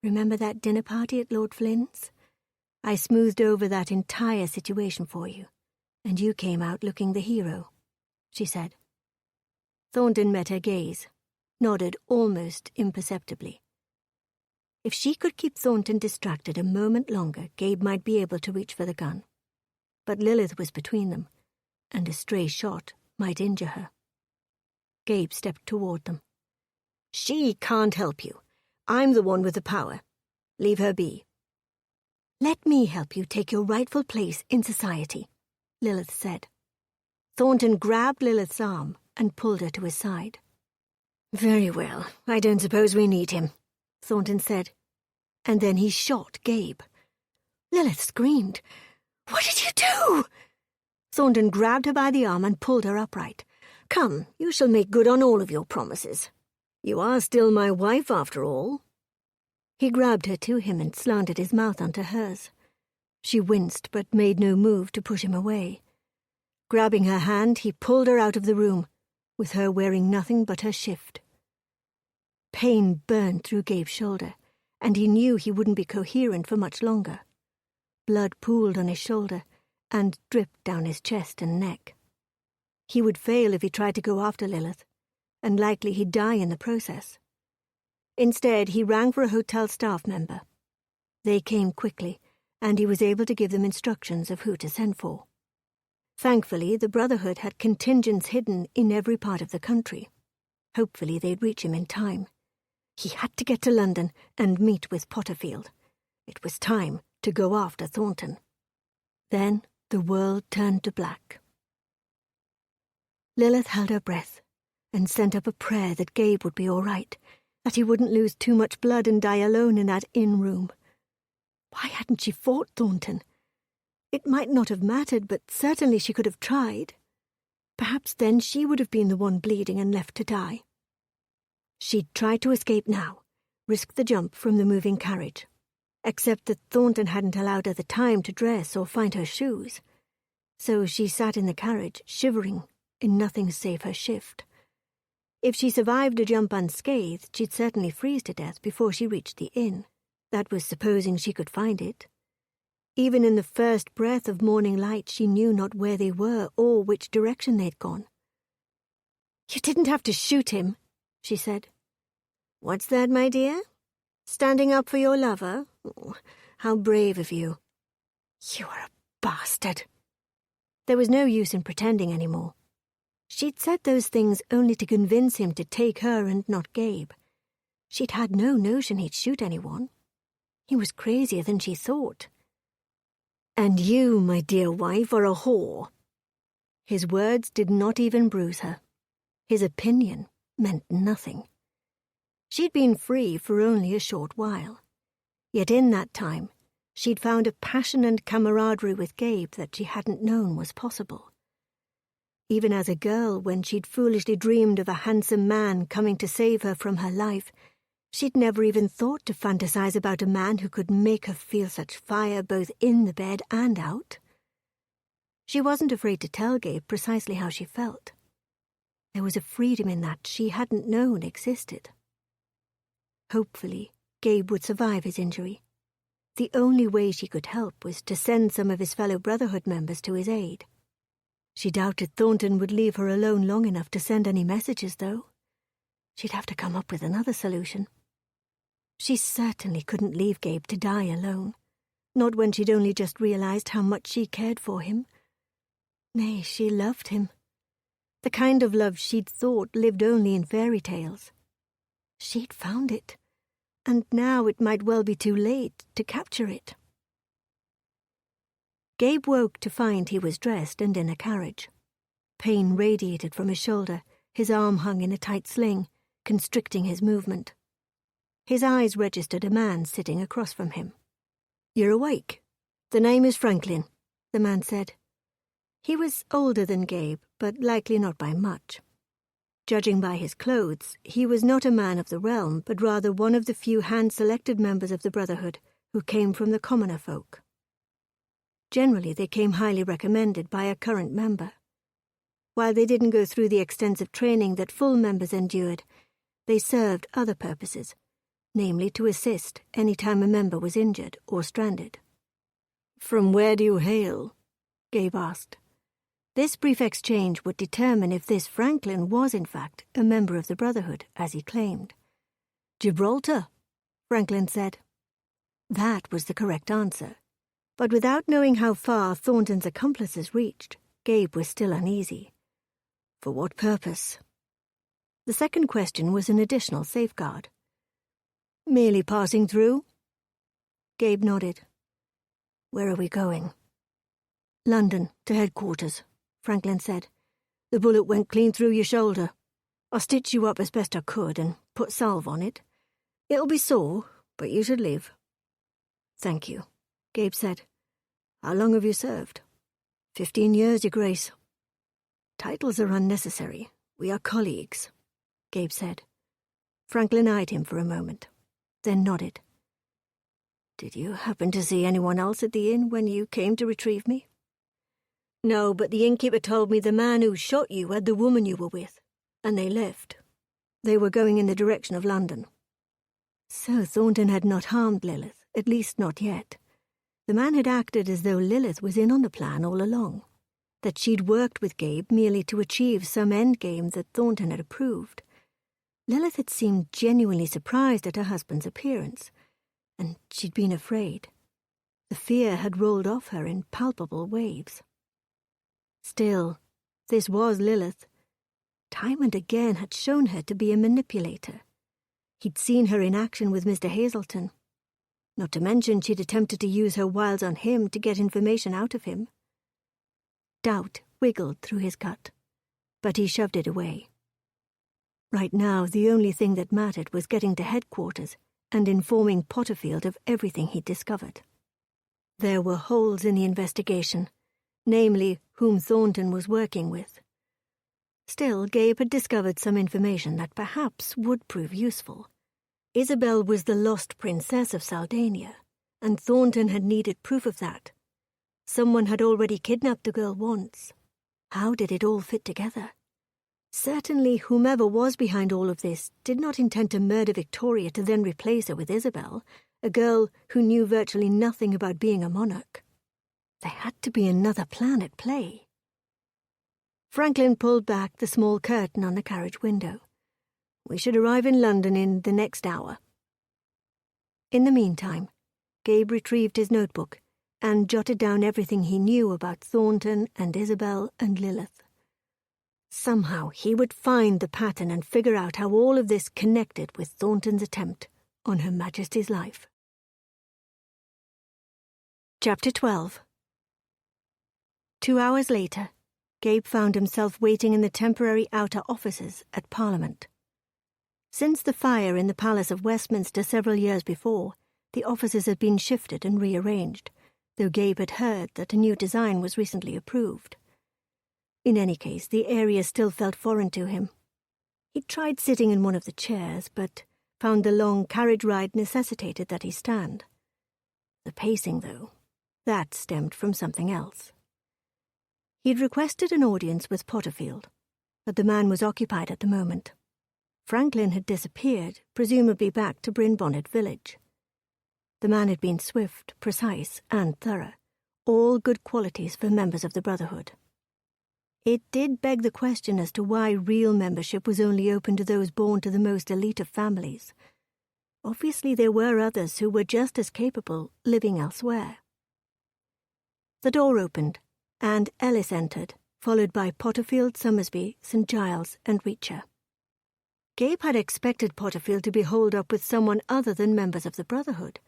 "Remember that dinner party at Lord Flynn's? I smoothed over that entire situation for you, and you came out looking the hero," she said. Thornton met her gaze, nodded almost imperceptibly. If she could keep Thornton distracted a moment longer, Gabe might be able to reach for the gun. But Lilith was between them, and a stray shot might injure her. Gabe stepped toward them. "She can't help you. I'm the one with the power. Leave her be." "Let me help you take your rightful place in society," Lilith said. Thornton grabbed Lilith's arm and pulled her to his side. "Very well, I don't suppose we need him," Thornton said, and then he shot Gabe. Lilith screamed. "What did you do?" Thornton grabbed her by the arm and pulled her upright. "Come, you shall make good on all of your promises. You are still my wife, after all." He grabbed her to him and slanted his mouth onto hers. She winced but made no move to push him away. Grabbing her hand, he pulled her out of the room, with her wearing nothing but her shift. Pain burned through Gabe's shoulder, and he knew he wouldn't be coherent for much longer. Blood pooled on his shoulder and dripped down his chest and neck. He would fail if he tried to go after Lilith, and likely he'd die in the process. Instead, he rang for a hotel staff member. They came quickly, and he was able to give them instructions of who to send for. Thankfully, the Brotherhood had contingents hidden in every part of the country. Hopefully they'd reach him in time. He had to get to London and meet with Potterfield. It was time to go after Thornton. Then the world turned to black. Lilith held her breath and sent up a prayer that Gabe would be all right, that he wouldn't lose too much blood and die alone in that inn room. Why hadn't she fought Thornton? It might not have mattered, but certainly she could have tried. Perhaps then she would have been the one bleeding and left to die. She'd try to escape now, risk the jump from the moving carriage. Except that Thornton hadn't allowed her the time to dress or find her shoes. So she sat in the carriage, shivering, in nothing save her shift. If she survived a jump unscathed, she'd certainly freeze to death before she reached the inn. That was supposing she could find it. Even in the first breath of morning light, she knew not where they were or which direction they'd gone. "You didn't have to shoot him," she said. "What's that, my dear? Standing up for your lover? Oh, how brave of you." "You are a bastard." There was no use in pretending anymore. She'd said those things only to convince him to take her and not Gabe. She'd had no notion he'd shoot anyone. He was crazier than she thought. "And you, my dear wife, are a whore." His words did not even bruise her. His opinion meant nothing. She'd been free for only a short while. Yet in that time, she'd found a passion and camaraderie with Gabe that she hadn't known was possible. Even as a girl, when she'd foolishly dreamed of a handsome man coming to save her from her life, she'd never even thought to fantasize about a man who could make her feel such fire both in the bed and out. She wasn't afraid to tell Gabe precisely how she felt. There was a freedom in that she hadn't known existed. Hopefully, Gabe would survive his injury. The only way she could help was to send some of his fellow Brotherhood members to his aid. She doubted Thornton would leave her alone long enough to send any messages, though. She'd have to come up with another solution. She certainly couldn't leave Gabe to die alone, not when she'd only just realized how much she cared for him. Nay, she loved him. The kind of love she'd thought lived only in fairy tales. She'd found it, and now it might well be too late to capture it. Gabe woke to find he was dressed and in a carriage. Pain radiated from his shoulder, his arm hung in a tight sling, constricting his movement. His eyes registered a man sitting across from him. "You're awake. The name is Franklin," the man said. He was older than Gabe, but likely not by much. Judging by his clothes, he was not a man of the realm, but rather one of the few hand-selected members of the Brotherhood who came from the commoner folk. Generally, they came highly recommended by a current member. While they didn't go through the extensive training that full members endured, they served other purposes, namely to assist any time a member was injured or stranded. "From where do you hail?" Gabe asked. This brief exchange would determine if this Franklin was in fact a member of the Brotherhood, as he claimed. "Gibraltar," Franklin said. That was the correct answer. But without knowing how far Thornton's accomplices reached, Gabe was still uneasy. For what purpose? The second question was an additional safeguard. "Merely passing through?" Gabe nodded. "Where are we going?" "London, to headquarters," Franklin said. "The bullet went clean through your shoulder. I stitched you up as best I could and put salve on it. It'll be sore, but you should live." "Thank you," Gabe said. "How long have you served?" 15 years, Your Grace." "Titles are unnecessary. We are colleagues," Gabe said. Franklin eyed him for a moment, then nodded. "Did you happen to see anyone else at the inn when you came to retrieve me?" "No, but the innkeeper told me the man who shot you had the woman you were with, and they left. They were going in the direction of London." So Thornton had not harmed Lilith, at least not yet. The man had acted as though Lilith was in on the plan all along, that she'd worked with Gabe merely to achieve some endgame that Thornton had approved. Lilith had seemed genuinely surprised at her husband's appearance, and she'd been afraid. The fear had rolled off her in palpable waves. Still, this was Lilith. Time and again had shown her to be a manipulator. He'd seen her in action with Mr. Hazelton. Not to mention she'd attempted to use her wiles on him to get information out of him. Doubt wiggled through his gut, but he shoved it away. Right now, the only thing that mattered was getting to headquarters and informing Potterfield of everything he'd discovered. There were holes in the investigation, namely whom Thornton was working with. Still, Gabe had discovered some information that perhaps would prove useful. Isabel was the lost princess of Saldania, and Thornton had needed proof of that. Someone had already kidnapped the girl once. How did it all fit together? Certainly, whomever was behind all of this did not intend to murder Victoria to then replace her with Isabel, a girl who knew virtually nothing about being a monarch. There had to be another plan at play. Franklin pulled back the small curtain on the carriage window. "We should arrive in London in the next hour." In the meantime, Gabe retrieved his notebook and jotted down everything he knew about Thornton and Isabel and Lilith. Somehow he would find the pattern and figure out how all of this connected with Thornton's attempt on Her Majesty's life. Chapter 12. 2 hours later, Gabe found himself waiting in the temporary outer offices at Parliament. Since the fire in the Palace of Westminster several years before, the offices had been shifted and rearranged, though Gabe had heard that a new design was recently approved. In any case, the area still felt foreign to him. He tried sitting in one of the chairs, but found the long carriage ride necessitated that he stand. The pacing, though, that stemmed from something else. He'd requested an audience with Potterfield, but the man was occupied at the moment. Franklin had disappeared, presumably back to Bryn Bonnet village. The man had been swift, precise, and thorough, all good qualities for members of the Brotherhood. It did beg the question as to why real membership was only open to those born to the most elite of families. Obviously there were others who were just as capable, living elsewhere. The door opened, and Ellis entered, followed by Potterfield, Summersby, St. Giles, and Reacher. Gabe had expected Potterfield to be holed up with someone other than members of the Brotherhood,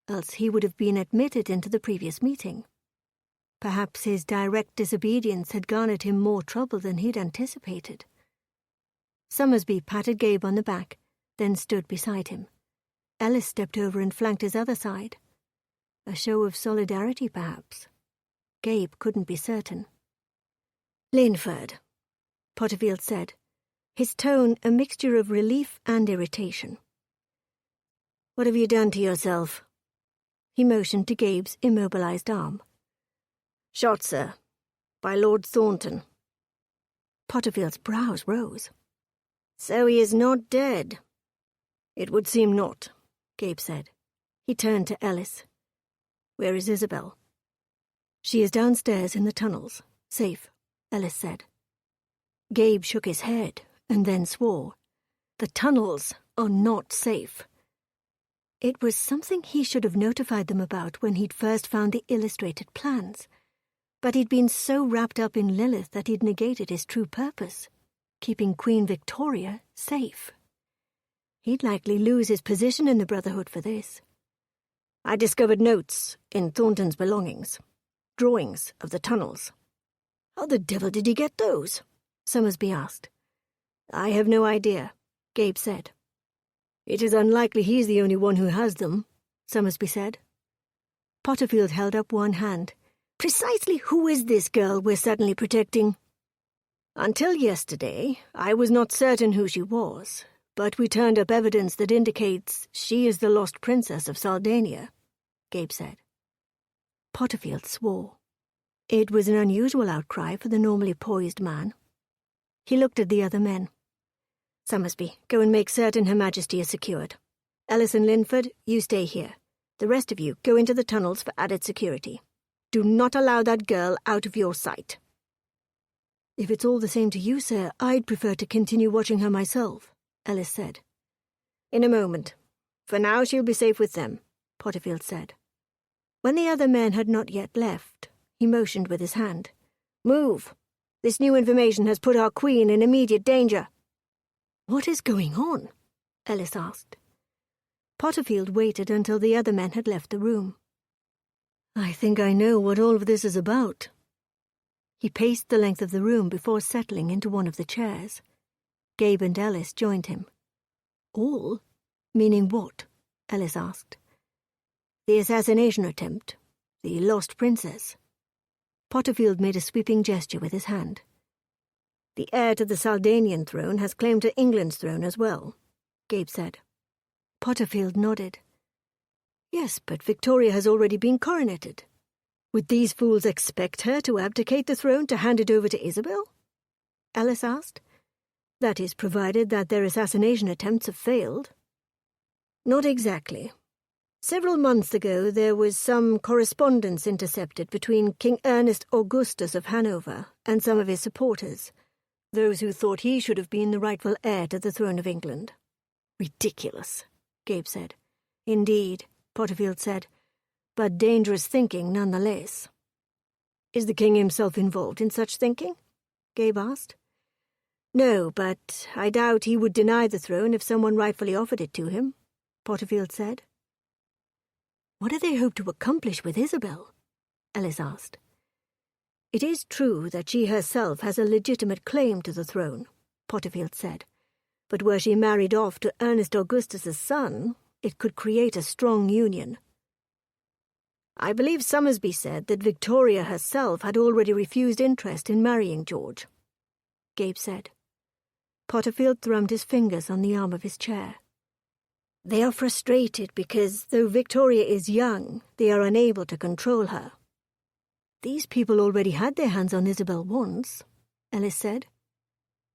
else he would have been admitted into the previous meeting. Perhaps his direct disobedience had garnered him more trouble than he'd anticipated. Summersby patted Gabe on the back, then stood beside him. Ellis stepped over and flanked his other side. A show of solidarity, perhaps. Gabe couldn't be certain. "Linford," Potterfield said, his tone a mixture of relief and irritation. "What have you done to yourself?" He motioned to Gabe's immobilized arm. "Shot, sir, by Lord Thornton." Potterfield's brows rose. "So he is not dead?" "It would seem not," Gabe said. He turned to Ellis. "Where is Isabel?" "She is downstairs in the tunnels, safe," Ellis said. Gabe shook his head and then swore. "The tunnels are not safe." It was something he should have notified them about when he'd first found the illustrated plans, but he'd been so wrapped up in Lilith that he'd negated his true purpose, keeping Queen Victoria safe. He'd likely lose his position in the Brotherhood for this. "I discovered notes in Thornton's belongings, drawings of the tunnels." "How the devil did he get those?" Summersby asked. "I have no idea," Gabe said. "It is unlikely he's the only one who has them," Summersby said. Potterfield held up one hand. "Precisely who is this girl we're suddenly protecting?" "Until yesterday, I was not certain who she was, but we turned up evidence that indicates she is the lost princess of Saldania," Gabe said. Potterfield swore. It was an unusual outcry for the normally poised man. He looked at the other men. "Summersby, go and make certain Her Majesty is secured. Ellis and Linford, you stay here. The rest of you go into the tunnels for added security. Do not allow that girl out of your sight." "If it's all the same to you, sir, I'd prefer to continue watching her myself," Ellis said. "In a moment. For now she'll be safe with them," Potterfield said. When the other men had not yet left, he motioned with his hand. "Move! This new information has put our queen in immediate danger." "What is going on?" Ellis asked. Potterfield waited until the other men had left the room. "I think I know what all of this is about." He paced the length of the room before settling into one of the chairs. Gabe and Ellis joined him. "All? Meaning what?" Ellis asked. "The assassination attempt. The lost princess." Potterfield made a sweeping gesture with his hand. "The heir to the Saldanian throne has claim to England's throne as well," Gabe said. Potterfield nodded. "Yes, but Victoria has already been coroneted. Would these fools expect her to abdicate the throne to hand it over to Isabel?" Ellis asked. "That is, provided that their assassination attempts have failed." "Not exactly. Several months ago there was some correspondence intercepted between King Ernest Augustus of Hanover and some of his supporters, those who thought he should have been the rightful heir to the throne of England." "Ridiculous," Gabe said. "Indeed," Potterfield said, "but dangerous thinking nonetheless." "Is the king himself involved in such thinking?" Gabe asked. "No, but I doubt he would deny the throne if someone rightfully offered it to him," Potterfield said. "What do they hope to accomplish with Isabel?" Ellis asked. "It is true that she herself has a legitimate claim to the throne," Potterfield said, "but were she married off to Ernest Augustus's son, it could create a strong union." "I believe Summersby said that Victoria herself had already refused interest in marrying George," Gabe said. Potterfield thrummed his fingers on the arm of his chair. "They are frustrated because, though Victoria is young, they are unable to control her." "These people already had their hands on Isabel once," Ellis said.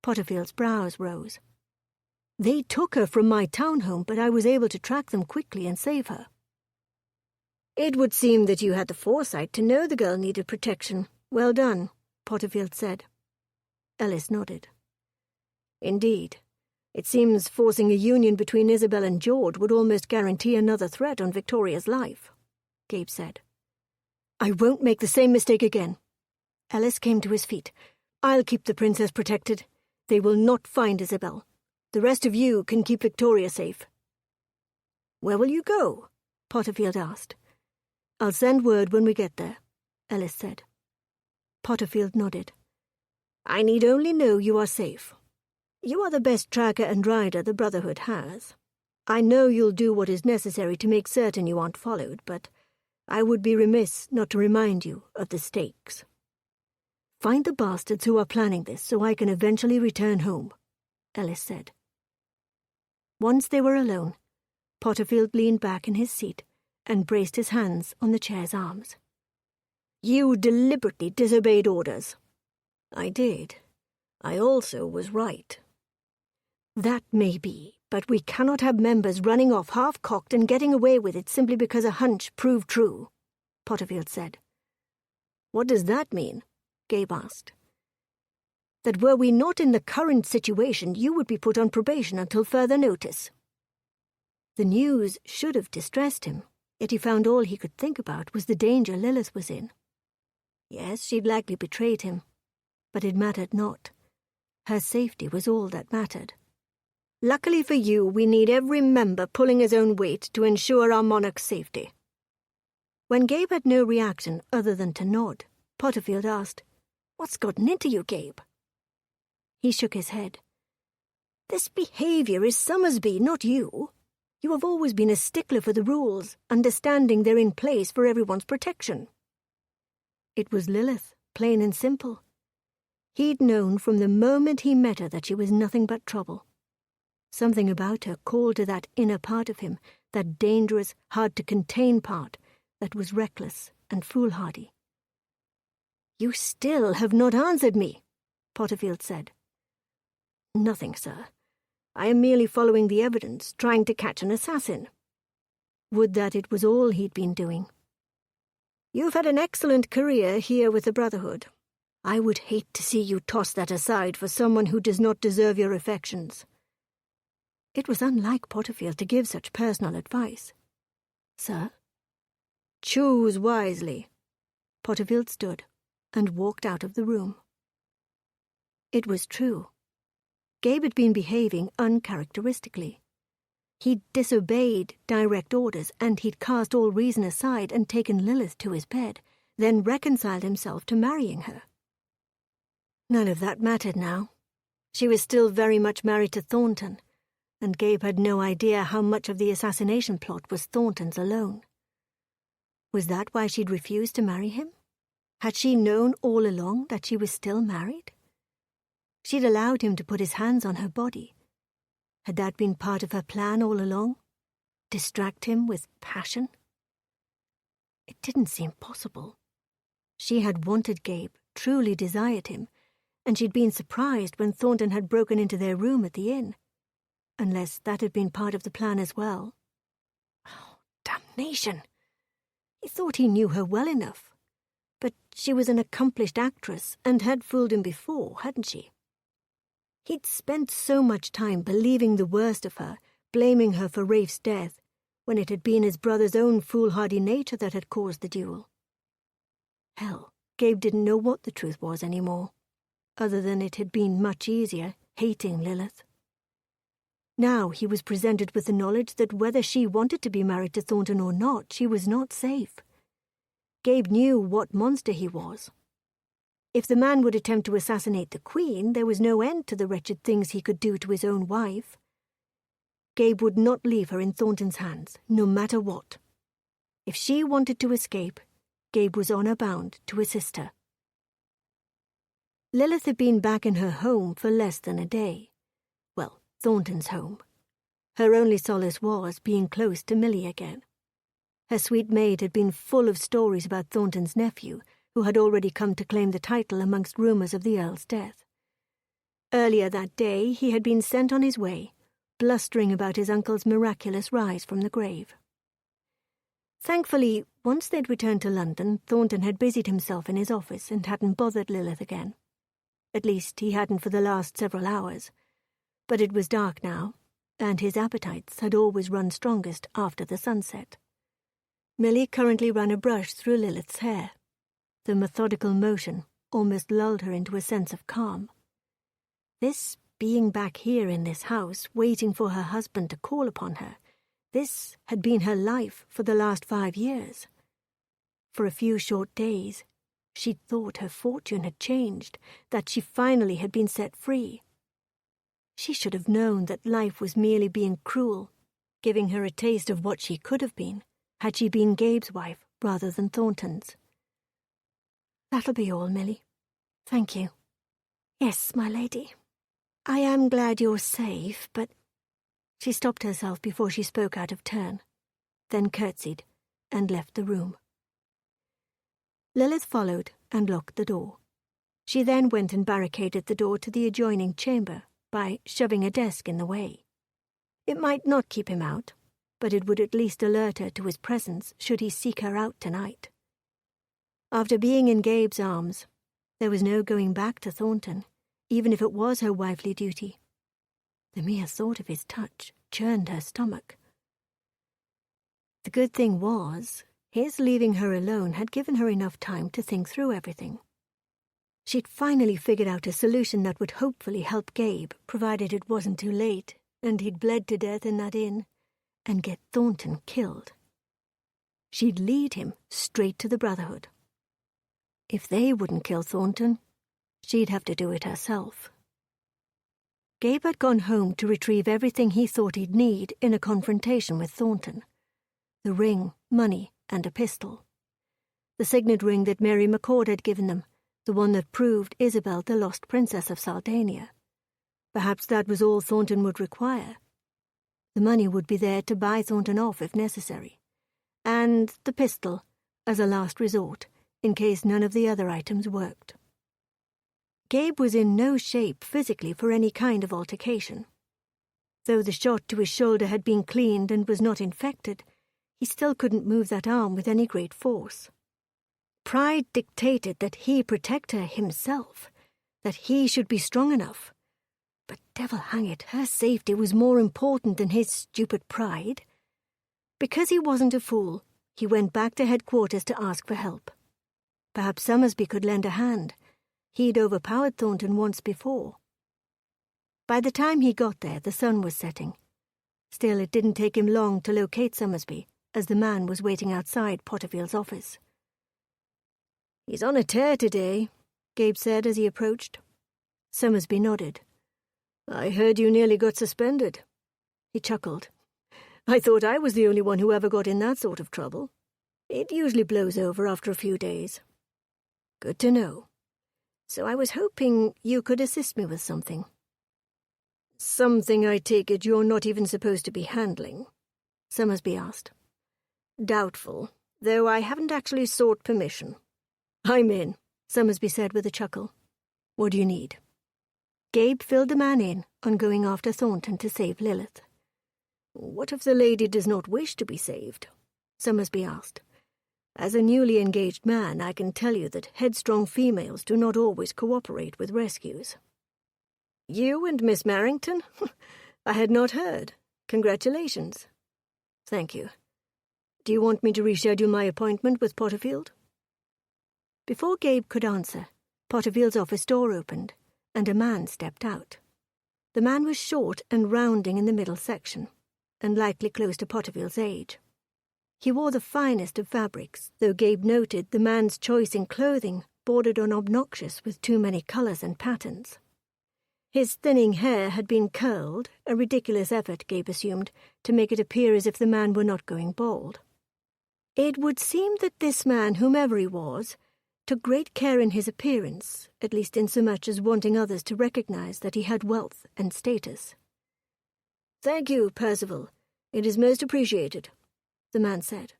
Potterfield's brows rose. "They took her from my townhome, but I was able to track them quickly and save her." "It would seem that you had the foresight to know the girl needed protection. Well done," Potterfield said. Ellis nodded. "Indeed. It seems forcing a union between Isabel and George would almost guarantee another threat on Victoria's life," Gabe said. "I won't make the same mistake again." Ellis came to his feet. "I'll keep the princess protected. They will not find Isabel. The rest of you can keep Victoria safe." "Where will you go?" Potterfield asked. "I'll send word when we get there," Ellis said. Potterfield nodded. "I need only know you are safe. You are the best tracker and rider the Brotherhood has. I know you'll do what is necessary to make certain you aren't followed, but I would be remiss not to remind you of the stakes. Find the bastards who are planning this so I can eventually return home," Ellis said. Once they were alone, Potterfield leaned back in his seat and braced his hands on the chair's arms. "You deliberately disobeyed orders." "I did. I also was right." "That may be, but we cannot have members running off half-cocked and getting away with it simply because a hunch proved true," Potterfield said. "What does that mean?" Gabe asked. "That were we not in the current situation, you would be put on probation until further notice." The news should have distressed him, yet he found all he could think about was the danger Lilith was in. Yes, she'd likely betrayed him, but it mattered not. Her safety was all that mattered. "Luckily for you, we need every member pulling his own weight to ensure our monarch's safety." When Gabe had no reaction other than to nod, Potterfield asked, "What's gotten into you, Gabe?" He shook his head. "This behavior is Summersby, not you. You have always been a stickler for the rules, understanding they're in place for everyone's protection." It was Lilith, plain and simple. He'd known from the moment he met her that she was nothing but trouble. Something about her called to that inner part of him, that dangerous, hard-to-contain part that was reckless and foolhardy. "You still have not answered me," Potterfield said. "Nothing, sir. I am merely following the evidence, trying to catch an assassin." Would that it was all he'd been doing. "You've had an excellent career here with the Brotherhood. I would hate to see you toss that aside for someone who does not deserve your affections." It was unlike Potterfield to give such personal advice. "Sir?" "Choose wisely." Potterfield stood and walked out of the room. It was true. Gabe had been behaving uncharacteristically. He'd disobeyed direct orders, and he'd cast all reason aside and taken Lilith to his bed, then reconciled himself to marrying her. None of that mattered now. She was still very much married to Thornton, and Gabe had no idea how much of the assassination plot was Thornton's alone. Was that why she'd refused to marry him? Had she known all along that she was still married? She'd allowed him to put his hands on her body. Had that been part of her plan all along? Distract him with passion? It didn't seem possible. She had wanted Gabe, truly desired him, and she'd been surprised when Thornton had broken into their room at the inn. Unless that had been part of the plan as well. Oh, damnation! He thought he knew her well enough. But she was an accomplished actress and had fooled him before, hadn't she? He'd spent so much time believing the worst of her, blaming her for Rafe's death, when it had been his brother's own foolhardy nature that had caused the duel. Hell, Gabe didn't know what the truth was anymore, other than it had been much easier hating Lilith. Now he was presented with the knowledge that whether she wanted to be married to Thornton or not, she was not safe. Gabe knew what monster he was. If the man would attempt to assassinate the Queen, there was no end to the wretched things he could do to his own wife. Gabe would not leave her in Thornton's hands, no matter what. If she wanted to escape, Gabe was honor bound to assist her. Lilith had been back in her home for less than a day. Well, Thornton's home. Her only solace was being close to Millie again. Her sweet maid had been full of stories about Thornton's nephew, who had already come to claim the title amongst rumours of the Earl's death. Earlier that day he had been sent on his way, blustering about his uncle's miraculous rise from the grave. Thankfully, once they'd returned to London, Thornton had busied himself in his office and hadn't bothered Lilith again. At least he hadn't for the last several hours. But it was dark now, and his appetites had always run strongest after the sunset. Millie currently ran a brush through Lilith's hair. The methodical motion almost lulled her into a sense of calm. This being back here in this house, waiting for her husband to call upon her, this had been her life for the last 5 years. For a few short days, she'd thought her fortune had changed, that she finally had been set free. She should have known that life was merely being cruel, giving her a taste of what she could have been, had she been Gabe's wife rather than Thornton's. "That'll be all, Millie. Thank you." "Yes, my lady. I am glad you're safe, but—" She stopped herself before she spoke out of turn, then curtsied and left the room. Lilith followed and locked the door. She then went and barricaded the door to the adjoining chamber by shoving a desk in the way. It might not keep him out, but it would at least alert her to his presence should he seek her out tonight. After being in Gabe's arms, there was no going back to Thornton, even if it was her wifely duty. The mere thought of his touch churned her stomach. The good thing was, his leaving her alone had given her enough time to think through everything. She'd finally figured out a solution that would hopefully help Gabe, provided it wasn't too late, and he'd bled to death in that inn, and get Thornton killed. She'd lead him straight to the Brotherhood. If they wouldn't kill Thornton, she'd have to do it herself. Gabe had gone home to retrieve everything he thought he'd need in a confrontation with Thornton. The ring, money, and a pistol. The signet ring that Mary McCord had given them, the one that proved Isabel the lost princess of Sardinia. Perhaps that was all Thornton would require. The money would be there to buy Thornton off if necessary. And the pistol, as a last resort, in case none of the other items worked. Gabe was in no shape physically for any kind of altercation. Though the shot to his shoulder had been cleaned and was not infected, he still couldn't move that arm with any great force. Pride dictated that he protect her himself, that he should be strong enough. But devil hang it, her safety was more important than his stupid pride. Because he wasn't a fool, he went back to headquarters to ask for help. Perhaps Summersby could lend a hand. He'd overpowered Thornton once before. By the time he got there, the sun was setting. Still, it didn't take him long to locate Summersby, as the man was waiting outside Potterfield's office. "He's on a tear today," Gabe said as he approached. Summersby nodded. "I heard you nearly got suspended." He chuckled. "I thought I was the only one who ever got in that sort of trouble. It usually blows over after a few days." "Good to know. So I was hoping you could assist me with something." "Something, I take it, you're not even supposed to be handling?" Summersby asked. "Doubtful, though I haven't actually sought permission." "I'm in," Summersby said with a chuckle. "What do you need?" Gabe filled the man in on going after Thornton to save Lilith. "What if the lady does not wish to be saved?" Summersby asked. "As a newly engaged man, I can tell you that headstrong females do not always cooperate with rescues." "You and Miss Marrington? I had not heard. Congratulations." "Thank you. Do you want me to reschedule my appointment with Potterfield?" Before Gabe could answer, Potterfield's office door opened, and a man stepped out. The man was short and rounding in the middle section, and likely close to Potterfield's age. He wore the finest of fabrics, though Gabe noted the man's choice in clothing bordered on obnoxious with too many colors and patterns. His thinning hair had been curled, a ridiculous effort, Gabe assumed, to make it appear as if the man were not going bald. It would seem that this man, whomever he was, took great care in his appearance, at least insomuch as wanting others to recognize that he had wealth and status. "Thank you, Percival. It is most appreciated," the man said.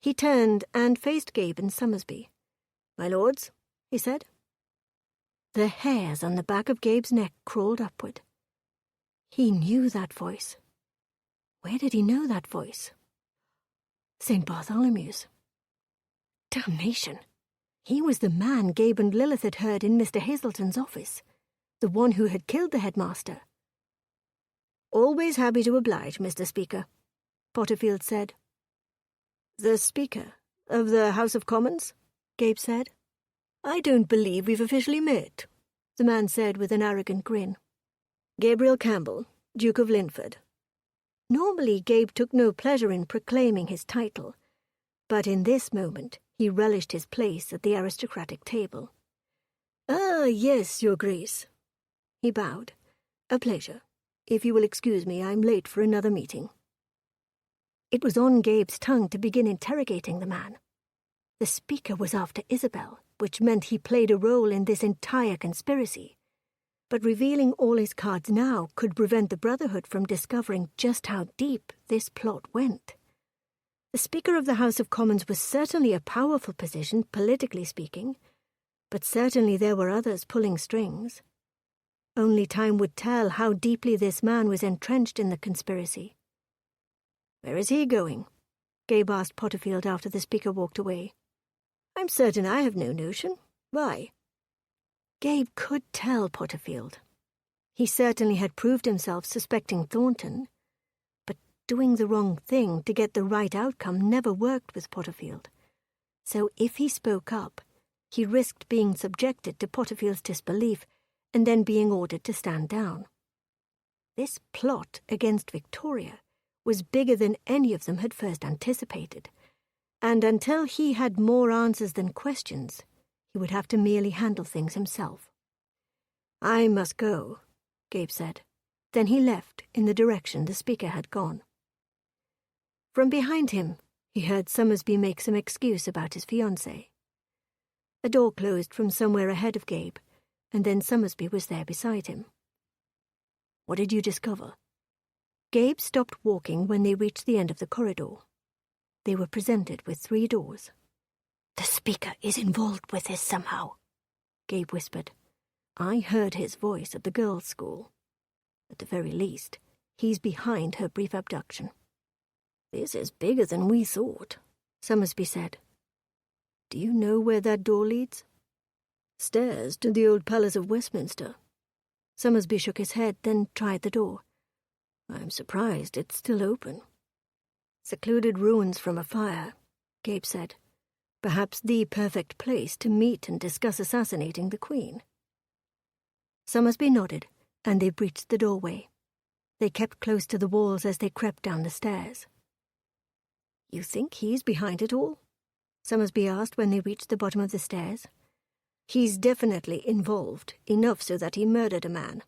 He turned and faced Gabe and Summersby. "My lords," he said. The hairs on the back of Gabe's neck crawled upward. He knew that voice. Where did he know that voice? St. Bartholomew's. Damnation! He was the man Gabe and Lilith had heard in Mr. Hazelton's office, the one who had killed the headmaster. "Always happy to oblige, Mr. Speaker," Potterfield said. "The Speaker of the House of Commons?" Gabe said. "I don't believe we've officially met," the man said with an arrogant grin. "Gabriel Campbell, Duke of Linford." Normally Gabe took no pleasure in proclaiming his title, but in this moment he relished his place at the aristocratic table. "Ah, yes, Your Grace." He bowed. "A pleasure. If you will excuse me, I'm late for another meeting." It was on Gabe's tongue to begin interrogating the man. The Speaker was after Isabel, which meant he played a role in this entire conspiracy. But revealing all his cards now could prevent the Brotherhood from discovering just how deep this plot went. The Speaker of the House of Commons was certainly a powerful position, politically speaking, but certainly there were others pulling strings. Only time would tell how deeply this man was entrenched in the conspiracy. "Where is he going?" Gabe asked Potterfield after the Speaker walked away. I'm certain I have no notion. Why? Gabe could tell Potterfield. He certainly had proved himself suspecting Thornton, but doing the wrong thing to get the right outcome never worked with Potterfield. So if he spoke up, he risked being subjected to Potterfield's disbelief and then being ordered to stand down. This plot against Victoria was bigger than any of them had first anticipated, and until he had more answers than questions, he would have to merely handle things himself. "I must go," Gabe said. Then he left in the direction the speaker had gone. From behind him, he heard Summersby make some excuse about his fiancée. A door closed from somewhere ahead of Gabe, and then Summersby was there beside him. "What did you discover?" Gabe stopped walking when they reached the end of the corridor. They were presented with 3 doors. "The speaker is involved with this somehow," Gabe whispered. "I heard his voice at the girls' school. At the very least, he's behind her brief abduction." "This is bigger than we thought," Summersby said. "Do you know where that door leads?" "Stairs to the old Palace of Westminster." Summersby shook his head, then tried the door. "I'm surprised it's still open." "Secluded ruins from a fire," Gabe said. "Perhaps the perfect place to meet and discuss assassinating the Queen." Summersby nodded, and they breached the doorway. They kept close to the walls as they crept down the stairs. "You think he's behind it all?" Summersby asked when they reached the bottom of the stairs. "He's definitely involved, enough so that he murdered a man."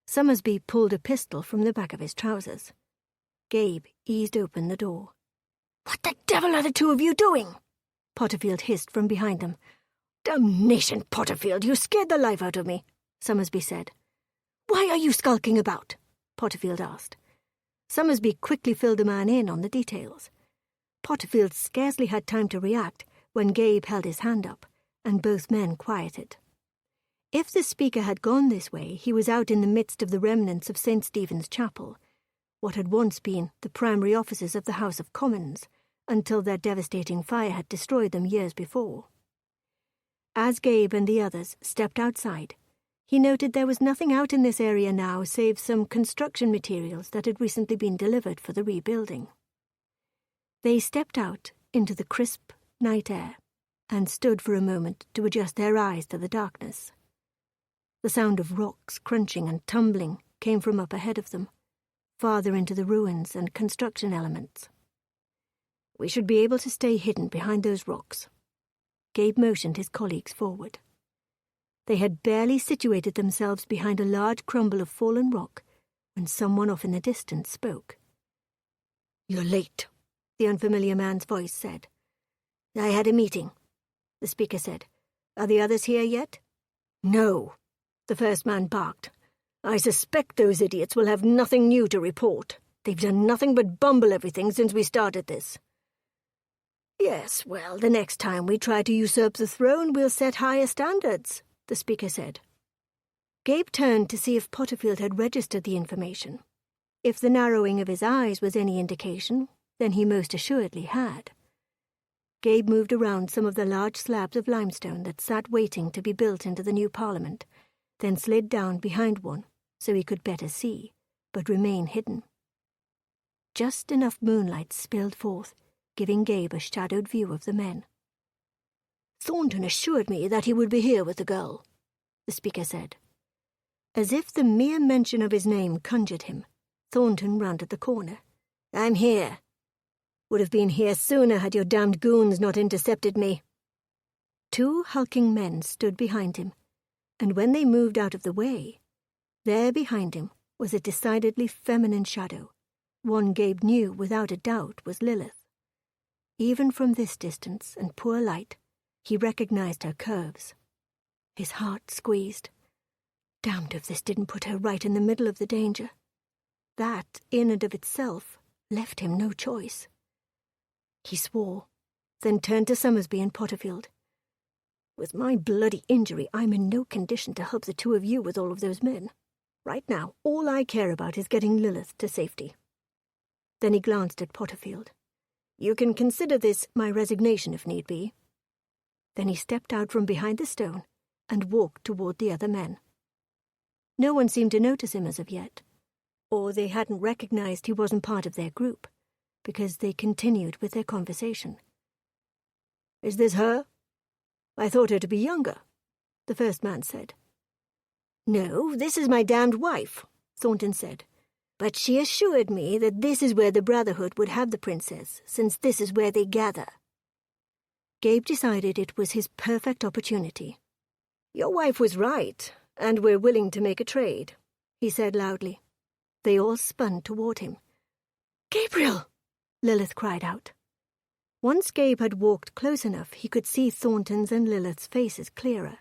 Summersby pulled a pistol from the back of his trousers. Gabe eased open the door. "What the devil are the 2 of you doing?" Potterfield hissed from behind them. "Damnation, Potterfield, you scared the life out of me," Summersby said. "Why are you skulking about?" Potterfield asked. Summersby quickly filled the man in on the details. Potterfield scarcely had time to react when Gabe held his hand up, and both men quieted. If the speaker had gone this way, he was out in the midst of the remnants of St. Stephen's Chapel, what had once been the primary offices of the House of Commons, until their devastating fire had destroyed them years before. As Gabe and the others stepped outside, he noted there was nothing out in this area now save some construction materials that had recently been delivered for the rebuilding. They stepped out into the crisp night air and stood for a moment to adjust their eyes to the darkness. The sound of rocks crunching and tumbling came from up ahead of them, farther into the ruins and construction elements. "We should be able to stay hidden behind those rocks." Gabe motioned his colleagues forward. They had barely situated themselves behind a large crumble of fallen rock when someone off in the distance spoke. "You're late," the unfamiliar man's voice said. "I had a meeting," the speaker said. "Are the others here yet?" "No," the first man barked. "I suspect those idiots will have nothing new to report. They've done nothing but bumble everything since we started this." "Yes, well, the next time we try to usurp the throne, we'll set higher standards," the speaker said. Gabe turned to see if Potterfield had registered the information. If the narrowing of his eyes was any indication, then he most assuredly had. Gabe moved around some of the large slabs of limestone that sat waiting to be built into the new Parliament, then slid down behind one so he could better see, but remain hidden. Just enough moonlight spilled forth, giving Gabe a shadowed view of the men. "Thornton assured me that he would be here with the girl," the speaker said. As if the mere mention of his name conjured him, Thornton rounded the corner. "I'm here. Would have been here sooner had your damned goons not intercepted me." 2 hulking men stood behind him, and when they moved out of the way, there behind him was a decidedly feminine shadow. One Gabe knew without a doubt was Lilith. Even from this distance and poor light, he recognized her curves. His heart squeezed. Damned if this didn't put her right in the middle of the danger. That, in and of itself, left him no choice. He swore, then turned to Summersby and Potterfield. "With my bloody injury, I'm in no condition to help the 2 of you with all of those men. Right now, all I care about is getting Lilith to safety." Then he glanced at Potterfield. "You can consider this my resignation if need be." Then he stepped out from behind the stone and walked toward the other men. No one seemed to notice him as of yet, or they hadn't recognized he wasn't part of their group, because they continued with their conversation. "Is this her? I thought her to be younger," the first man said. "No, this is my damned wife," Thornton said. "But she assured me that this is where the Brotherhood would have the princess, since this is where they gather." Gabe decided it was his perfect opportunity. "Your wife was right, and we're willing to make a trade," he said loudly. They all spun toward him. "Gabriel!" Lilith cried out. Once Gabe had walked close enough, he could see Thornton's and Lilith's faces clearer.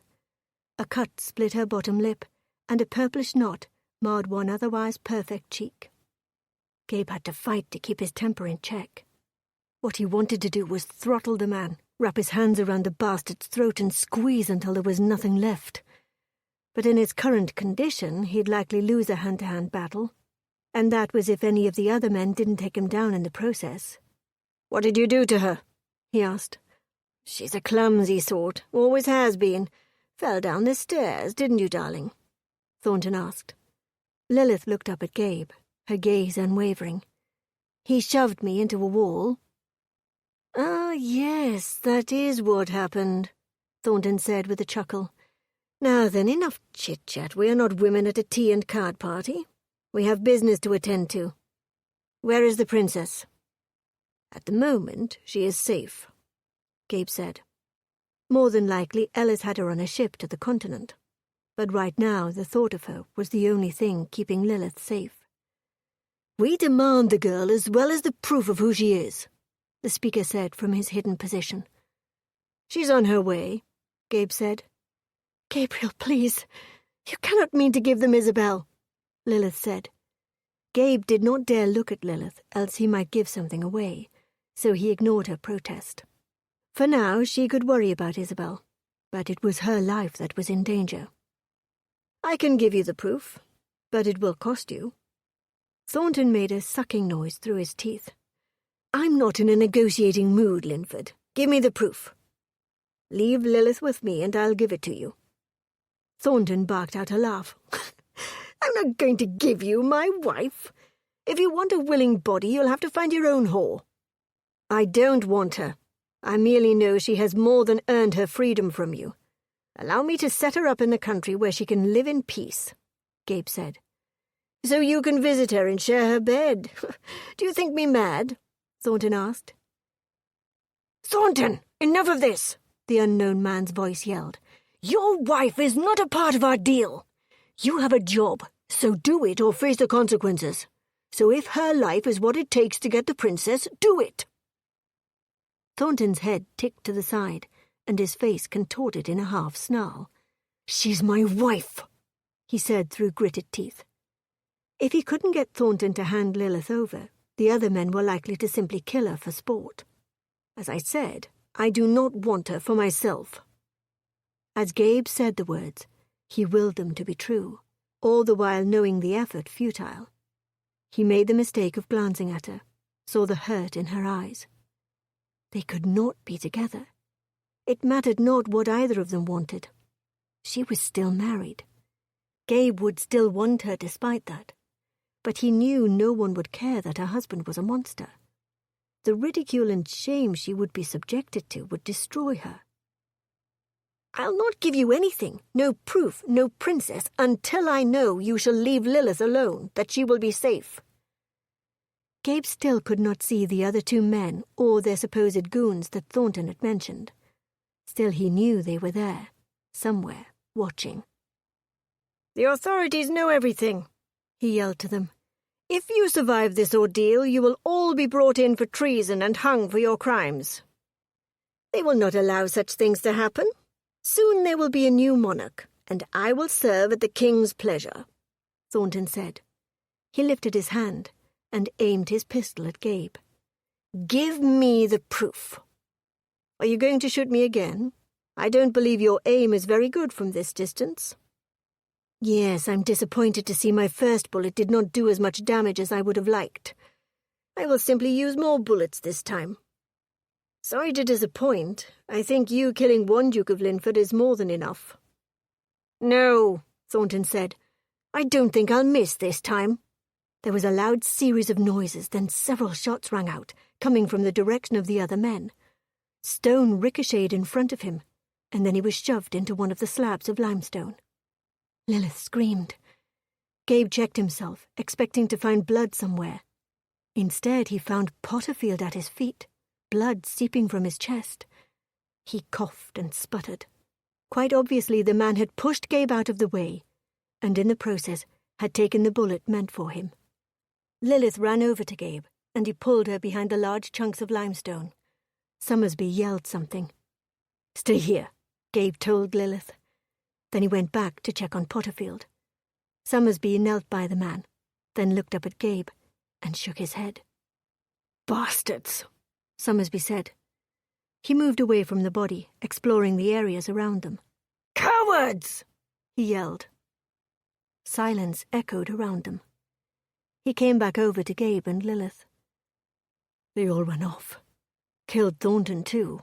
A cut split her bottom lip, and a purplish knot marred one otherwise perfect cheek. Gabe had to fight to keep his temper in check. What he wanted to do was throttle the man, wrap his hands around the bastard's throat and squeeze until there was nothing left. But in his current condition, he'd likely lose a hand-to-hand battle, and that was if any of the other men didn't take him down in the process. "What did you do to her?" he asked. "She's a clumsy sort, always has been. Fell down the stairs, didn't you, darling?" Thornton asked. Lilith looked up at Gabe, her gaze unwavering. "He shoved me into a wall." "Ah, yes, that is what happened," Thornton said with a chuckle. "Now then, enough chit-chat. We are not women at a tea and card party. We have business to attend to. Where is the princess?" "At the moment, she is safe," Gabe said. More than likely, Ellis had her on a ship to the continent. But right now, the thought of her was the only thing keeping Lilith safe. "We demand the girl as well as the proof of who she is," the speaker said from his hidden position. "She's on her way," Gabe said. "Gabriel, please. You cannot mean to give them Isabel," Lilith said. Gabe did not dare look at Lilith, else he might give something away, so he ignored her protest. For now, she could worry about Isabel, but it was her life that was in danger. "I can give you the proof, but it will cost you." Thornton made a sucking noise through his teeth. "I'm not in a negotiating mood, Linford. Give me the proof. Leave Lilith with me and I'll give it to you." Thornton barked out a laugh. "I'm not going to give you my wife. If you want a willing body, you'll have to find your own whore." "I don't want her. I merely know she has more than earned her freedom from you. Allow me to set her up in the country where she can live in peace," Gabe said. "So you can visit her and share her bed. Do you think me mad?" Thornton asked. "Thornton, enough of this," the unknown man's voice yelled. "Your wife is not a part of our deal. You have a job, so do it or face the consequences. So if her life is what it takes to get the princess, do it." Thornton's head ticked to the side, and his face contorted in a half snarl. "She's my wife," he said through gritted teeth. If he couldn't get Thornton to hand Lilith over, the other men were likely to simply kill her for sport. "As I said, I do not want her for myself." As Gabe said the words, he willed them to be true, all the while knowing the effort futile. He made the mistake of glancing at her, saw the hurt in her eyes. They could not be together. It mattered not what either of them wanted. She was still married. Gabe would still want her despite that, but he knew no one would care that her husband was a monster. The ridicule and shame she would be subjected to would destroy her. "I'll not give you anything, no proof, no princess, until I know you shall leave Lilith alone, that she will be safe." Gabe still could not see the other two men or their supposed goons that Thornton had mentioned. Still he knew they were there, somewhere, watching. "The authorities know everything," he yelled to them. "If you survive this ordeal, you will all be brought in for treason and hung for your crimes. They will not allow such things to happen. Soon there will be a new monarch, and I will serve at the king's pleasure," Thornton said. He lifted his hand and aimed his pistol at Gabe. "Give me the proof." "Are you going to shoot me again? I don't believe your aim is very good from this distance." "Yes, I'm disappointed to see my first bullet did not do as much damage as I would have liked. I will simply use more bullets this time." Sorry to disappoint. I think you killing one Duke of Linford is more than enough. No, Thornton said. I don't think I'll miss this time. There was a loud series of noises, then several shots rang out, coming from the direction of the other men. Stone ricocheted in front of him, and then he was shoved into one of the slabs of limestone. Lilith screamed. Gabe checked himself, expecting to find blood somewhere. Instead, he found Potterfield at his feet, blood seeping from his chest. He coughed and sputtered. Quite obviously, the man had pushed Gabe out of the way, and in the process had taken the bullet meant for him. Lilith ran over to Gabe, and he pulled her behind the large chunks of limestone. Summersby yelled something. "Stay here," Gabe told Lilith. Then he went back to check on Potterfield. Summersby knelt by the man, then looked up at Gabe and shook his head. "Bastards," Summersby said. He moved away from the body, exploring the areas around them. "Cowards!" he yelled. Silence echoed around them. He came back over to Gabe and Lilith. "They all ran off. Killed Thornton, too."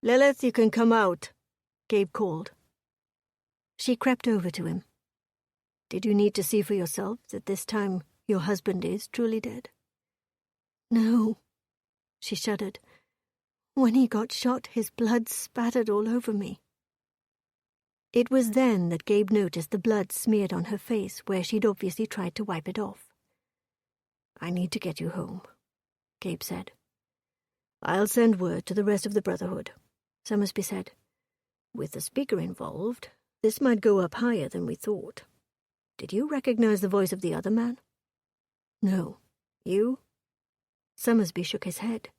"Lilith, you can come out," Gabe called. She crept over to him. "Did you need to see for yourself that this time your husband is truly dead?" "No," she shuddered. "When he got shot, his blood spattered all over me." It was then that Gabe noticed the blood smeared on her face where she'd obviously tried to wipe it off. "I need to get you home," Gabe said. "I'll send word to the rest of the Brotherhood," Summersby said. "With the speaker involved, this might go up higher than we thought. Did you recognize the voice of the other man?" "No. You?" Summersby shook his head.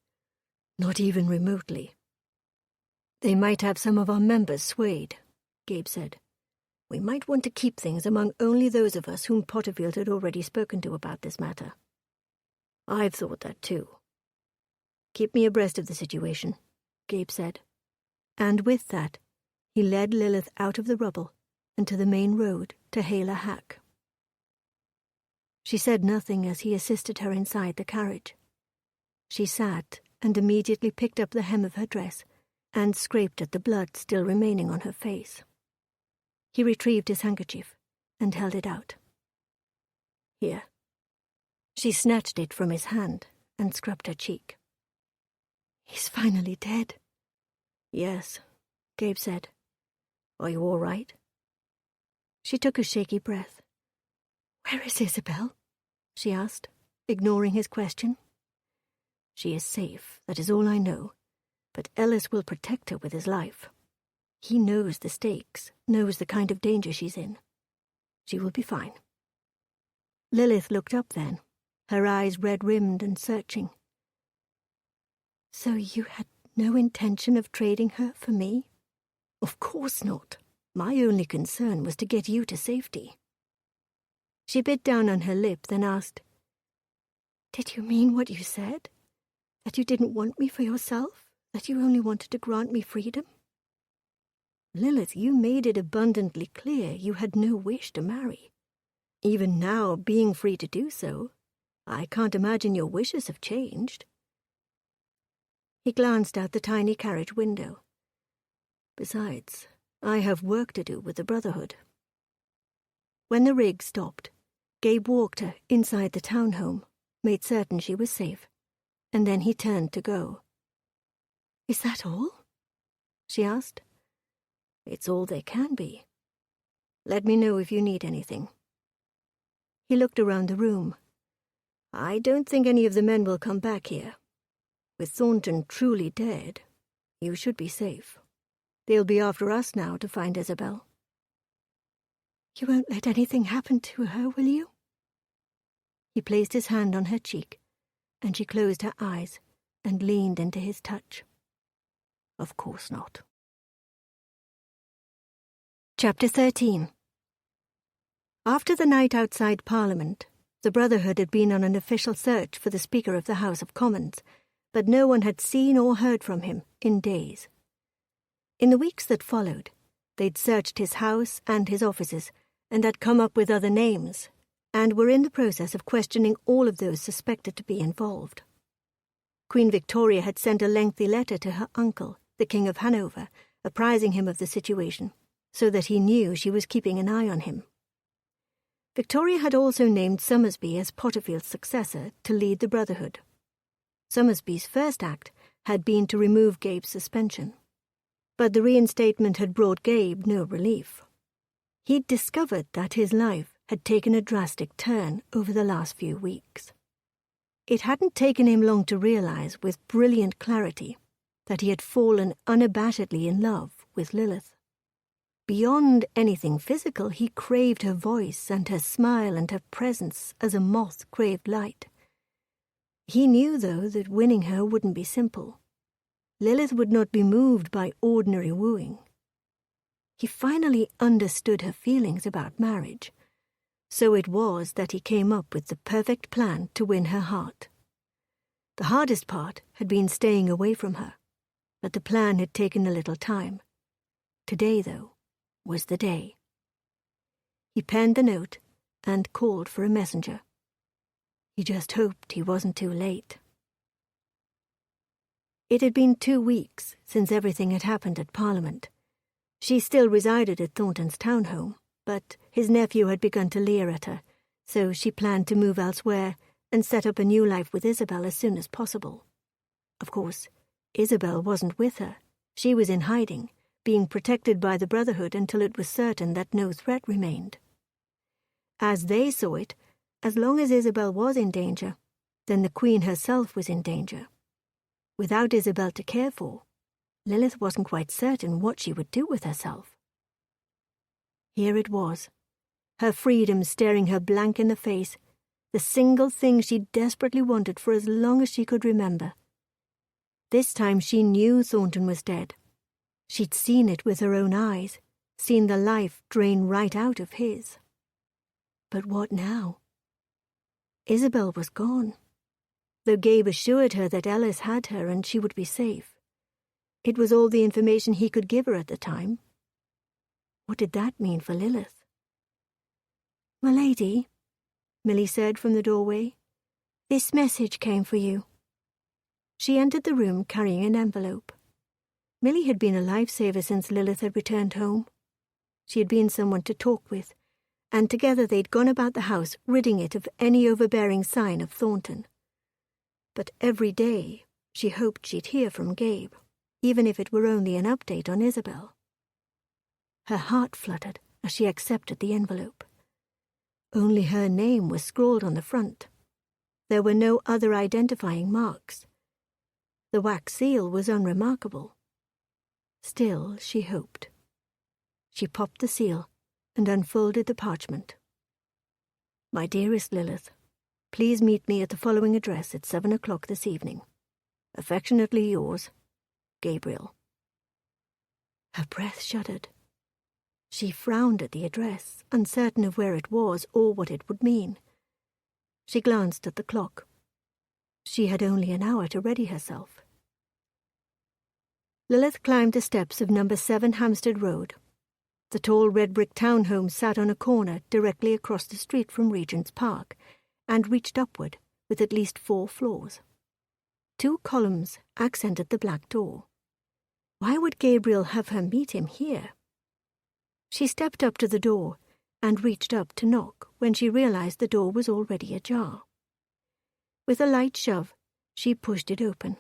"Not even remotely." "They might have some of our members swayed," Gabe said. "We might want to keep things among only those of us whom Potterfield had already spoken to about this matter." "I've thought that too." "Keep me abreast of the situation," Gabe said. And with that, he led Lilith out of the rubble and to the main road to hail a hack. She said nothing as he assisted her inside the carriage. She sat and immediately picked up the hem of her dress and scraped at the blood still remaining on her face. He retrieved his handkerchief and held it out. "Here." She snatched it from his hand and scrubbed her cheek. "He's finally dead." "Yes," Gabe said. "Are you all right?" She took a shaky breath. "Where is Isabel?" she asked, ignoring his question. "She is safe, that is all I know, but Ellis will protect her with his life. He knows the stakes, knows the kind of danger she's in. She will be fine." Lilith looked up then, her eyes red-rimmed and searching. "So you had no intention of trading her for me?" "Of course not. My only concern was to get you to safety." She bit down on her lip, then asked, "Did you mean what you said? That you didn't want me for yourself? That you only wanted to grant me freedom?" "Lilith, you made it abundantly clear you had no wish to marry. Even now, being free to do so, I can't imagine your wishes have changed." He glanced out the tiny carriage window. "Besides, I have work to do with the Brotherhood." When the rig stopped, Gabe walked her inside the townhome, made certain she was safe, and then he turned to go. "Is that all?" she asked. "It's all there can be. Let me know if you need anything." He looked around the room. "I don't think any of the men will come back here. With Thornton truly dead, you should be safe. They'll be after us now to find Isabel." "You won't let anything happen to her, will you?" He placed his hand on her cheek, and she closed her eyes and leaned into his touch. "Of course not." Chapter 13. After the night outside Parliament, the Brotherhood had been on an official search for the Speaker of the House of Commons, but no one had seen or heard from him in days. In the weeks that followed, they'd searched his house and his offices, and had come up with other names, and were in the process of questioning all of those suspected to be involved. Queen Victoria had sent a lengthy letter to her uncle, the King of Hanover, apprising him of the situation, so that he knew she was keeping an eye on him. Victoria had also named Somersby as Potterfield's successor to lead the Brotherhood. Somersby's first act had been to remove Gabe's suspension, but the reinstatement had brought Gabe no relief. He'd discovered that his life had taken a drastic turn over the last few weeks. It hadn't taken him long to realize with brilliant clarity that he had fallen unabashedly in love with Lilith. Beyond anything physical, he craved her voice and her smile and her presence as a moth craved light. He knew, though, that winning her wouldn't be simple. Lilith would not be moved by ordinary wooing. He finally understood her feelings about marriage. So it was that he came up with the perfect plan to win her heart. The hardest part had been staying away from her, but the plan had taken a little time. Today, though, was the day. He penned the note and called for a messenger. He just hoped he wasn't too late. It had been 2 weeks since everything had happened at Parliament. She still resided at Thornton's townhome, but his nephew had begun to leer at her, so she planned to move elsewhere and set up a new life with Isabel as soon as possible. Of course, Isabel wasn't with her. She was in hiding, being protected by the Brotherhood until it was certain that no threat remained. As they saw it, as long as Isabel was in danger, then the Queen herself was in danger. Without Isabel to care for, Lilith wasn't quite certain what she would do with herself. Here it was, her freedom staring her blank in the face, the single thing she desperately wanted for as long as she could remember. This time she knew Thornton was dead. She'd seen it with her own eyes, seen the life drain right out of his. But what now? Isabel was gone, though Gabe assured her that Ellis had her and she would be safe. It was all the information he could give her at the time. What did that mean for Lilith? "My lady," Milly said from the doorway, "this message came for you." She entered the room carrying an envelope. Milly had been a lifesaver since Lilith had returned home. She had been someone to talk with, and together they'd gone about the house ridding it of any overbearing sign of Thornton. But every day she hoped she'd hear from Gabe, even if it were only an update on Isabel. Her heart fluttered as she accepted the envelope. Only her name was scrawled on the front. There were no other identifying marks. The wax seal was unremarkable. Still, she hoped. She popped the seal and unfolded the parchment. "My dearest Lilith, please meet me at the following address at 7 o'clock this evening. Affectionately yours, Gabriel." Her breath shuddered. She frowned at the address, uncertain of where it was or what it would mean. She glanced at the clock. She had only an hour to ready herself. Lilith climbed the steps of number 7 Hampstead Road. The tall red-brick townhome sat on a corner directly across the street from Regent's Park and reached upward with at least 4 floors. 2 columns accented the black door. Why would Gabriel have her meet him here? She stepped up to the door and reached up to knock when she realized the door was already ajar. With a light shove, she pushed it open.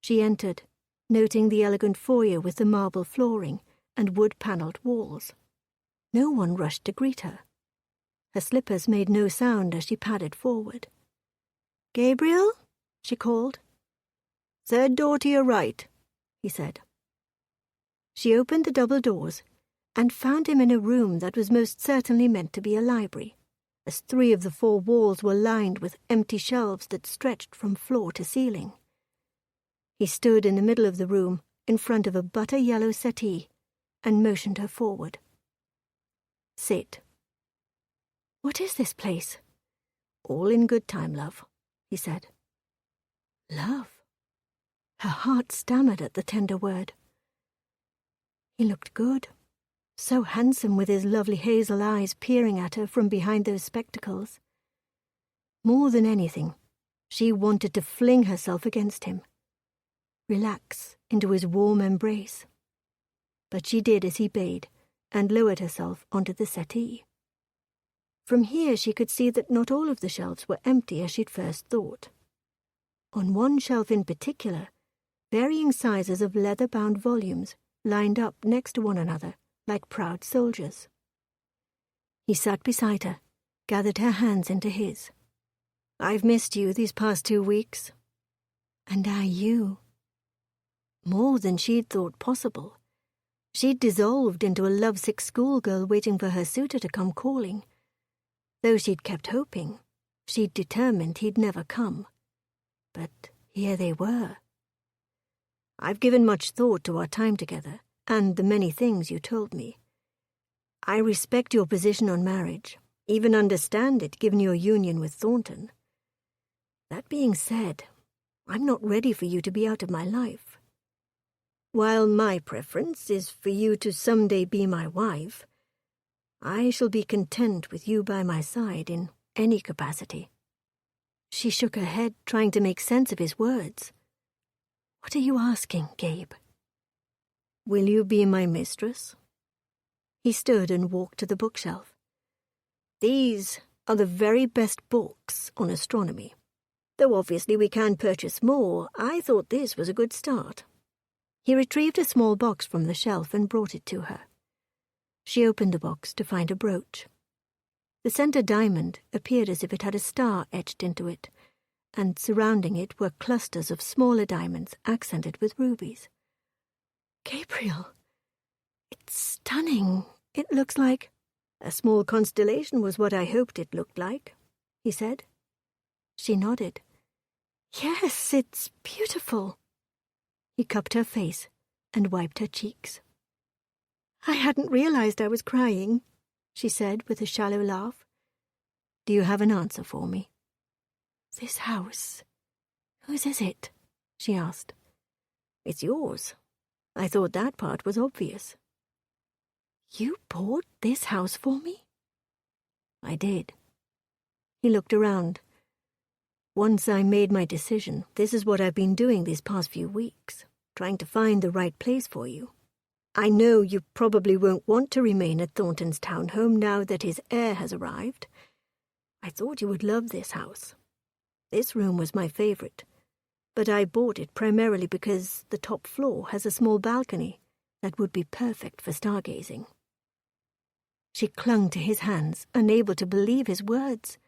She entered, noting the elegant foyer with the marble flooring and wood-panelled walls. No one rushed to greet her. Her slippers made no sound as she padded forward. "Gabriel?" she called. "Third door to your right," he said. She opened the double doors and found him in a room that was most certainly meant to be a library, as 3 of the 4 walls were lined with empty shelves that stretched from floor to ceiling. He stood in the middle of the room, in front of a butter-yellow settee, and motioned her forward. "Sit." "What is this place?" "All in good time, love," he said. Love? Her heart stammered at the tender word. He looked good. So handsome with his lovely hazel eyes peering at her from behind those spectacles. More than anything, She wanted to fling herself against him, relax into his warm embrace. But she did as he bade, and lowered herself onto the settee. From here she could see that not all of the shelves were empty as she'd first thought. On one shelf in particular, varying sizes of leather-bound volumes lined up next to one another like proud soldiers. He sat beside her, gathered her hands into his. "I've missed you these past 2 weeks." "And I you." More than she'd thought possible. She'd dissolved into a lovesick schoolgirl waiting for her suitor to come calling. Though she'd kept hoping, she'd determined he'd never come. But here they were. "I've given much thought to our time together, and the many things you told me. I respect your position on marriage, even understand it given your union with Thornton. That being said, I'm not ready for you to be out of my life. While my preference is for you to someday be my wife, I shall be content with you by my side in any capacity." She shook her head, trying to make sense of his words. "What are you asking, Gabe?" "Will you be my mistress?" He stood and walked to the bookshelf. "These are the very best books on astronomy. Though obviously we can purchase more, I thought this was a good start." He retrieved a small box from the shelf and brought it to her. She opened the box to find a brooch. The center diamond appeared as if it had a star etched into it, and surrounding it were clusters of smaller diamonds accented with rubies. "Gabriel, it's stunning. It looks like—" "A small constellation was what I hoped it looked like," he said. She nodded. "Yes, it's beautiful." He cupped her face and wiped her cheeks. "I hadn't realized I was crying," she said with a shallow laugh. "Do you have an answer for me?" "This house, whose is it?" she asked. "It's yours. I thought that part was obvious." "You bought this house for me?" "I did." He looked around. "Once I made my decision, this is what I've been doing these past few weeks, trying to find the right place for you. I know you probably won't want to remain at Thornton's townhome now that his heir has arrived. I thought you would love this house. This room was my favorite, but I bought it primarily because the top floor has a small balcony that would be perfect for stargazing." She clung to his hands, unable to believe his words.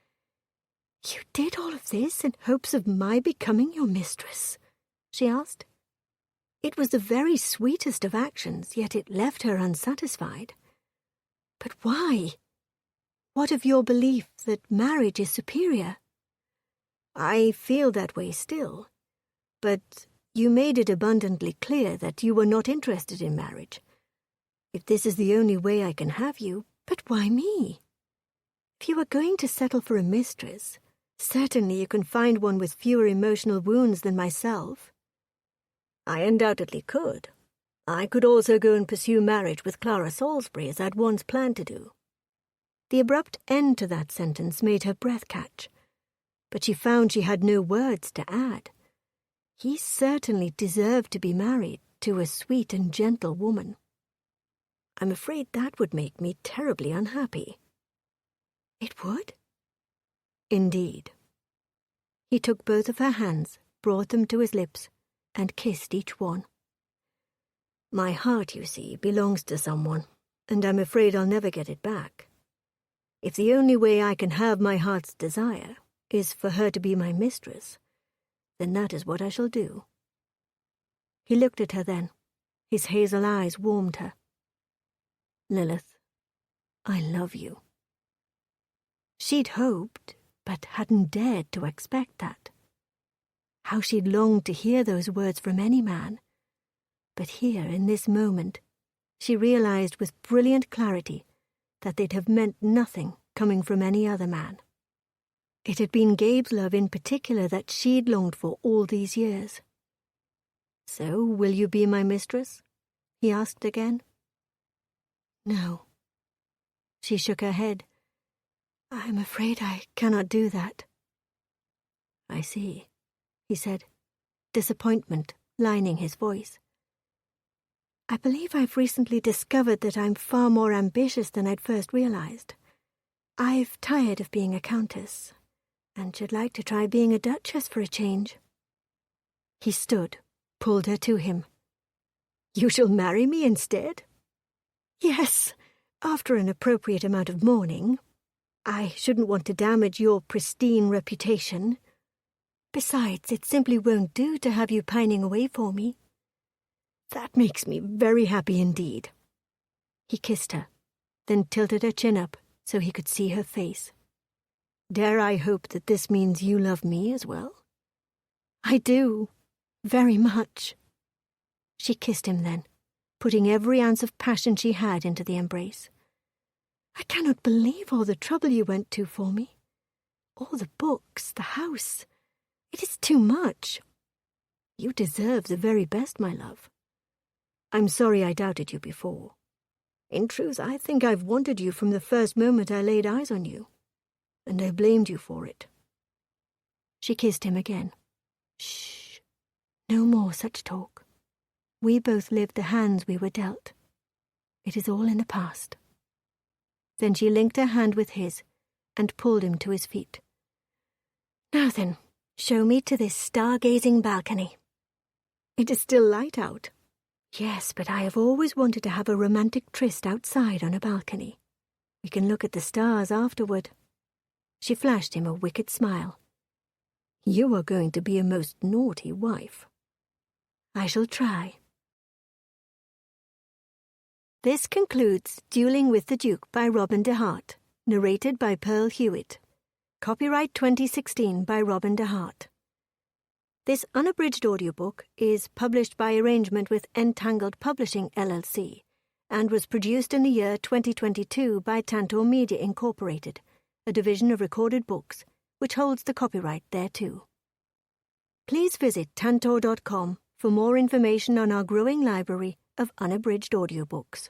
"You did all of this in hopes of my becoming your mistress?" she asked. It was the very sweetest of actions, yet it left her unsatisfied. "But why? What of your belief that marriage is superior?" "I feel that way still, but you made it abundantly clear that you were not interested in marriage. If this is the only way I can have you—" "But why me? If you are going to settle for a mistress, certainly you can find one with fewer emotional wounds than myself." "I undoubtedly could. I could also go and pursue marriage with Clara Salisbury as I'd once planned to do." The abrupt end to that sentence made her breath catch, but she found she had no words to add. He certainly deserved to be married to a sweet and gentle woman. "I'm afraid that would make me terribly unhappy." "It would?" "Indeed." He took both of her hands, brought them to his lips, and kissed each one. "My heart, you see, belongs to someone, and I'm afraid I'll never get it back. If the only way I can have my heart's desire is for her to be my mistress, then that is what I shall do." He looked at her then. His hazel eyes warmed her. "Lilith, I love you." She'd hoped, but hadn't dared to expect that. How she'd longed to hear those words from any man. But here, in this moment, she realized with brilliant clarity that they'd have meant nothing coming from any other man. It had been Gabe's love in particular that she'd longed for all these years. "So, will you be my mistress?" he asked again. "No." She shook her head. "I'm afraid I cannot do that." I see, he said, disappointment lining his voice. I believe I've recently discovered that I'm far more ambitious than I'd first realized. I've tired of being a countess, and should like to try being a duchess for a change. He stood, pulled her to him. You shall marry me instead? Yes, after an appropriate amount of mourning. I shouldn't want to damage your pristine reputation. Besides, it simply won't do to have you pining away for me. That makes me very happy indeed. He kissed her, then tilted her chin up so he could see her face. Dare I hope that this means you love me as well? I do, very much. She kissed him then, putting every ounce of passion she had into the embrace. I cannot believe all the trouble you went to for me. All the books, the house. It is too much. You deserve the very best, my love. I'm sorry I doubted you before. In truth, I think I've wanted you from the first moment I laid eyes on you, and I blamed you for it. She kissed him again. Shh. No more such talk. We both lived the hands we were dealt. It is all in the past. Then she linked her hand with his and pulled him to his feet. Now then, show me to this stargazing balcony. It is still light out. Yes, but I have always wanted to have a romantic tryst outside on a balcony. We can look at the stars afterward. She flashed him a wicked smile. You are going to be a most naughty wife. I shall try. This concludes Dueling with the Duke by Robin DeHart, narrated by Pearl Hewitt. Copyright 2016 by Robin DeHart. This unabridged audiobook is published by arrangement with Entangled Publishing LLC and was produced in the year 2022 by Tantor Media Incorporated, a division of Recorded Books, which holds the copyright thereto. Please visit tantor.com for more information on our growing library of unabridged audiobooks.